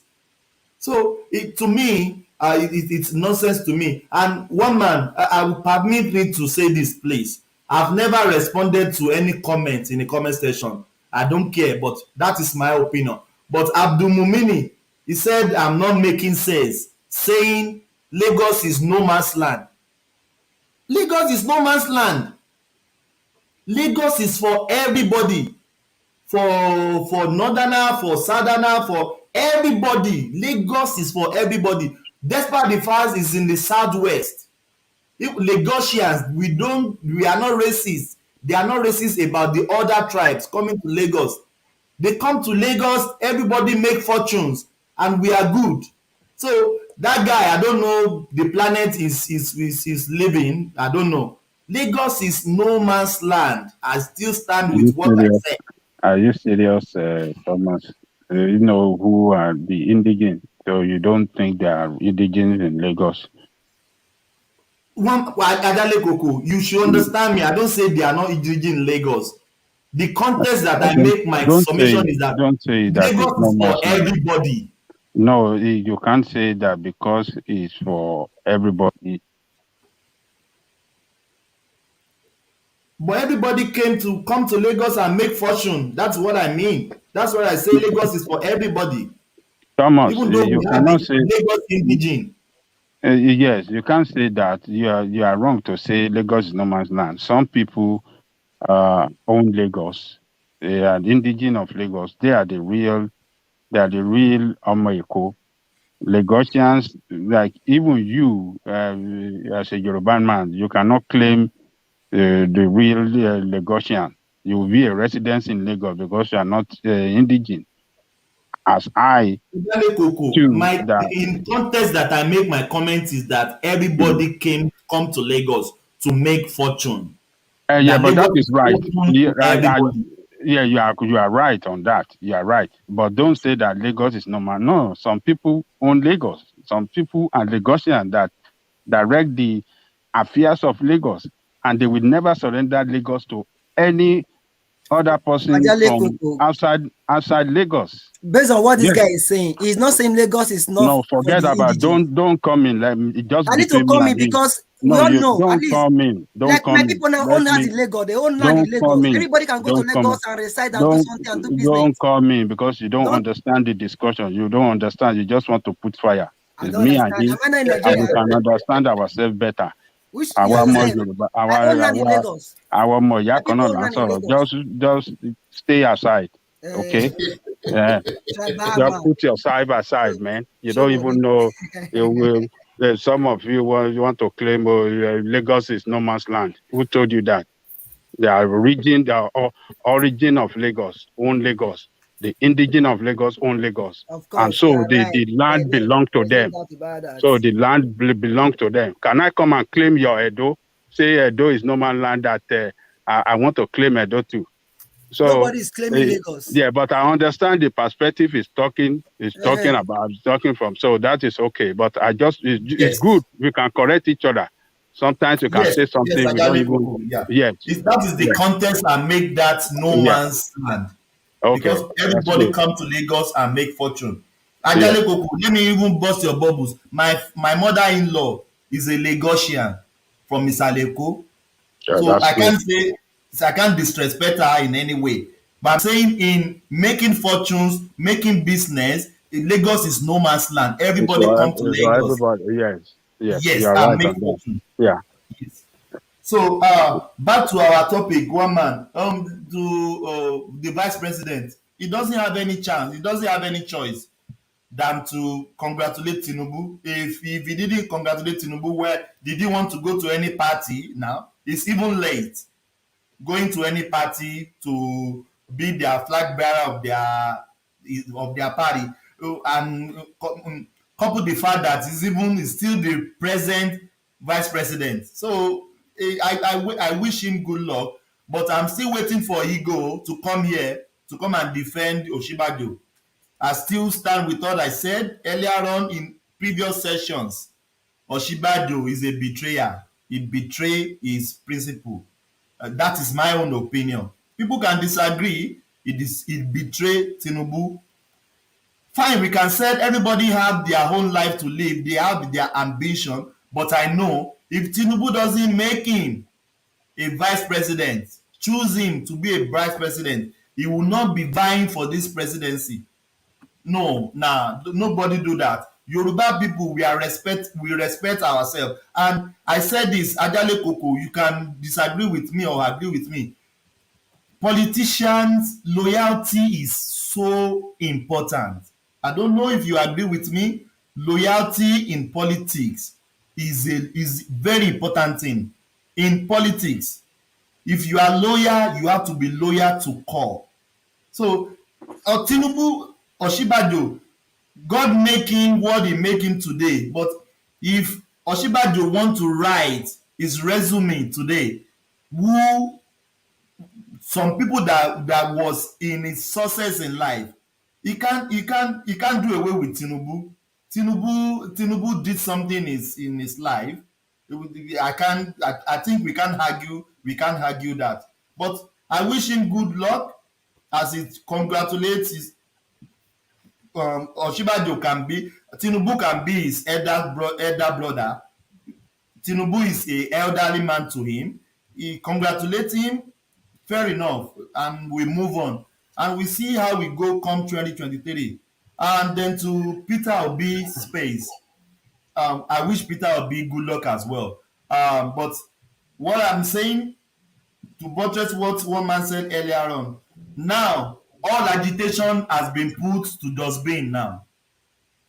So to me, it's nonsense to me. And one man, I will permit me to say this, please. I've never responded to any comment in the comment section. I don't care, but that is my opinion. But Abdul Mumini, he said I'm not making sense, saying Lagos is no man's land. Lagos is no man's land. Lagos is for everybody. For northerner, for southerner, for everybody. Lagos is for everybody. Despite the fact it's in the southwest. If Lagosians, we are not racist. They are not racist about the other tribes coming to Lagos. They come to Lagos, everybody make fortunes, and we are good. So that guy, I don't know the planet is living. I don't know. Lagos is no man's land. I still stand with what I said. Are you serious, Thomas? You know who are the indigenous? So you don't think there are indigenous in Lagos? Adale Koko, you should understand me. I don't say they are not indigenous in Lagos. The context that I Don't make my don't summation say is that don't say that it's Lagos no is for man's land. everybody. No, you can't say that because it's for everybody. But everybody come to Lagos and make fortune. That's what I mean. That's what I say. Lagos is for everybody. Thomas, Even though we you have cannot the say Lagos indigenous. yes. You can't say that. You are wrong to say Lagos is no man's land. Some people own Lagos. They are the indigenous of Lagos. They are the real Omoiko. Lagosians, like even you, as a Yoruba man, you cannot claim the real Lagosian. You will be a resident in Lagos because you are not indigenous. As I Koko, too, that in context that I make my comment is that everybody come to Lagos to make fortune. yeah, That but that Lagos is is right. open to everybody. Yeah, you are right on that. You are right, but don't say that Lagos is normal. No, some people own Lagos. Some people are Lagosian that direct the affairs of Lagos, and they will never surrender Lagos to any other person Ajale from Koko, outside Lagos. based on what this Yes. guy is saying, he's not saying Lagos is not No, for forget the about. indigenous. Don't come in. Let me just I need to between me come in and him. because we No, all you know, at don't least, come in. Don't like my come in. people now Let own land me. in Lagos, they own land Don't in Lagos. come in. Everybody can go to Don't come in. Lagos and reside and do something and do business. Don't come in because you don't Don't, understand the discussion. You don't understand. You just want to put fire. I It's don't me and understand. Am him, I not in and we Nigeria? can understand ourselves better. Which Àwa ọmọ yourself? Yorùbá, I own land in Lagos. àwa ọmọ ìyá My kan people náà own là ń land in sọ̀rọ̀. Lagos. Just stay aside, okay? Tribal Just man. put your side aside, man. You Show don't body. even know. You will. Some of you want to claim Lagos is no man's land. Who told you that? The origin of Lagos own Lagos. The indigenous of Lagos own Lagos, Of and course, you so are right. the land belong to There's no them. doubt about that. So the land belongs to them. Can I come and claim your Edo? Say Edo is no man's land that I want to claim Edo too. So nobody is claiming Lagos. yeah, but I understand the perspective is talking from. So that is okay. But it's good we can correct each other. Sometimes you can say something we don't Ajale even. Koko, yeah. Yes. That is the context and make that no Yeah. man's land. Okay. Because everybody come to Lagos and make fortune. Yeah. Ajale Koko, let me even burst your bubbles. My mother-in-law is a Lagosian from Isaleko. Yeah, So I good. can't disrespect her in any way. But I'm saying in making fortunes, making business, Lagos is no man's land. Everybody come to Lagos. Everybody, yes, you are and right make on that. fortune. Yeah. Yes. So back to our topic, one man, the vice president, he doesn't have any chance, he doesn't have any choice than to congratulate Tinubu. If he didn't congratulate Tinubu, where did he want to go to any party now? It's even late going to any party to be their flag bearer of their party, and couple the fact that he's still the present vice president. So I wish him good luck, but I'm still waiting for Ego to come here to come and defend Osinbajo. I still stand with what I said earlier on in previous sessions. Osinbajo is a betrayer. He betrayed his principle. That is my own opinion. People can disagree. It betrayed Tinubu. Fine, we can say everybody have their own life to live. They have their ambition. But I know if Tinubu doesn't make him a vice president, choose him to be a vice president, he will not be vying for this presidency. No, nobody do that. Yoruba people, we respect ourselves. And I said this, Ajale Koko, you can disagree with me or agree with me. Politicians' loyalty is so important. I don't know if you agree with me. Loyalty in politics is very important thing. In politics, if you are loyal, you have to be loyal to core. So Tinubu, Osinbajo, God making what he making today, but if Osinbajo want to write his resume today, who some people that was in his success in life. He can't do away with Tinubu. Tinubu did something in his life. I think we can't argue that. But I wish him good luck as it congratulates his Osinbajo Tinubu can be his elder brother. Tinubu is a elderly man to him. He congratulates him, fair enough, and we move on. And we see how we go come 2023. And then to Peter Obi's space. I wish Peter Obi good luck as well. But what I'm saying, to buttress what one man said earlier on, now all agitation has been put to dustbin now.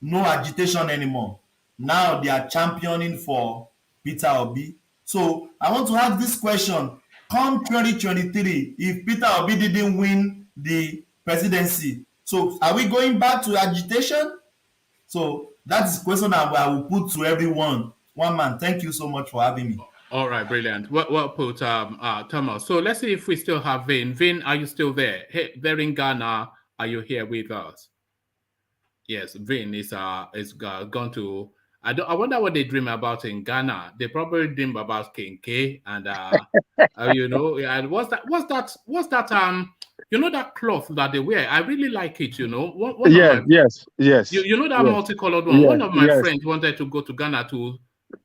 No agitation anymore. Now they are championing for Peter Obi. So I want to ask this question. Come 2023, if Peter Obi didn't win the presidency, so are we going back to agitation? So that is a question I will put to everyone. One man, thank you so much for having me. All right, brilliant. Well put, Thomas. So let's see if we still have Vin. Vin, are you still there? Hey, there in Ghana, are you here with us? Yes, Vin is gone to. I wonder what they dream about in Ghana. They probably dream about King K and you know, and what's that you know that cloth that they wear? I really like it, you know. Yes. You know that multicolored one. One of my friends wanted to go to Ghana to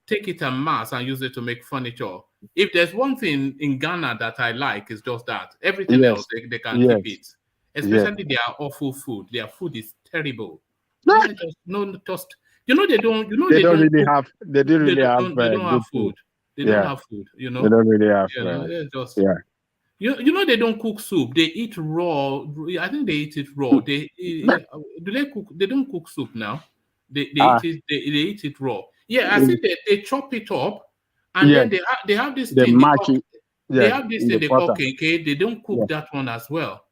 take it en masse and use it to make furniture. If there's one thing in Ghana that I like, is just that. Everything else they can keep it. Especially their awful food. Their food is terrible. They don't really have food. They don't have food, you know. They don't really have You know they don't cook soup. They eat raw. I think they eat it raw. Do they cook? They don't cook soup now. They eat it raw. Yeah, I think they chop it up, and then they have this thing. They have this thing they call KK. They don't cook that one as well,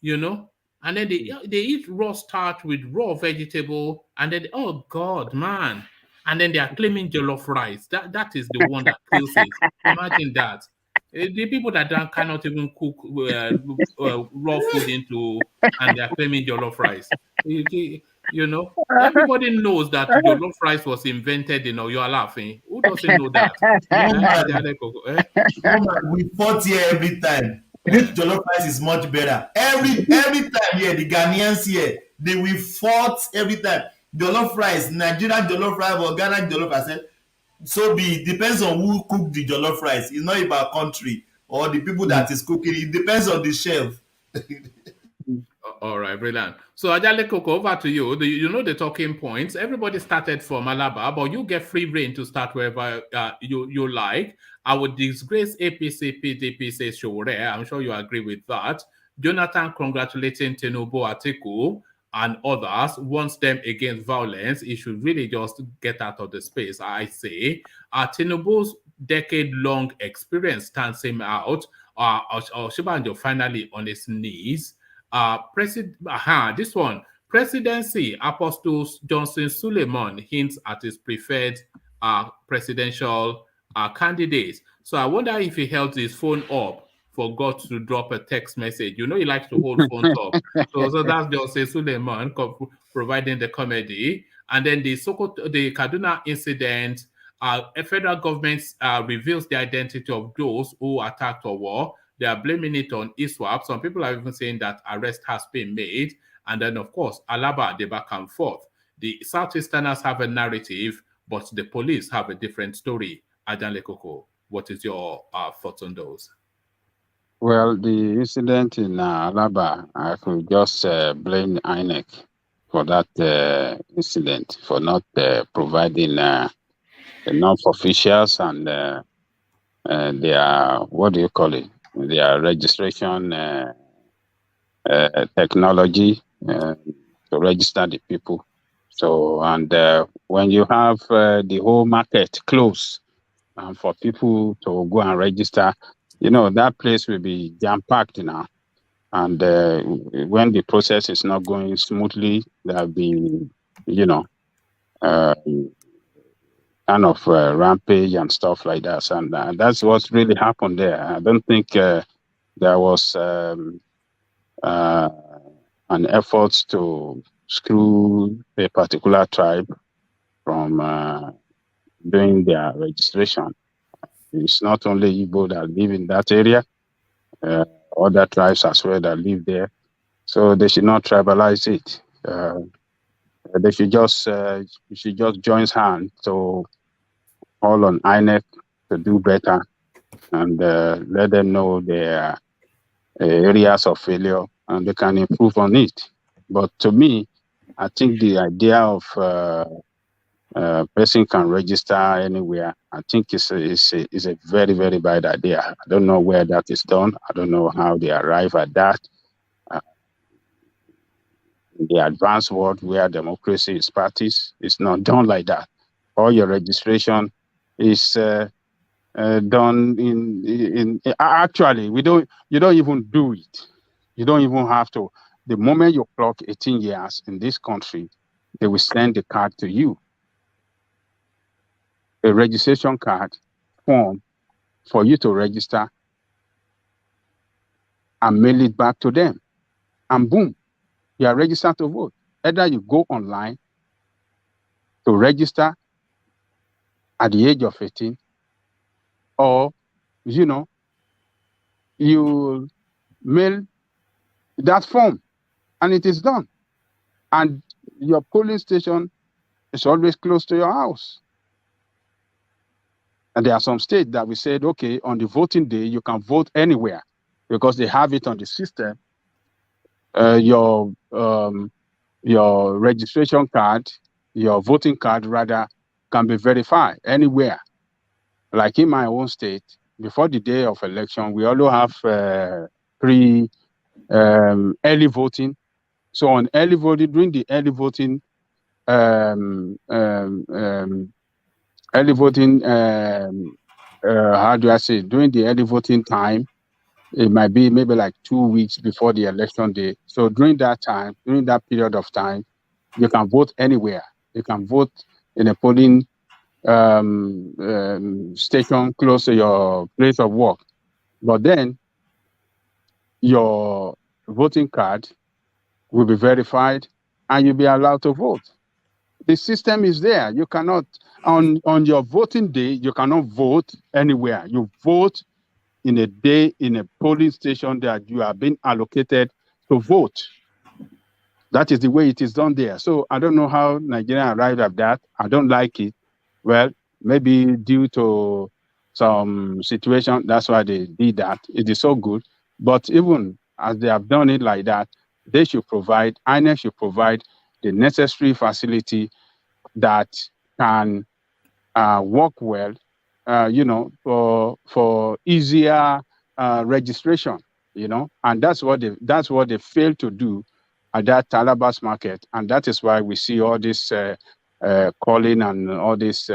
you know. And then they eat raw starch with raw vegetable, and then oh God, man! And then they are claiming jollof rice. That is the one that kills it. Imagine that. The people that cannot even cook raw food into, and they are claiming jollof rice. You know, everybody knows that jollof rice was invented in Oyo Alaafin. Who doesn't know that? We fought here every time. This jollof rice is much better. Every time here, the Ghanaians here, we fought every time. Jollof rice, Nigerian jollof rice or Ghana jollof rice. So it depends on who cooked the jollof rice. It's not about country or the people that is cooking. It depends on the chef. All right, brilliant. So Ajale Koko, over to you. You know the talking points. Everybody started from ALABA, but you get free reign to start wherever you like. I would disgrace APC, PDP, says SOWORE. I'm sure you agree with that. Jonathan congratulating Tinubu, ATIKU, and others, wants them against violence. He should really just get out of the space, I say. Tinubu's decade-long experience stands him out. Osinbajo finally on his knees. This one. Presidency, Apostle Johnson Suleiman hints at his preferred presidential candidates. So I wonder if he held his phone up for God to drop a text message. You know he likes to hold phones up. So that's Johnson Suleiman providing the comedy. And then the Kaduna incident, a federal government reveals the identity of those who attacked or war. They are blaming it on ISWAP. Some people are even saying that arrest has been made. And then, of course, ALABA, the back and forth. The Southeasterners have a narrative, but the police have a different story. Ajale Koko, what is your thoughts on those? Well, the incident in ALABA, I could just blame INEC for that incident, for not providing enough officials and their, what do you call it? Their registration technology to register the people. So, and when you have the whole market closed for people to go and register, you know, that place will be jam-packed now. And when the process is not going smoothly, there'll be, you know, kind of rampage and stuff like that. And that's what's really happened there. I don't think there was an effort to screw a particular tribe from doing their registration. It's not only Igbo that live in that area, other tribes as well that live there. So they should not tribalize it. They should just join hands to call on INEC to do better and let them know their areas of failure and they can improve on it. But to me, I think the idea of person can register anywhere, I think is a very, very bad idea. I don't know where that is done. I don't know how they arrive at that. In the advanced world where democracy is practiced, it's not done like that. All your registration is done in actually you don't even do it. You don't even have to. The moment you clock 18 years in this country, they will send the card to you. A registration card form for you to register and mail it back to them. And boom, you are registered to vote. Either you go online to register at the age of 18, or, you mail that form and it is done. And your polling station is always close to your house. And there are some states that we said, okay, on the voting day, you can vote anywhere because they have it on the system. Your registration card, your voting card rather, can be verified anywhere. Like in my own state, before the day of election, we also have early voting. So on early voting, during the early voting, how do I say, during the early voting time, it might be maybe like 2 weeks before the election day. So during that time, during that period of time, you can vote anywhere. You can vote in a polling station close to your place of work. But then your voting card will be verified and you'll be allowed to vote. The system is there. You cannot, on your voting day, you cannot vote anywhere. You vote in a day in a polling station that you have been allocated to vote. That is the way it is done there. So I don't know how Nigeria arrived at that. I don't like it. Well, maybe due to some situation, that's why they did that. It is so good. But even as they have done it like that, they should provide, INEC should provide the necessary facility that can work well, for easier registration, and that's what they failed to do at that Alaba's market, and that is why we see all this calling and all this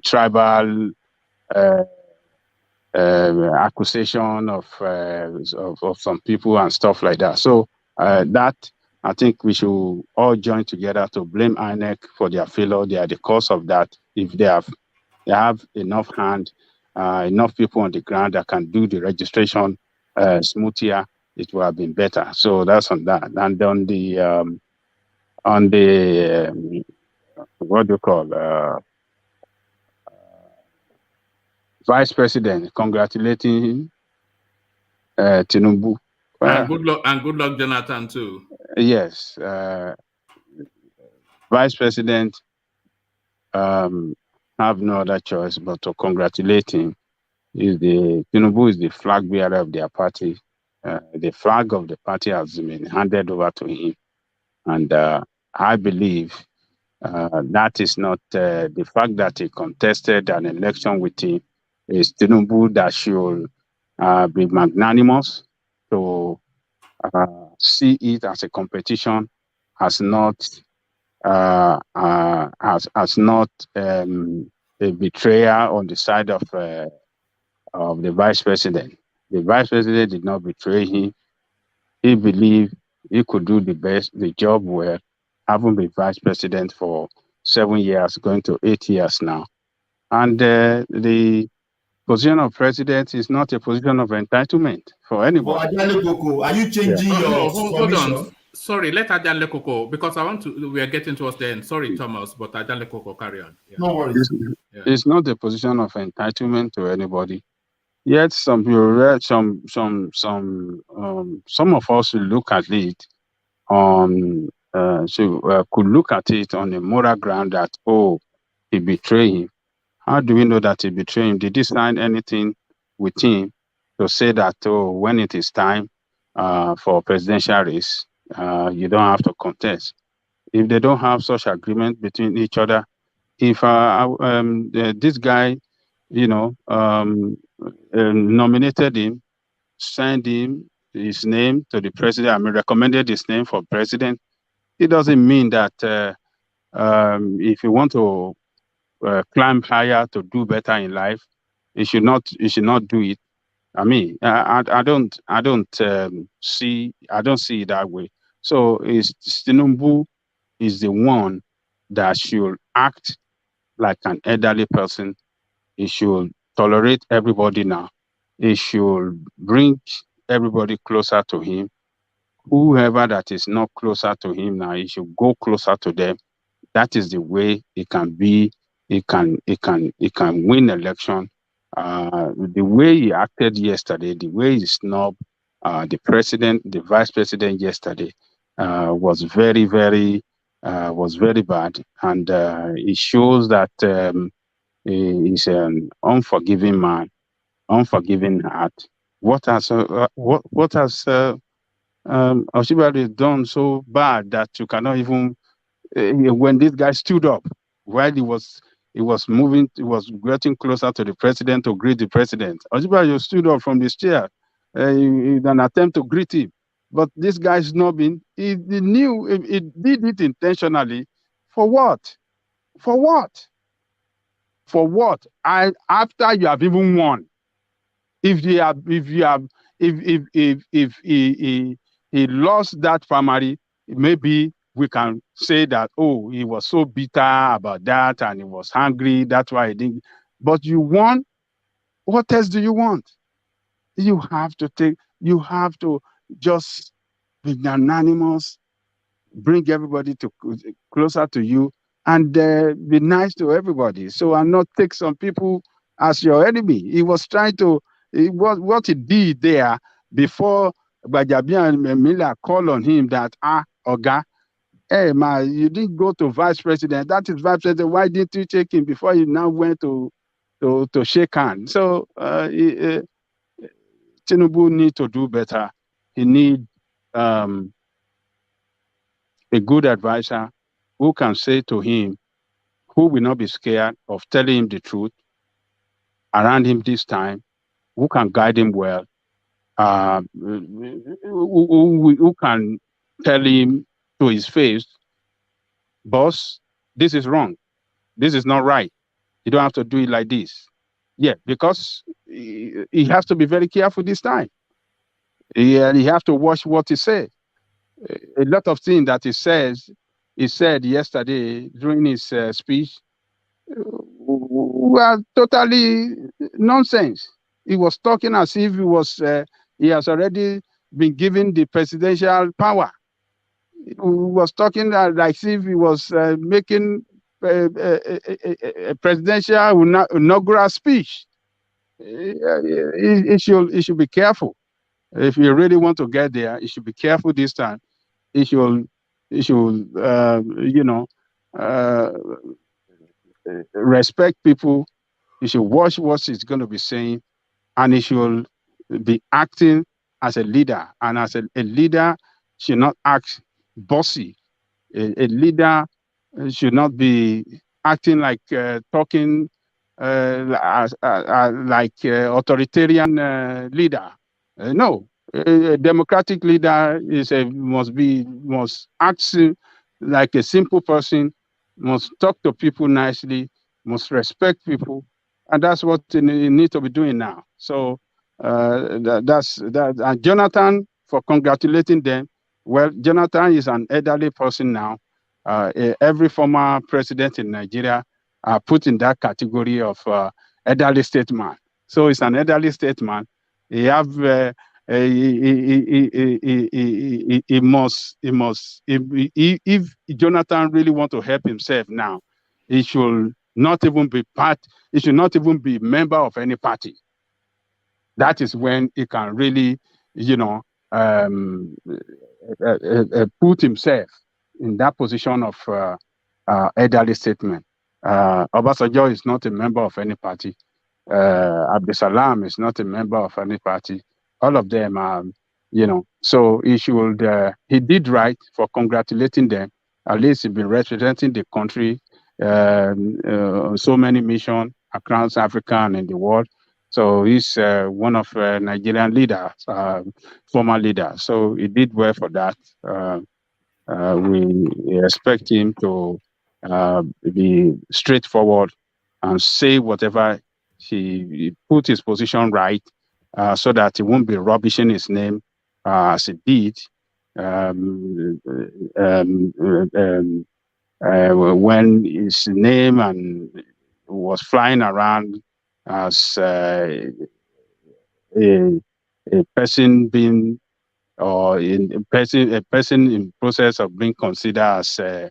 tribal accusation of some people and stuff like that. So that I think we should all join together to blame INEC for their failure. They are the cause of that. If they have enough enough people on the ground that can do the registration smoother, it would have been better. So that's on that. And on the what do you call Vice President congratulating Tinubu. And good luck, Jonathan, too. Yes, Vice President have no other choice but to congratulate him. Tinubu is the flag bearer of their party. The flag of the party has been handed over to him, and I believe that is not the fact that he contested an election with him. Is Tinubu that should be magnanimous to see it as a competition, has not a betrayal on the side of the Vice President. The Vice President did not betray him. He believed he could do the job well, having been Vice President for 7 years, going to 8 years now. And the position of president is not a position of entitlement for anybody. But Ajale Koko, are you changing your no, hold on. submission? Sorry, let Ajale Koko, because I want to, we are getting towards the end. Sorry, Thomas, but Ajale Koko, carry on. Yeah. No worries. It's not a position of entitlement to anybody. Yet some of us will look at it could look at it on a moral ground that, oh, he betrayed him. How do we know that he betrayed him? Did he sign anything with him to say that, oh, when it is time for presidential race, you don't have to contest? If they don't have such agreement between each other, if this guy, nominated him, sent him his name to the president, recommended his name for president, it doesn't mean that if you want to climb higher to do better in life, you should not do it. I mean, I don't see it that way. So Tinubu is the one that should act like an elderly person. He should tolerate everybody now. He should bring everybody closer to him. Whoever that is not closer to him now, he should go closer to them. That is the way it can be. It can win election. The way he acted yesterday, the way he snubbed the president, the vice president yesterday, was very, very bad, and it shows that he's an unforgiving man, unforgiving heart. What has Osinbajo done so bad that you cannot even? When this guy stood up while he was getting closer to the president to greet the president, Osinbajo stood up from his chair in an attempt to greet him. But this guy snubbing, he knew he did it intentionally. For what? For what? For what? After you have even won, if he lost that primary, maybe we can say that, oh, he was so bitter about that and he was angry, that's why he didn't. But you won. What else do you want? You have to just be unanimous, bring everybody closer to you, and be nice to everybody. So, and not take some people as your enemy. He was trying to, what he did there before Gbajabiamila and Miller called on him that, Oga, hey, man, you didn't go to vice president. That is vice president. Why didn't you take him before you now went to shake hands? So Tinubu need to do better. He need a good advisor who can say to him, who will not be scared of telling him the truth around him this time, who can guide him well, who can tell him to his face, boss, this is wrong. This is not right. You don't have to do it like this. Yeah, because he has to be very careful this time. He has to watch what he says. A lot of things that he said yesterday during his speech were totally nonsense. He was talking as if he has already been given the presidential power. He was talking like if he was making a presidential inaugural speech. He should be careful. If you really want to get there, you should be careful this time. He should respect people. He should watch what he's going to be saying, and he should be acting as a leader. And as a leader, should not act bossy. A leader should not be acting like talking like authoritarian leader. No, a democratic leader must act like a simple person, must talk to people nicely, must respect people, and that's what you need to be doing now. So that's that. And Jonathan, for congratulating them. Well, Jonathan is an elderly person now. Every former president in Nigeria are put in that category of elderly statesman. So it's an elderly statesman. He have he must if Jonathan really want to help himself now, he should not even be he should not even be member of any party. That is when he can really, you know, put himself in that position of elderly statesman. Obasanjo is not a member of any party. Abdulsalam is not a member of any party. All of them are, you know, so he should, he did right for congratulating them. At least he's been representing the country on so many missions across Africa and in the world. So he's one of Nigerian leaders, former leader. So he did well for that. We expect him to be straightforward and say whatever he put his position right, so that he won't be rubbishing his name as he did when his name and was flying around as a person being or a person in process of being considered as a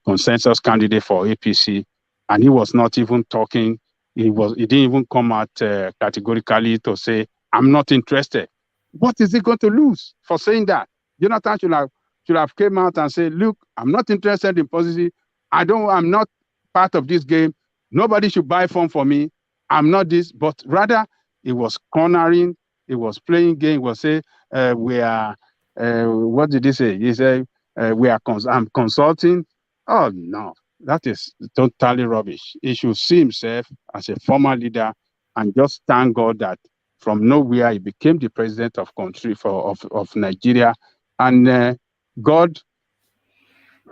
consensus candidate for APC, and he was not even talking. He didn't even come out categorically to say, "I'm not interested." What is he going to lose for saying that? Jonathan should have came out and said, "Look, I'm not interested in policy. I'm not part of this game. Nobody should buy phone for me. I'm not this." But rather, he was cornering. He was playing game. He was saying, "We are." What did he say? He said, I'm consulting." Oh no, that is totally rubbish. He should see himself as a former leader and just thank God that from nowhere he became the president of country of Nigeria, and God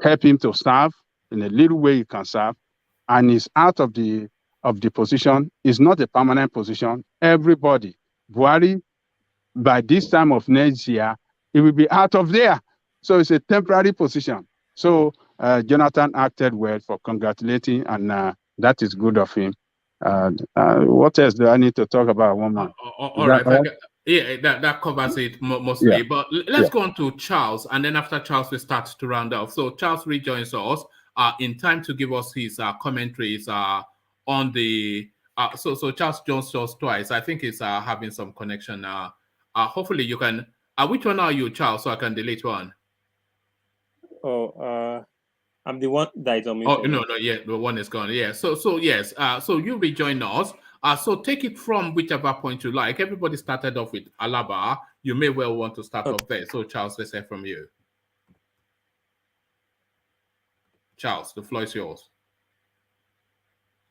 help him to serve in a little way he can serve, and he's out of the position. It's not a permanent position. Everybody, Buhari, by this time of next year, he will be out of there. So it's a temporary position. So Jonathan acted well for congratulating, and that is good of him. What else do I need to talk about, one man? All right. Yeah, that covers it mostly. Yeah. But let's go on to Charles, and then after Charles, we start to round off. So Charles rejoins us in time to give us his commentaries on the. So Charles joins us twice. I think he's having some connection. Hopefully you can. Which one are you, Charles? So I can delete one. Oh, I'm the one that is on mute. Oh no, yeah, the one is gone. Yeah. So yes. So you rejoin us. So take it from whichever point you like. Everybody started off with Alaba. You may well want to start off there. So Charles, let's hear from you. Charles, the floor is yours.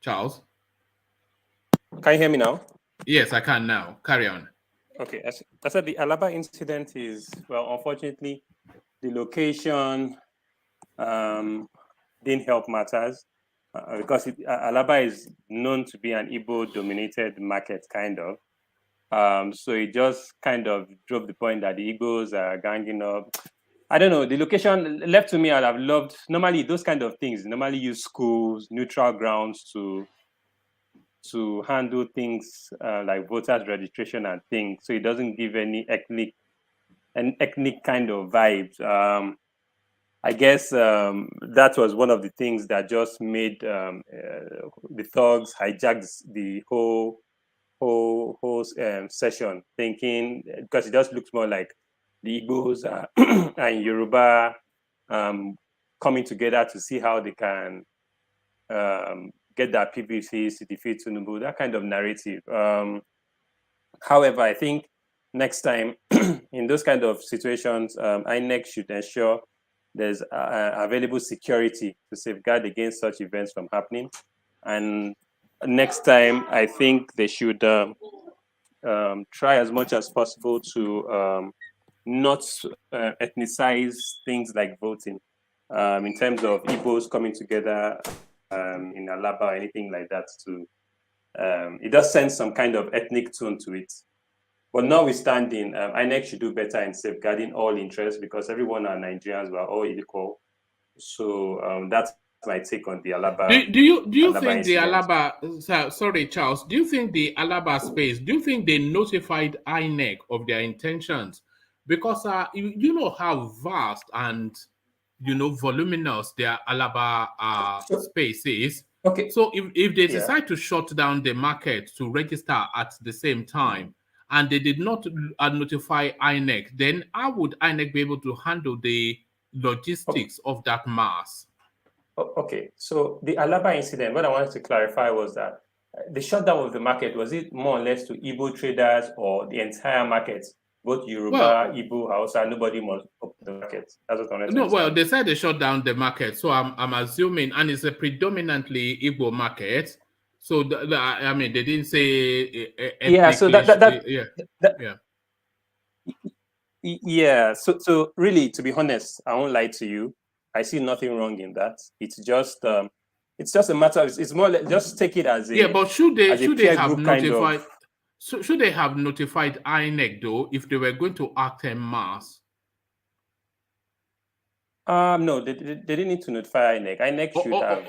Charles? Can you hear me now? Yes, I can now. Carry on. Okay, as I said, the Alaba incident is, well, unfortunately, the location didn't help matters because Alaba is known to be an Igbo-dominated market, kind of. So it just kind of drove the point that the Igbos are ganging up. I don't know, the location left to me, I'd have loved, normally those kind of things, normally use schools, neutral grounds to handle things like voters registration and things, so it doesn't give any ethnic kind of vibes. I guess that was one of the things that just made the thugs hijack the whole session, thinking, because it just looks more like the Igbos and Yoruba coming together to see how they can get their PVCs to defeat Tinubu, that kind of narrative. However, I think next time in those kind of situations, INEC should ensure there's available security to safeguard against such events from happening. And next time, I think they should try as much as possible to not ethnicize things like voting in terms of Igbos coming together in Alaba or anything like that. It does send some kind of ethnic tone to it. But notwithstanding, INEC should do better in safeguarding all interests, because everyone are Nigerians, we're all equal. So that's my take on the Alaba. Do you Alaba think the incident. Alaba? Sorry, Charles. Do you think the Alaba space? Do you think they notified INEC of their intentions? Because you know how vast and voluminous their Alaba space is. Okay. So if they decide to shut down the market to register at the same time, and they did not notify INEC, then how would INEC be able to handle the logistics of that mass? Okay, so the Alaba incident, what I wanted to clarify was that the shutdown of the market, was it more or less to Igbo traders or the entire market? Both Yoruba, Igbo, Hausa, nobody must open the market. That's what I wanted to understand. Well, they said they shut down the market, so I'm assuming, and it's a predominantly Igbo market. So I mean, they didn't say yeah. So yeah. So really, to be honest, I won't lie to you. I see nothing wrong in that. It's just a matter of, it's more like, just take it as a but should they have notified? Kind of, so should they have notified INEC though if they were going to act en masse? No, they didn't need to notify INEC. INEC should have.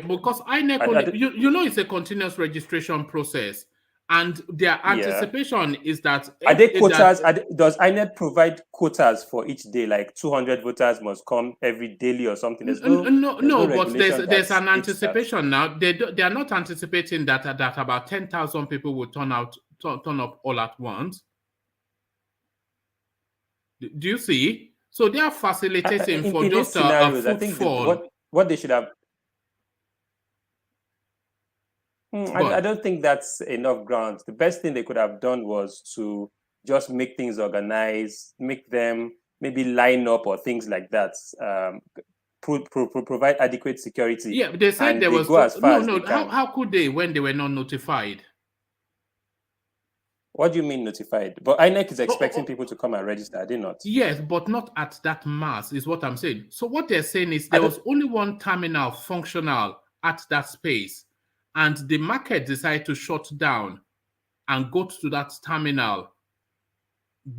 Because INEC you know it's a continuous registration process. And their anticipation is that... Are they quotas? Does INEC provide quotas for each day? Like 200 voters must come every daily or something? No, but there's an anticipation now. They are not anticipating that about 10,000 people will turn up all at once. Do you see? So they are facilitating for just a footfall. What they should have... I don't think that's enough ground. The best thing they could have done was to just make things organized, make them maybe line up or things like that. Provide adequate security. Yeah, they said there was How could they when they were not notified? What do you mean notified? But INEC is expecting people to come and register, are they not? Yes, but not at that mass, is what I'm saying. So what they're saying is there was only one terminal functional at that space. And the market decided to shut down and go to that terminal,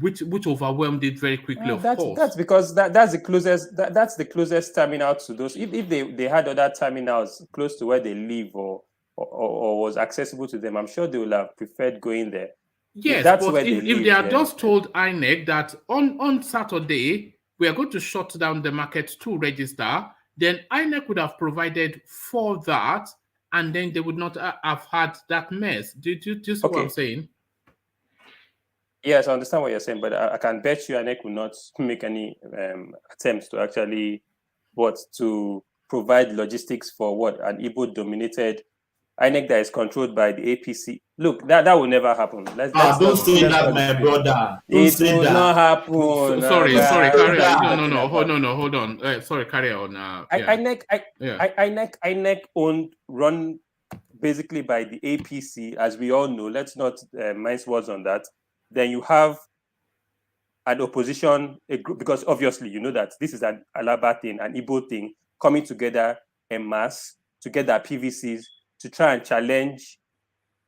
which overwhelmed it very quickly. Of course, that's because that's the closest. That's the closest terminal to those. If they had other terminals close to where they live or was accessible to them, I'm sure they would have preferred going there. Yes, but if they had just told INEC that on Saturday we are going to shut down the market to register, then INEC would have provided for that. And then they would not have had that mess. Do you see what I'm saying? Yes, I understand what you're saying, but I can bet you INEC will not make any attempts to actually to provide logistics for an Igbo-dominated INEC that is controlled by the APC. Look, that will never happen. Don't say that, my brother. It will not happen. Sorry, carry on. No, hold on. Sorry, carry on. INEC run basically by the APC, as we all know. Let's not mince words on that. Then you have an opposition, a group, because obviously you know that this is an Alaba thing, an Igbo thing, coming together en masse to get their PVCs to try and challenge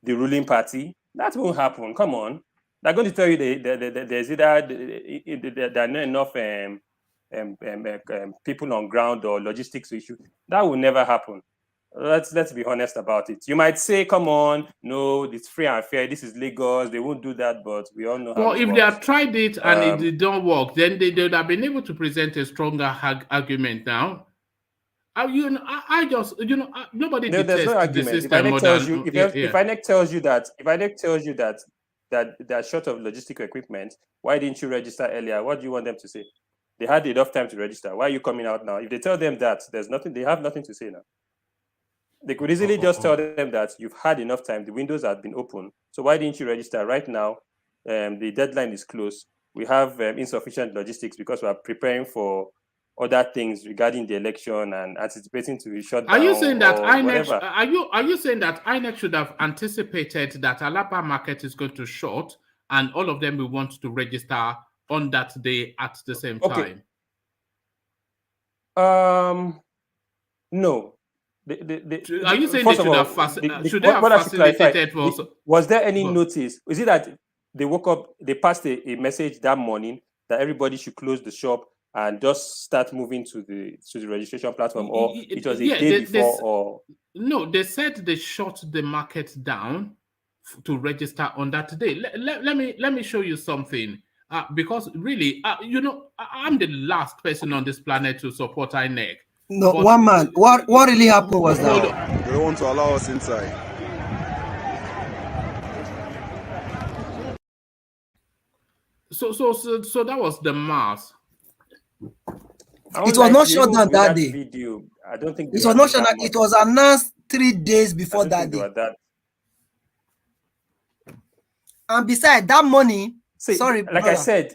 the ruling party. That won't happen. Come on. They're going to tell you there's either there are not enough people on ground or logistics issue. That will never happen. Let's be honest about it. You might say, come on, no, it's free and fair. This is Lagos. They won't do that, but we all know how Well, it if works. they have tried it and it did not work, then they would have been able to present a stronger argument now. Nobody detests the system more than... If INEC tells you that they're short of logistic equipment, why didn't you register earlier? What do you want them to say? They had enough time to register. Why are you coming out now? If they tell them that, they have nothing to say now. They could easily just tell them that you've had enough time, the windows have been open. So why didn't you register right now? The deadline is close. We have insufficient logistics because we are preparing for other things regarding the election and anticipating to be shut down. Are you saying that INEC? Are you saying that INEC should have anticipated that Alaba market is going to shut and all of them will want to register on that day at the same time? No. Are you saying they should have facilitated? Was there any notice? Is it that they woke up, they passed a message that morning that everybody should close the shop and just start moving to the registration platform, or it was a day before, or no, they said they shut the market down to register on that day. Let me show you something. Because really, you know, I'm the last person on this planet to support INEC. No, but one man. What really happened was that they don't want to allow us inside. So that was the mass. It was not shut down that day. Video, I don't think it was not shut down. It was announced 3 days before that day. And besides that money, sorry, like brother. I said.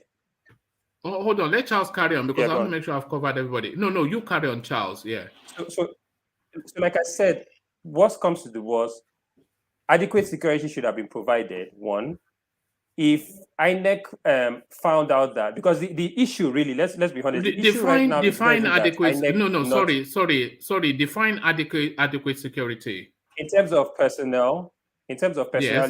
Oh, hold on, let Charles carry on, because I want to make sure I've covered everybody. No, you carry on, Charles. Yeah. So like I said, worst comes to the worst, adequate security should have been provided. One, if INEC found out that, because the issue really, let's be honest, define adequate. Sorry. Define adequate security in terms of personnel, yes.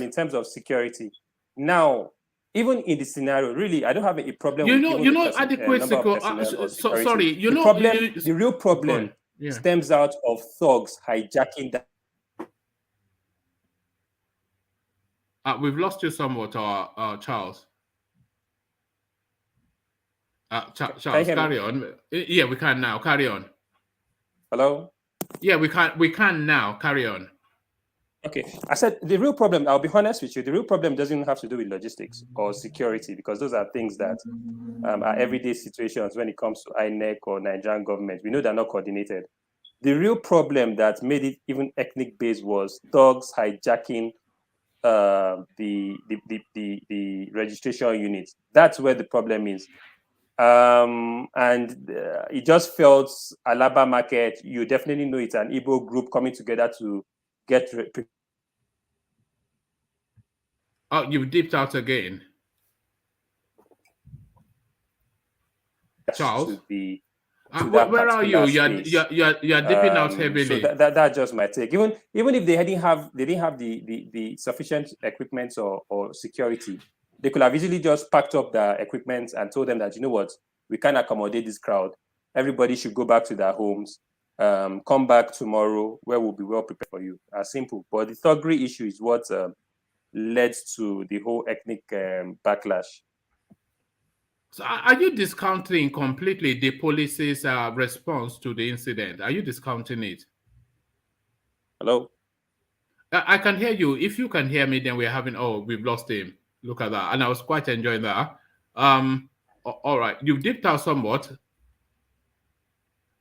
In terms of security. Now, even in the scenario, really, I don't have a problem. Adequate security. Sorry, the real problem stems out of thugs hijacking that. We've lost you somewhat, Charles. Charles, carry on. Yeah, we can now. Carry on. Hello? Yeah, we can now. Carry on. Okay. I said the real problem, I'll be honest with you, the real problem doesn't have to do with logistics or security, because those are things that are everyday situations when it comes to INEC or Nigerian government. We know they're not coordinated. The real problem that made it even ethnic-based was thugs hijacking the registration units. That's where the problem is. It just felt Alaba market. You definitely know it's an Igbo group coming together to get. Oh, you dipped out again, Charles. Where are you? You're dipping out heavily. So that's just my take. Even if they didn't have the sufficient equipment or security, they could have easily just packed up the equipment and told them that, you know what, we can't accommodate this crowd. Everybody should go back to their homes. Come back tomorrow, where we'll be well prepared for you. Simple. But the thuggery issue is what led to the whole ethnic backlash. So are you discounting completely the police's response to the incident? Are you discounting it? Hello? I can hear you. If you can hear me, then we're having, we've lost him. Look at that. And I was quite enjoying that. All right. You've dipped out somewhat.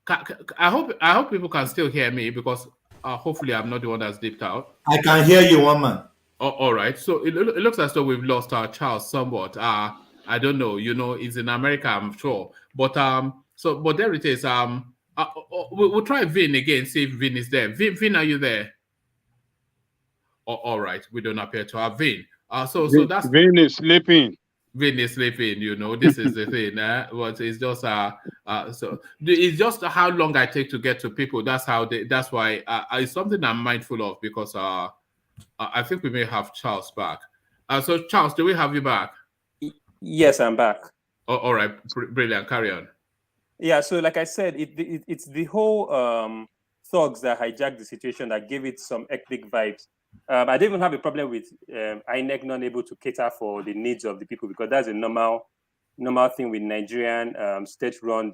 I hope people can still hear me, because hopefully I'm not the one that's dipped out. I can hear you, one man. All right. So it looks as though we've lost Charles somewhat. I don't know. It's in America, I'm sure. But but there it is. We'll try Vin again. See if Vin is there. Vin, are you there? All right. We don't appear to have Vin. So that's Vin is sleeping. Vin is sleeping. This is the thing. But it's just so it's just how long I take to get to people. That's why it's something I'm mindful of, because I think we may have Charles back. So Charles, do we have you back? Yes, I'm back. All right, brilliant. Carry on. Yeah, so like I said, it's the whole thugs that hijacked the situation that gave it some ethnic vibes. I didn't even have a problem with INEC not able to cater for the needs of the people, because that's a normal thing with Nigerian state-run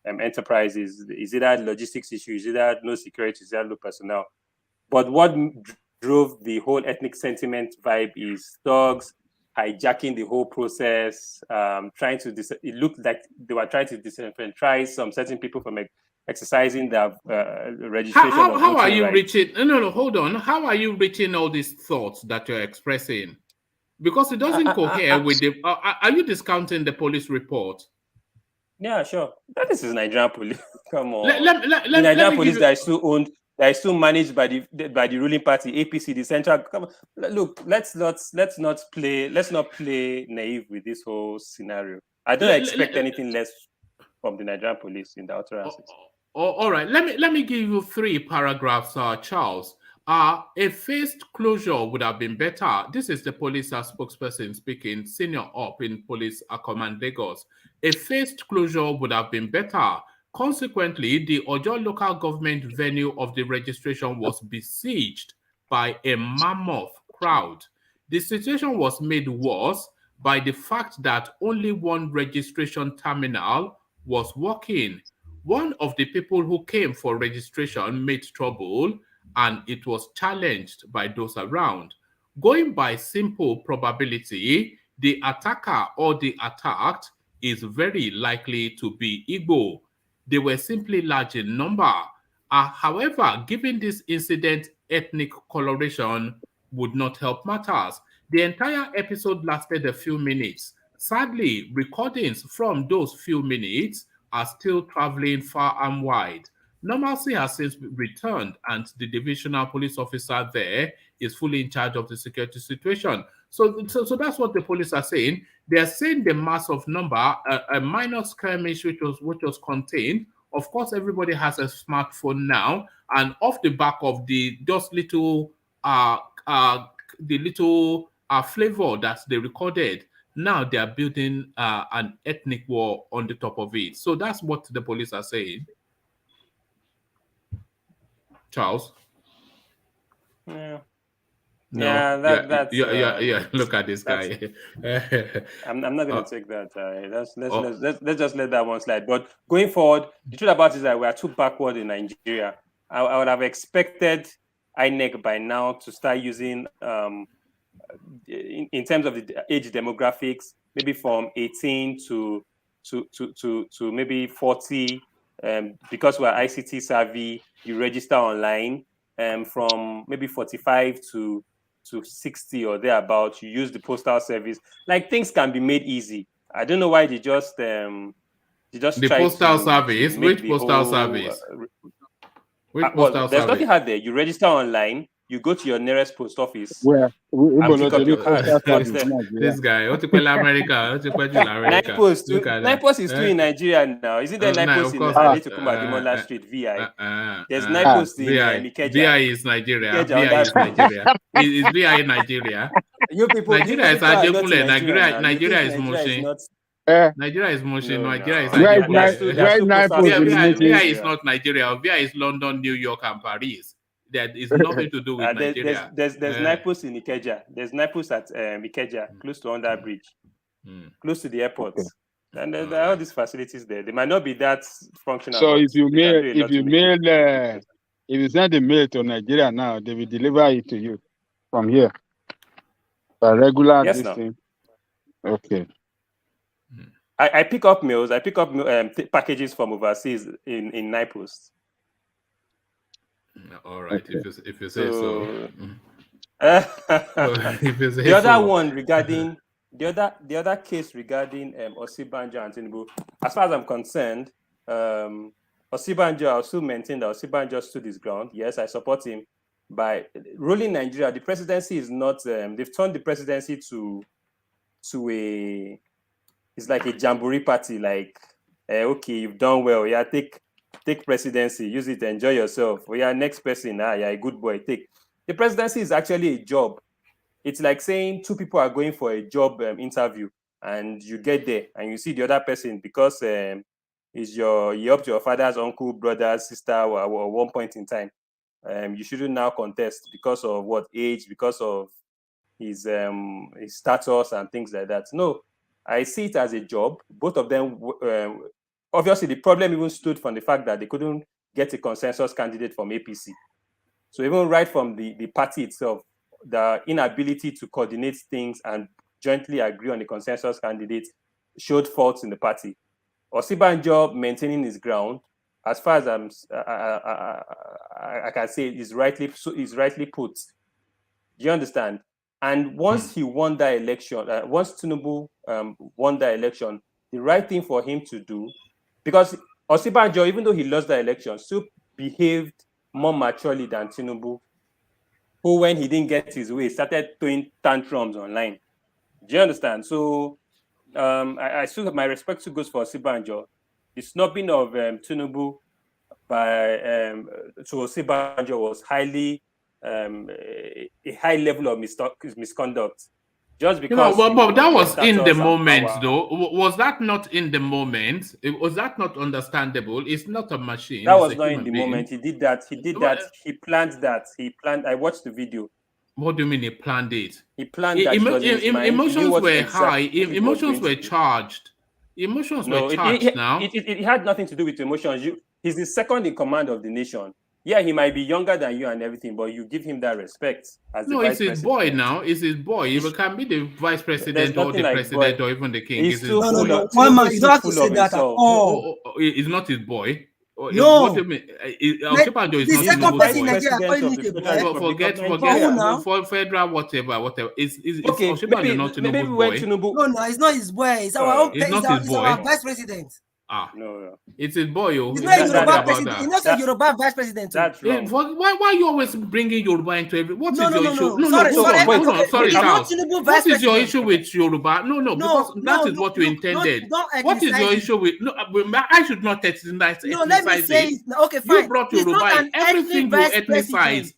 enterprises. Is it that logistics issue? Is it that no security? Is that no personnel? But what drove the whole ethnic sentiment vibe is thugs hijacking the whole process, it looked like they were trying to disenfranchise some certain people from exercising their registration. How are you reaching? No, hold on. How are you reaching all these thoughts that you're expressing? Because it doesn't cohere with the. Are you discounting the police report? Yeah, sure. That is Nigerian police. Come on. The Nigerian police that is still owned, that is still managed by the ruling party, APC, the central. Come on. Look, let's not play naive with this whole scenario. I don't expect anything less from the Nigerian police in the utterances. All right. Let me give you 3 paragraphs, Charles. A phased closure would have been better. This is the police spokesperson speaking, senior up in Police Command Lagos. A phased closure would have been better. Consequently, the Ojo local government venue of the registration was besieged by a mammoth crowd. The situation was made worse by the fact that only one registration terminal was working. One of the people who came for registration made trouble, and it was challenged by those around. Going by simple probability, the attacker or the attacked is very likely to be Igbo. They were simply large in number. However, given this incident, ethnic coloration would not help matters. The entire episode lasted a few minutes. Sadly, recordings from those few minutes are still traveling far and wide. Normalcy has since returned, and the divisional police officer there is fully in charge of the security situation. So that's what the police are saying. They are saying the mass of number, a minor skirmish which was contained. Of course, everybody has a smartphone now, and off the back of the just little flavor that they recorded, now they are building an ethnic war on the top of it. So that's what the police are saying. Charles? Yeah. No. Yeah, that's yeah. Look at this guy. I'm not going to take that. Let's just let that one slide. But going forward, the truth about it is that we are too backward in Nigeria. I would have expected INEC by now to start using, in terms of the age demographics, maybe from 18 to maybe 40. Because we're ICT savvy, you register online. From maybe 45 to 60 or thereabouts, you use the postal service. Like, things can be made easy. I don't know why they just the postal service. Which postal service? Which postal there's service? nothing hard there. You register online. You go to your nearest post office. Well, and pick up your card. This guy, what to call America? NIPOS is still in Nigeria now. Isn't there NIPOS in Tukumadimola Street, VI? There's NIPOS in Ikeja. VI is Nigeria. VI is Nigeria. Is VI in Nigeria? You people, Nigeria is Ajekule. Nigeria is Moshe. Nigeria is Moshe. Nigeria is VI is not Nigeria. VI is London, New York, and Paris. That is nothing to do with Nigeria. There's NIPOS in Ikeja. There's NIPOS at Ikeja, close to Under Bridge, close to the airport. Okay. And there are all these facilities there. They might not be that functional. So if you send a mail to Nigeria now, they will deliver it to you from here. By regular thing. Okay. I pick up mails. I pick up packages from overseas in NIPOS. All right, if you say so. The other one regarding the other case regarding Osinbajo and Tinubu, as far as I'm concerned, Osinbajo, I still maintain that Osinbajo stood his ground. Yes, I support him. By ruling Nigeria, the presidency is not. They've turned the presidency to a. It's like a jamboree party. Like, okay, you've done well. Yeah, take presidency, use it, enjoy yourself. We are next person. You're a good boy. Take. The presidency is actually a job. It's like saying two people are going for a job interview, and you get there and you see the other person because you helped your father's uncle, brother, sister at one point in time. You shouldn't now contest because of what age, because of his status and things like that. No, I see it as a job. Both of them. Obviously, the problem even stood from the fact that they couldn't get a consensus candidate from APC. So even right from the party itself, the inability to coordinate things and jointly agree on the consensus candidate showed faults in the party. Osinbajo maintaining his ground, as far as I can say, is rightly put. Do you understand? And once he won that election, once Tinubu won that election, the right thing for him to do, because Osinbajo, even though he lost the election, still behaved more maturely than Tinubu, who, when he didn't get his way, started throwing tantrums online. Do you understand? So I still have my respect to goes for Osinbajo. The snubbing of Tinubu by to Osinbajo was highly a high level of misconduct, just because but that was in the status and moment, power. though. Was that not in the moment? Was that not understandable? It's not a machine. That It's was a not in human the being. moment. He did that. He did that. He planned that. He planned. I watched the video. What do you mean he planned it? He planned that. It was in his mind. He knew Emotions what were exactly high. he was Emotions going were to do. charged. Emotions No, were charged now. it had nothing to do with emotions. He's the second in command of the nation. Yeah, he might be younger than you and everything, but you give him that respect as the vice it's his president. boy now. It's his boy. It can be the vice president or the like president boy. or even the king. He's too full of, One man, you he's don't too have to full say of that at himself. all. It's not his boy. No. What do you mean? Osinbajo is The not second Tinubu's person in boy. Nigeria calling it a boy. For federal whatever. It's Okay, Osinbajo not maybe Tinubu's when boy. Tinubu. No, it's not his boy. It's our own. It's not his It's boy. our vice president. No. It's his boy. He's not a Yoruba president. He's not a Yoruba vice president. That's wrong. Why are you always bringing Yoruba into every? What is No, your issue? no. Sorry, hold on. Sorry, he's not Charles. Tinubu vice What is your president. issue with Yoruba? No, because that is what you intended. What is your issue with? No, I should not ethnicize it. No, let me say it. Okay, fine. You brought He's not Yoruba an in. Everything you ethnic vice ethnicize. president.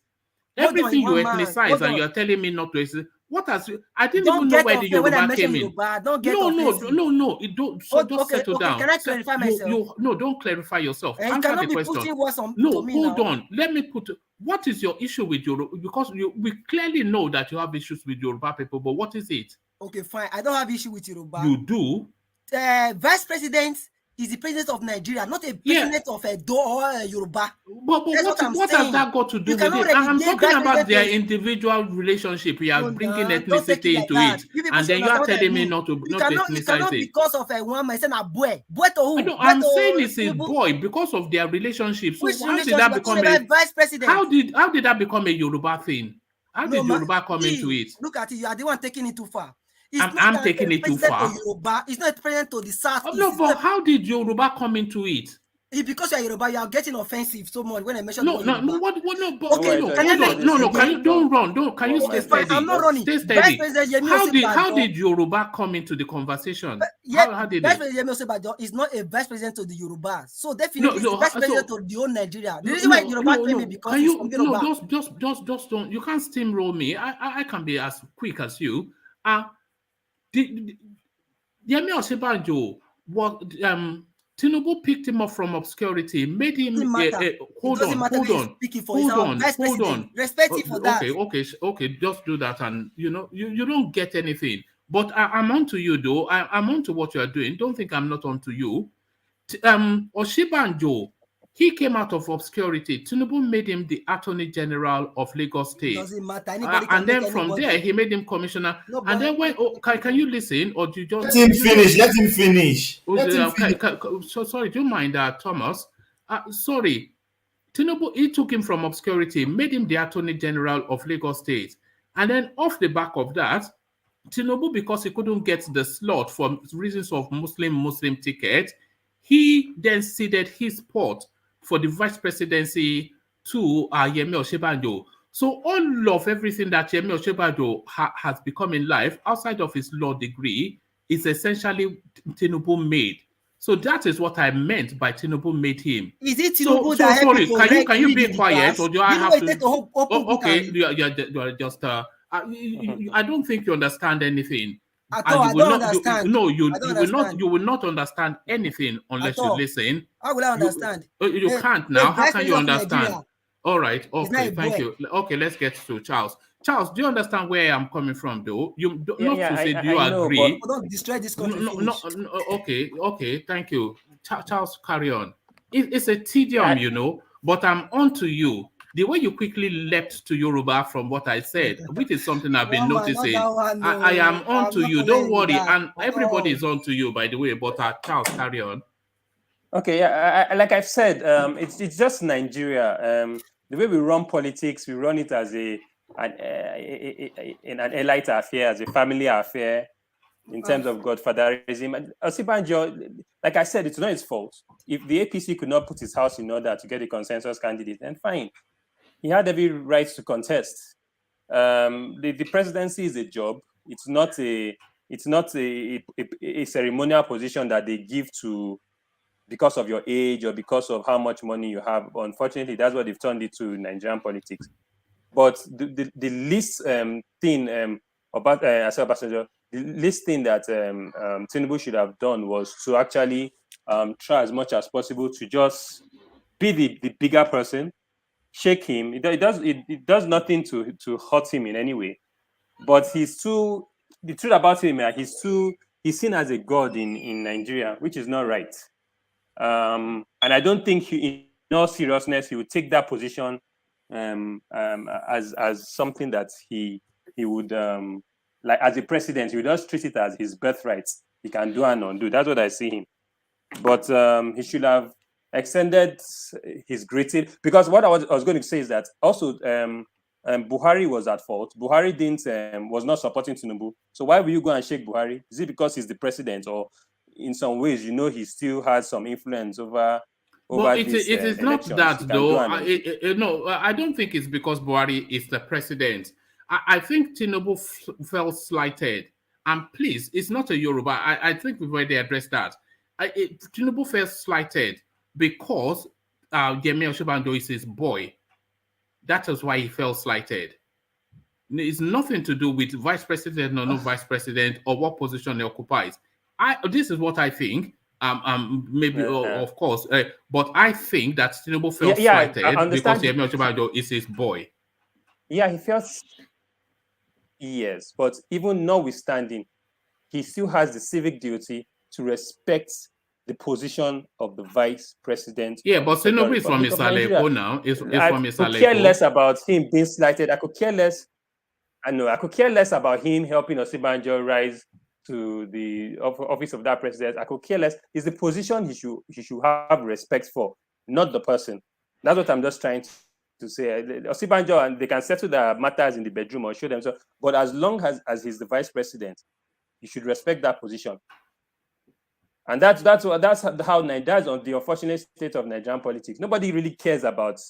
Everything you Hold on, ethnicize, hold and on. you're telling me not to ethnicize. What has I didn't Don't even know get where the offended when I Yoruba mention came in. Yoruba. Don't get offensive. No. It don't. So just settle okay, down. can I clarify myself? No, don't clarify yourself. And you Answer cannot the be question. putting words on No, to me hold now. on. Let me put. What is your issue with Yoruba? Because we clearly know that you have issues with Yoruba people, but what is it? Okay, fine. I don't have issue with Yoruba. You do. Vice president is the president of Nigeria, not a president of Edo or Yoruba. But what has that got to do with it? I'm talking about their individual relationship. We are bringing ethnicity into it, and then you are telling me not to ethnicize it. Cannot it. because of one man saying a boy. Boy to who? No, I'm saying it's his boy because of their relationship. So how did that become a vice president? How did that become a Yoruba thing? How did Yoruba come into it? Look at it. You are the one taking it too far. I'm taking it too far. Yoruba. It's not a president to the South. No, but how did Yoruba come into it? Because you are Yoruba, you are getting offensive so much when I mention no. Can you don't run? Can you stay steady? I'm not running. Stay steady. How did Yoruba come into the conversation? How did Vice President Yemi Osinbajo is not a vice president to the Yoruba, so definitely it's vice president to the whole Nigeria. The reason why Yoruba came in because he's from Yoruba. Just don't. You can't steamroll me. I can be as quick as you. Yemi Osinbajo was Tinubu picked him up from obscurity, made him hold on. Respect it for that. Okay, just do that, and you don't get anything. But I'm on to you though. I'm on to what you are doing. Don't think I'm not on to you. Osinbajo, he came out of obscurity. Tinubu made him the Attorney General of Lagos State. Doesn't matter. And then from there, he made him commissioner. And then can you listen, or do you just let him finish? So sorry, do you mind, Thomas? Sorry, Tinubu, he took him from obscurity, made him the Attorney General of Lagos State, and then off the back of that, Tinubu, because he couldn't get the slot for reasons of Muslim ticket, he then ceded his spot for the vice presidency to Yemi Osinbajo. So all of everything that Yemi Osinbajo has become in life outside of his law degree is essentially Tinubu made. So that is what I meant by Tinubu made him. Is it Tinubu that sorry, can you be quiet, or do I have to? Okay, you are just. I don't think you understand anything. I don't understand. You will not understand anything unless you listen. How will I understand? You can't now. How can you understand? All right. Okay. Thank you. Okay. Let's get to Charles. Charles, do you understand where I'm coming from, though? Do you agree? Don't destroy this country. No. Okay. Thank you, Charles. Carry on. It's a tedium, but I'm on to you. The way you quickly leapt to Yoruba from what I said, which is something I've been noticing. I am on to you. Don't worry. And everybody is on to you, by the way. But Charles, carry on. Okay, yeah. Like I've said, it's just Nigeria. The way we run politics, we run it as an elite affair, as a family affair, in terms of godfatherism. And Osinbajo, like I said, it's not his fault. If the APC could not put his house in order to get a consensus candidate, then fine. He had every right to contest. The presidency is a job. It's not a ceremonial position that they give to because of your age or because of how much money you have. Unfortunately, that's what they've turned it to in Nigerian politics. But the least thing about the least thing that Tinubu should have done was to actually try as much as possible to just be the bigger person, shake him. It does nothing to hurt him in any way. But he's too. The truth about him, he's seen as a god in Nigeria, which is not right. And I don't think in all seriousness he would take that position as something that he would like as a president. He would just treat it as his birthright. He can do and undo. That's what I see him. But he should have extended his greeting, because what I was going to say is that also Buhari was at fault. Buhari was not supporting Tinubu. So why will you go and shake Buhari? Is it because he's the president, or in some ways, he still has some influence over Well, it these is not elections? that He can though. do No, I don't think it's because Buhari is the president. I think Tinubu felt slighted. And please, it's not a Yoruba. I think we've already addressed that. Tinubu felt slighted because Yemi Osinbajo is his boy. That is why he felt slighted. It's nothing to do with vice president or no vice president or what position he occupies. This is what I think. Maybe of course, but I think that Tinubu felt slighted because Yemi Osinbajo is his boy. Yeah, he felt. Yes, but even notwithstanding, he still has the civic duty to respect the position of the vice president. Yeah, but Tinubu is from Isaleko now. Is from Isaleko. I could care less about him being slighted. I could care less. I could care less about him helping Osinbajo rise to the office of that president. I could care less. It's the position he should have respect for, not the person. That's what I'm just trying to say. Osinbajo, and they can settle their matters in the bedroom or show themselves. But as long as he's the vice president, you should respect that position. And that's how that's the unfortunate state of Nigerian politics. Nobody really cares about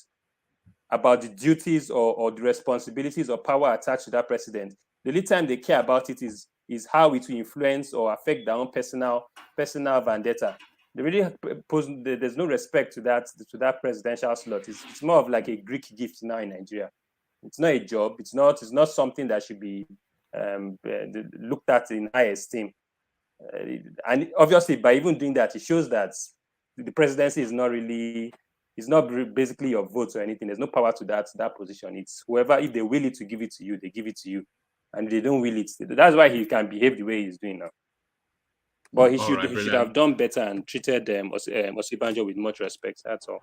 the duties or the responsibilities or power attached to that president. The only time they care about it is how it will influence or affect their own personal vendetta. They really there's no respect to that presidential slot. It's more of like a Greek gift now in Nigeria. It's not a job. It's not something that should be looked at in high esteem. And obviously, by even doing that, it shows that the presidency is not basically your votes or anything. There's no power to that position. It's whoever, if they will it to give it to you, they give it to you. And if they don't will it, that's why he can behave the way he's doing now. But he should have done better and treated Osinbajo with much respect. That's all.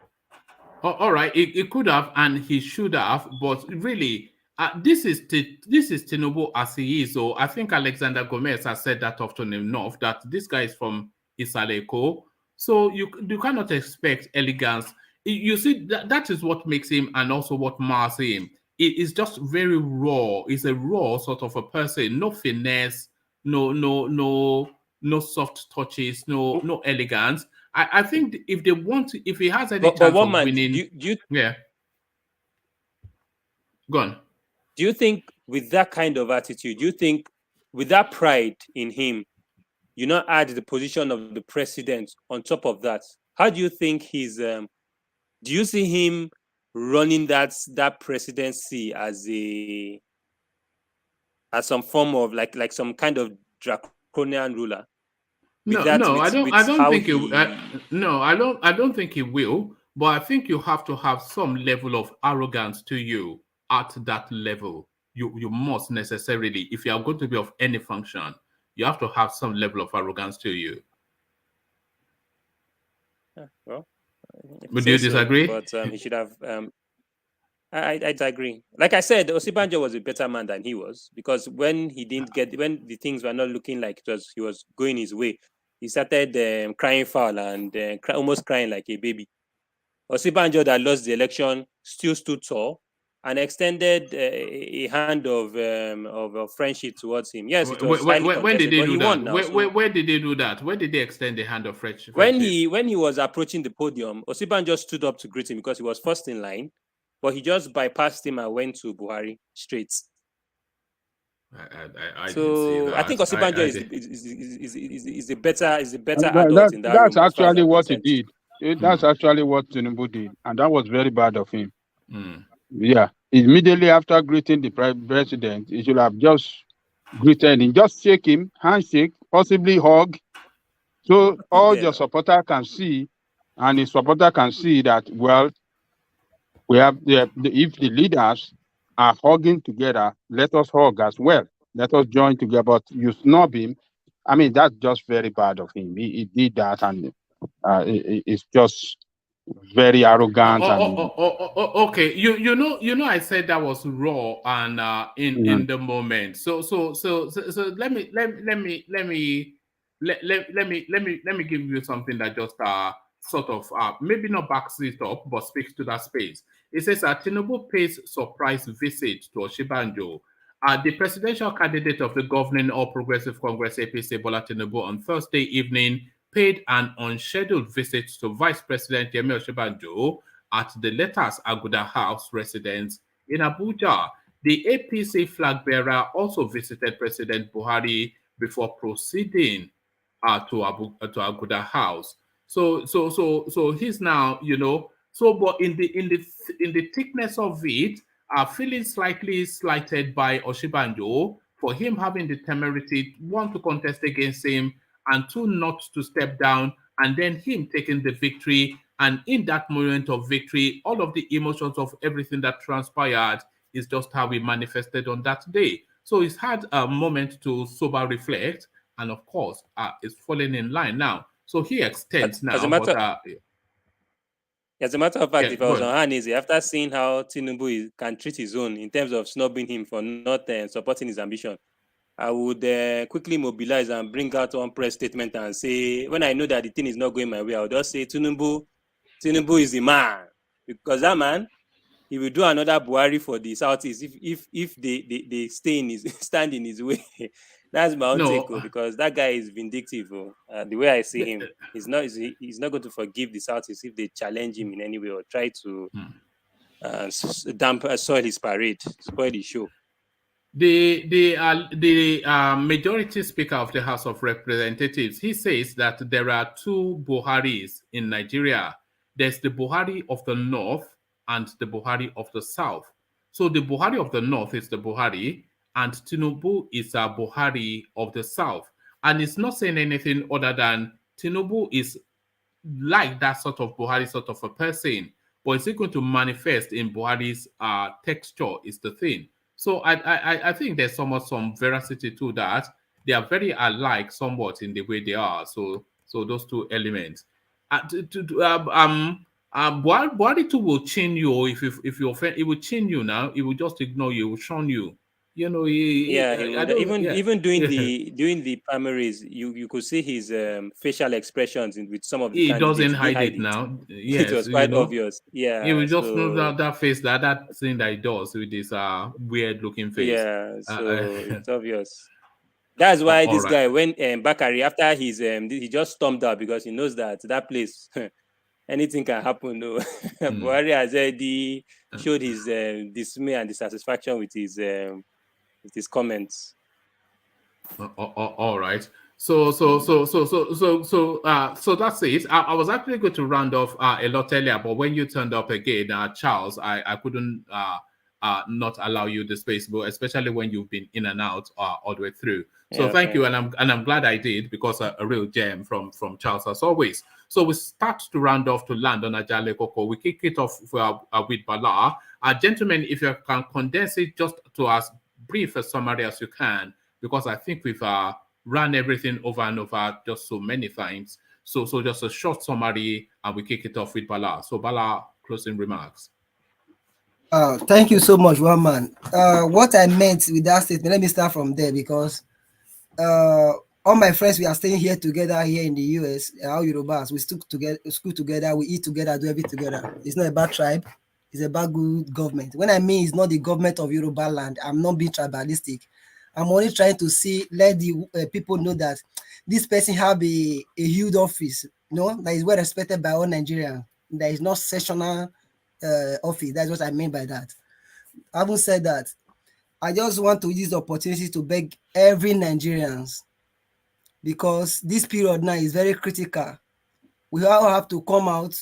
All right, it could have and he should have, but really, this is Tinubu as he is. So I think Alexander Gomez has said that often enough, that this guy is from Isaleko. So you cannot expect elegance. You see, that is what makes him and also what mars him. It is just very raw. It's a raw sort of a person. No finesse, no soft touches, no elegance. I think if they want to, if he has any chance of winning, yeah. Go on. Do you think with that kind of attitude, do you think with that pride in him, you not add the position of the president on top of that? How do you think he's? Do you see him running that presidency as some form of like some kind of draconian ruler? I don't think he will. But I think you have to have some level of arrogance to you at that level. You must necessarily, if you are going to be of any function, you have to have some level of arrogance to you. Well, would you disagree? So, but he should have. I agree. Like I said, Osinbajo was a better man than he was, because when the things were not looking like he was going his way, he started crying foul and almost crying like a baby. Osinbajo that lost the election still stood tall and extended a hand of friendship towards him. Yes, it was when did they do that? Where did they do that? Where did they extend the hand of friendship? When he was approaching the podium, Osinbajo stood up to greet him because he was first in line, but he just bypassed him and went to Buhari straight. I think Osinbajo is a better adult in that. That's actually what he did. That's actually what Tinubu did, and that was very bad of him. Yeah, immediately after greeting the president, he should have just greeted him, just shake him, handshake, possibly hug, so all your supporter can see, and his supporter can see that, well, we have if the leaders are hugging together, let us hug as well. Let us join together. But you snub him. I mean, that's just very bad of him. He did that, and it's just very arrogant. Okay. You know. I said that was raw and in the moment. So let me give you something that just sort of maybe not backs it up, but speaks to that space. It says Tinubu pays surprise visit to Osinbajo. The presidential candidate of the governing All Progressive Congress APC Bola Tinubu on Thursday evening paid an unscheduled visit to Vice President Yemi Osinbajo at the Letters Aguda House residence in Abuja. The APC flag bearer also visited President Buhari before proceeding to Aguda House. So he's now, but in the thickness of it, feeling slightly slighted by Osinbajo for him having the temerity, one, to contest against him, and two, not to step down, and then him taking the victory. And in that moment of victory, all of the emotions of everything that transpired is just how we manifested on that day. So he's had a moment to sober reflect, and of course, it's falling in line now. So he extends now. As a matter of fact, if I was on Hanese, after seeing how Tinubu can treat his own in terms of snubbing him for not supporting his ambition, I would quickly mobilize and bring out one press statement and say, when I know that the thing is not going my way, I would just say, Tinubu is the man. Because that man, he will do another Buhari for the Southeast if they stand in his way. That's my own take, because that guy is vindictive. The way I see him, he's not going to forgive the Southeast if they challenge him in any way or try to soil his parade, spoil the show. The majority speaker of the House of Representatives, he says that there are two Buharis in Nigeria. There's the Buhari of the North and the Buhari of the South. So the Buhari of the North is the Buhari, and Tinubu is a Buhari of the South. And it's not saying anything other than Tinubu is like that sort of Buhari sort of a person, but is it going to manifest in Buhari's texture is the thing. So I think there's somewhat some veracity to that. They are very alike somewhat in the way they are. So those two elements. Buhari too will chin you if you offend. It will chin you now. It will just ignore you. It will shun you. He would, even during the primaries, you could see his facial expressions with some of the candidates. He doesn't hide it now. Yes, it was quite obvious. Yeah, he will just know that face, that thing that he does with this weird looking face. Yeah, so it's obvious. That's why this guy, when Bakari, after his he just stormed out because he knows that place anything can happen. No, Buhari has already showed his dismay and dissatisfaction with his comments. All right. So that's it. I was actually going to round off a lot earlier, but when you turned up again, Charles, I couldn't not allow you the space, but especially when you've been in and out all the way through. So thank you, and I'm glad I did, because a real gem from Charles as always. So we start to round off to land on Ajale Koko. We kick it off with Bala. Gentlemen, if you can condense it just to as brief a summary as you can, because I think we've run everything over and over just so many times. So just a short summary, and we kick it off with Bala. So Bala, closing remarks. Thank you so much, one man. What I meant with that statement, let me start from there, because all my friends, we are staying here together here in the US, our Yorubas, we stick together, school together, we eat together, do everything together. It's not about tribe, it's about good government. When I mean it's not the government of Yoruba land, I'm not being tribalistic. I'm only trying to let the people know that this person have a huge office, that is well respected by all Nigerians. There is no sessional office. That's what I mean by that. Having said that, I just want to use the opportunity to beg every Nigerians, because this period now is very critical. We all have to come out,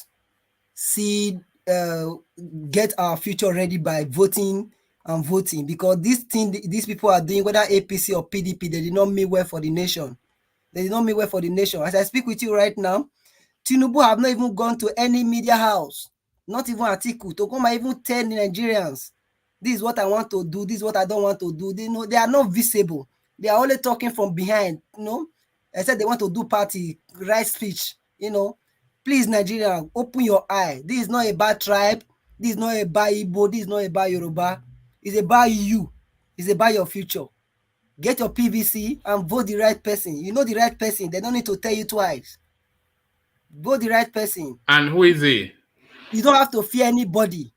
see get our future ready by voting and voting, because this thing these people are doing, whether APC or PDP, they did not mean well for the nation. They did not mean well for the nation. As I speak with you right now, Tinubu have not even gone to any media house, not even ATIKU, to come and even tell the Nigerians, this is what I want to do, this is what I don't want to do. They know they are not visible. They are only talking from behind, I said they want to do party, right speech, Please, Nigeria, open your eye. This is not about tribe. This is not about Igbo. This is not about Yoruba. It's about you. It's about your future. Get your PVC and vote the right person. You know the right person. They don't need to tell you twice. Vote the right person. And who is he? You don't have to fear anybody.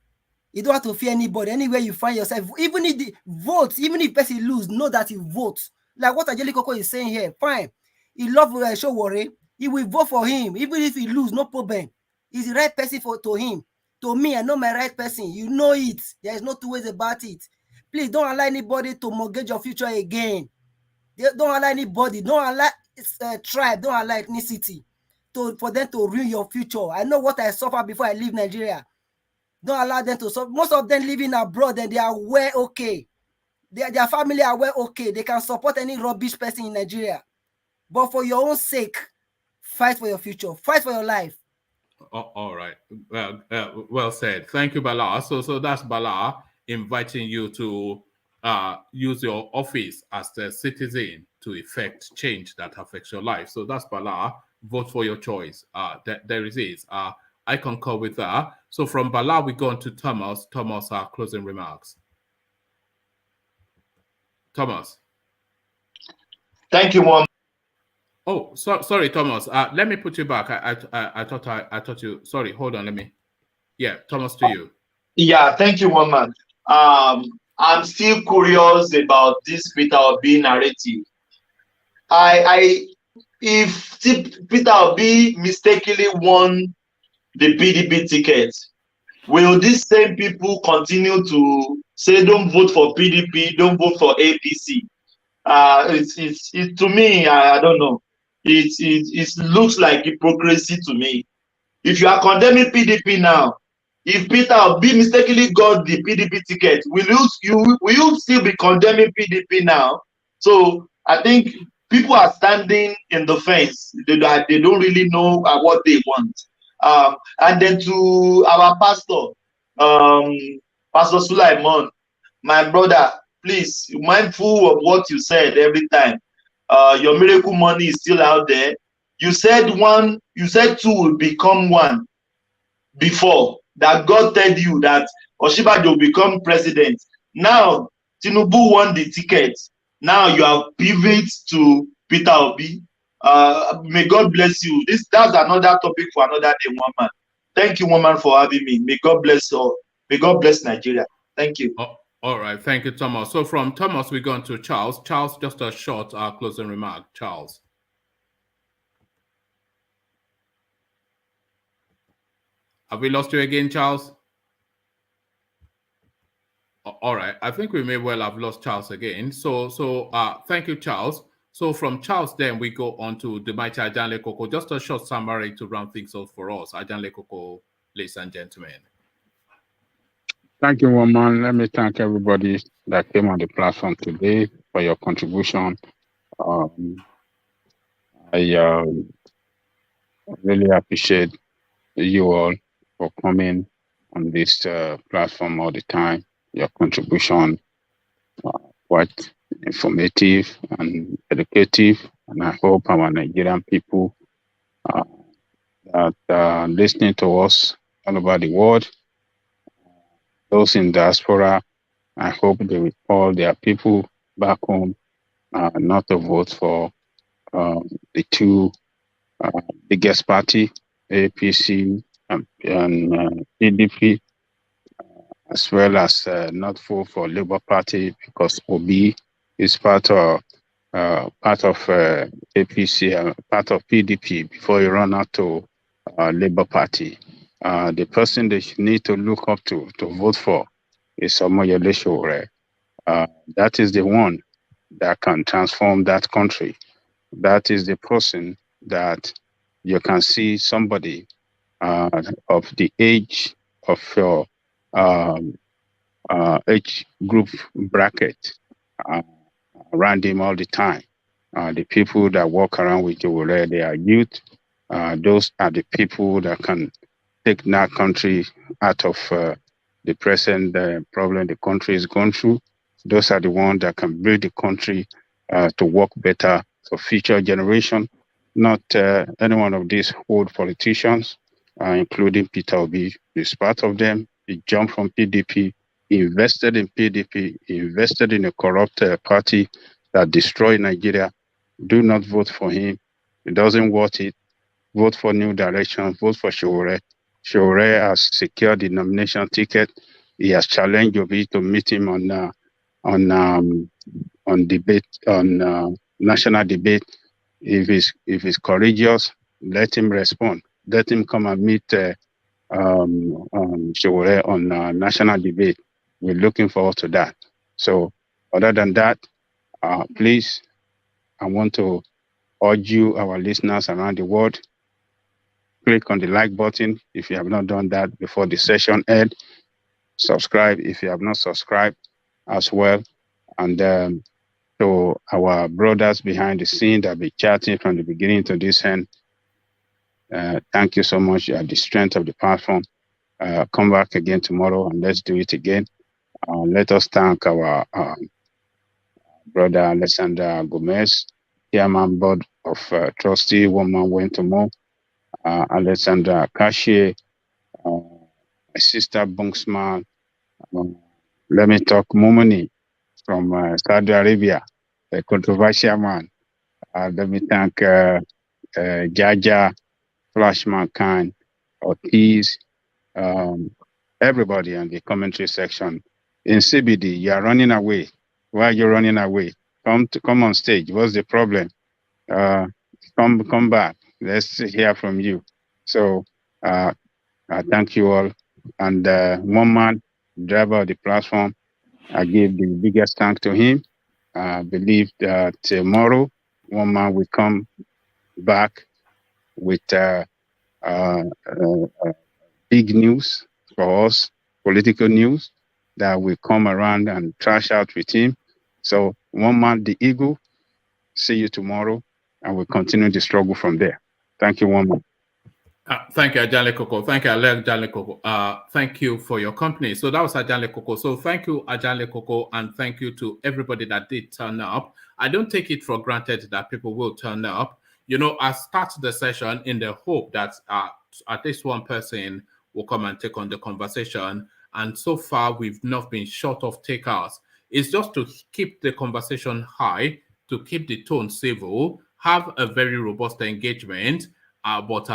You don't have to fear anybody. Anywhere you find yourself, even if the vote, even if person lose, know that you vote. Like what Ajeli Koko is saying here, fine. He love SOWORE. He will vote for him, even if he lose, no problem. He's the right person to him. To me, I know my right person. You know it. There is no two ways about it. Please don't allow anybody to mortgage your future again. Don't allow anybody. Don't allow tribe. Don't allow ethnicity for them to ruin your future. I know what I suffered before I leave Nigeria. Don't allow them to suffer. Most of them living abroad and they are well okay. Their family are well okay. They can support any rubbish person in Nigeria. But for your own sake, fight for your future. Fight for your life. All right. Well said. Thank you, Bala. So that's Bala inviting you to use your office as a citizen to effect change that affects your life. So that's Bala. Vote for your choice. There it is. I concur with that. So from Bala, we go on to Thomas. Thomas, closing remarks. Thomas. Thank you, Mom. Oh, sorry, Thomas. Let me put you back. I thought you. Sorry, hold on. Yeah, Thomas, to you. Yeah, thank you, Woman. I'm still curious about this Peter Obi narrative. If Peter Obi mistakenly won the PDP ticket, will these same people continue to say don't vote for PDP, don't vote for APC? It's to me, I don't know. It looks like hypocrisy to me. If you are condemning PDP now, if Peter Obi mistakenly got the PDP ticket, will you still be condemning PDP now? So I think people are standing in the fence. They don't really know what they want. And then to our pastor, Pastor Sulaiman, my brother, please, mindful of what you said every time. Your miracle money is still out there. You said two will become one before. That God told you that Osinbajo will become president. Now, Tinubu won the ticket. Now you have pivoted to Peter Obi. May God bless you. That's another topic for another day, woman. Thank you, woman, for having me. May God bless all. May God bless Nigeria. Thank you. All right. Thank you, Thomas. So from Thomas, we go on to Charles. Charles, just a short closing remark. Charles. Have we lost you again, Charles? All right. I think we may well have lost Charles again. So thank you, Charles. So from Charles, then we go on to the mighty Ajanle Koko. Just a short summary to round things off for us. Ajanle Koko, ladies and gentlemen. Thank you, Woman. Let me thank everybody that came on the platform today for your contribution. I really appreciate you all for coming on this platform all the time. Your contribution quite informative and educative, and I hope our Nigerian people that are listening to us all over the world, those in diaspora, I hope they will call their people back home not to vote for the two biggest party, APC and PDP, as well as not vote for Labour Party because Obi is part of APC and part of PDP before you run out to Labour Party. The person that you need to look up to vote for is Omoyele Sowore. That is the one that can transform that country. That is the person that you can see somebody of the age of your age group bracket around him all the time. The people that walk around with you, they are youth. Those are the people that can take that country out of the present problem the country is going through. Those are the ones that can build the country to work better for future generation, not any one of these old politicians, including Peter Obi. Is part of them. He jumped from PDP, invested in PDP, invested in a corrupt party that destroyed Nigeria. Do not vote for him. He doesn't want it. Vote for New Direction. Vote for SOWORE. SOWORE has secured the nomination ticket. He has challenged Obi to meet him on debate, on national debate. If he's courageous, let him respond. Let him come and meet SOWORE on national debate. We're looking forward to that. So other than that, please, I want to urge you, our listeners around the world, click on the like button if you have not done that before the session ends. Subscribe if you have not subscribed as well. And to our brothers behind the scene that be chatting from the beginning to this end, thank you so much. You are the strength of the platform. Come back again tomorrow and let's do it again. Let us thank our brother Alexander Gomez, Chairman Board of Trustee, One Man Went to More, Alexandra Kashi, my sister Bunksman, let me talk Momoni from Saudi Arabia, a controversial man. Let me thank Jaja, Flashman Khan, Ortiz, everybody in the commentary section. In CBD, you are running away. Why are you running away? Come on stage. What's the problem? Come back. Let's hear from you. So I thank you all. And one man, driver of the platform, I give the biggest thank to him. I believe that tomorrow, one man will come back with big news for us, political news, that will come around and trash out with him. So one man, the eagle, see you tomorrow, and we'll continue the struggle from there. Thank you, one man. Thank you, Ajale Koko. Thank you, Ajale Koko. Thank you for your company. So that was Ajale Koko. So thank you, Ajale Koko, and thank you to everybody that did turn up. I don't take it for granted that people will turn up. You know, I start the session in the hope that at least one person will come and take on the conversation. And so far, we've not been short of takers. It's just to keep the conversation high, to keep the tone civil, have a very robust engagement, but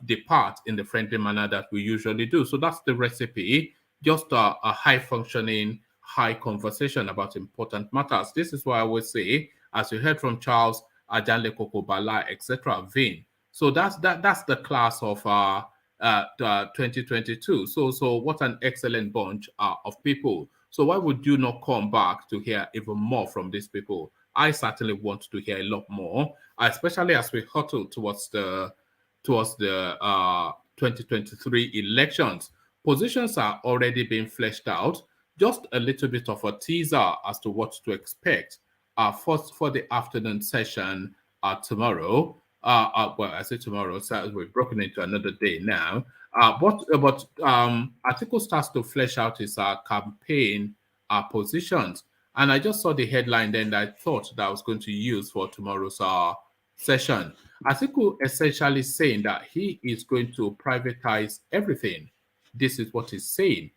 depart in the friendly manner that we usually do. So that's the recipe, just a high-functioning, high conversation about important matters. This is why I always say, as you heard from Charles, Ajale Koko, Bala, etc., Vin. So that's the class of 2022. So what an excellent bunch of people. So why would you not come back to hear even more from these people? I certainly want to hear a lot more, especially as we hurtle towards the 2023 elections. Positions are already being fleshed out. Just a little bit of a teaser as to what to expect first for the afternoon session tomorrow. Well, I say tomorrow, so we've broken into another day now. But ATIKU starts to flesh out his campaign positions. And I just saw the headline then that I thought that I was going to use for tomorrow's session. ATIKU essentially saying that he is going to privatize everything. This is what he's saying.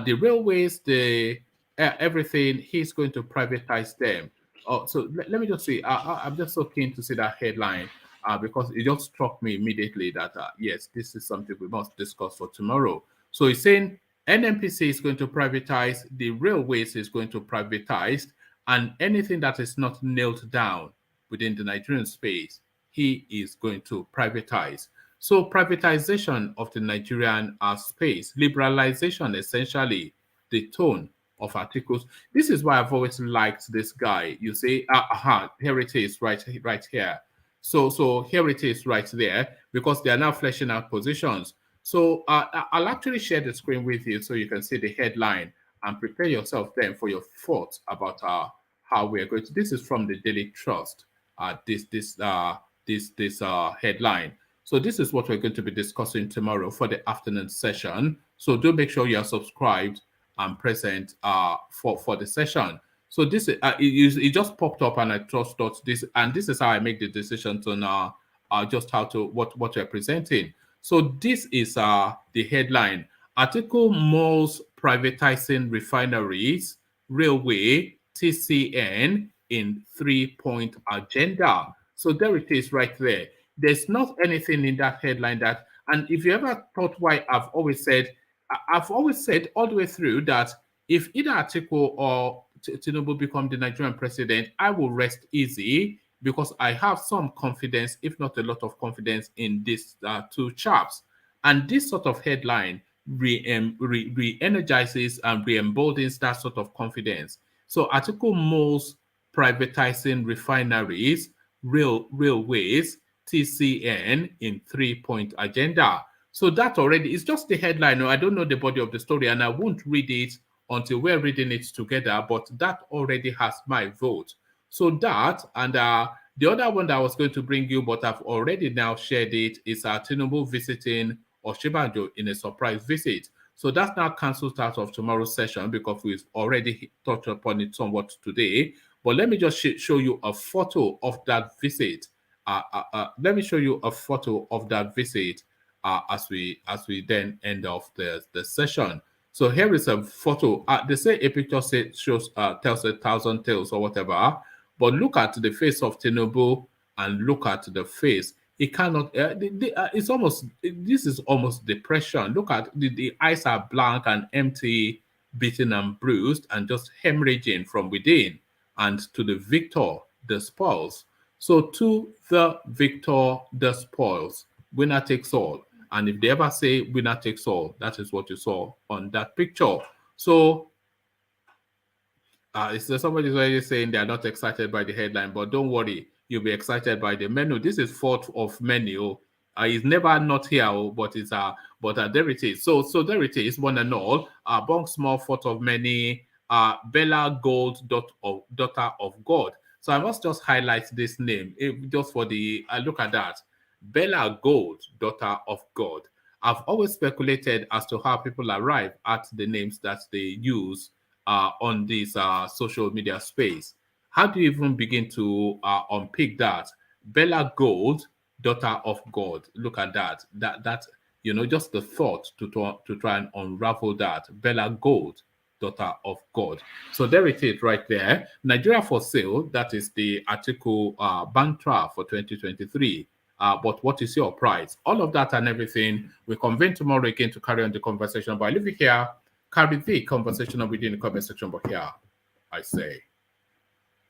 The railways, everything, he's going to privatize them. So let me just see. I'm just so keen to see that headline because it just struck me immediately that, yes, this is something we must discuss for tomorrow. So he's saying NNPC is going to privatize, the railways is going to privatize, and anything that is not nailed down within the Nigerian space, he is going to privatize. So privatization of the Nigerian space, liberalization, essentially the tone of articles. This is why I've always liked this guy. You say, here it is, right here. So here it is right there, because they are now fleshing out positions. So I'll actually share the screen with you so you can see the headline and prepare yourself then for your thoughts about how we're going to. This is from the Daily Trust. This headline. So this is what we're going to be discussing tomorrow for the afternoon session. So do make sure you are subscribed and present for the session. So this it just popped up, and I just thought this, and this is how I make the decisions on just how to what we're presenting. So this is the headline: ATIKU malls privatizing refineries, railway, TCN in 3-point agenda. So there it is right there. There's not anything in that headline that, and if you ever thought why I've always said all the way through that if either ATIKU or Tinubu become the Nigerian president, I will rest easy because I have some confidence, if not a lot of confidence, in these two chaps. And this sort of headline re-energizes and re-emboldens that sort of confidence. So ATIKU malls privatizing refineries, railways, TCN in 3-point agenda. So that already is just the headline. I don't know the body of the story, and I won't read it until we're reading it together, but that already has my vote. So that, and the other one that I was going to bring you, but I've already now shared it, is Tinubu visiting Osinbajo in a surprise visit. So that's now cancelled out of tomorrow's session because we've already touched upon it somewhat today. But let me just show you a photo of that visit. Let me show you a photo of that visit as we then end off the session. So here is a photo. They say a picture shows tells 1,000 tales or whatever. But look at the face of Tinubu and look at the face. It cannot. It's almost. This is almost depression. Look at the eyes are blank and empty, beaten and bruised, and just hemorrhaging from within. And to the victor, the spoils. So to the victor, the spoils. Winner takes all. And if they ever say winner takes all, that is what you saw on that picture. So somebody's already saying they are not excited by the headline, but don't worry, you'll be excited by the menu. This is fourth of menu. It's never not here, but it's there it is. So there it is, one and all. Bong Small, fourth of many. Bella Gold, daughter of God. So I must just highlight this name just for the look at that. Bella Gold, daughter of God. I've always speculated as to how people arrive at the names that they use on this social media space. How do you even begin to unpick that? Bella Gold, daughter of God. Look at that. That just the thought to try and unravel that. Bella Gold, daughter of God. So there it is right there. Nigeria for sale. That is the article Bantra for 2023. But what is your price? All of that and everything. We convene tomorrow again to carry on the conversation. But I leave it here. Carry the conversation within the comment section. But here, I say,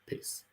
peace.